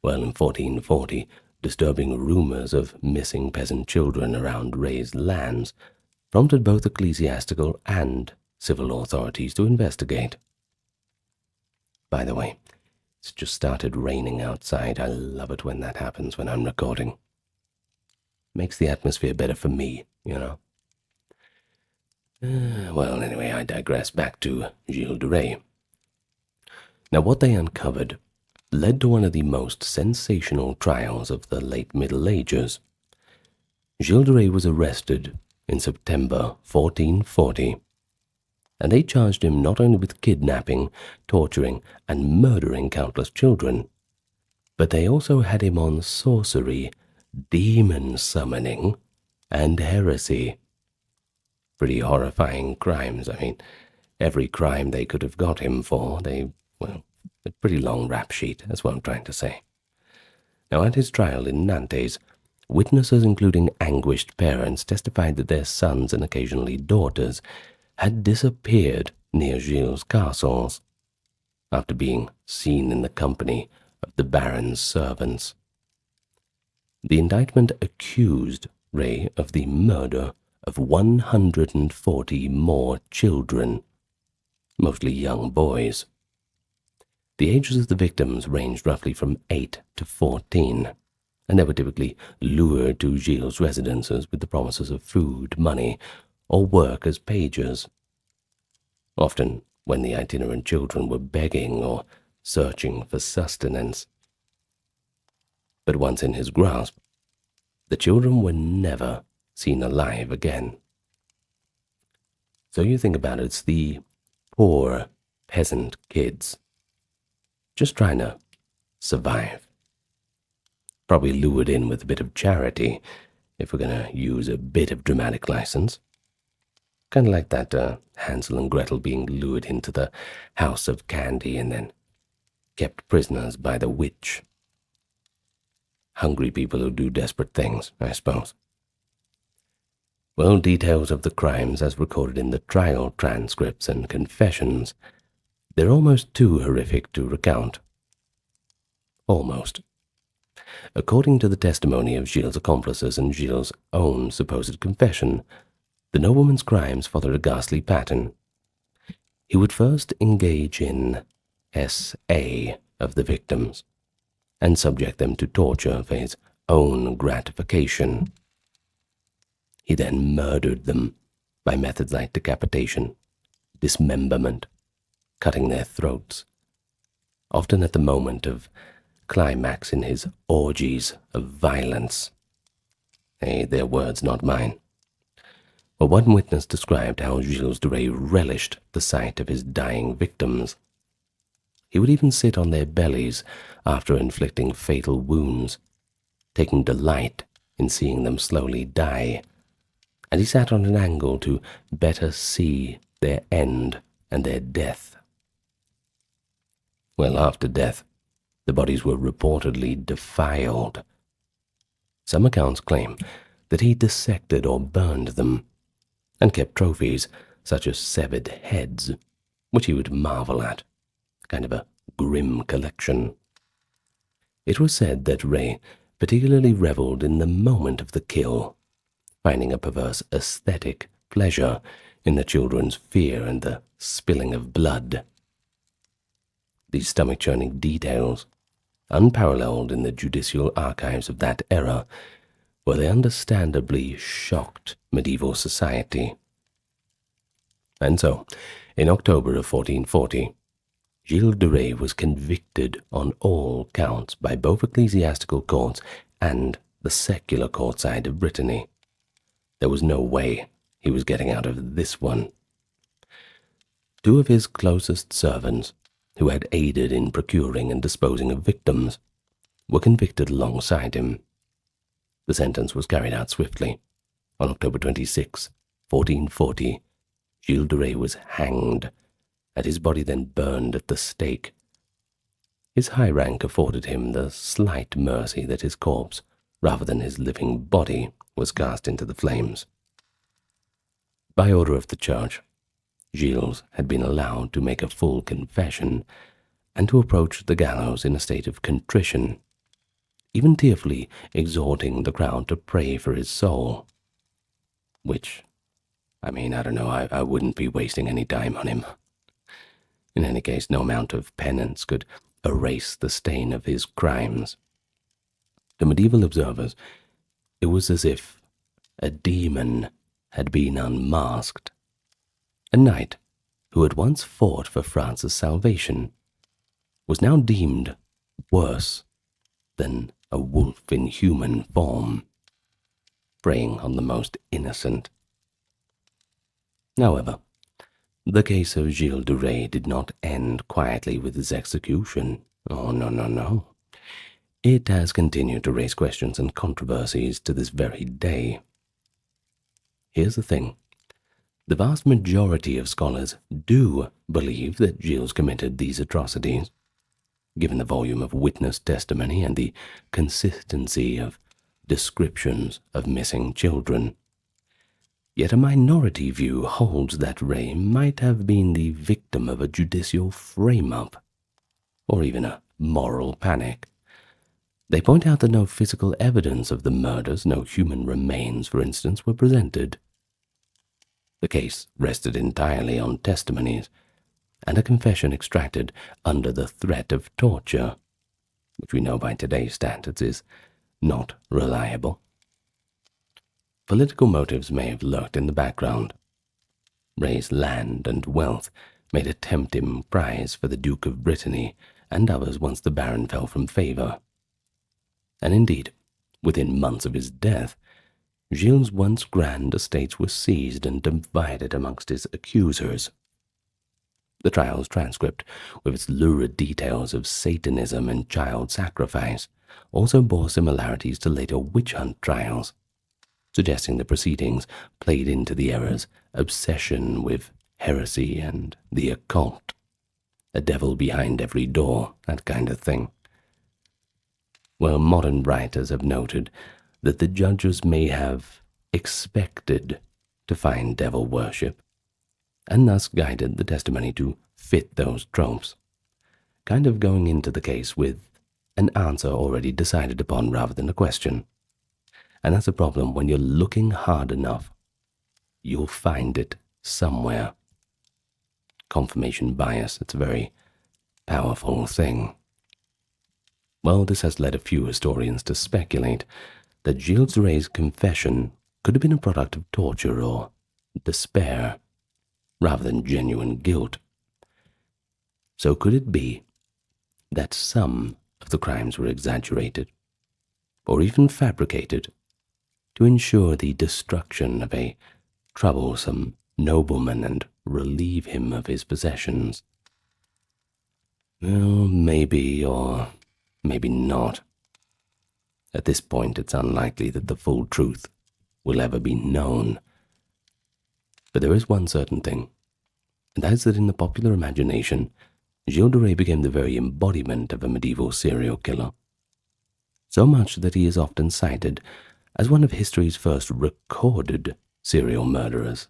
Well, in 1440, disturbing rumors of missing peasant children around Rais's lands prompted both ecclesiastical and civil authorities to investigate. By the way, it's just started raining outside. I love it when that happens when I'm recording. Makes the atmosphere better for me, you know. Well, anyway, I digress. Back to Gilles de Rais. Now, what they uncovered led to one of the most sensational trials of the late Middle Ages. Gilles de Rais was arrested in September 1440, and they charged him not only with kidnapping, torturing, and murdering countless children, but they also had him on sorcery, demon summoning, and heresy. Pretty horrifying crimes. I mean, every crime they could have got him for, a pretty long rap sheet, that's what I'm trying to say. Now, at his trial in Nantes, witnesses including anguished parents testified that their sons and occasionally daughters had disappeared near Gilles' castles after being seen in the company of the baron's servants. The indictment accused Ray of the murder of 140 more children, mostly young boys. The ages of the victims ranged roughly from 8 to 14, and they were typically lured to Gilles' residences with the promises of food, money, or work as pagers. Often when the itinerant children were begging or searching for sustenance. But once in his grasp, the children were never seen alive again. So you think about it, it's the poor peasant kids just trying to survive. Probably lured in with a bit of charity, if we're going to use a bit of dramatic license. Kind of like that Hansel and Gretel being lured into the house of candy and then kept prisoners by the witch. Hungry people who do desperate things, I suppose. Well, details of the crimes as recorded in the trial transcripts and confessions, they're almost too horrific to recount. Almost. According to the testimony of Gilles' accomplices and Gilles' own supposed confession, the nobleman's crimes followed a ghastly pattern. He would first engage in SA of the victims and subject them to torture for his own gratification. He then murdered them by methods like decapitation, dismemberment, cutting their throats, often at the moment of climax in his orgies of violence. Their words, not mine. Well, one witness described how Gilles de Rais relished the sight of his dying victims. He would even sit on their bellies after inflicting fatal wounds, taking delight in seeing them slowly die, and he sat on an angle to better see their end and their death. Well, after death, the bodies were reportedly defiled. Some accounts claim that he dissected or burned them, and kept trophies such as severed heads, which he would marvel at, kind of a grim collection. It was said that Ray particularly reveled in the moment of the kill, finding a perverse aesthetic pleasure in the children's fear and the spilling of blood. These stomach-churning details, unparalleled in the judicial archives of that era, where they understandably shocked medieval society. And so, in October of 1440, Gilles de Rais was convicted on all counts by both ecclesiastical courts and the secular court side of Brittany. There was no way he was getting out of this one. Two of his closest servants, who had aided in procuring and disposing of victims, were convicted alongside him. The sentence was carried out swiftly. On October 26, 1440, Gilles de Rais was hanged, and his body then burned at the stake. His high rank afforded him the slight mercy that his corpse, rather than his living body, was cast into the flames. By order of the church, Gilles had been allowed to make a full confession and to approach the gallows in a state of contrition, even tearfully exhorting the crowd to pray for his soul. Which, I don't know, I wouldn't be wasting any time on him. In any case, no amount of penance could erase the stain of his crimes. To medieval observers, it was as if a demon had been unmasked. A knight who had once fought for France's salvation was now deemed worse than a wolf in human form, preying on the most innocent. However, the case of Gilles de Rais did not end quietly with his execution. Oh, no, no, no. It has continued to raise questions and controversies to this very day. Here's the thing. The vast majority of scholars do believe that Gilles committed these atrocities, given the volume of witness testimony and the consistency of descriptions of missing children. Yet a minority view holds that Ray might have been the victim of a judicial frame-up, or even a moral panic. They point out that no physical evidence of the murders, no human remains, for instance, were presented. The case rested entirely on testimonies and a confession extracted under the threat of torture, which we know by today's standards is not reliable. Political motives may have lurked in the background. Ray's land and wealth made a tempting prize for the Duke of Brittany and others once the Baron fell from favour. And indeed, within months of his death, Gilles' once grand estates were seized and divided amongst his accusers. The trial's transcript, with its lurid details of Satanism and child sacrifice, also bore similarities to later witch hunt trials, suggesting the proceedings played into the era's obsession with heresy and the occult. A devil behind every door, that kind of thing. Well, modern writers have noted that the judges may have expected to find devil worship, and thus guided the testimony to fit those tropes, kind of going into the case with an answer already decided upon rather than a question. And that's a problem. When you're looking hard enough, you'll find it somewhere. Confirmation bias, it's a very powerful thing. Well, this has led a few historians to speculate that Gilles de Rais' confession could have been a product of torture or despair, rather than genuine guilt. So could it be that some of the crimes were exaggerated, or even fabricated, to ensure the destruction of a troublesome nobleman and relieve him of his possessions? Well, maybe or maybe not. At this point, it's unlikely that the full truth will ever be known. But there is one certain thing, and that is that in the popular imagination, Gilles de Rais became the very embodiment of a medieval serial killer, so much that he is often cited as one of history's first recorded serial murderers.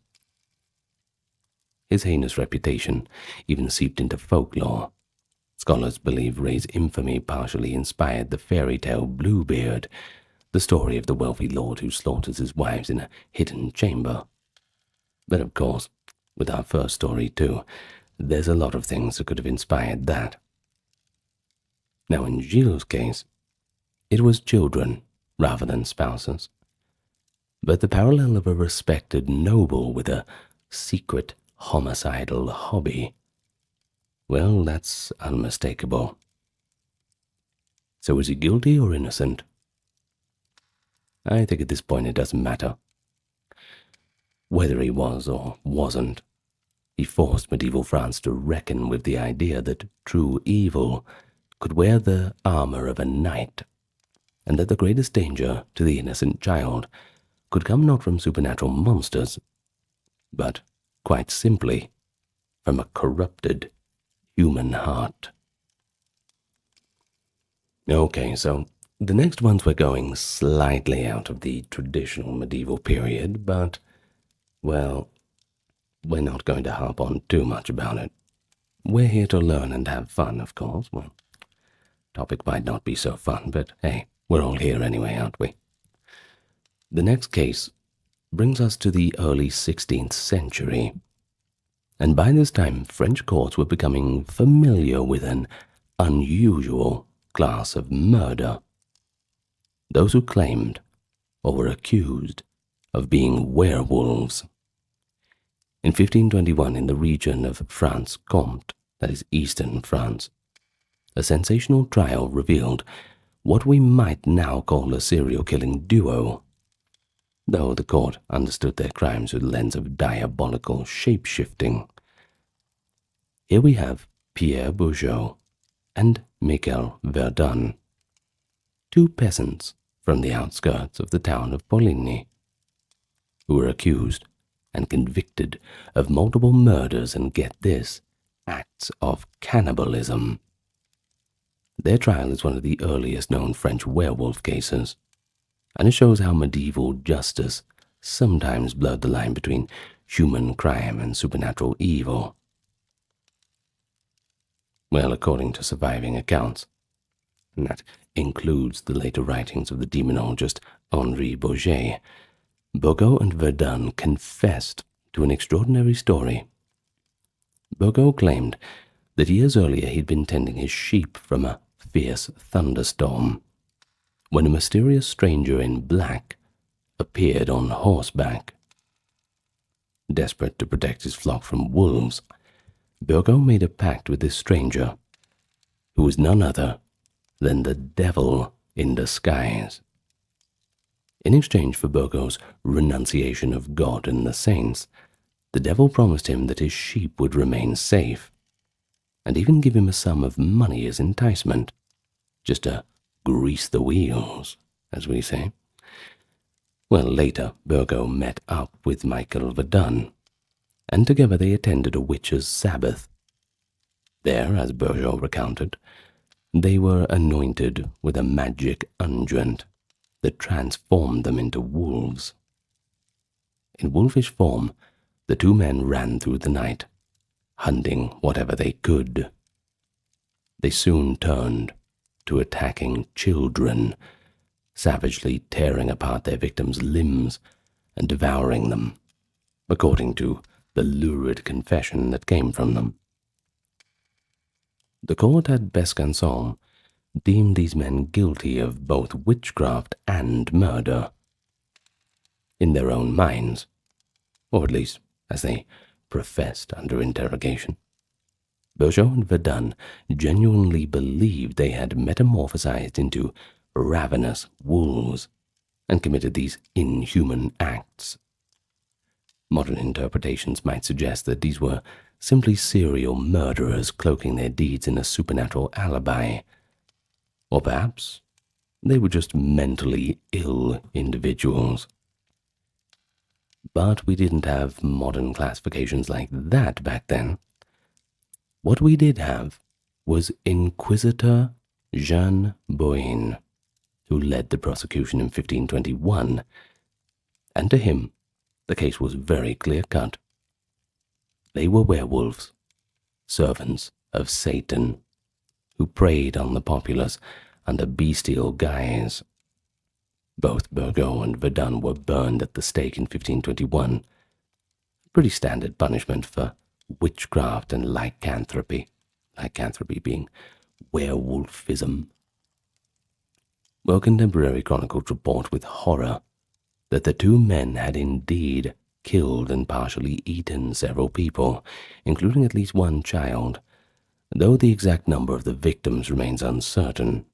His heinous reputation even seeped into folklore. Scholars believe Ray's infamy partially inspired the fairy tale Bluebeard, the story of the wealthy lord who slaughters his wives in a hidden chamber. But of course, with our first story too, there's a lot of things that could have inspired that. Now in Gilles' case, it was children rather than spouses. But the parallel of a respected noble with a secret homicidal hobby, well, that's unmistakable. So is he guilty or innocent? I think at this point it doesn't matter. Whether he was or wasn't, he forced medieval France to reckon with the idea that true evil could wear the armor of a knight, and that the greatest danger to the innocent child could come not from supernatural monsters, but, quite simply, from a corrupted human heart. Okay, so the next ones we're going slightly out of the traditional medieval period, but, well, we're not going to harp on too much about it. We're here to learn and have fun, of course. Well, topic might not be so fun, but hey, we're all here anyway, aren't we? The next case brings us to the early 16th century, and by this time French courts were becoming familiar with an unusual class of murder. Those who claimed, or were accused, of being werewolves. In 1521, in the region of France-Comté, that is eastern France, a sensational trial revealed what we might now call a serial killing duo, though the court understood their crimes with a lens of diabolical shape-shifting. Here we have Pierre Bourgeot and Michael Verdun, two peasants from the outskirts of the town of Poligny, who were accused and convicted of multiple murders and, get this, acts of cannibalism. Their trial is one of the earliest known French werewolf cases, and it shows how medieval justice sometimes blurred the line between human crime and supernatural evil. Well, according to surviving accounts, and that includes the later writings of the demonologist Henri Bourget, Bourgeot and Verdun confessed to an extraordinary story. Bourgeot claimed that years earlier he'd been tending his sheep from a fierce thunderstorm when a mysterious stranger in black appeared on horseback. Desperate to protect his flock from wolves, Bourgeot made a pact with this stranger, who was none other than the devil in disguise. In exchange for Bourgeot's renunciation of God and the saints, the devil promised him that his sheep would remain safe, and even give him a sum of money as enticement, just to grease the wheels, as we say. Well, later, Bourgeot met up with Michael Verdun, and together they attended a witch's sabbath. There, as Bourgeot recounted, they were anointed with a magic unguent that transformed them into wolves. In wolfish form, the two men ran through the night, hunting whatever they could. They soon turned to attacking children, savagely tearing apart their victims' limbs and devouring them, according to the lurid confession that came from them. The court at Besançon deemed these men guilty of both witchcraft and murder. In their own minds, or at least as they professed under interrogation, Bourgeot and Verdun genuinely believed they had metamorphosized into ravenous wolves and committed these inhuman acts. Modern interpretations might suggest that these were simply serial murderers cloaking their deeds in a supernatural alibi, or perhaps they were just mentally ill individuals. But we didn't have modern classifications like that back then. What we did have was Inquisitor Jean Boin, who led the prosecution in 1521, and to him the case was very clear-cut. They were werewolves, servants of Satan, who preyed on the populace under bestial guise. Both Bourgeot and Verdun were burned at the stake in 1521, pretty standard punishment for witchcraft and lycanthropy being werewolfism. Well, contemporary chronicles report with horror that the two men had indeed killed and partially eaten several people, including at least one child, though the exact number of the victims remains uncertain.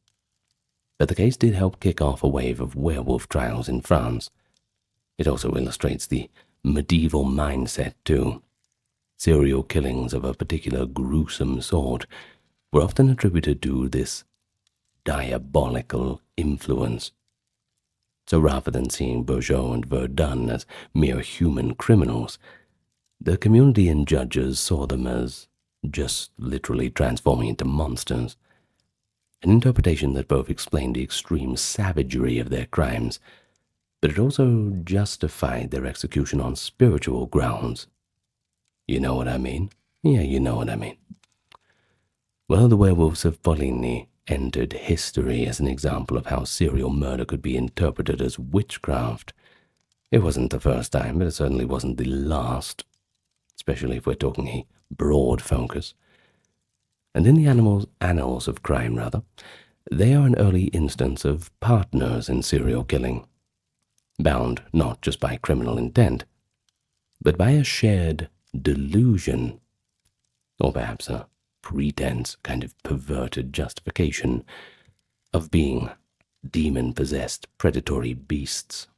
But the case did help kick off a wave of werewolf trials in France. It also illustrates the medieval mindset, too. Serial killings of a particular gruesome sort were often attributed to this diabolical influence. So rather than seeing Bourgeot and Verdun as mere human criminals, the community and judges saw them as just literally transforming into monsters, an interpretation that both explained the extreme savagery of their crimes, but it also justified their execution on spiritual grounds. You know what I mean? Yeah, you know what I mean. Well, the werewolves of Poligny entered history as an example of how serial murder could be interpreted as witchcraft. It wasn't the first time, but it certainly wasn't the last, especially if we're talking a broad focus. And in the annals of crime, they are an early instance of partners in serial killing, bound not just by criminal intent, but by a shared delusion, or perhaps a pretense, kind of perverted justification of being demon-possessed predatory beasts.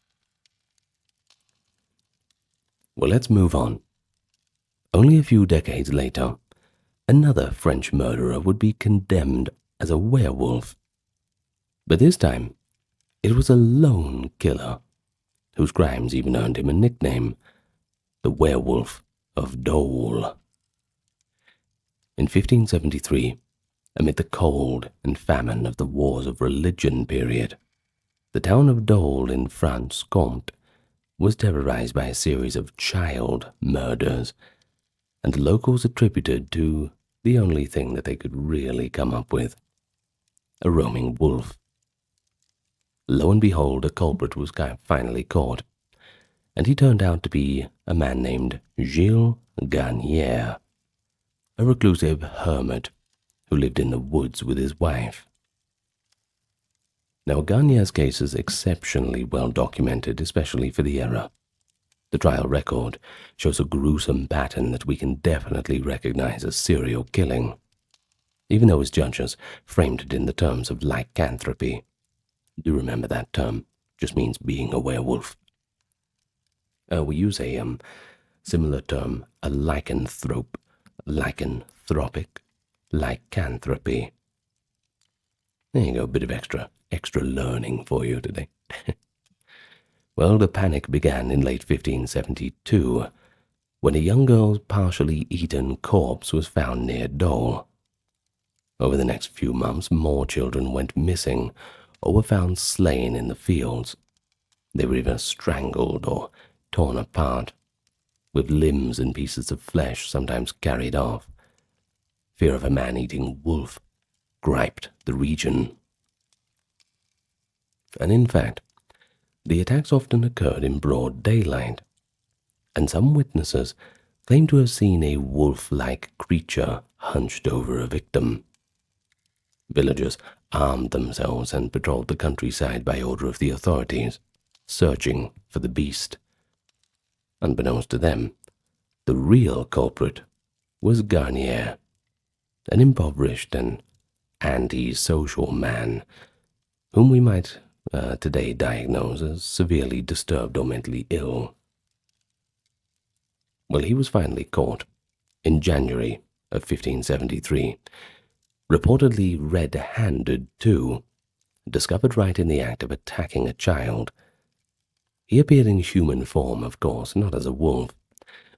Well, let's move on. Only a few decades later, another French murderer would be condemned as a werewolf. But this time, it was a lone killer, whose crimes even earned him a nickname, the Werewolf of Dole. In 1573, amid the cold and famine of the Wars of Religion period, the town of Dole in Franche-Comté was terrorized by a series of child murders, and locals attributed to the only thing that they could really come up with, a roaming wolf. Lo and behold, a culprit was finally caught, and he turned out to be a man named Gilles Garnier, a reclusive hermit who lived in the woods with his wife. Now, Garnier's case is exceptionally well documented, especially for the era. The trial record shows a gruesome pattern that we can definitely recognize as serial killing, even though his judges framed it in the terms of lycanthropy. Do remember that term? Just means being a werewolf. We use a similar term, a lycanthrope, lycanthropic, lycanthropy. There you go, a bit of extra learning for you today. Well, the panic began in late 1572, when a young girl's partially eaten corpse was found near Dole. Over the next few months, more children went missing or were found slain in the fields. They were either strangled or torn apart, with limbs and pieces of flesh sometimes carried off. Fear of a man-eating wolf griped the region. And in fact, the attacks often occurred in broad daylight, and some witnesses claim to have seen a wolf-like creature hunched over a victim. Villagers armed themselves and patrolled the countryside by order of the authorities, searching for the beast. Unbeknownst to them, the real culprit was Garnier, an impoverished and anti-social man whom we might today diagnose as severely disturbed or mentally ill. Well, he was finally caught in January of 1573, reportedly red-handed too, discovered right in the act of attacking a child. He appeared in human form, of course, not as a wolf,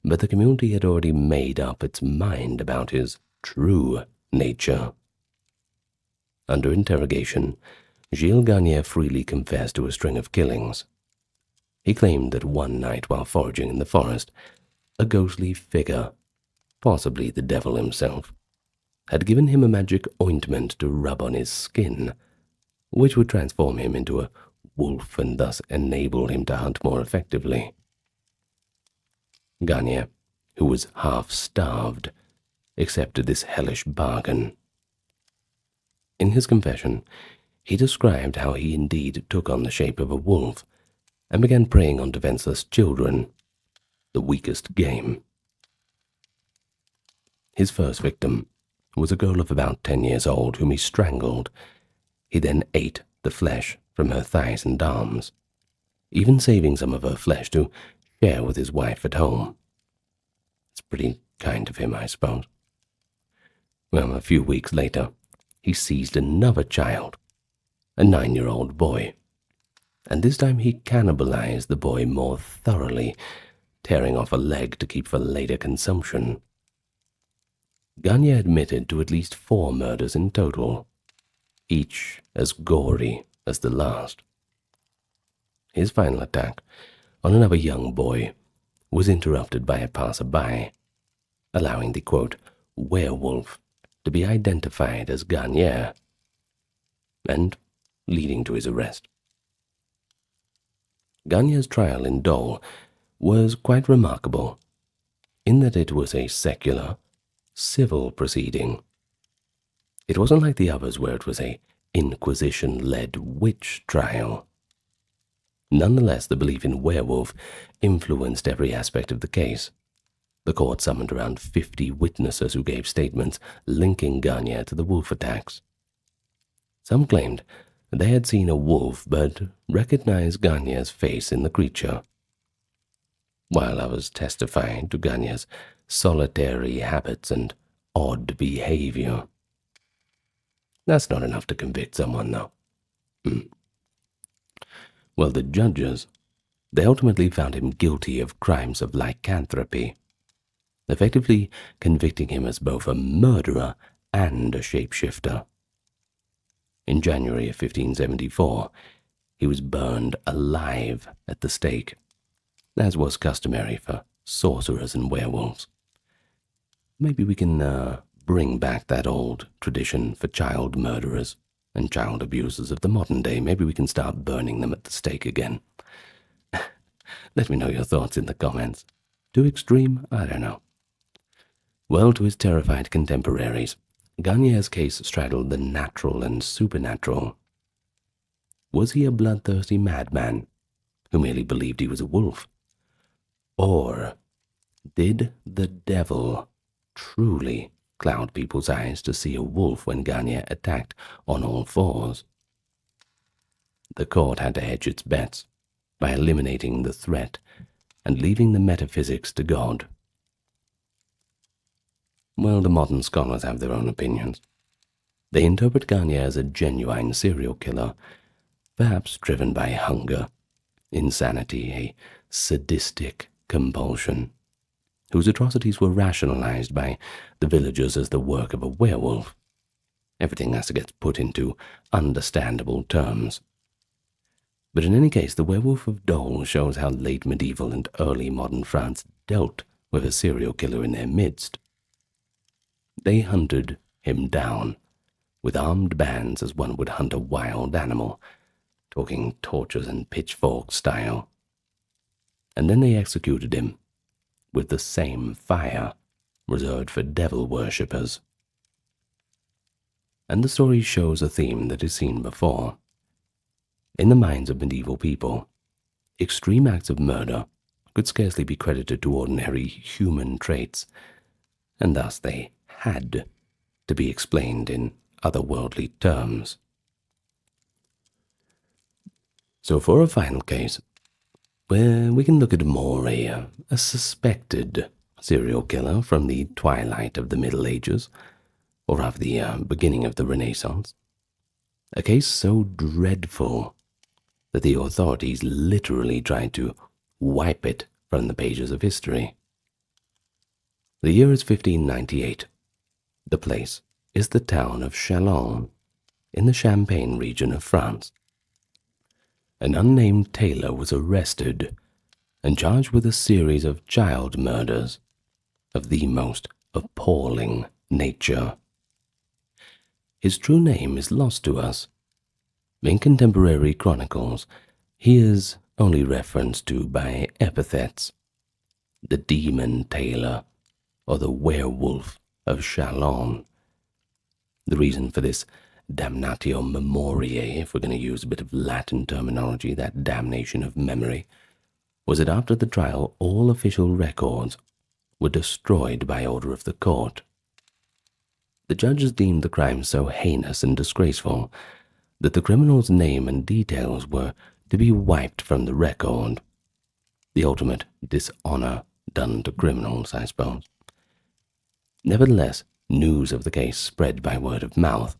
but the community had already made up its mind about his true nature. Under interrogation, Gilles Garnier freely confessed to a string of killings. He claimed that one night while foraging in the forest, a ghostly figure, possibly the devil himself, had given him a magic ointment to rub on his skin, which would transform him into a wolf and thus enable him to hunt more effectively. Garnier, who was half-starved, accepted this hellish bargain. In his confession, he described how he indeed took on the shape of a wolf and began preying on defenseless children, the weakest game. His first victim was a girl of about 10 years old whom he strangled. He then ate the flesh from her thighs and arms, even saving some of her flesh to share with his wife at home. It's pretty kind of him, I suppose. Well, a few weeks later, he seized another child, a 9-year-old boy, and this time he cannibalized the boy more thoroughly, tearing off a leg to keep for later consumption. Garnier admitted to at least 4 murders in total, each as gory as the last. His final attack on another young boy was interrupted by a passerby, allowing the, quote, werewolf to be identified as Garnier, and leading to his arrest. Garnier's trial in Dole was quite remarkable, in that it was a secular, civil proceeding. It wasn't like the others where it was a Inquisition-led witch trial. Nonetheless, the belief in werewolf influenced every aspect of the case, The court summoned around 50 witnesses who gave statements linking Garnier to the wolf attacks. Some claimed they had seen a wolf but recognized Garnier's face in the creature, while others testified to Garnier's solitary habits and odd behavior. That's not enough to convict someone, though. Well, the judges, they ultimately found him guilty of crimes of lycanthropy, effectively convicting him as both a murderer and a shapeshifter. In January of 1574, he was burned alive at the stake, as was customary for sorcerers and werewolves. Maybe we can bring back that old tradition for child murderers and child abusers of the modern day. Maybe we can start burning them at the stake again. Let me know your thoughts in the comments. Too extreme? I don't know. Well, to his terrified contemporaries, Garnier's case straddled the natural and supernatural. Was he a bloodthirsty madman who merely believed he was a wolf? Or did the devil truly cloud people's eyes to see a wolf when Garnier attacked on all fours? The court had to hedge its bets by eliminating the threat and leaving the metaphysics to God. Well, the modern scholars have their own opinions. They interpret Garnier as a genuine serial killer, perhaps driven by hunger, insanity, a sadistic compulsion, whose atrocities were rationalized by the villagers as the work of a werewolf. Everything has to get put into understandable terms. But in any case, the Werewolf of Dole shows how late medieval and early modern France dealt with a serial killer in their midst. They hunted him down with armed bands as one would hunt a wild animal, talking torches and pitchfork style. And then they executed him with the same fire reserved for devil worshippers. And the story shows a theme that is seen before. In the minds of medieval people, extreme acts of murder could scarcely be credited to ordinary human traits, and thus they had to be explained in otherworldly terms. So for a final case, where we can look at more a suspected serial killer from the twilight of the Middle Ages, or rather the beginning of the Renaissance, a case so dreadful that the authorities literally tried to wipe it from the pages of history. The year is 1598. The place is the town of Chalons, in the Champagne region of France. An unnamed tailor was arrested and charged with a series of child murders of the most appalling nature. His true name is lost to us. In contemporary chronicles, he is only referenced to by epithets: the demon tailor or the werewolf of Chalons. The reason for this damnatio memoriae, if we're going to use a bit of Latin terminology, that damnation of memory, was that after the trial all official records were destroyed by order of the court. The judges deemed the crime so heinous and disgraceful that the criminal's name and details were to be wiped from the record. The ultimate dishonor done to criminals, I suppose. Nevertheless, news of the case spread by word of mouth,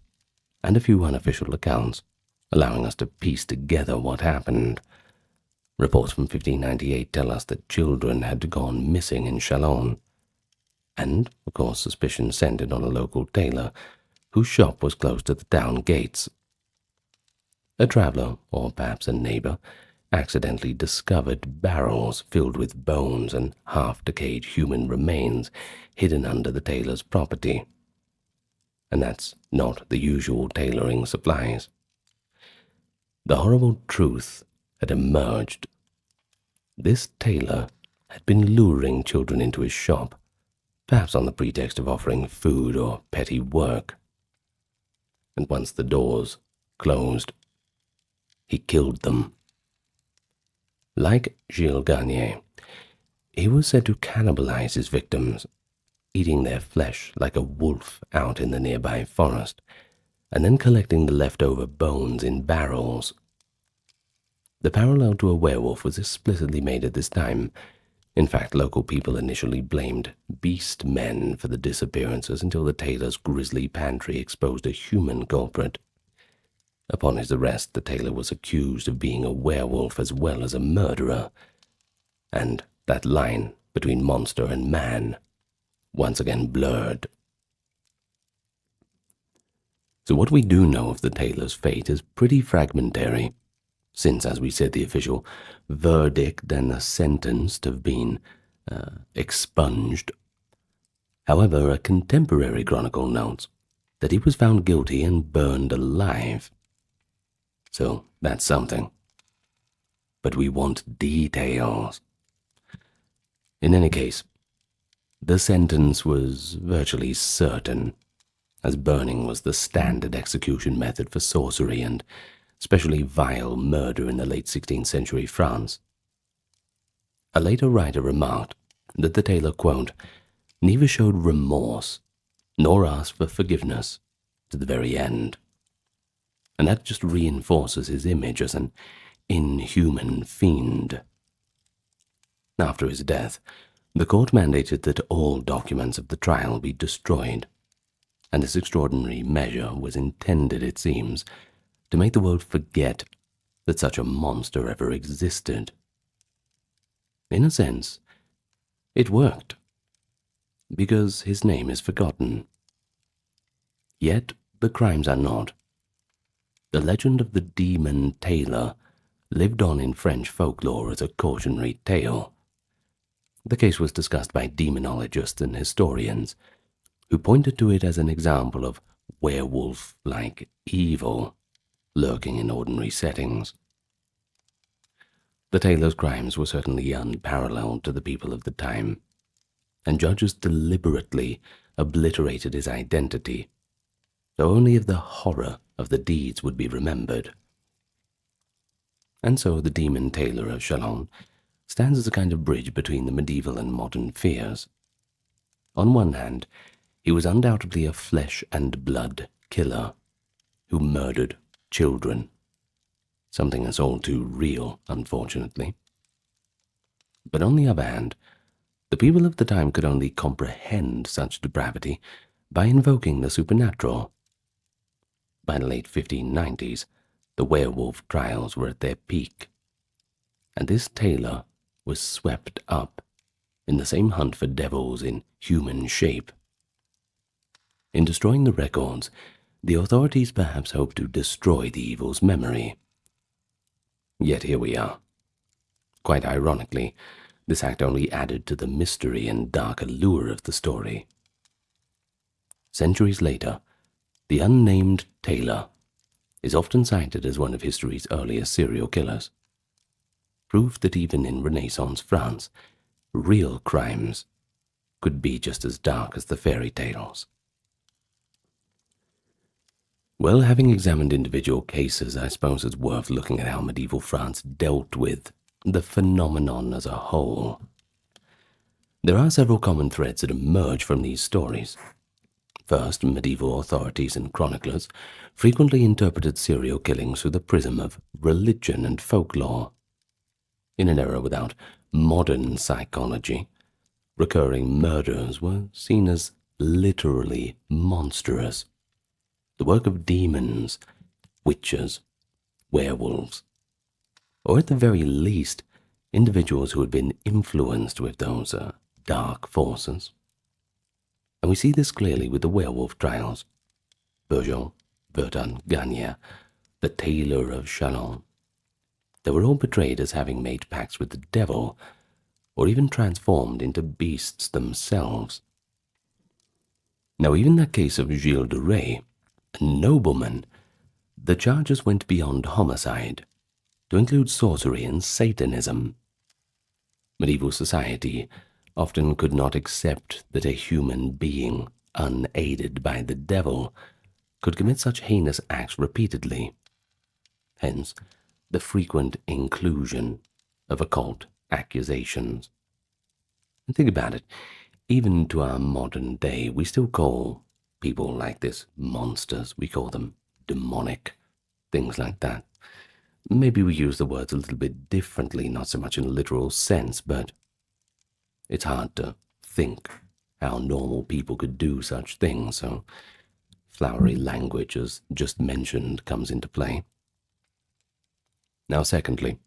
and a few unofficial accounts, allowing us to piece together what happened. Reports from 1598 tell us that children had gone missing in Chalons, and, of course, suspicion centered on a local tailor whose shop was close to the town gates. A traveler, or perhaps a neighbor, accidentally discovered barrels filled with bones and half-decayed human remains hidden under the tailor's property. And that's not the usual tailoring supplies. The horrible truth had emerged. This tailor had been luring children into his shop, perhaps on the pretext of offering food or petty work. And once the doors closed, he killed them. Like Gilles Garnier, He was said to cannibalize his victims, eating their flesh like a wolf out in the nearby forest, and then collecting the leftover bones in barrels. The parallel to a werewolf was explicitly made at this time. In fact, local people initially blamed beast men for the disappearances until the tailor's grisly pantry exposed a human culprit. Upon his arrest, the tailor was accused of being a werewolf as well as a murderer, and that line between monster and man once again blurred. So what we do know of the tailor's fate is pretty fragmentary, since, as we said, the official verdict and the sentence have been expunged. However, a contemporary chronicle notes that he was found guilty and burned alive. So that's something. But we want details. In any case, the sentence was virtually certain, as burning was the standard execution method for sorcery and especially vile murder in the late 16th century France. A later writer remarked that the tailor, quote, neither showed remorse nor asked for forgiveness to the very end. And that just reinforces his image as an inhuman fiend. After his death, the court mandated that all documents of the trial be destroyed, and this extraordinary measure was intended, it seems, to make the world forget that such a monster ever existed. In a sense, it worked, because his name is forgotten. Yet the crimes are not. The legend of the demon tailor lived on in French folklore as a cautionary tale. The case was discussed by demonologists and historians, who pointed to it as an example of werewolf-like evil lurking in ordinary settings. The tailor's crimes were certainly unparalleled to the people of the time, and judges deliberately obliterated his identity, so only if the horror of the deeds would be remembered. And so the demon tailor of Chalon stands as a kind of bridge between the medieval and modern fears. On one hand, he was undoubtedly a flesh and blood killer who murdered children, something that's all too real, unfortunately. But on the other hand, the people of the time could only comprehend such depravity by invoking the supernatural. By the late 1590s, the werewolf trials were at their peak, and this tailor was swept up in the same hunt for devils in human shape. In destroying the records, the authorities perhaps hoped to destroy the evil's memory. Yet here we are. Quite ironically, this act only added to the mystery and dark allure of the story. Centuries later, the unnamed tailor is often cited as one of history's earliest serial killers. Proof that even in Renaissance France, real crimes could be just as dark as the fairy tales. Well, having examined individual cases, I suppose it's worth looking at how medieval France dealt with the phenomenon as a whole. There are several common threads that emerge from these stories. First, medieval authorities and chroniclers frequently interpreted serial killings through the prism of religion and folklore. In an era without modern psychology, recurring murders were seen as literally monstrous, the work of demons, witches, werewolves, or at the very least, individuals who had been influenced with those dark forces. And we see this clearly with the werewolf trials. Bourgeon, Verdun, Gagne, the tailor of Chalon. They were all portrayed as having made pacts with the devil, or even transformed into beasts themselves. Now, even in that case of Gilles de Rais, a nobleman, the charges went beyond homicide, to include sorcery and Satanism. Medieval society often could not accept that a human being, unaided by the devil, could commit such heinous acts repeatedly. Hence, the frequent inclusion of occult accusations. And think about it, even to our modern day, we still call people like this monsters. We call them demonic, things like that. Maybe we use the words a little bit differently, not so much in a literal sense, but it's hard to think how normal people could do such things, so flowery language, as just mentioned, comes into play. Now, secondly,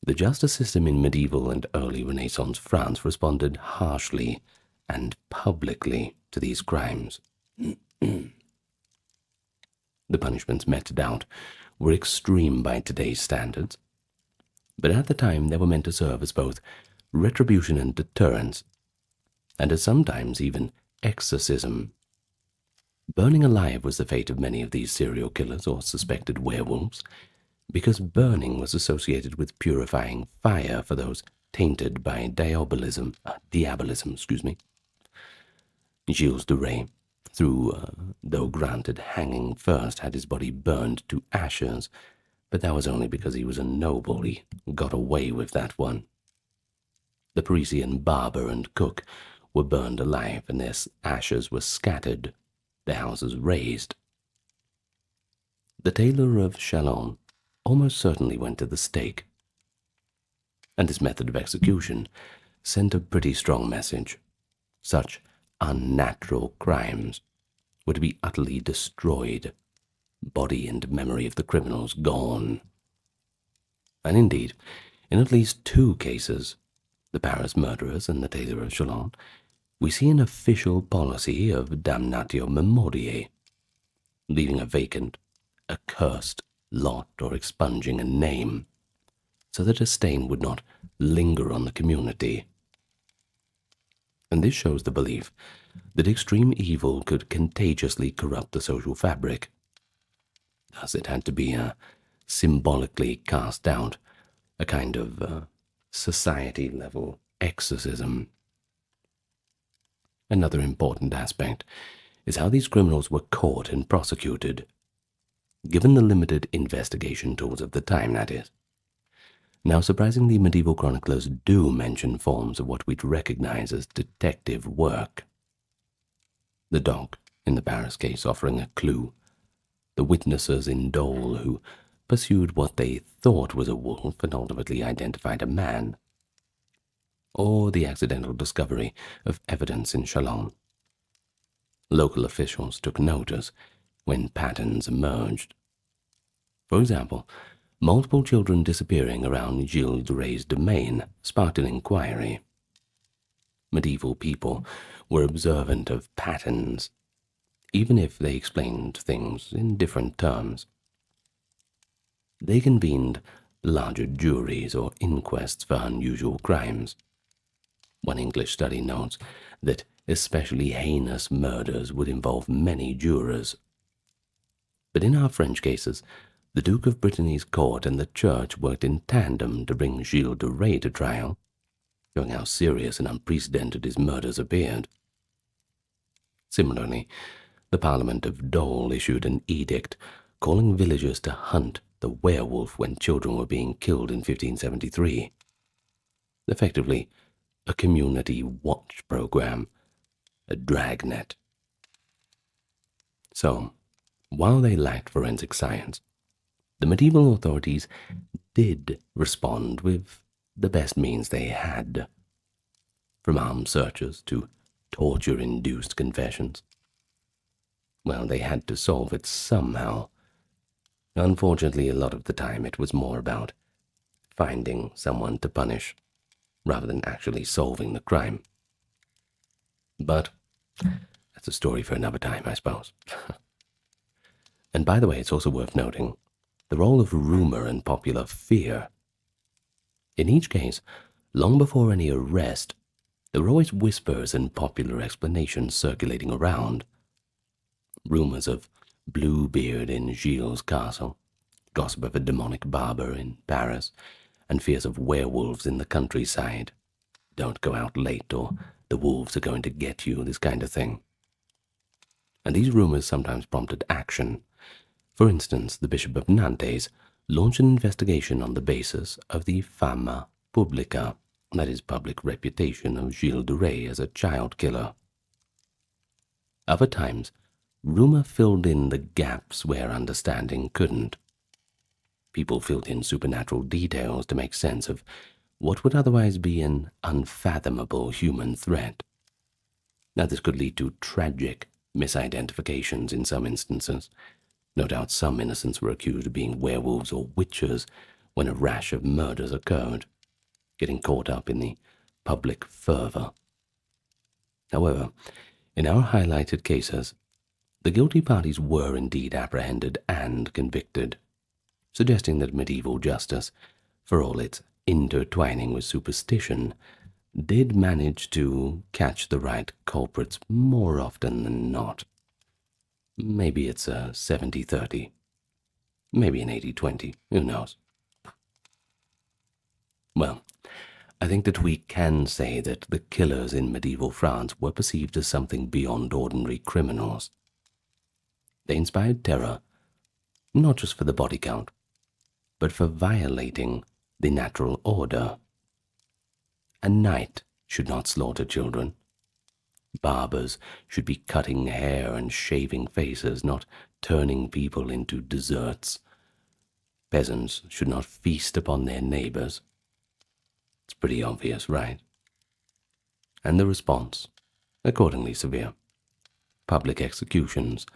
the justice system in medieval and early Renaissance France responded harshly and publicly to these crimes. The punishments meted out were extreme by today's standards, but at the time they were meant to serve as both retribution and deterrence, and as sometimes even exorcism. Burning alive was the fate of many of these serial killers or suspected werewolves, because burning was associated with purifying fire for those tainted by diabolism. Gilles de Rais, though granted hanging first, had his body burned to ashes, but that was only because he was a noble. He got away with that one. The Parisian barber and cook were burned alive, and their ashes were scattered, their houses razed. The tailor of Chalon almost certainly went to the stake, and his method of execution sent a pretty strong message. Such unnatural crimes were to be utterly destroyed, body and memory of the criminals gone. And indeed, in at least two cases, the Paris murderers and the tailor of Chalon, we see an official policy of damnatio memoriae, leaving a vacant, accursed lot or expunging a name, so that a stain would not linger on the community. And this shows the belief that extreme evil could contagiously corrupt the social fabric. Thus it had to be symbolically cast out, a kind of society-level exorcism. Another important aspect is how these criminals were caught and prosecuted, given the limited investigation tools of the time, that is. Now, surprisingly, medieval chroniclers do mention forms of what we'd recognize as detective work. The dog, in the Paris case, offering a clue, the witnesses in Dole who pursued what they thought was a wolf and ultimately identified a man, or the accidental discovery of evidence in Chalon. Local officials took notice when patterns emerged. For example, multiple children disappearing around Gilles de Rais' domain sparked an inquiry. Medieval people were observant of patterns, even if they explained things in different terms. They convened larger juries or inquests for unusual crimes. One English study notes that especially heinous murders would involve many jurors. But in our French cases, the Duke of Brittany's court and the church worked in tandem to bring Gilles de Rais to trial, showing how serious and unprecedented his murders appeared. Similarly, the Parliament of Dole issued an edict calling villagers to hunt the werewolf when children were being killed in 1573. Effectively, a community watch program, a dragnet. So, while they lacked forensic science, the medieval authorities did respond with the best means they had, from armed searches to torture-induced confessions. Well, they had to solve it somehow. Unfortunately, a lot of the time it was more about finding someone to punish rather than actually solving the crime. But that's a story for another time, I suppose. And by the way, it's also worth noting the role of rumor and popular fear. In each case, long before any arrest, there were always whispers and popular explanations circulating around. Rumors of Bluebeard in Gilles' castle, gossip of a demonic barber in Paris, and fears of werewolves in the countryside. Don't go out late or the wolves are going to get you, this kind of thing. And these rumors sometimes prompted action. For instance, the Bishop of Nantes launched an investigation on the basis of the Fama Publica, that is, public reputation of Gilles de Rais as a child killer. Other times, rumor filled in the gaps where understanding couldn't. People filled in supernatural details to make sense of what would otherwise be an unfathomable human threat. Now, this could lead to tragic misidentifications in some instances. No doubt some innocents were accused of being werewolves or witches when a rash of murders occurred, getting caught up in the public fervor. However, in our highlighted cases, the guilty parties were indeed apprehended and convicted, suggesting that medieval justice, for all its intertwining with superstition, did manage to catch the right culprits more often than not. Maybe it's a 70-30, maybe an 80-20, who knows? Well, I think that we can say that the killers in medieval France were perceived as something beyond ordinary criminals. They inspired terror, not just for the body count, but for violating the natural order. A knight should not slaughter children. Barbers should be cutting hair and shaving faces, not turning people into desserts. Peasants should not feast upon their neighbors. It's pretty obvious, right? And the response, accordingly severe. Public executions,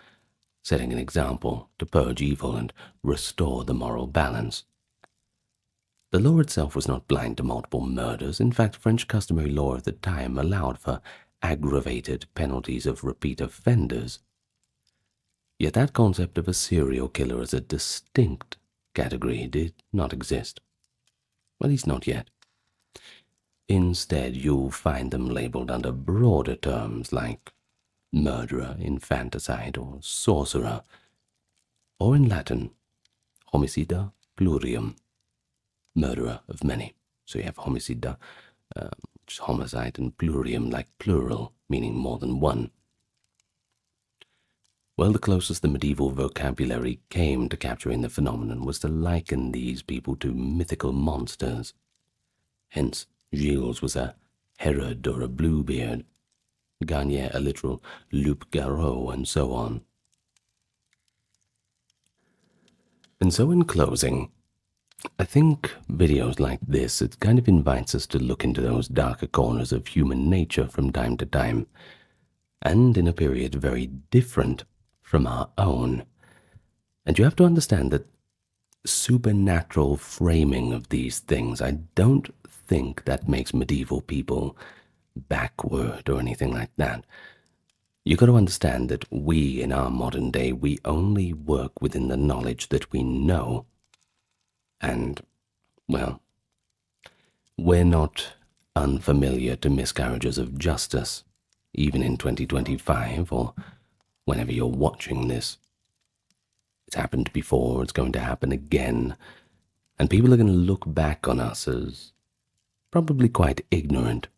setting an example to purge evil and restore the moral balance. The law itself was not blind to multiple murders. In fact, French customary law of the time allowed for aggravated penalties of repeat offenders. Yet that concept of a serial killer as a distinct category did not exist. At least not yet. Instead, you'll find them labeled under broader terms like murderer, infanticide, or sorcerer, or in Latin, homicida plurium, murderer of many. So you have homicida, which is homicide, and plurium like plural, meaning more than one. Well, the closest the medieval vocabulary came to capturing the phenomenon was to liken these people to mythical monsters. Hence, Gilles was a Herod or a Bluebeard, Garnier a literal loup-garou, and so on. And so in closing, I think videos like this, it kind of invites us to look into those darker corners of human nature from time to time, and in a period very different from our own. And you have to understand that supernatural framing of these things, I don't think that makes medieval people backward or anything like that. You got to understand that we, in our modern day, we only work within the knowledge that we know. And, well, we're not unfamiliar to miscarriages of justice, even in 2025 or whenever you're watching this. It's happened before, it's going to happen again, and people are going to look back on us as probably quite ignorant.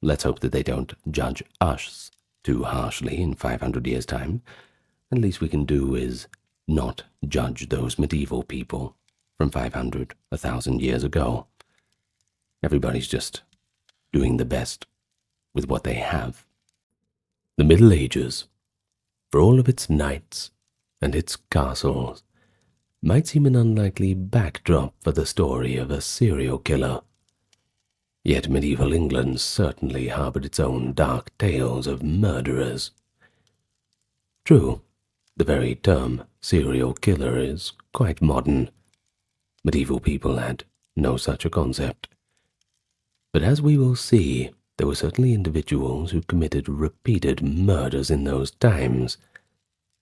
Let's hope that they don't judge us too harshly in 500 years' time. The least we can do is not judge those medieval people from 500, 1,000 years ago. Everybody's just doing the best with what they have. The Middle Ages, for all of its knights and its castles, might seem an unlikely backdrop for the story of a serial killer. Yet medieval England certainly harbored its own dark tales of murderers. True, the very term serial killer is quite modern. Medieval people had no such a concept. But as we will see, there were certainly individuals who committed repeated murders in those times,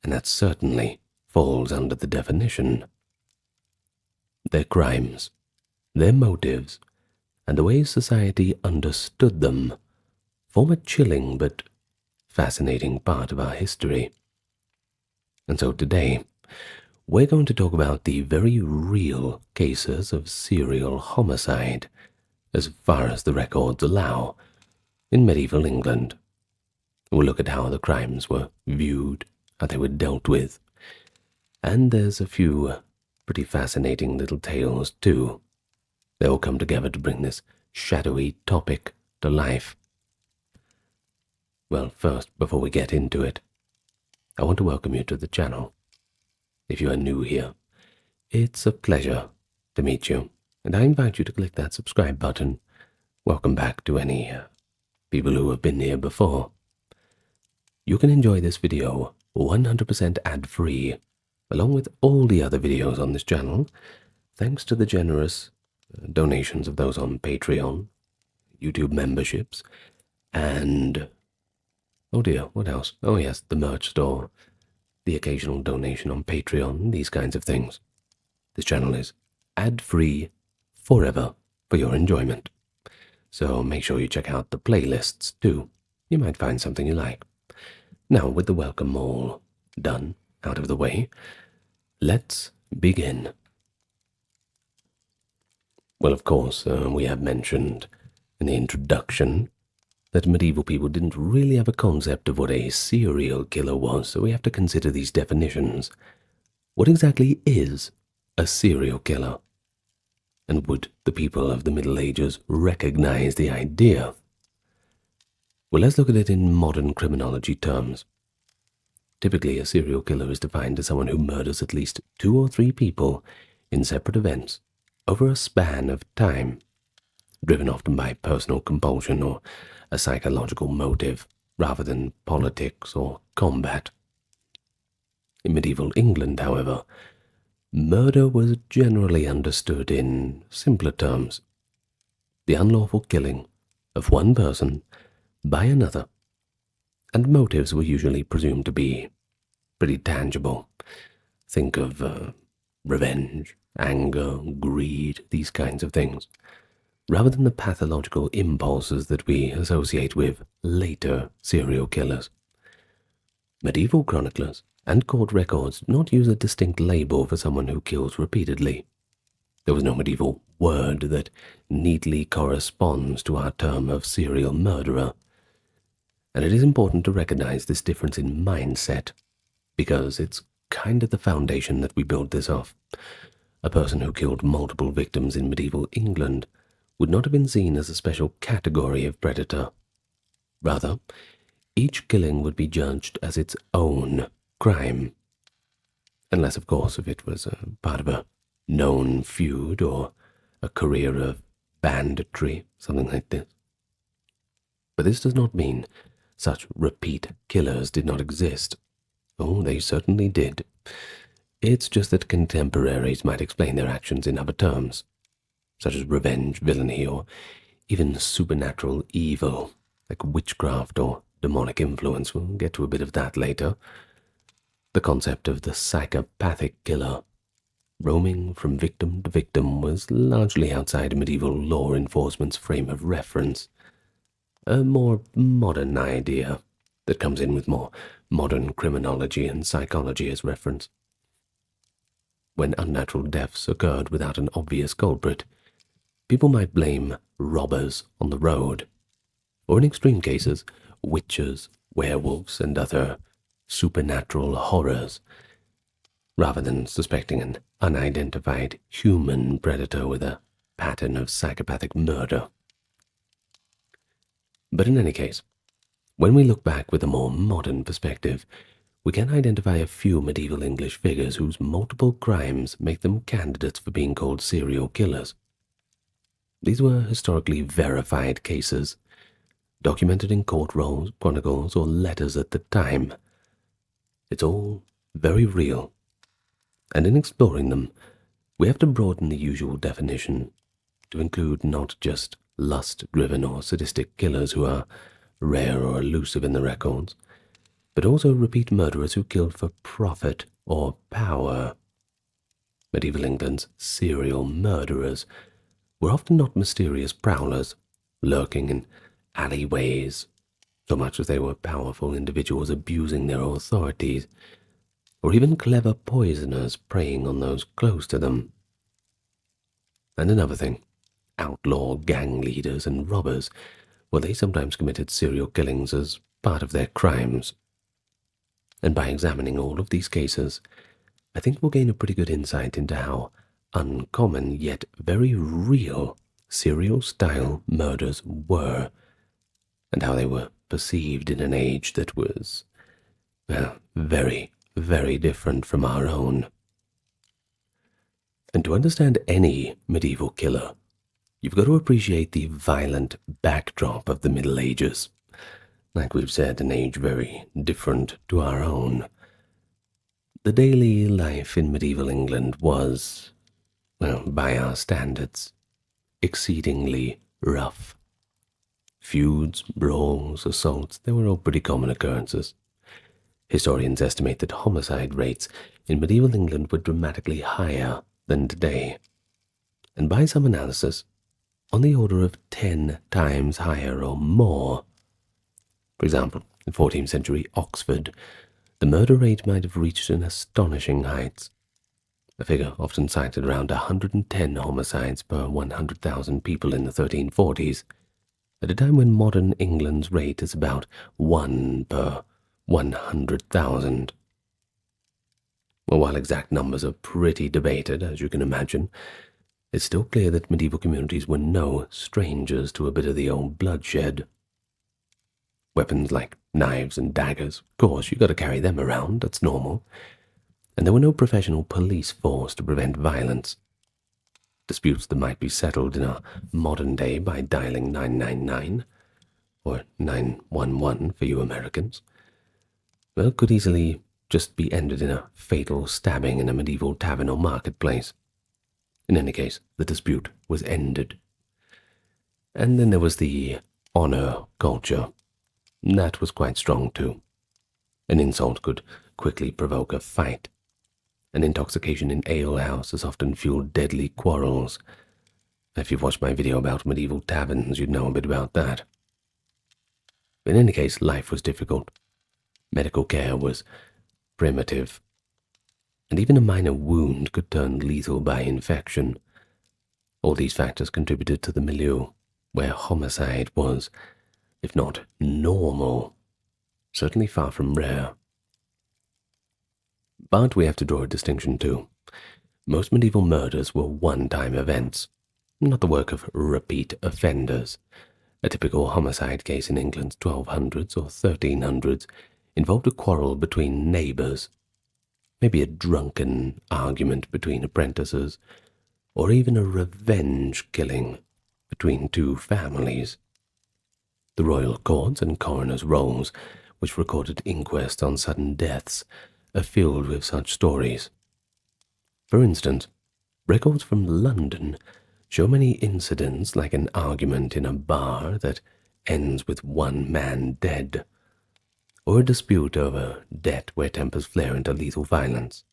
and that certainly falls under the definition. Their crimes, their motives, and the way society understood them form a chilling but fascinating part of our history. And so today, we're going to talk about the very real cases of serial homicide, as far as the records allow, in medieval England. We'll look at how the crimes were viewed, how they were dealt with, and there's a few pretty fascinating little tales too. They all come together to bring this shadowy topic to life. Well, first, before we get into it, I want to welcome you to the channel. If you are new here, it's a pleasure to meet you, and I invite you to click that subscribe button. Welcome back to any people who have been here before. You can enjoy this video 100% ad-free, along with all the other videos on this channel, thanks to the generous donations of those on Patreon, YouTube memberships, and, oh dear, what else? Oh yes, the merch store, the occasional donation on Patreon, these kinds of things. This channel is ad-free forever for your enjoyment. So make sure you check out the playlists too. You might find something you like. Now, with the welcome all done, out of the way, let's begin. Well, of course, we have mentioned in the introduction that medieval people didn't really have a concept of what a serial killer was, so we have to consider these definitions. What exactly is a serial killer? And would the people of the Middle Ages recognize the idea? Well, let's look at it in modern criminology terms. Typically, a serial killer is defined as someone who murders at least 2 or 3 people in separate events over a span of time, driven often by personal compulsion or a psychological motive rather than politics or combat. In medieval England, however, murder was generally understood in simpler terms: the unlawful killing of one person by another, and motives were usually presumed to be pretty tangible. Think of revenge, anger, greed, these kinds of things, rather than the pathological impulses that we associate with later serial killers. Medieval chroniclers and court records do not use a distinct label for someone who kills repeatedly. There was no medieval word that neatly corresponds to our term of serial murderer. And it is important to recognize this difference in mindset, because it's kind of the foundation that we build this off. A person who killed multiple victims in medieval England would not have been seen as a special category of predator. Rather, each killing would be judged as its own crime. Unless, of course, if it was part of a known feud or a career of banditry, something like this. But this does not mean such repeat killers did not exist. Oh, they certainly did. It's just that contemporaries might explain their actions in other terms, such as revenge, villainy, or even supernatural evil, like witchcraft or demonic influence. We'll get to a bit of that later. The concept of the psychopathic killer, roaming from victim to victim, was largely outside medieval law enforcement's frame of reference. A more modern idea that comes in with more modern criminology and psychology as reference. When unnatural deaths occurred without an obvious culprit, people might blame robbers on the road, or in extreme cases, witches, werewolves, and other supernatural horrors, rather than suspecting an unidentified human predator with a pattern of psychopathic murder. But in any case, when we look back with a more modern perspective, we can identify a few medieval English figures whose multiple crimes make them candidates for being called serial killers. These were historically verified cases, documented in court rolls, chronicles, or letters at the time. It's all very real, and in exploring them, we have to broaden the usual definition to include not just lust-driven or sadistic killers who are rare or elusive in the records, but also repeat murderers who killed for profit or power. Medieval England's serial murderers were often not mysterious prowlers, lurking in alleyways, so much as they were powerful individuals abusing their authorities, or even clever poisoners preying on those close to them. And another thing, outlaw gang leaders and robbers, well, they sometimes committed serial killings as part of their crimes. And by examining all of these cases, I think we'll gain a pretty good insight into how uncommon yet very real serial-style murders were, and how they were perceived in an age that was, well, very, very different from our own. And to understand any medieval killer, you've got to appreciate the violent backdrop of the Middle Ages. Like we've said, an age very different to our own. The daily life in medieval England was, well, by our standards, exceedingly rough. Feuds, brawls, assaults, they were all pretty common occurrences. Historians estimate that homicide rates in medieval England were dramatically higher than today, and by some analysis, on the order of 10 times higher or more. For example, in 14th century Oxford, the murder rate might have reached an astonishing heights, a figure often cited around 110 homicides per 100,000 people in the 1340s, at a time when modern England's rate is about 1 per 100,000. Well, while exact numbers are pretty debated, as you can imagine, it's still clear that medieval communities were no strangers to a bit of the old bloodshed. Weapons like knives and daggers, of course, you got to carry them around, that's normal. And there were no professional police force to prevent violence. Disputes that might be settled in our modern day by dialing 999, or 911 for you Americans, well, could easily just be ended in a fatal stabbing in a medieval tavern or marketplace. In any case, the dispute was ended. And then there was the honor culture. That was quite strong too. An insult could quickly provoke a fight. An intoxication in alehouses often fueled deadly quarrels. If you've watched my video about medieval taverns, you'd know a bit about that. In any case, life was difficult. Medical care was primitive, and even a minor wound could turn lethal by infection. All these factors contributed to the milieu, where homicide was, if not normal, certainly far from rare. But we have to draw a distinction too. Most medieval murders were one-time events, not the work of repeat offenders. A typical homicide case in England's 1200s or 1300s involved a quarrel between neighbours, maybe a drunken argument between apprentices, or even a revenge killing between two families. The royal courts and coroners' rolls, which recorded inquests on sudden deaths, are filled with such stories. For instance, records from London show many incidents like an argument in a bar that ends with one man dead, or a dispute over debt where tempers flare into lethal violence.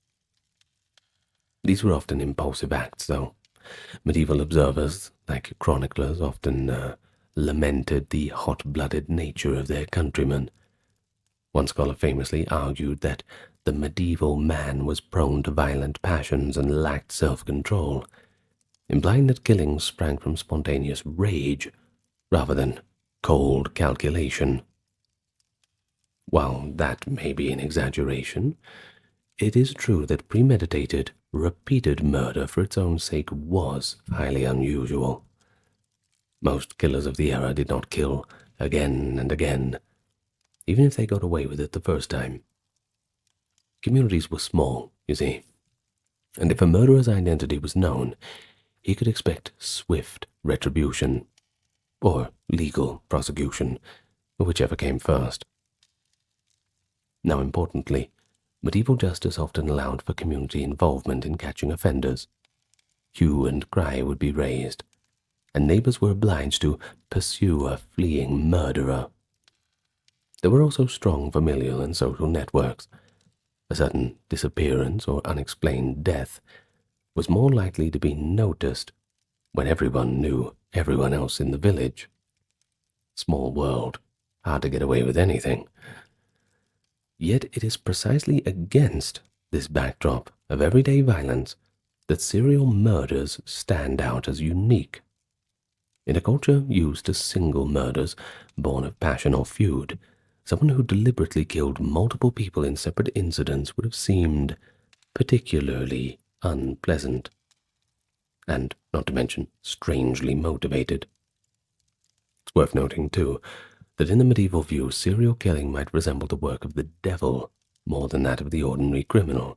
These were often impulsive acts, though. Medieval observers, like chroniclers, often lamented the hot-blooded nature of their countrymen. One scholar famously argued that the medieval man was prone to violent passions and lacked self-control, implying that killings sprang from spontaneous rage rather than cold calculation. While that may be an exaggeration, it is true that premeditated, repeated murder for its own sake was highly unusual. Most killers of the era did not kill again and again, even if they got away with it the first time. Communities were small, you see, and if a murderer's identity was known, he could expect swift retribution, or legal prosecution, whichever came first. Now, importantly, medieval justice often allowed for community involvement in catching offenders. Hue and cry would be raised, and neighbors were obliged to pursue a fleeing murderer. There were also strong familial and social networks. A sudden disappearance or unexplained death was more likely to be noticed when everyone knew everyone else in the village. Small world, hard to get away with anything. Yet it is precisely against this backdrop of everyday violence that serial murders stand out as unique. In a culture used to single murders born of passion or feud, someone who deliberately killed multiple people in separate incidents would have seemed particularly unpleasant. and not to mention strangely motivated. It's worth noting, too, that in the medieval view, serial killing might resemble the work of the devil more than that of the ordinary criminal.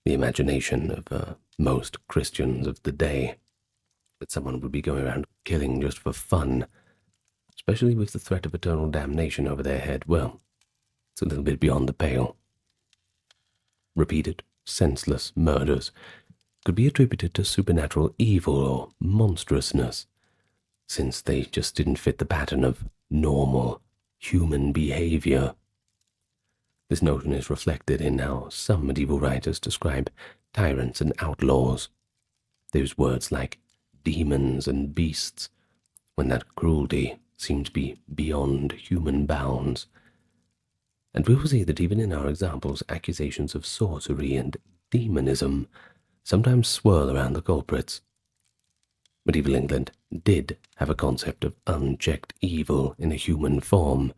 The imagination of most Christians of the day that someone would be going around killing just for fun, especially with the threat of eternal damnation over their head, well, it's a little bit beyond the pale. Repeated, senseless murders could be attributed to supernatural evil or monstrousness, since they just didn't fit the pattern of normal human behavior. This notion is reflected in how some medieval writers describe tyrants and outlaws. They use words like demons and beasts, when that cruelty seemed to be beyond human bounds. And we will see that even in our examples, accusations of sorcery and demonism sometimes swirl around the culprits. Medieval England did have a concept of unchecked evil in a human form,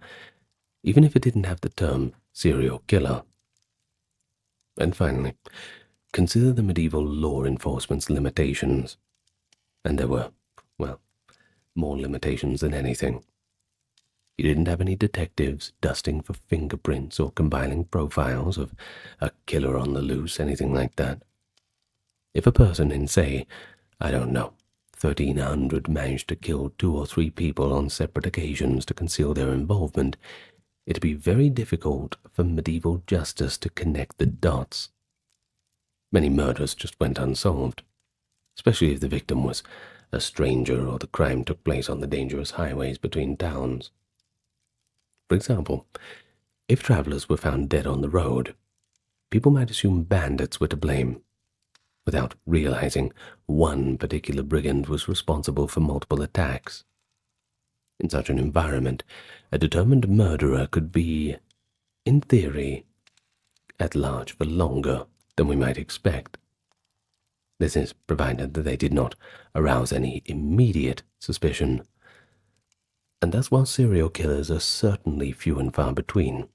even if it didn't have the term serial killer. And finally, consider the medieval law enforcement's limitations. And there were, well, more limitations than anything. You didn't have any detectives dusting for fingerprints or compiling profiles of a killer on the loose, anything like that. If a person in, say, 1300 managed to kill 2 or 3 people on separate occasions to conceal their involvement, it'd be very difficult for medieval justice to connect the dots. Many murders just went unsolved, especially if the victim was a stranger or the crime took place on the dangerous highways between towns. For example, if travelers were found dead on the road, people might assume bandits were to blame, without realizing one particular brigand was responsible for multiple attacks. In such an environment, a determined murderer could be, in theory, at large for longer than we might expect. This is provided that they did not arouse any immediate suspicion. And thus, while serial killers are certainly few and far between,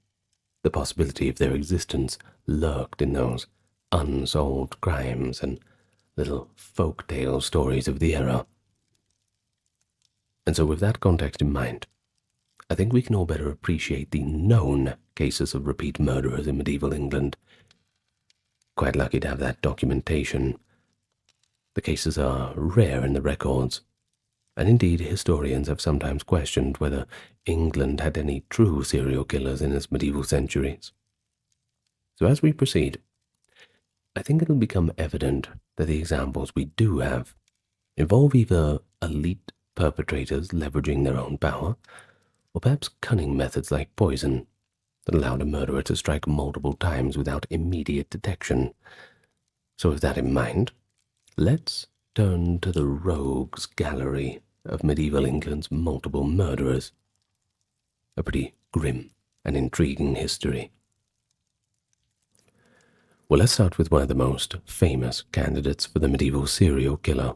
the possibility of their existence lurked in those unsolved crimes and little folk-tale stories of the era. And so with that context in mind, I think we can all better appreciate the known cases of repeat murderers in medieval England. Quite lucky to have that documentation. The cases are rare in the records, and indeed historians have sometimes questioned whether England had any true serial killers in its medieval centuries. So as we proceed, I think it'll become evident that the examples we do have involve either elite perpetrators leveraging their own power, or perhaps cunning methods like poison that allowed a murderer to strike multiple times without immediate detection. So with that in mind, let's turn to the rogues gallery of medieval England's multiple murderers. A pretty grim and intriguing history. Well, let's start with one of the most famous candidates for the medieval serial killer.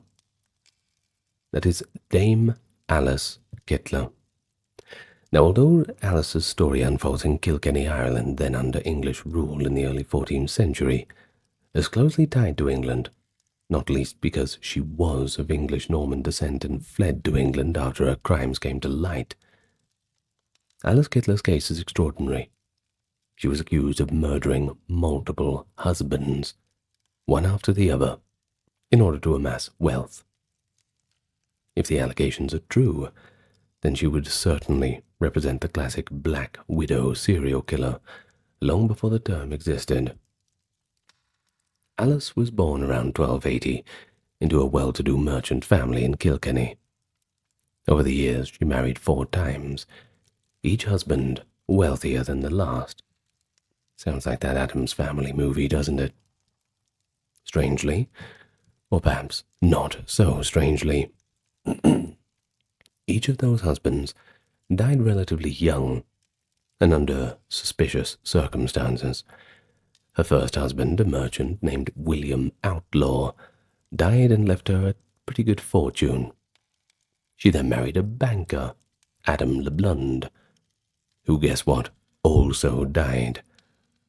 That is Dame Alice Kettler. Now, although Alice's story unfolds in Kilkenny, Ireland, then under English rule in the early 14th century, is closely tied to England, not least because she was of English-Norman descent and fled to England after her crimes came to light. Alice Kettler's case is extraordinary. She was accused of murdering multiple husbands, one after the other, in order to amass wealth. If the allegations are true, then she would certainly represent the classic Black Widow serial killer long before the term existed. Alice was born around 1280 into a well-to-do merchant family in Kilkenny. Over the years, she married 4 times, each husband wealthier than the last. Sounds like that Addams Family movie, doesn't it? Strangely, or perhaps not so strangely, each of those husbands died relatively young and under suspicious circumstances. Her first husband, a merchant named William Outlaw, died and left her a pretty good fortune. She then married a banker, Adam LeBlund, who, guess what, also died,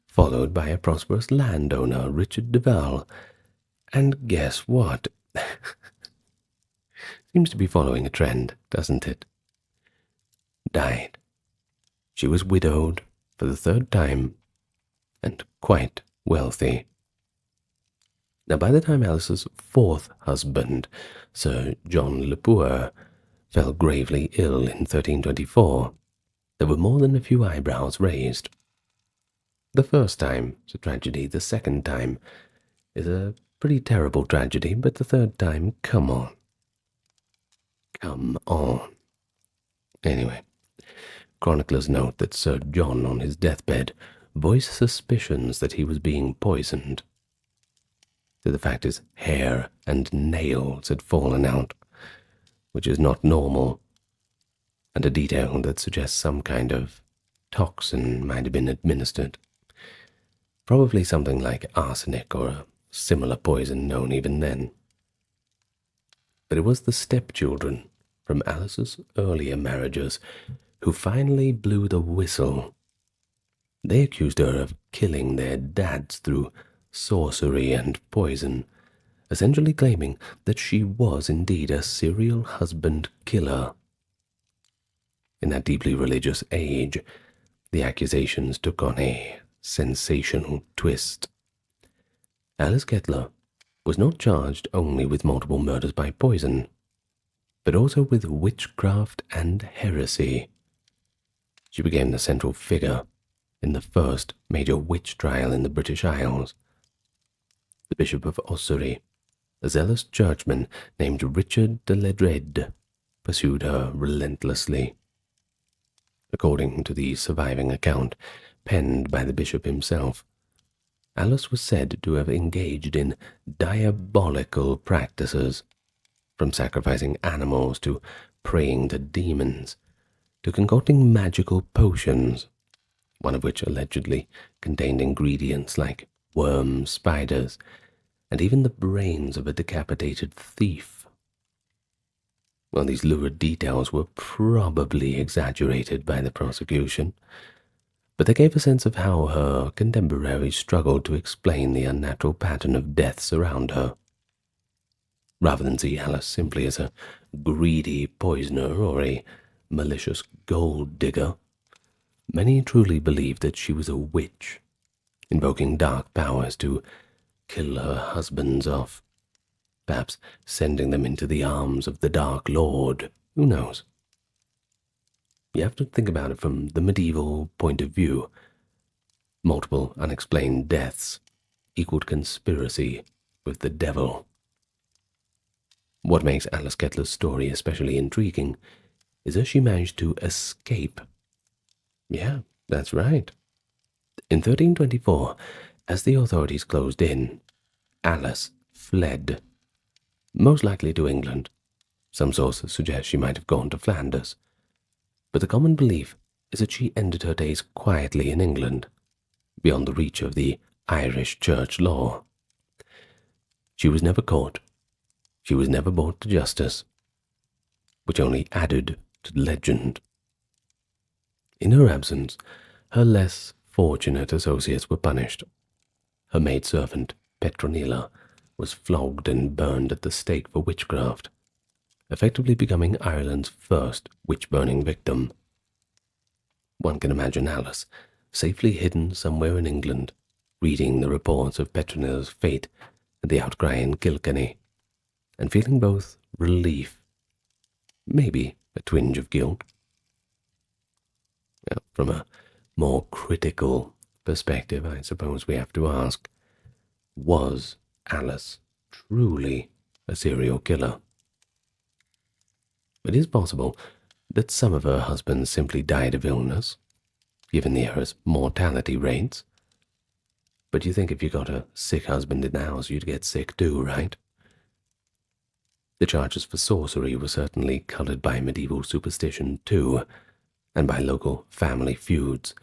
followed by a prosperous landowner, Richard Duval, and guess what, Seems to be following a trend, doesn't it? Died. She was widowed for the third time and quite wealthy. Now, by the time Alice's fourth husband, Sir John Le Poer, fell gravely ill in 1324, there were more than a few eyebrows raised. The first time is a tragedy, the second time is a pretty terrible tragedy, but the third time, come on. Come on. Anyway, chroniclers note that Sir John, on his deathbed, voiced suspicions that he was being poisoned. So the fact his hair and nails had fallen out, which is not normal, and a detail that suggests some kind of toxin might have been administered. Probably something like arsenic or a similar poison known even then. But it was the stepchildren from Alice's earlier marriages who finally blew the whistle. They accused her of killing their dads through sorcery and poison, essentially claiming that she was indeed a serial husband killer. In that deeply religious age, the accusations took on a sensational twist. Alice Kettler was not charged only with multiple murders by poison, but also with witchcraft and heresy. She became the central figure in the first major witch trial in the British Isles. The Bishop of Ossory, a zealous churchman named Richard de Ledred, pursued her relentlessly. According to the surviving account, penned by the bishop himself, Alice was said to have engaged in diabolical practices, from sacrificing animals to praying to demons, to concocting magical potions, one of which allegedly contained ingredients like worms, spiders, and even the brains of a decapitated thief. Well, these lurid details were probably exaggerated by the prosecution, but they gave a sense of how her contemporaries struggled to explain the unnatural pattern of deaths around her. Rather than see Alice simply as a greedy poisoner or a malicious gold digger, many truly believed that she was a witch, invoking dark powers to kill her husbands off, perhaps sending them into the arms of the Dark Lord. Who knows? You have to think about it from the medieval point of view. Multiple unexplained deaths equaled conspiracy with the devil. What makes Alice Kettler's story especially intriguing is that she managed to escape. Yeah, that's right. In 1324, as the authorities closed in, Alice fled, most likely to England. Some sources suggest she might have gone to Flanders, but the common belief is that she ended her days quietly in England, beyond the reach of the Irish church law. She was never caught. She was never brought to justice, which only added to the legend. In her absence, her less fortunate associates were punished. Her maidservant, Petronilla, was flogged and burned at the stake for witchcraft, effectively becoming Ireland's first witch-burning victim. One can imagine Alice, safely hidden somewhere in England, reading the reports of Petronilla's fate and the outcry in Kilkenny, and feeling both relief, maybe a twinge of guilt. From a more critical perspective, I suppose we have to ask, was Alice truly a serial killer? It is possible that some of her husbands simply died of illness, given the era's mortality rates. But you think if you got a sick husband in the house, you'd get sick too, right? The charges for sorcery were certainly colored by medieval superstition too, and by local family feuds.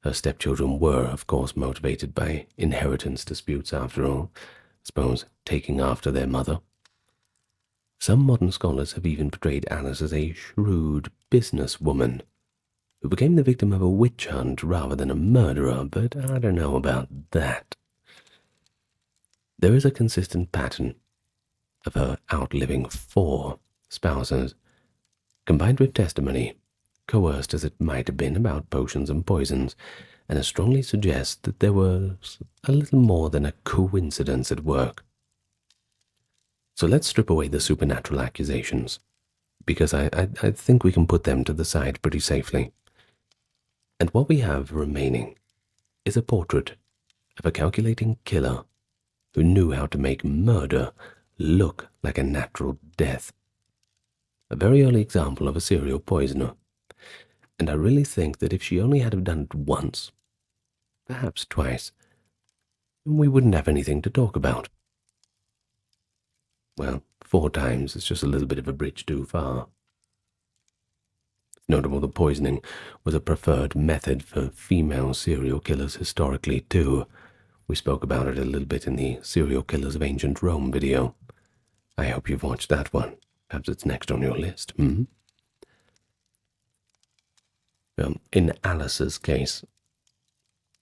Her stepchildren were, of course, motivated by inheritance disputes after all, I suppose taking after their mother. Some modern scholars have even portrayed Alice as a shrewd businesswoman who became the victim of a witch hunt rather than a murderer, but I don't know about that. There is a consistent pattern. of her outliving 4 spouses, combined with testimony, coerced as it might have been about potions and poisons, and as strongly suggests that there was a little more than a coincidence at work. So let's strip away the supernatural accusations, because I think we can put them to the side pretty safely. And what we have remaining is a portrait of a calculating killer who knew how to make murder look like a natural death. A very early example of a serial poisoner. And I really think that if she only had have done it once, perhaps twice, we wouldn't have anything to talk about. Well, 4 times is just a little bit of a bridge too far. It's notable that poisoning was a preferred method for female serial killers historically too. We spoke about it a little bit in the Serial Killers of Ancient Rome video. I hope you've watched that one. Perhaps it's next on your list. In Alice's case,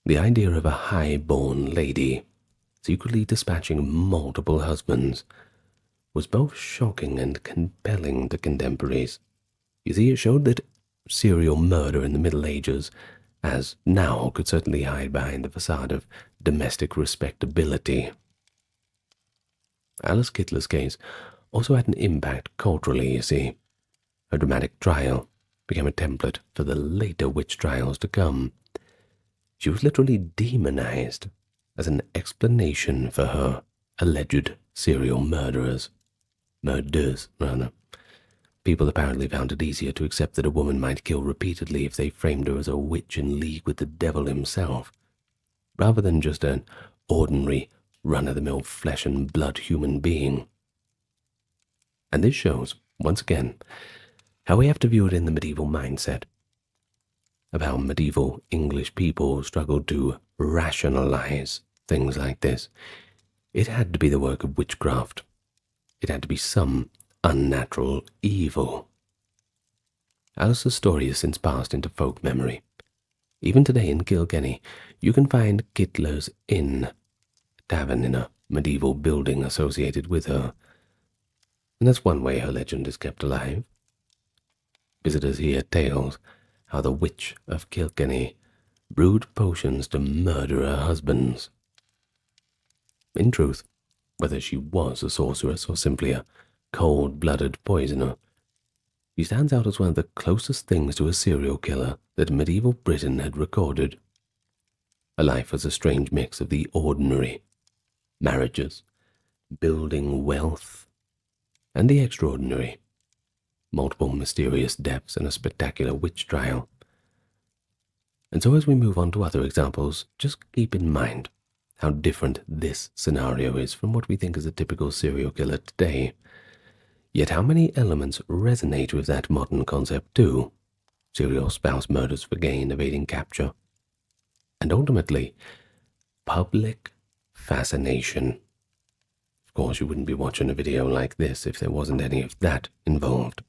the idea of a high-born lady secretly dispatching multiple husbands was both shocking and compelling to contemporaries. You see, it showed that serial murder in the Middle Ages, as now, could certainly hide behind the facade of domestic respectability. Alice Kittler's case also had an impact culturally, you see. Her dramatic trial became a template for the later witch trials to come. She was literally demonized as an explanation for her alleged serial murders, rather. People apparently found it easier to accept that a woman might kill repeatedly if they framed her as a witch in league with the devil himself, rather than just an ordinary, run-of-the-mill flesh and blood human being. And this shows, once again, how we have to view it in the medieval mindset, of how medieval English people struggled to rationalize things like this. It had to be the work of witchcraft. It had to be some unnatural evil. Alice's story has since passed into folk memory. Even today in Kilkenny, you can find Kittler's Inn, a tavern in a medieval building associated with her. And that's one way her legend is kept alive. Visitors hear tales how the witch of Kilkenny brewed potions to murder her husbands. In truth, whether she was a sorceress or simply a cold-blooded poisoner, she stands out as one of the closest things to a serial killer that medieval Britain had recorded. Her life was a strange mix of the ordinary, marriages, building wealth, and the extraordinary, multiple mysterious deaths and a spectacular witch trial. And so as we move on to other examples, just keep in mind how different this scenario is from what we think is a typical serial killer today. Yet how many elements resonate with that modern concept too? Serial spouse murders for gain, evading capture. And ultimately, public fascination. Of course, you wouldn't be watching a video like this if there wasn't any of that involved.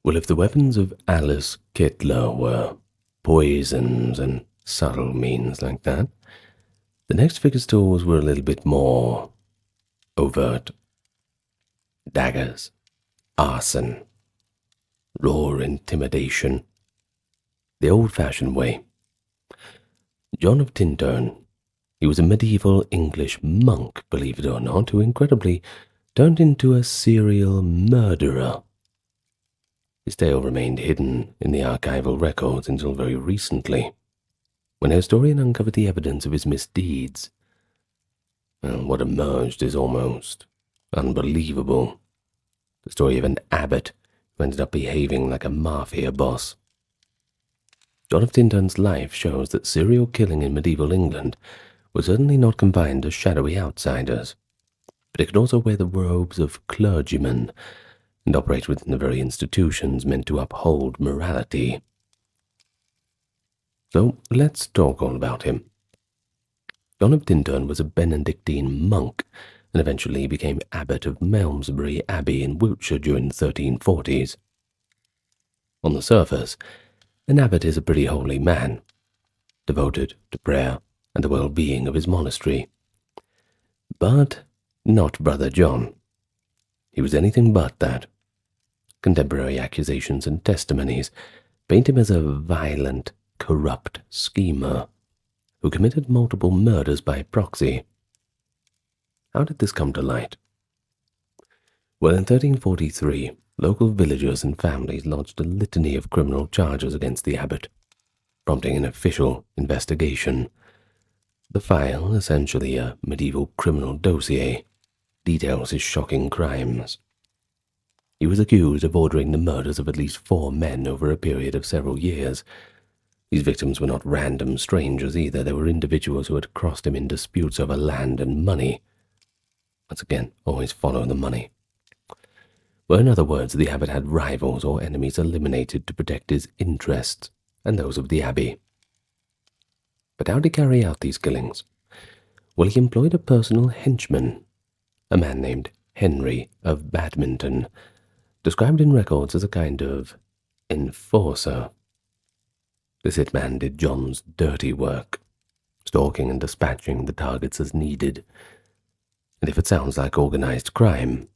Well, if the weapons of Alice Kittler were poisons and subtle means like that, the next figure's tools were a little bit more overt. Daggers, arson, raw intimidation, the old-fashioned way. John of Tintern, he was a medieval English monk, believe it or not, who incredibly turned into a serial murderer. His tale remained hidden in the archival records until very recently, when a historian uncovered the evidence of his misdeeds. Well, what emerged is almost unbelievable. The story of an abbot who ended up behaving like a mafia boss. John of Tintern's life shows that serial killing in medieval England was certainly not confined to shadowy outsiders, but it could also wear the robes of clergymen and operate within the very institutions meant to uphold morality. So let's talk all about him. John of Tintern was a Benedictine monk and eventually became abbot of Malmesbury Abbey in Wiltshire during the 1340s. On the surface, an abbot is a pretty holy man, devoted to prayer and the well-being of his monastery. But Not Brother John. He was anything but that. Contemporary accusations and testimonies paint him as a violent, corrupt schemer who committed multiple murders by proxy. How did this come to light? Well, in 1343, local villagers and families lodged a litany of criminal charges against the abbot, prompting an official investigation. The file, essentially a medieval criminal dossier, details his shocking crimes. He was accused of ordering the murders of at least 4 men over a period of several years. These victims were not random strangers either. They were individuals who had crossed him in disputes over land and money. Once again, always follow the money. Well, in other words, the abbot had rivals or enemies eliminated to protect his interests and those of the abbey. But how did he carry out these killings? Well, he employed a personal henchman, a man named Henry of Badminton, described in records as a kind of enforcer. This hitman did John's dirty work, stalking and dispatching the targets as needed. And if it sounds like organized crime,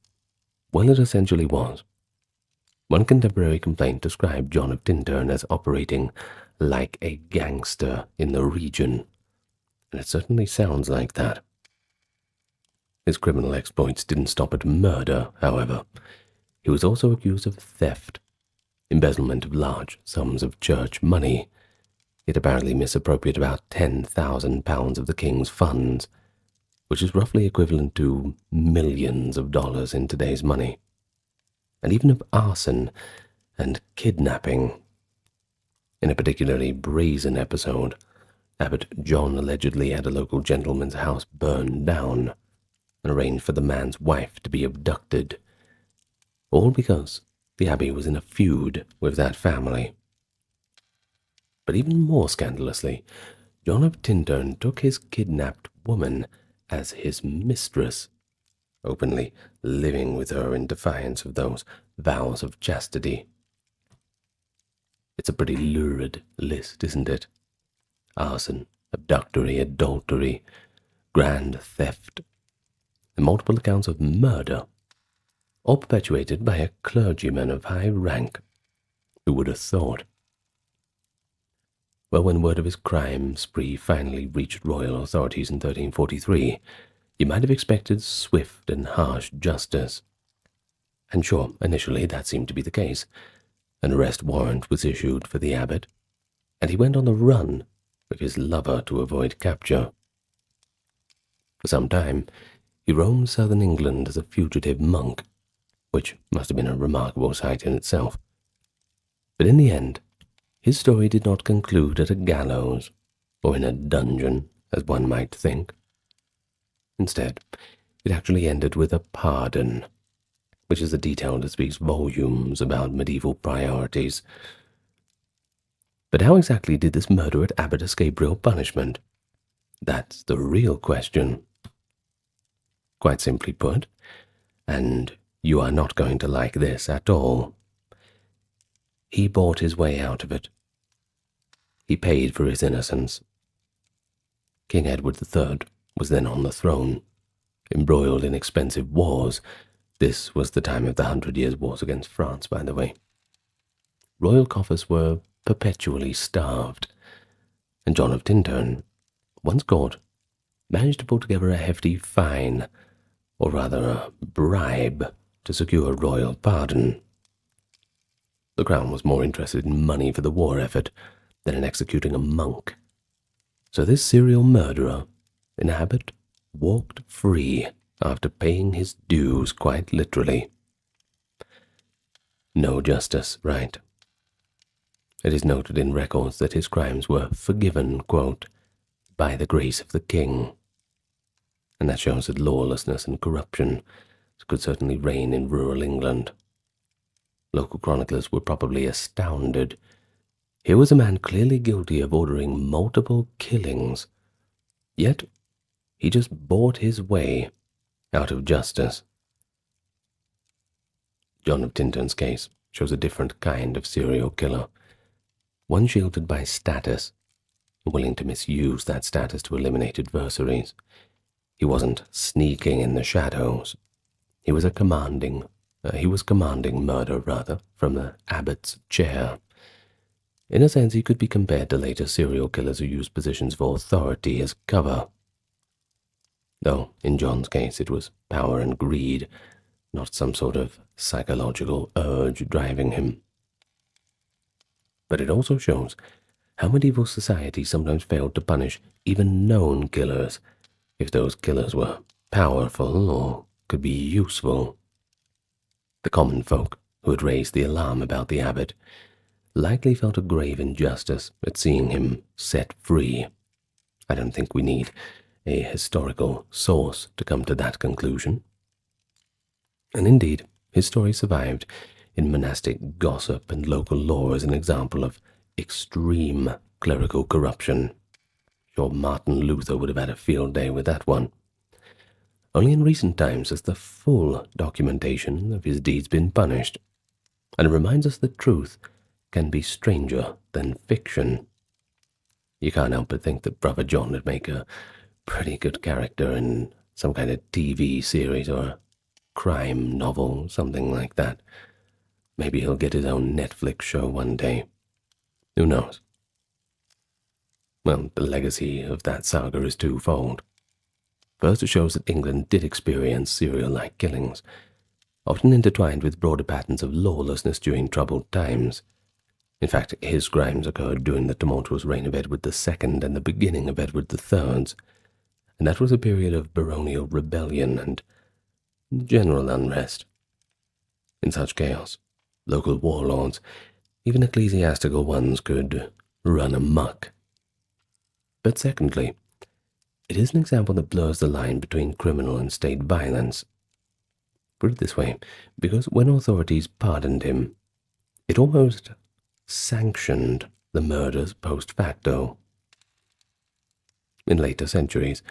well, it essentially was. One contemporary complaint described John of Tintern as operating like a gangster in the region, and it certainly sounds like that. His criminal exploits didn't stop at murder, however. He was also accused of theft, embezzlement of large sums of church money. He'd apparently misappropriated about £10,000 of the king's funds, which is roughly equivalent to millions of dollars in today's money, and even of arson and kidnapping. In a particularly brazen episode, Abbot John allegedly had a local gentleman's house burned down and arranged for the man's wife to be abducted, all because the abbey was in a feud with that family. But even more scandalously, John of Tintern took his kidnapped woman as his mistress, openly living with her in defiance of those vows of chastity. It's a pretty lurid list, isn't it? Arson, abductory, adultery, grand theft, and multiple accounts of murder, all perpetuated by a clergyman of high rank. Who would have thought? Well, when word of his crime spree finally reached royal authorities in 1343, you might have expected swift and harsh justice. And sure, initially that seemed to be the case. An arrest warrant was issued for the abbot, and he went on the run with his lover to avoid capture. For some time, he roamed southern England as a fugitive monk, which must have been a remarkable sight in itself. But in the end, his story did not conclude at a gallows or in a dungeon, as one might think. Instead, it actually ended with a pardon, which is a detail that speaks volumes about medieval priorities. But how exactly did this murderous abbot escape real punishment? That's the real question. Quite simply put, and you are not going to like this at all, he bought his way out of it. He paid for his innocence. King Edward III was then on the throne, embroiled in expensive wars. This was the time of the 100 Years' Wars against France, by the way. Royal coffers were perpetually starved, and John of Tintern, once caught, managed to pull together a hefty fine, or rather a bribe, to secure royal pardon. The crown was more interested in money for the war effort than in executing a monk. So this serial murderer, an abbot, walked free after paying his dues quite literally. No justice, right? It is noted in records that his crimes were forgiven, quote, by the grace of the king. And that shows that lawlessness and corruption could certainly reign in rural England. Local chroniclers were probably astounded. Here was a man clearly guilty of ordering multiple killings, yet he just bought his way out of justice. John of Tintern's case shows a different kind of serial killer, one shielded by status, willing to misuse that status to eliminate adversaries. He wasn't sneaking in the shadows. He was commanding murder, rather, from the abbot's chair. In a sense, he could be compared to later serial killers who used positions of authority as cover. Though, in John's case, it was power and greed, not some sort of psychological urge driving him. But it also shows how medieval society sometimes failed to punish even known killers if those killers were powerful or could be useful. The common folk who had raised the alarm about the abbot likely felt a grave injustice at seeing him set free. I don't think we need a historical source to come to that conclusion. And indeed, his story survived in monastic gossip and local lore as an example of extreme clerical corruption. Sure, Martin Luther would have had a field day with that one. Only in recent times has the full documentation of his deeds been punished, and it reminds us that truth can be stranger than fiction. You can't help but think that Brother John would make a pretty good character in some kind of TV series or a crime novel, something like that. Maybe he'll get his own Netflix show one day. Who knows? Well, the legacy of that saga is twofold. First, it shows that England did experience serial-like killings, often intertwined with broader patterns of lawlessness during troubled times. In fact, his crimes occurred during the tumultuous reign of Edward II and the beginning of Edward III, and that was a period of baronial rebellion and general unrest. In such chaos, local warlords, even ecclesiastical ones, could run amok. But secondly, it is an example that blurs the line between criminal and state violence. Put it this way, because when authorities pardoned him, it almost sanctioned the murders post facto. In later centuries,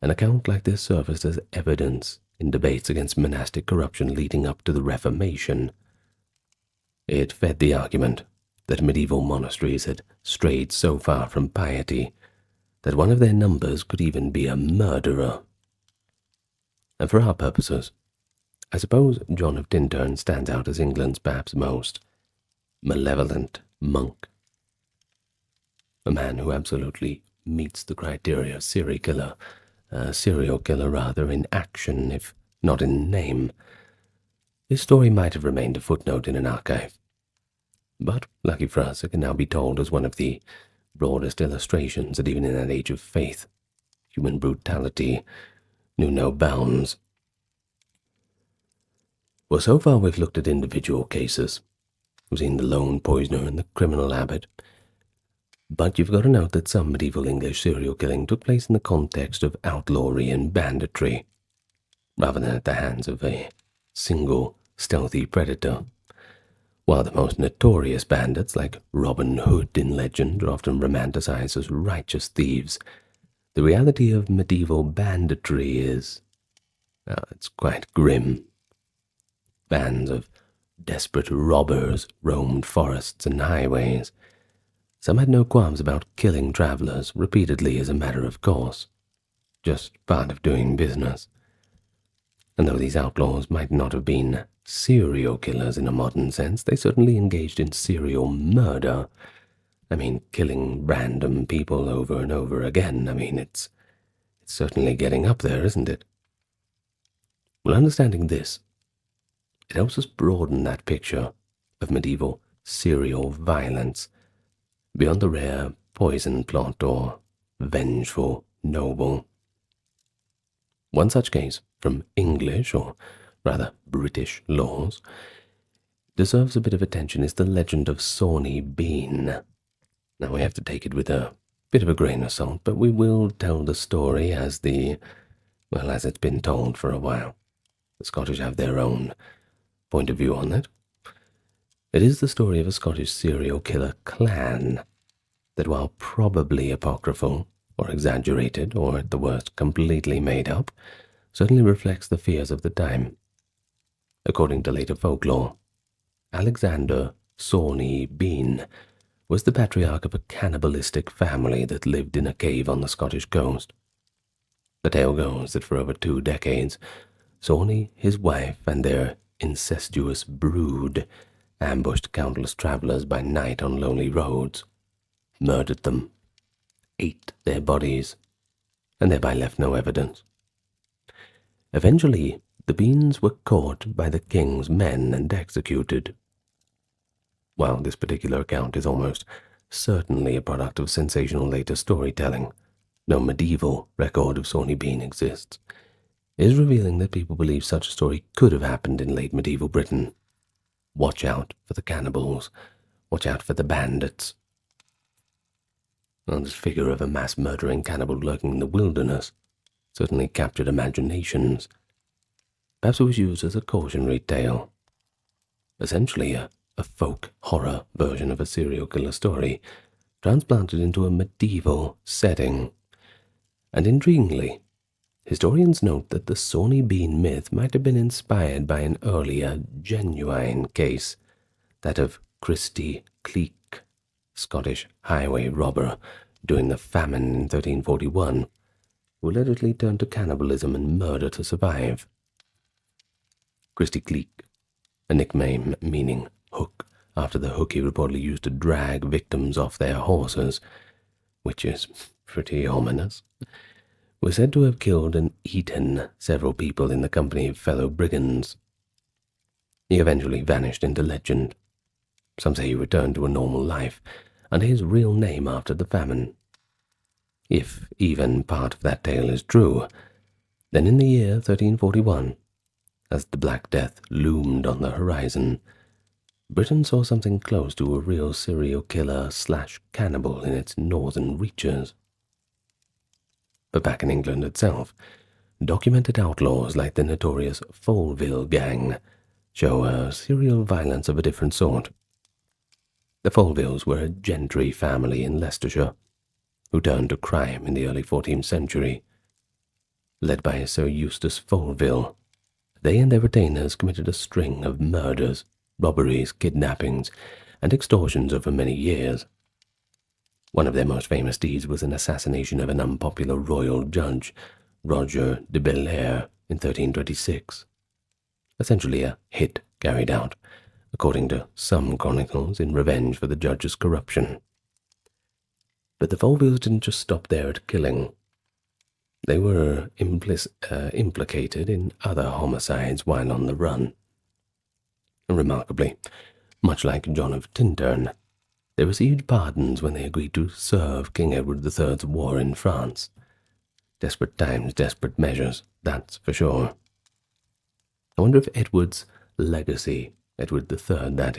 an account like this surfaced as evidence in debates against monastic corruption leading up to the Reformation. It fed the argument that medieval monasteries had strayed so far from piety that one of their numbers could even be a murderer. And for our purposes, I suppose John of Tintern stands out as England's perhaps most malevolent monk. A man who absolutely meets the criteria of serial killer in action, if not in name. His story might have remained a footnote in an archive. But, lucky for us, it can now be told as one of the broadest illustrations that even in that age of faith, human brutality knew no bounds. Well, so far we've looked at individual cases. We've seen the lone poisoner and the criminal abbot. But you've got to note that some medieval English serial killing took place in the context of outlawry and banditry, rather than at the hands of a single stealthy predator. While the most notorious bandits, like Robin Hood in legend, are often romanticized as righteous thieves, the reality of medieval banditry is, it's quite grim. Bands of desperate robbers roamed forests and highways. Some had no qualms about killing travelers repeatedly as a matter of course, just part of doing business. And though these outlaws might not have been serial killers in a modern sense, they certainly engaged in serial murder. I mean, killing random people over and over again. I mean, it's certainly getting up there, isn't it? Well, understanding this, it helps us broaden that picture of medieval serial violence beyond the rare poison plot or vengeful noble. One such case from English, or rather British, laws deserves a bit of attention is the legend of Sawney Bean. Now we have to take it with a bit of a grain of salt, but we will tell the story as it's been told for a while. The Scottish have their own point of view on it. It is the story of a Scottish serial killer clan that, while probably apocryphal or exaggerated, or at the worst completely made up, certainly reflects the fears of the time. According to later folklore, Alexander Sawney Bean was the patriarch of a cannibalistic family that lived in a cave on the Scottish coast. The tale goes that for over 2 decades, Sawney, his wife, and their incestuous brood ambushed countless travelers by night on lonely roads, murdered them, ate their bodies, and thereby left no evidence. Eventually, the beans were caught by the king's men and executed. While this particular account is almost certainly a product of sensational later storytelling, no medieval record of Sawney Bean exists, it is revealing that people believe such a story could have happened in late medieval Britain. Watch out for the cannibals. Watch out for the bandits. Well, this figure of a mass-murdering cannibal lurking in the wilderness certainly captured imaginations. Perhaps it was used as a cautionary tale. Essentially a folk horror version of a serial killer story, transplanted into a medieval setting. And intriguingly, historians note that the Sawney Bean myth might have been inspired by an earlier, genuine case, that of Christy Cleek, Scottish highway robber during the famine in 1341, who allegedly turned to cannibalism and murder to survive. Christy Cleek, a nickname meaning hook, after the hook he reportedly used to drag victims off their horses, which is pretty ominous, was said to have killed and eaten several people in the company of fellow brigands. He eventually vanished into legend. Some say he returned to a normal life, under his real name after the famine. If even part of that tale is true, then in the year 1341, as the Black Death loomed on the horizon, Britain saw something close to a real serial killer / cannibal in its northern reaches. But back in England itself, documented outlaws like the notorious Foleville gang show a serial violence of a different sort. The Folevilles were a gentry family in Leicestershire, who turned to crime in the early 14th century. Led by Sir Eustace Foleville, they and their retainers committed a string of murders, robberies, kidnappings, and extortions over many years. One of their most famous deeds was an assassination of an unpopular royal judge, Roger de Belair, in 1326. Essentially a hit carried out, according to some chronicles, in revenge for the judge's corruption. But the Folevilles didn't just stop there at killing. They were implicated in other homicides while on the run. Remarkably, much like John of Tintern, they received pardons when they agreed to serve King Edward III's war in France. Desperate times, desperate measures, that's for sure. I wonder if Edward's legacy, Edward III that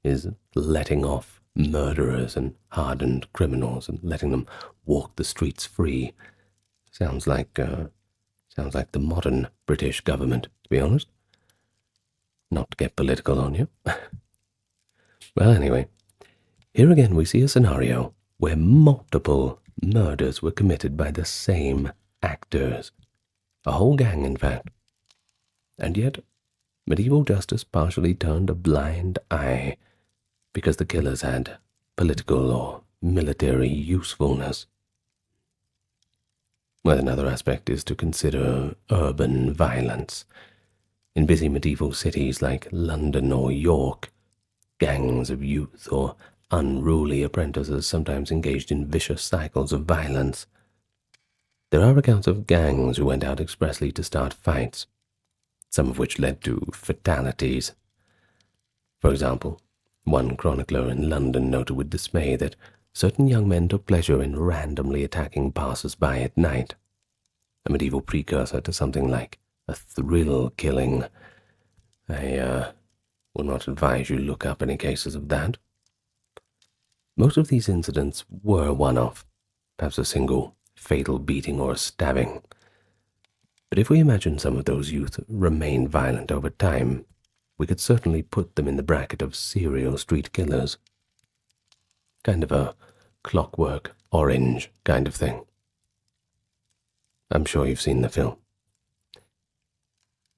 is letting off murderers and hardened criminals and letting them walk the streets free. Sounds like the modern British government, to be honest. Not to get political on you. Well, anyway, here again we see a scenario where multiple murders were committed by the same actors. A whole gang, in fact. And yet, medieval justice partially turned a blind eye because the killers had political or military usefulness. Well, another aspect is to consider urban violence. In busy medieval cities like London or York, gangs of youth or unruly apprentices sometimes engaged in vicious cycles of violence. There are accounts of gangs who went out expressly to start fights, some of which led to fatalities. For example, one chronicler in London noted with dismay that certain young men took pleasure in randomly attacking passers-by at night, a medieval precursor to something like a thrill killing. I will not advise you look up any cases of that. Most of these incidents were one-off, perhaps a single fatal beating or a stabbing. But if we imagine some of those youth remained violent over time, we could certainly put them in the bracket of serial street killers. Kind of a Clockwork Orange kind of thing. I'm sure you've seen the film.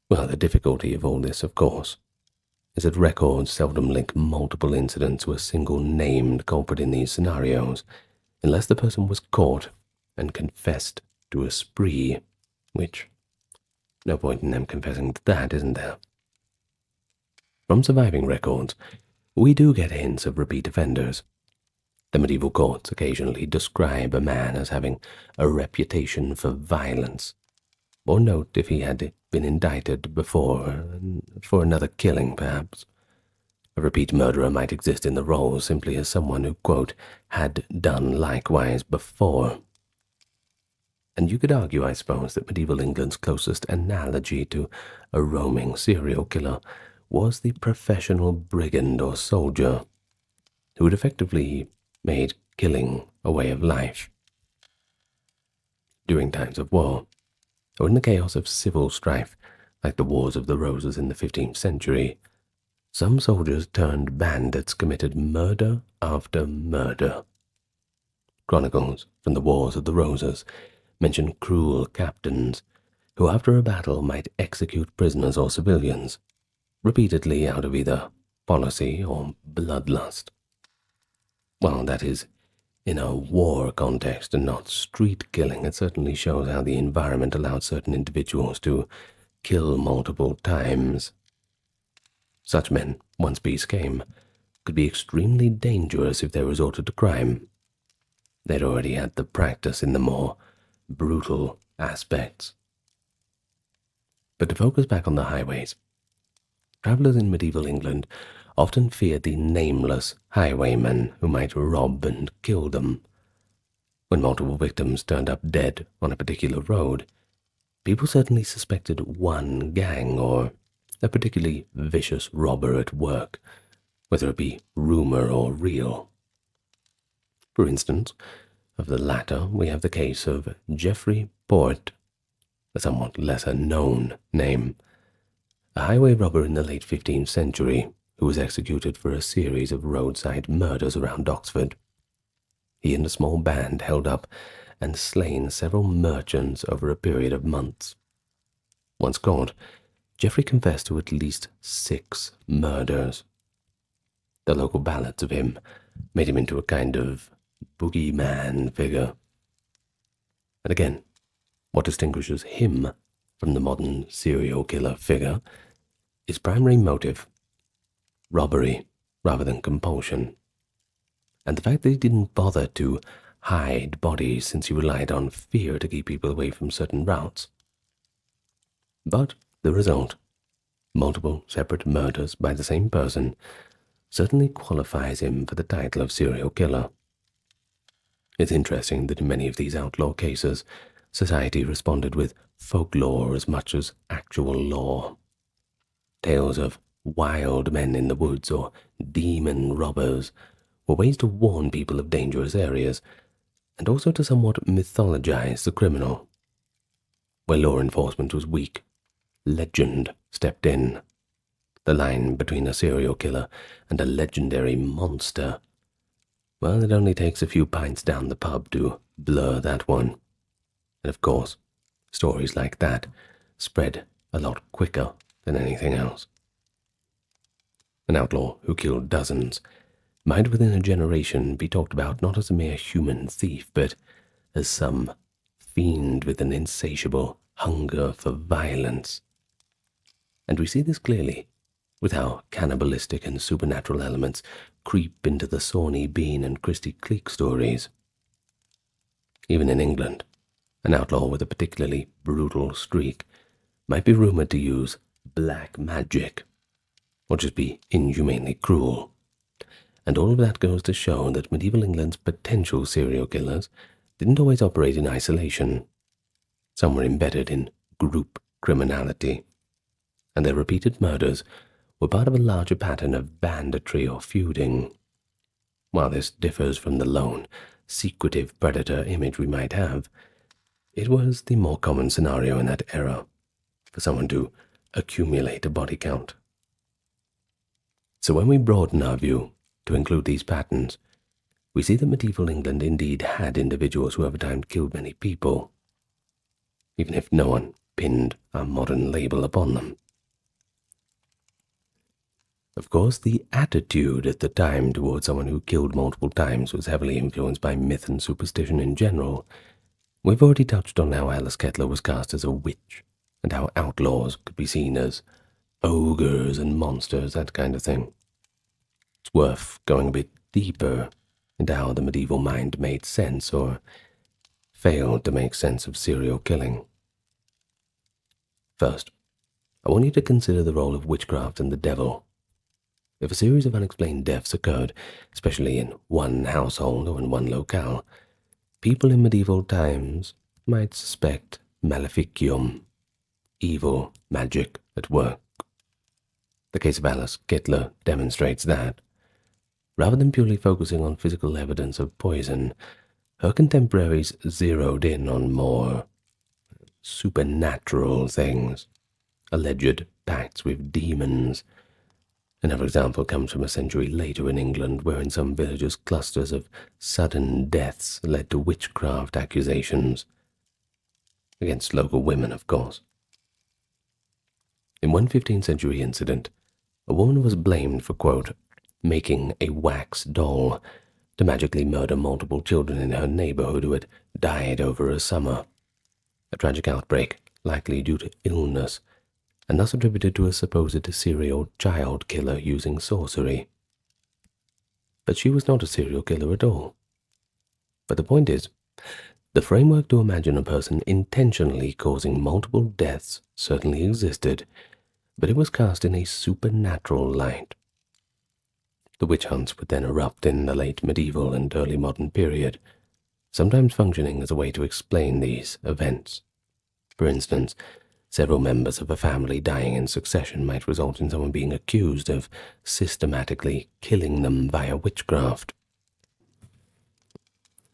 Well, the difficulty of all this, of course, is that records seldom link multiple incidents to a single named culprit in these scenarios, unless the person was caught and confessed to a spree. which, no point in them confessing to that, isn't there? From surviving records, we do get hints of repeat offenders. The medieval courts occasionally describe a man as having a reputation for violence, or note if he had been indicted before for another killing, perhaps. A repeat murderer might exist in the role simply as someone who, quote, had done likewise before. And you could argue, I suppose, that medieval England's closest analogy to a roaming serial killer was the professional brigand or soldier, who had effectively made killing a way of life. During times of war, or in the chaos of civil strife, like the Wars of the Roses in the 15th century, some soldiers turned bandits committed murder after murder. Chronicles from the Wars of the Roses mention cruel captains who after a battle might execute prisoners or civilians, repeatedly out of either policy or bloodlust. While that is in a war context and not street killing, it certainly shows how the environment allowed certain individuals to kill multiple times. Such men, once peace came, could be extremely dangerous if they resorted to crime. They'd already had the practice in the more brutal aspects. But to focus back on the highways, travelers in medieval England often feared the nameless highwayman who might rob and kill them. When multiple victims turned up dead on a particular road, people certainly suspected one gang or a particularly vicious robber at work, whether it be rumor or real. For instance, of the latter, we have the case of Geoffrey Port, a somewhat lesser-known name, a highway robber in the late 15th century who was executed for a series of roadside murders around Oxford. He and a small band held up and slain several merchants over a period of months. Once caught, Geoffrey confessed to at least 6 murders. The local ballads of him made him into a kind of boogeyman figure. And again, what distinguishes him from the modern serial killer figure is primary motive, robbery rather than compulsion, and the fact that he didn't bother to hide bodies since he relied on fear to keep people away from certain routes. But the result, multiple separate murders by the same person, certainly qualifies him for the title of serial killer. It's interesting that in many of these outlaw cases, society responded with folklore as much as actual law. Tales of wild men in the woods or demon robbers were ways to warn people of dangerous areas, and also to somewhat mythologize the criminal. Where law enforcement was weak, legend stepped in. The line between a serial killer and a legendary monster, well, it only takes a few pints down the pub to blur that one. And of course, stories like that spread a lot quicker than anything else. An outlaw who killed dozens might within a generation be talked about not as a mere human thief, but as some fiend with an insatiable hunger for violence. And we see this clearly with how cannibalistic and supernatural elements creep into the Sawney Bean and Christy Cleek stories. Even in England, an outlaw with a particularly brutal streak might be rumored to use black magic, or just be inhumanely cruel. And all of that goes to show that medieval England's potential serial killers didn't always operate in isolation. Some were embedded in group criminality, and their repeated murders were part of a larger pattern of banditry or feuding. While this differs from the lone, secretive predator image we might have, it was the more common scenario in that era for someone to accumulate a body count. So when we broaden our view to include these patterns, we see that medieval England indeed had individuals who over time killed many people, even if no one pinned a modern label upon them. Of course, the attitude at the time towards someone who killed multiple times was heavily influenced by myth and superstition in general, We've already touched on how Alice Kettler was cast as a witch, and how outlaws could be seen as ogres and monsters, that kind of thing. It's worth going a bit deeper into how the medieval mind made sense, or failed to make sense, of serial killing. First, I want you to consider the role of witchcraft and the devil. If a series of unexplained deaths occurred, especially in one household or in one locale, people in medieval times might suspect maleficium, evil magic at work. The case of Alice Kettler demonstrates that. Rather than purely focusing on physical evidence of poison, her contemporaries zeroed in on more supernatural things, alleged pacts with demons. Another example comes from a century later in England, where in some villages clusters of sudden deaths led to witchcraft accusations, against local women, of course. In one 15th century incident, a woman was blamed for, quote, making a wax doll to magically murder multiple children in her neighborhood who had died over a summer. A tragic outbreak, likely due to illness, and thus attributed to a supposed serial child killer using sorcery. But she was not a serial killer at all. But the point is, the framework to imagine a person intentionally causing multiple deaths certainly existed, but it was cast in a supernatural light. The witch hunts would then erupt in the late medieval and early modern period, sometimes functioning as a way to explain these events. For instance, several members of a family dying in succession might result in someone being accused of systematically killing them via witchcraft.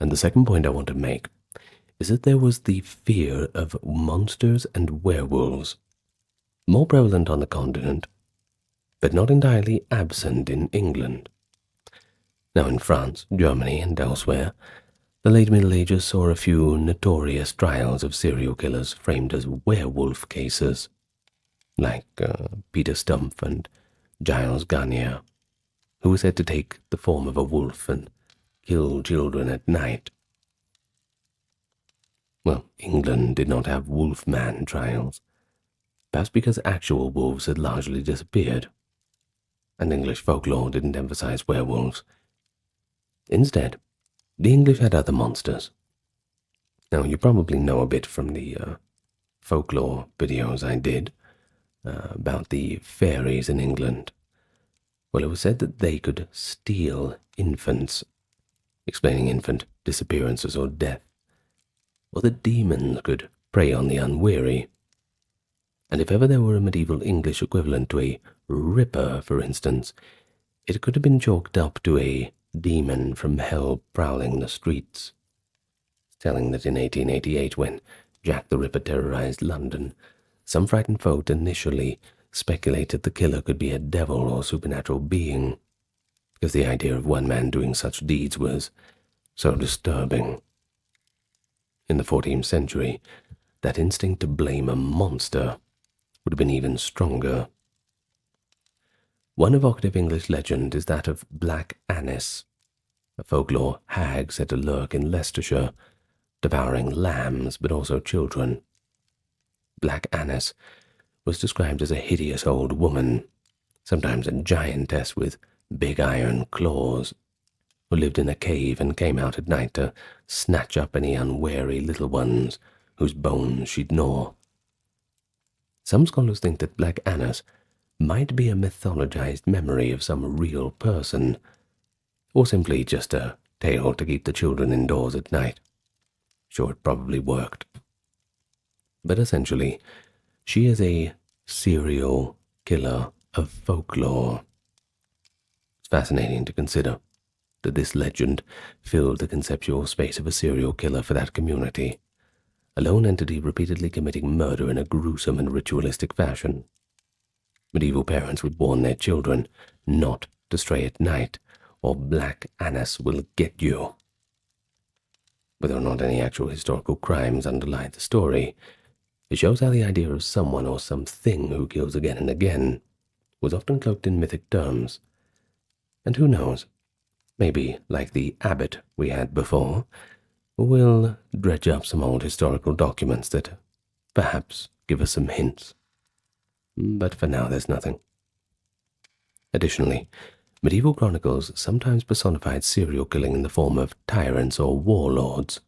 And the second point I want to make is that there was the fear of monsters and werewolves, more prevalent on the continent, but not entirely absent in England. Now in France, Germany, and elsewhere, the late Middle Ages saw a few notorious trials of serial killers framed as werewolf cases, like Peter Stumpf and Giles Garnier, who were said to take the form of a wolf and kill children at night. Well, England did not have wolfman trials, perhaps because actual wolves had largely disappeared, and English folklore didn't emphasize werewolves. Instead, the English had other monsters. Now, you probably know a bit from the folklore videos I did about the fairies in England. Well, it was said that they could steal infants, explaining infant disappearances or death, or that demons could prey on the unwary. And if ever there were a medieval English equivalent to a ripper, for instance, it could have been chalked up to a demon from hell prowling the streets. Telling that in 1888, when Jack the Ripper terrorized London, some frightened folk initially speculated the killer could be a devil or supernatural being, because the idea of one man doing such deeds was so disturbing. In the 14th century, that instinct to blame a monster would have been even stronger. One evocative English legend is that of Black Annis, a folklore hag said to lurk in Leicestershire, devouring lambs but also children. Black Annis was described as a hideous old woman, sometimes a giantess with big iron claws, who lived in a cave and came out at night to snatch up any unwary little ones whose bones she'd gnaw. Some scholars think that Black Annis might be a mythologized memory of some real person, or simply just a tale to keep the children indoors at night. Sure, it probably worked. But essentially, she is a serial killer of folklore. It's fascinating to consider that this legend filled the conceptual space of a serial killer for that community, a lone entity repeatedly committing murder in a gruesome and ritualistic fashion. Medieval parents would warn their children not to stray at night, or Black Annis will get you. Whether or not any actual historical crimes underlie the story, it shows how the idea of someone or something who kills again and again was often cloaked in mythic terms. And who knows, maybe, like the abbot we had before, We'll dredge up some old historical documents that perhaps give us some hints. But for now, there's nothing. Additionally, medieval chronicles sometimes personified serial killing in the form of tyrants or warlords.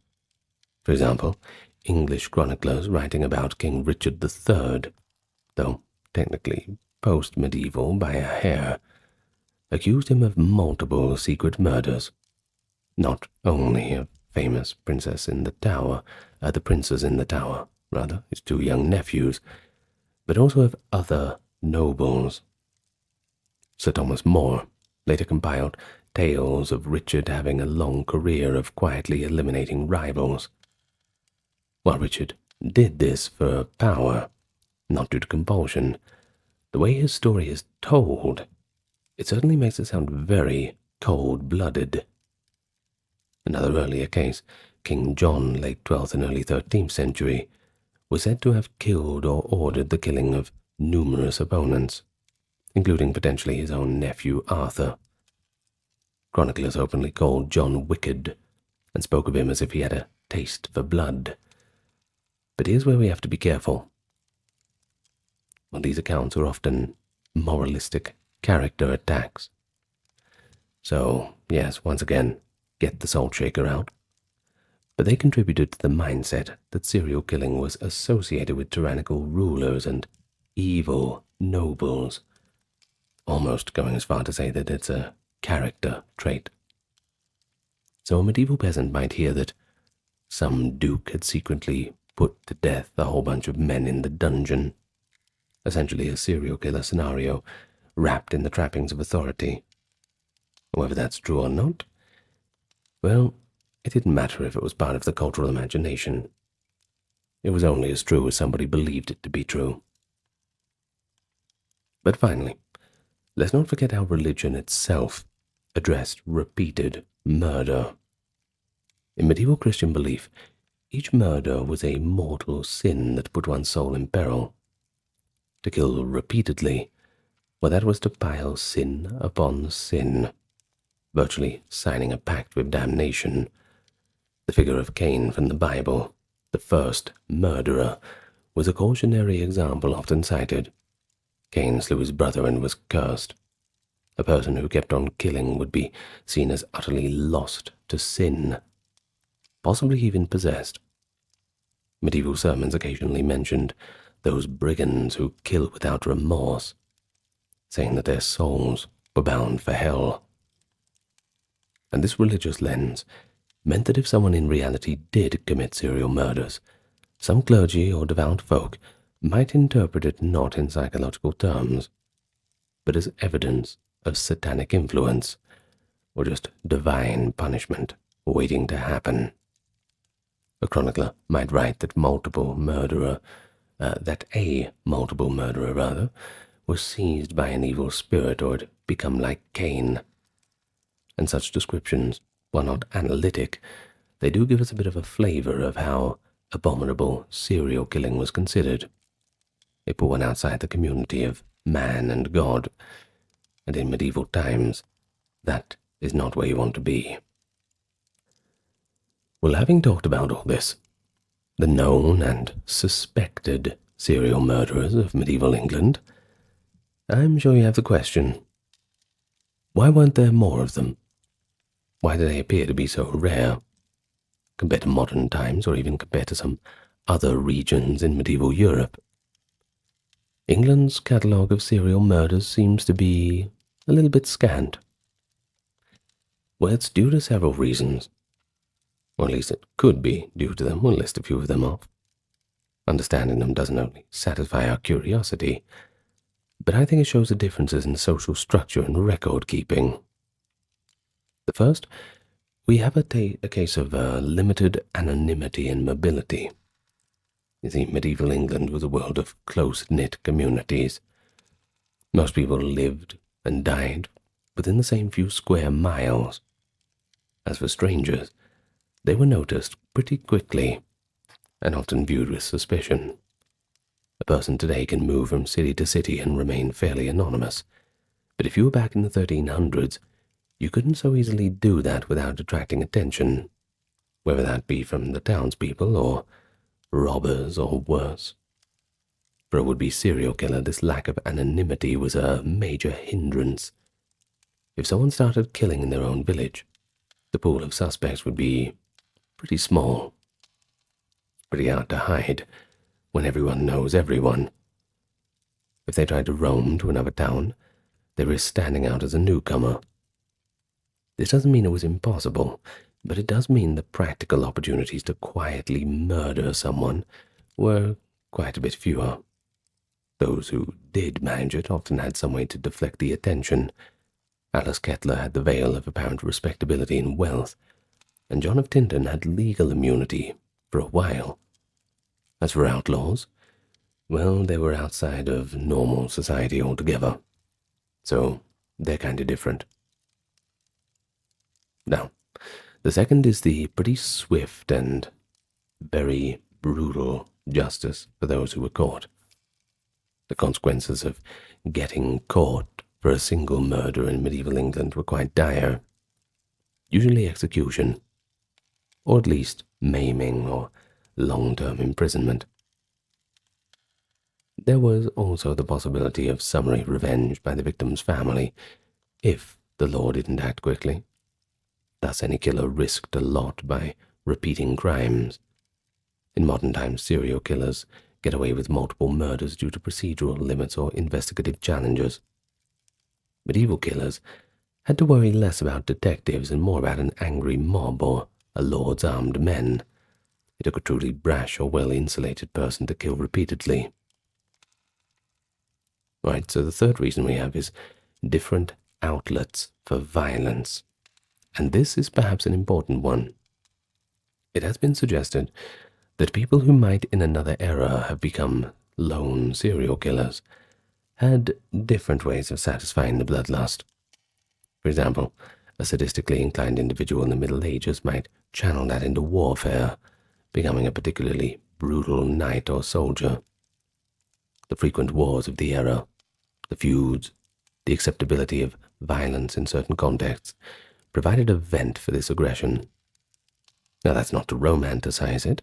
For example, English chroniclers writing about King Richard III, though technically post-medieval by a hair, accused him of multiple secret murders, not only of famous princes in the Tower, his two young nephews, but also of other nobles. Sir Thomas More later compiled tales of Richard having a long career of quietly eliminating rivals. While Richard did this for power, not due to compulsion, the way his story is told, it certainly makes it sound very cold-blooded. Another earlier case, King John, late 12th and early 13th century, was said to have killed or ordered the killing of numerous opponents, including potentially his own nephew Arthur. Chroniclers openly called John wicked and spoke of him as if he had a taste for blood. But here's where we have to be careful. Well, these accounts are often moralistic character attacks. So, yes, once again, get the salt shaker out. But they contributed to the mindset that serial killing was associated with tyrannical rulers and evil nobles, almost going as far to say that it's a character trait. So a medieval peasant might hear that some duke had secretly put to death a whole bunch of men in the dungeon, essentially a serial killer scenario wrapped in the trappings of authority. Whether that's true or not, well, it didn't matter if it was part of the cultural imagination. It was only as true as somebody believed it to be true. But finally, let's not forget how religion itself addressed repeated murder. In medieval Christian belief, each murder was a mortal sin that put one's soul in peril. To kill repeatedly, well, that was to pile sin upon sin, virtually signing a pact with damnation. The figure of Cain from the Bible, the first murderer, was a cautionary example often cited. Cain slew his brother and was cursed. A person who kept on killing would be seen as utterly lost to sin, possibly even possessed. Medieval sermons occasionally mentioned those brigands who kill without remorse, saying that their souls were bound for hell. And this religious lens meant that if someone in reality did commit serial murders, some clergy or devout folk might interpret it not in psychological terms, but as evidence of satanic influence, or just divine punishment waiting to happen. A chronicler might write that a multiple murderer, was seized by an evil spirit or had become like Cain. And such descriptions, while not analytic, they do give us a bit of a flavor of how abominable serial killing was considered. They put one outside the community of man and God, and in medieval times, that is not where you want to be. Well, having talked about all this, the known and suspected serial murderers of medieval England, I'm sure you have the question, why weren't there more of them? Why do they appear to be so rare, compared to modern times or even compared to some other regions in medieval Europe? England's catalogue of serial murders seems to be a little bit scant. Well, it's due to several reasons. Or at least it could be due to them. We'll list a few of them off. Understanding them doesn't only satisfy our curiosity, but I think it shows the differences in social structure and record keeping. The first, we have a case of limited anonymity and mobility. You see, medieval England was a world of close-knit communities. Most people lived and died within the same few square miles. As for strangers, they were noticed pretty quickly and often viewed with suspicion. A person today can move from city to city and remain fairly anonymous, but if you were back in the 1300s, you couldn't so easily do that without attracting attention. whether that be from the townspeople or robbers or worse. For a would-be serial killer, this lack of anonymity was a major hindrance. If someone started killing in their own village, the pool of suspects would be pretty small. Pretty hard to hide when everyone knows everyone. If they tried to roam to another town, they risked standing out as a newcomer. This doesn't mean it was impossible, but it does mean the practical opportunities to quietly murder someone were quite a bit fewer. Those who did manage it often had some way to deflect the attention. Alice Kettler had the veil of apparent respectability and wealth, and John of Tinton had legal immunity for a while. As for outlaws, well, they were outside of normal society altogether, so they're kind of different. Now, the second is the pretty swift and very brutal justice for those who were caught. The consequences of getting caught for a single murder in medieval England were quite dire. Usually execution, or at least maiming or long-term imprisonment. There was also the possibility of summary revenge by the victim's family, if the law didn't act quickly. Thus any killer risked a lot by repeating crimes. In modern times, serial killers get away with multiple murders due to procedural limits or investigative challenges. Medieval killers had to worry less about detectives and more about an angry mob or a lord's armed men. It took a truly brash or well-insulated person to kill repeatedly. Right, so the third reason we have is different outlets for violence. And this is perhaps an important one. It has been suggested that people who might in another era have become lone serial killers had different ways of satisfying the bloodlust. For example, a sadistically inclined individual in the Middle Ages might channel that into warfare, becoming a particularly brutal knight or soldier. The frequent wars of the era, the feuds, the acceptability of violence in certain contexts, provided a vent for this aggression. Now that's not to romanticize it,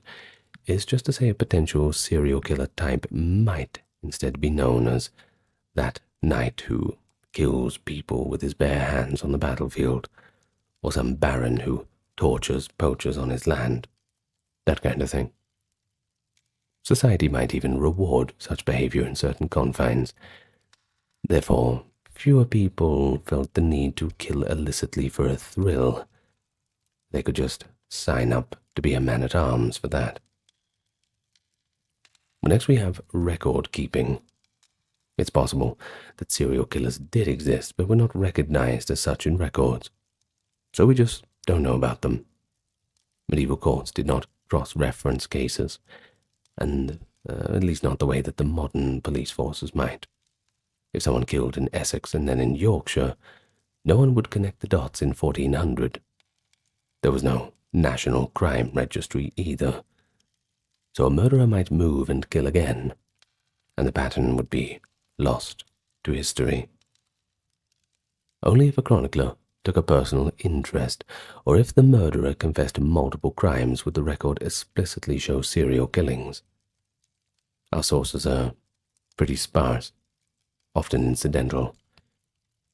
it's just to say a potential serial killer type might instead be known as that knight who kills people with his bare hands on the battlefield, or some baron who tortures poachers on his land, that kind of thing. Society might even reward such behavior in certain confines. Therefore, fewer people felt the need to kill illicitly for a thrill. They could just sign up to be a man-at-arms for that. Next we have record keeping. It's possible that serial killers did exist, but were not recognized as such in records. So we just don't know about them. Medieval courts did not cross-reference cases, and at least not the way that the modern police forces might. If someone killed in Essex and then in Yorkshire, no one would connect the dots in 1400. There was no national crime registry either. So a murderer might move and kill again, and the pattern would be lost to history. Only if a chronicler took a personal interest, or if the murderer confessed to multiple crimes, would the record explicitly show serial killings. Our sources are pretty sparse, often incidental.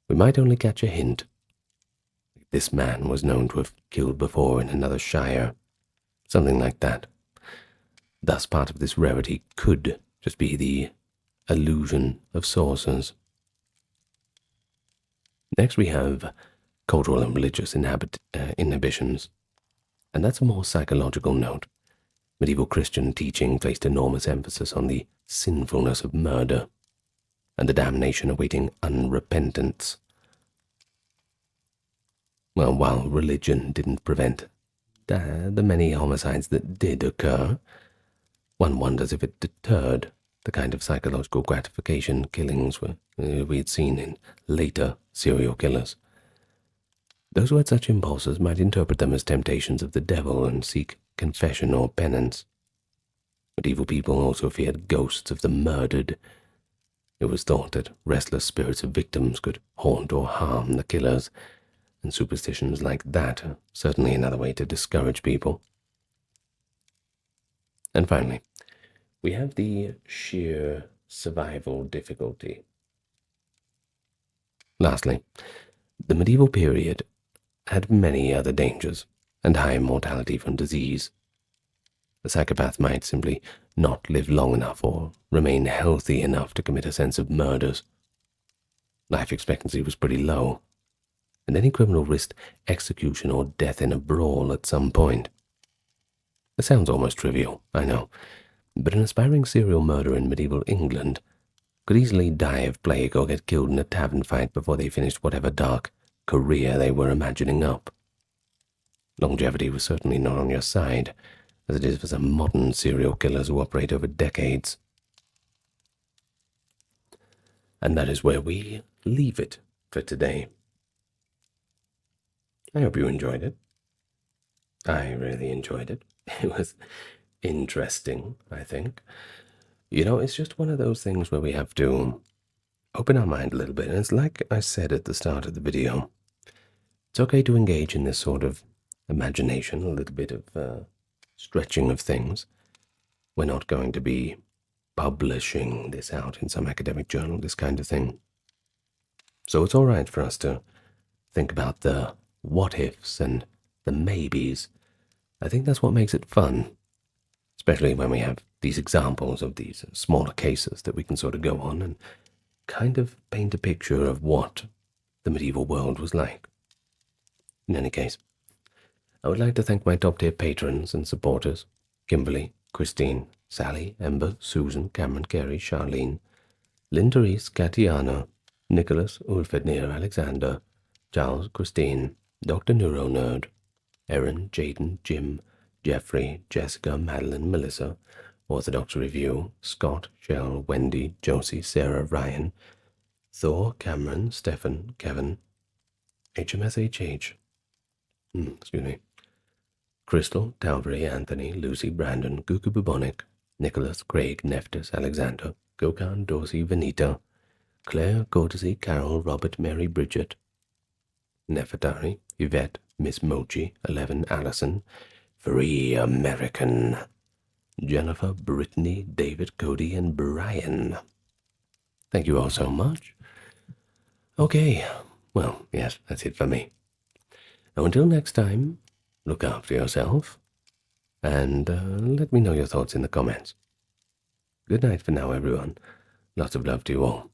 We might only catch a hint. This man was known to have killed before in another shire, something like that. Thus part of this rarity could just be the illusion of sources. Next we have cultural and religious inhibitions, and that's a more psychological note. Medieval Christian teaching placed enormous emphasis on the sinfulness of murder and the damnation awaiting unrepentance. Well, while religion didn't prevent the many homicides that did occur, one wonders if it deterred the kind of psychological gratification killings we had seen in later serial killers. Those who had such impulses might interpret them as temptations of the devil and seek confession or penance. Medieval people also feared ghosts of the murdered. It was thought that restless spirits of victims could haunt or harm the killers, and superstitions like that are certainly another way to discourage people. And finally, we have the sheer survival difficulty. Lastly, the medieval period had many other dangers and high mortality from disease. The psychopath might simply not live long enough or remain healthy enough to commit a sense of murders. Life expectancy was pretty low, and any criminal risked execution or death in a brawl at some point. It sounds almost trivial, I know, but an aspiring serial murderer in medieval England could easily die of plague or get killed in a tavern fight before they finished whatever dark career they were imagining up. Longevity was certainly not on your side, as it is for some modern serial killers who operate over decades. And that is where we leave it for today. I hope you enjoyed it. I really enjoyed it. It was interesting, I think. You know, it's just one of those things where we have to open our mind a little bit. And it's like I said at the start of the video, it's okay to engage in this sort of imagination, a little bit of stretching of things. We're not going to be publishing this out in some academic journal, this kind of thing. So it's all right for us to think about the what-ifs and the maybes. I think that's what makes it fun, especially when we have these examples of these smaller cases that we can sort of go on and kind of paint a picture of what the medieval world was like. In any case, I would like to thank my top-tier patrons and supporters: Kimberly, Christine, Sally, Ember, Susan, Cameron, Carey, Charlene, Lynn, Therese, Katiana, Nicholas, Ulfednir, Alexander, Charles, Christine, Dr. Neuro Nerd, Erin, Jaden, Jim, Jeffrey, Jessica, Madeline, Melissa, Orthodox Review, Scott, Shell, Wendy, Josie, Sarah, Ryan, Thor, Cameron, Stefan, Kevin, HMSHH, excuse me, Crystal, Talbury, Anthony, Lucy, Brandon, Gugu Bubonic, Nicholas, Craig, Neftis, Alexander, Gokan, Dorsey, Venita, Claire, Courtesy, Carol, Robert, Mary, Bridget, Nefertari, Yvette, Miss Mochi, 11, Allison, Free American, Jennifer, Brittany, David, Cody, and Brian. Thank you all so much. Okay, well, yes, that's it for me. Now, until next time, look after yourself, and let me know your thoughts in the comments. Good night for now, everyone. Lots of love to you all.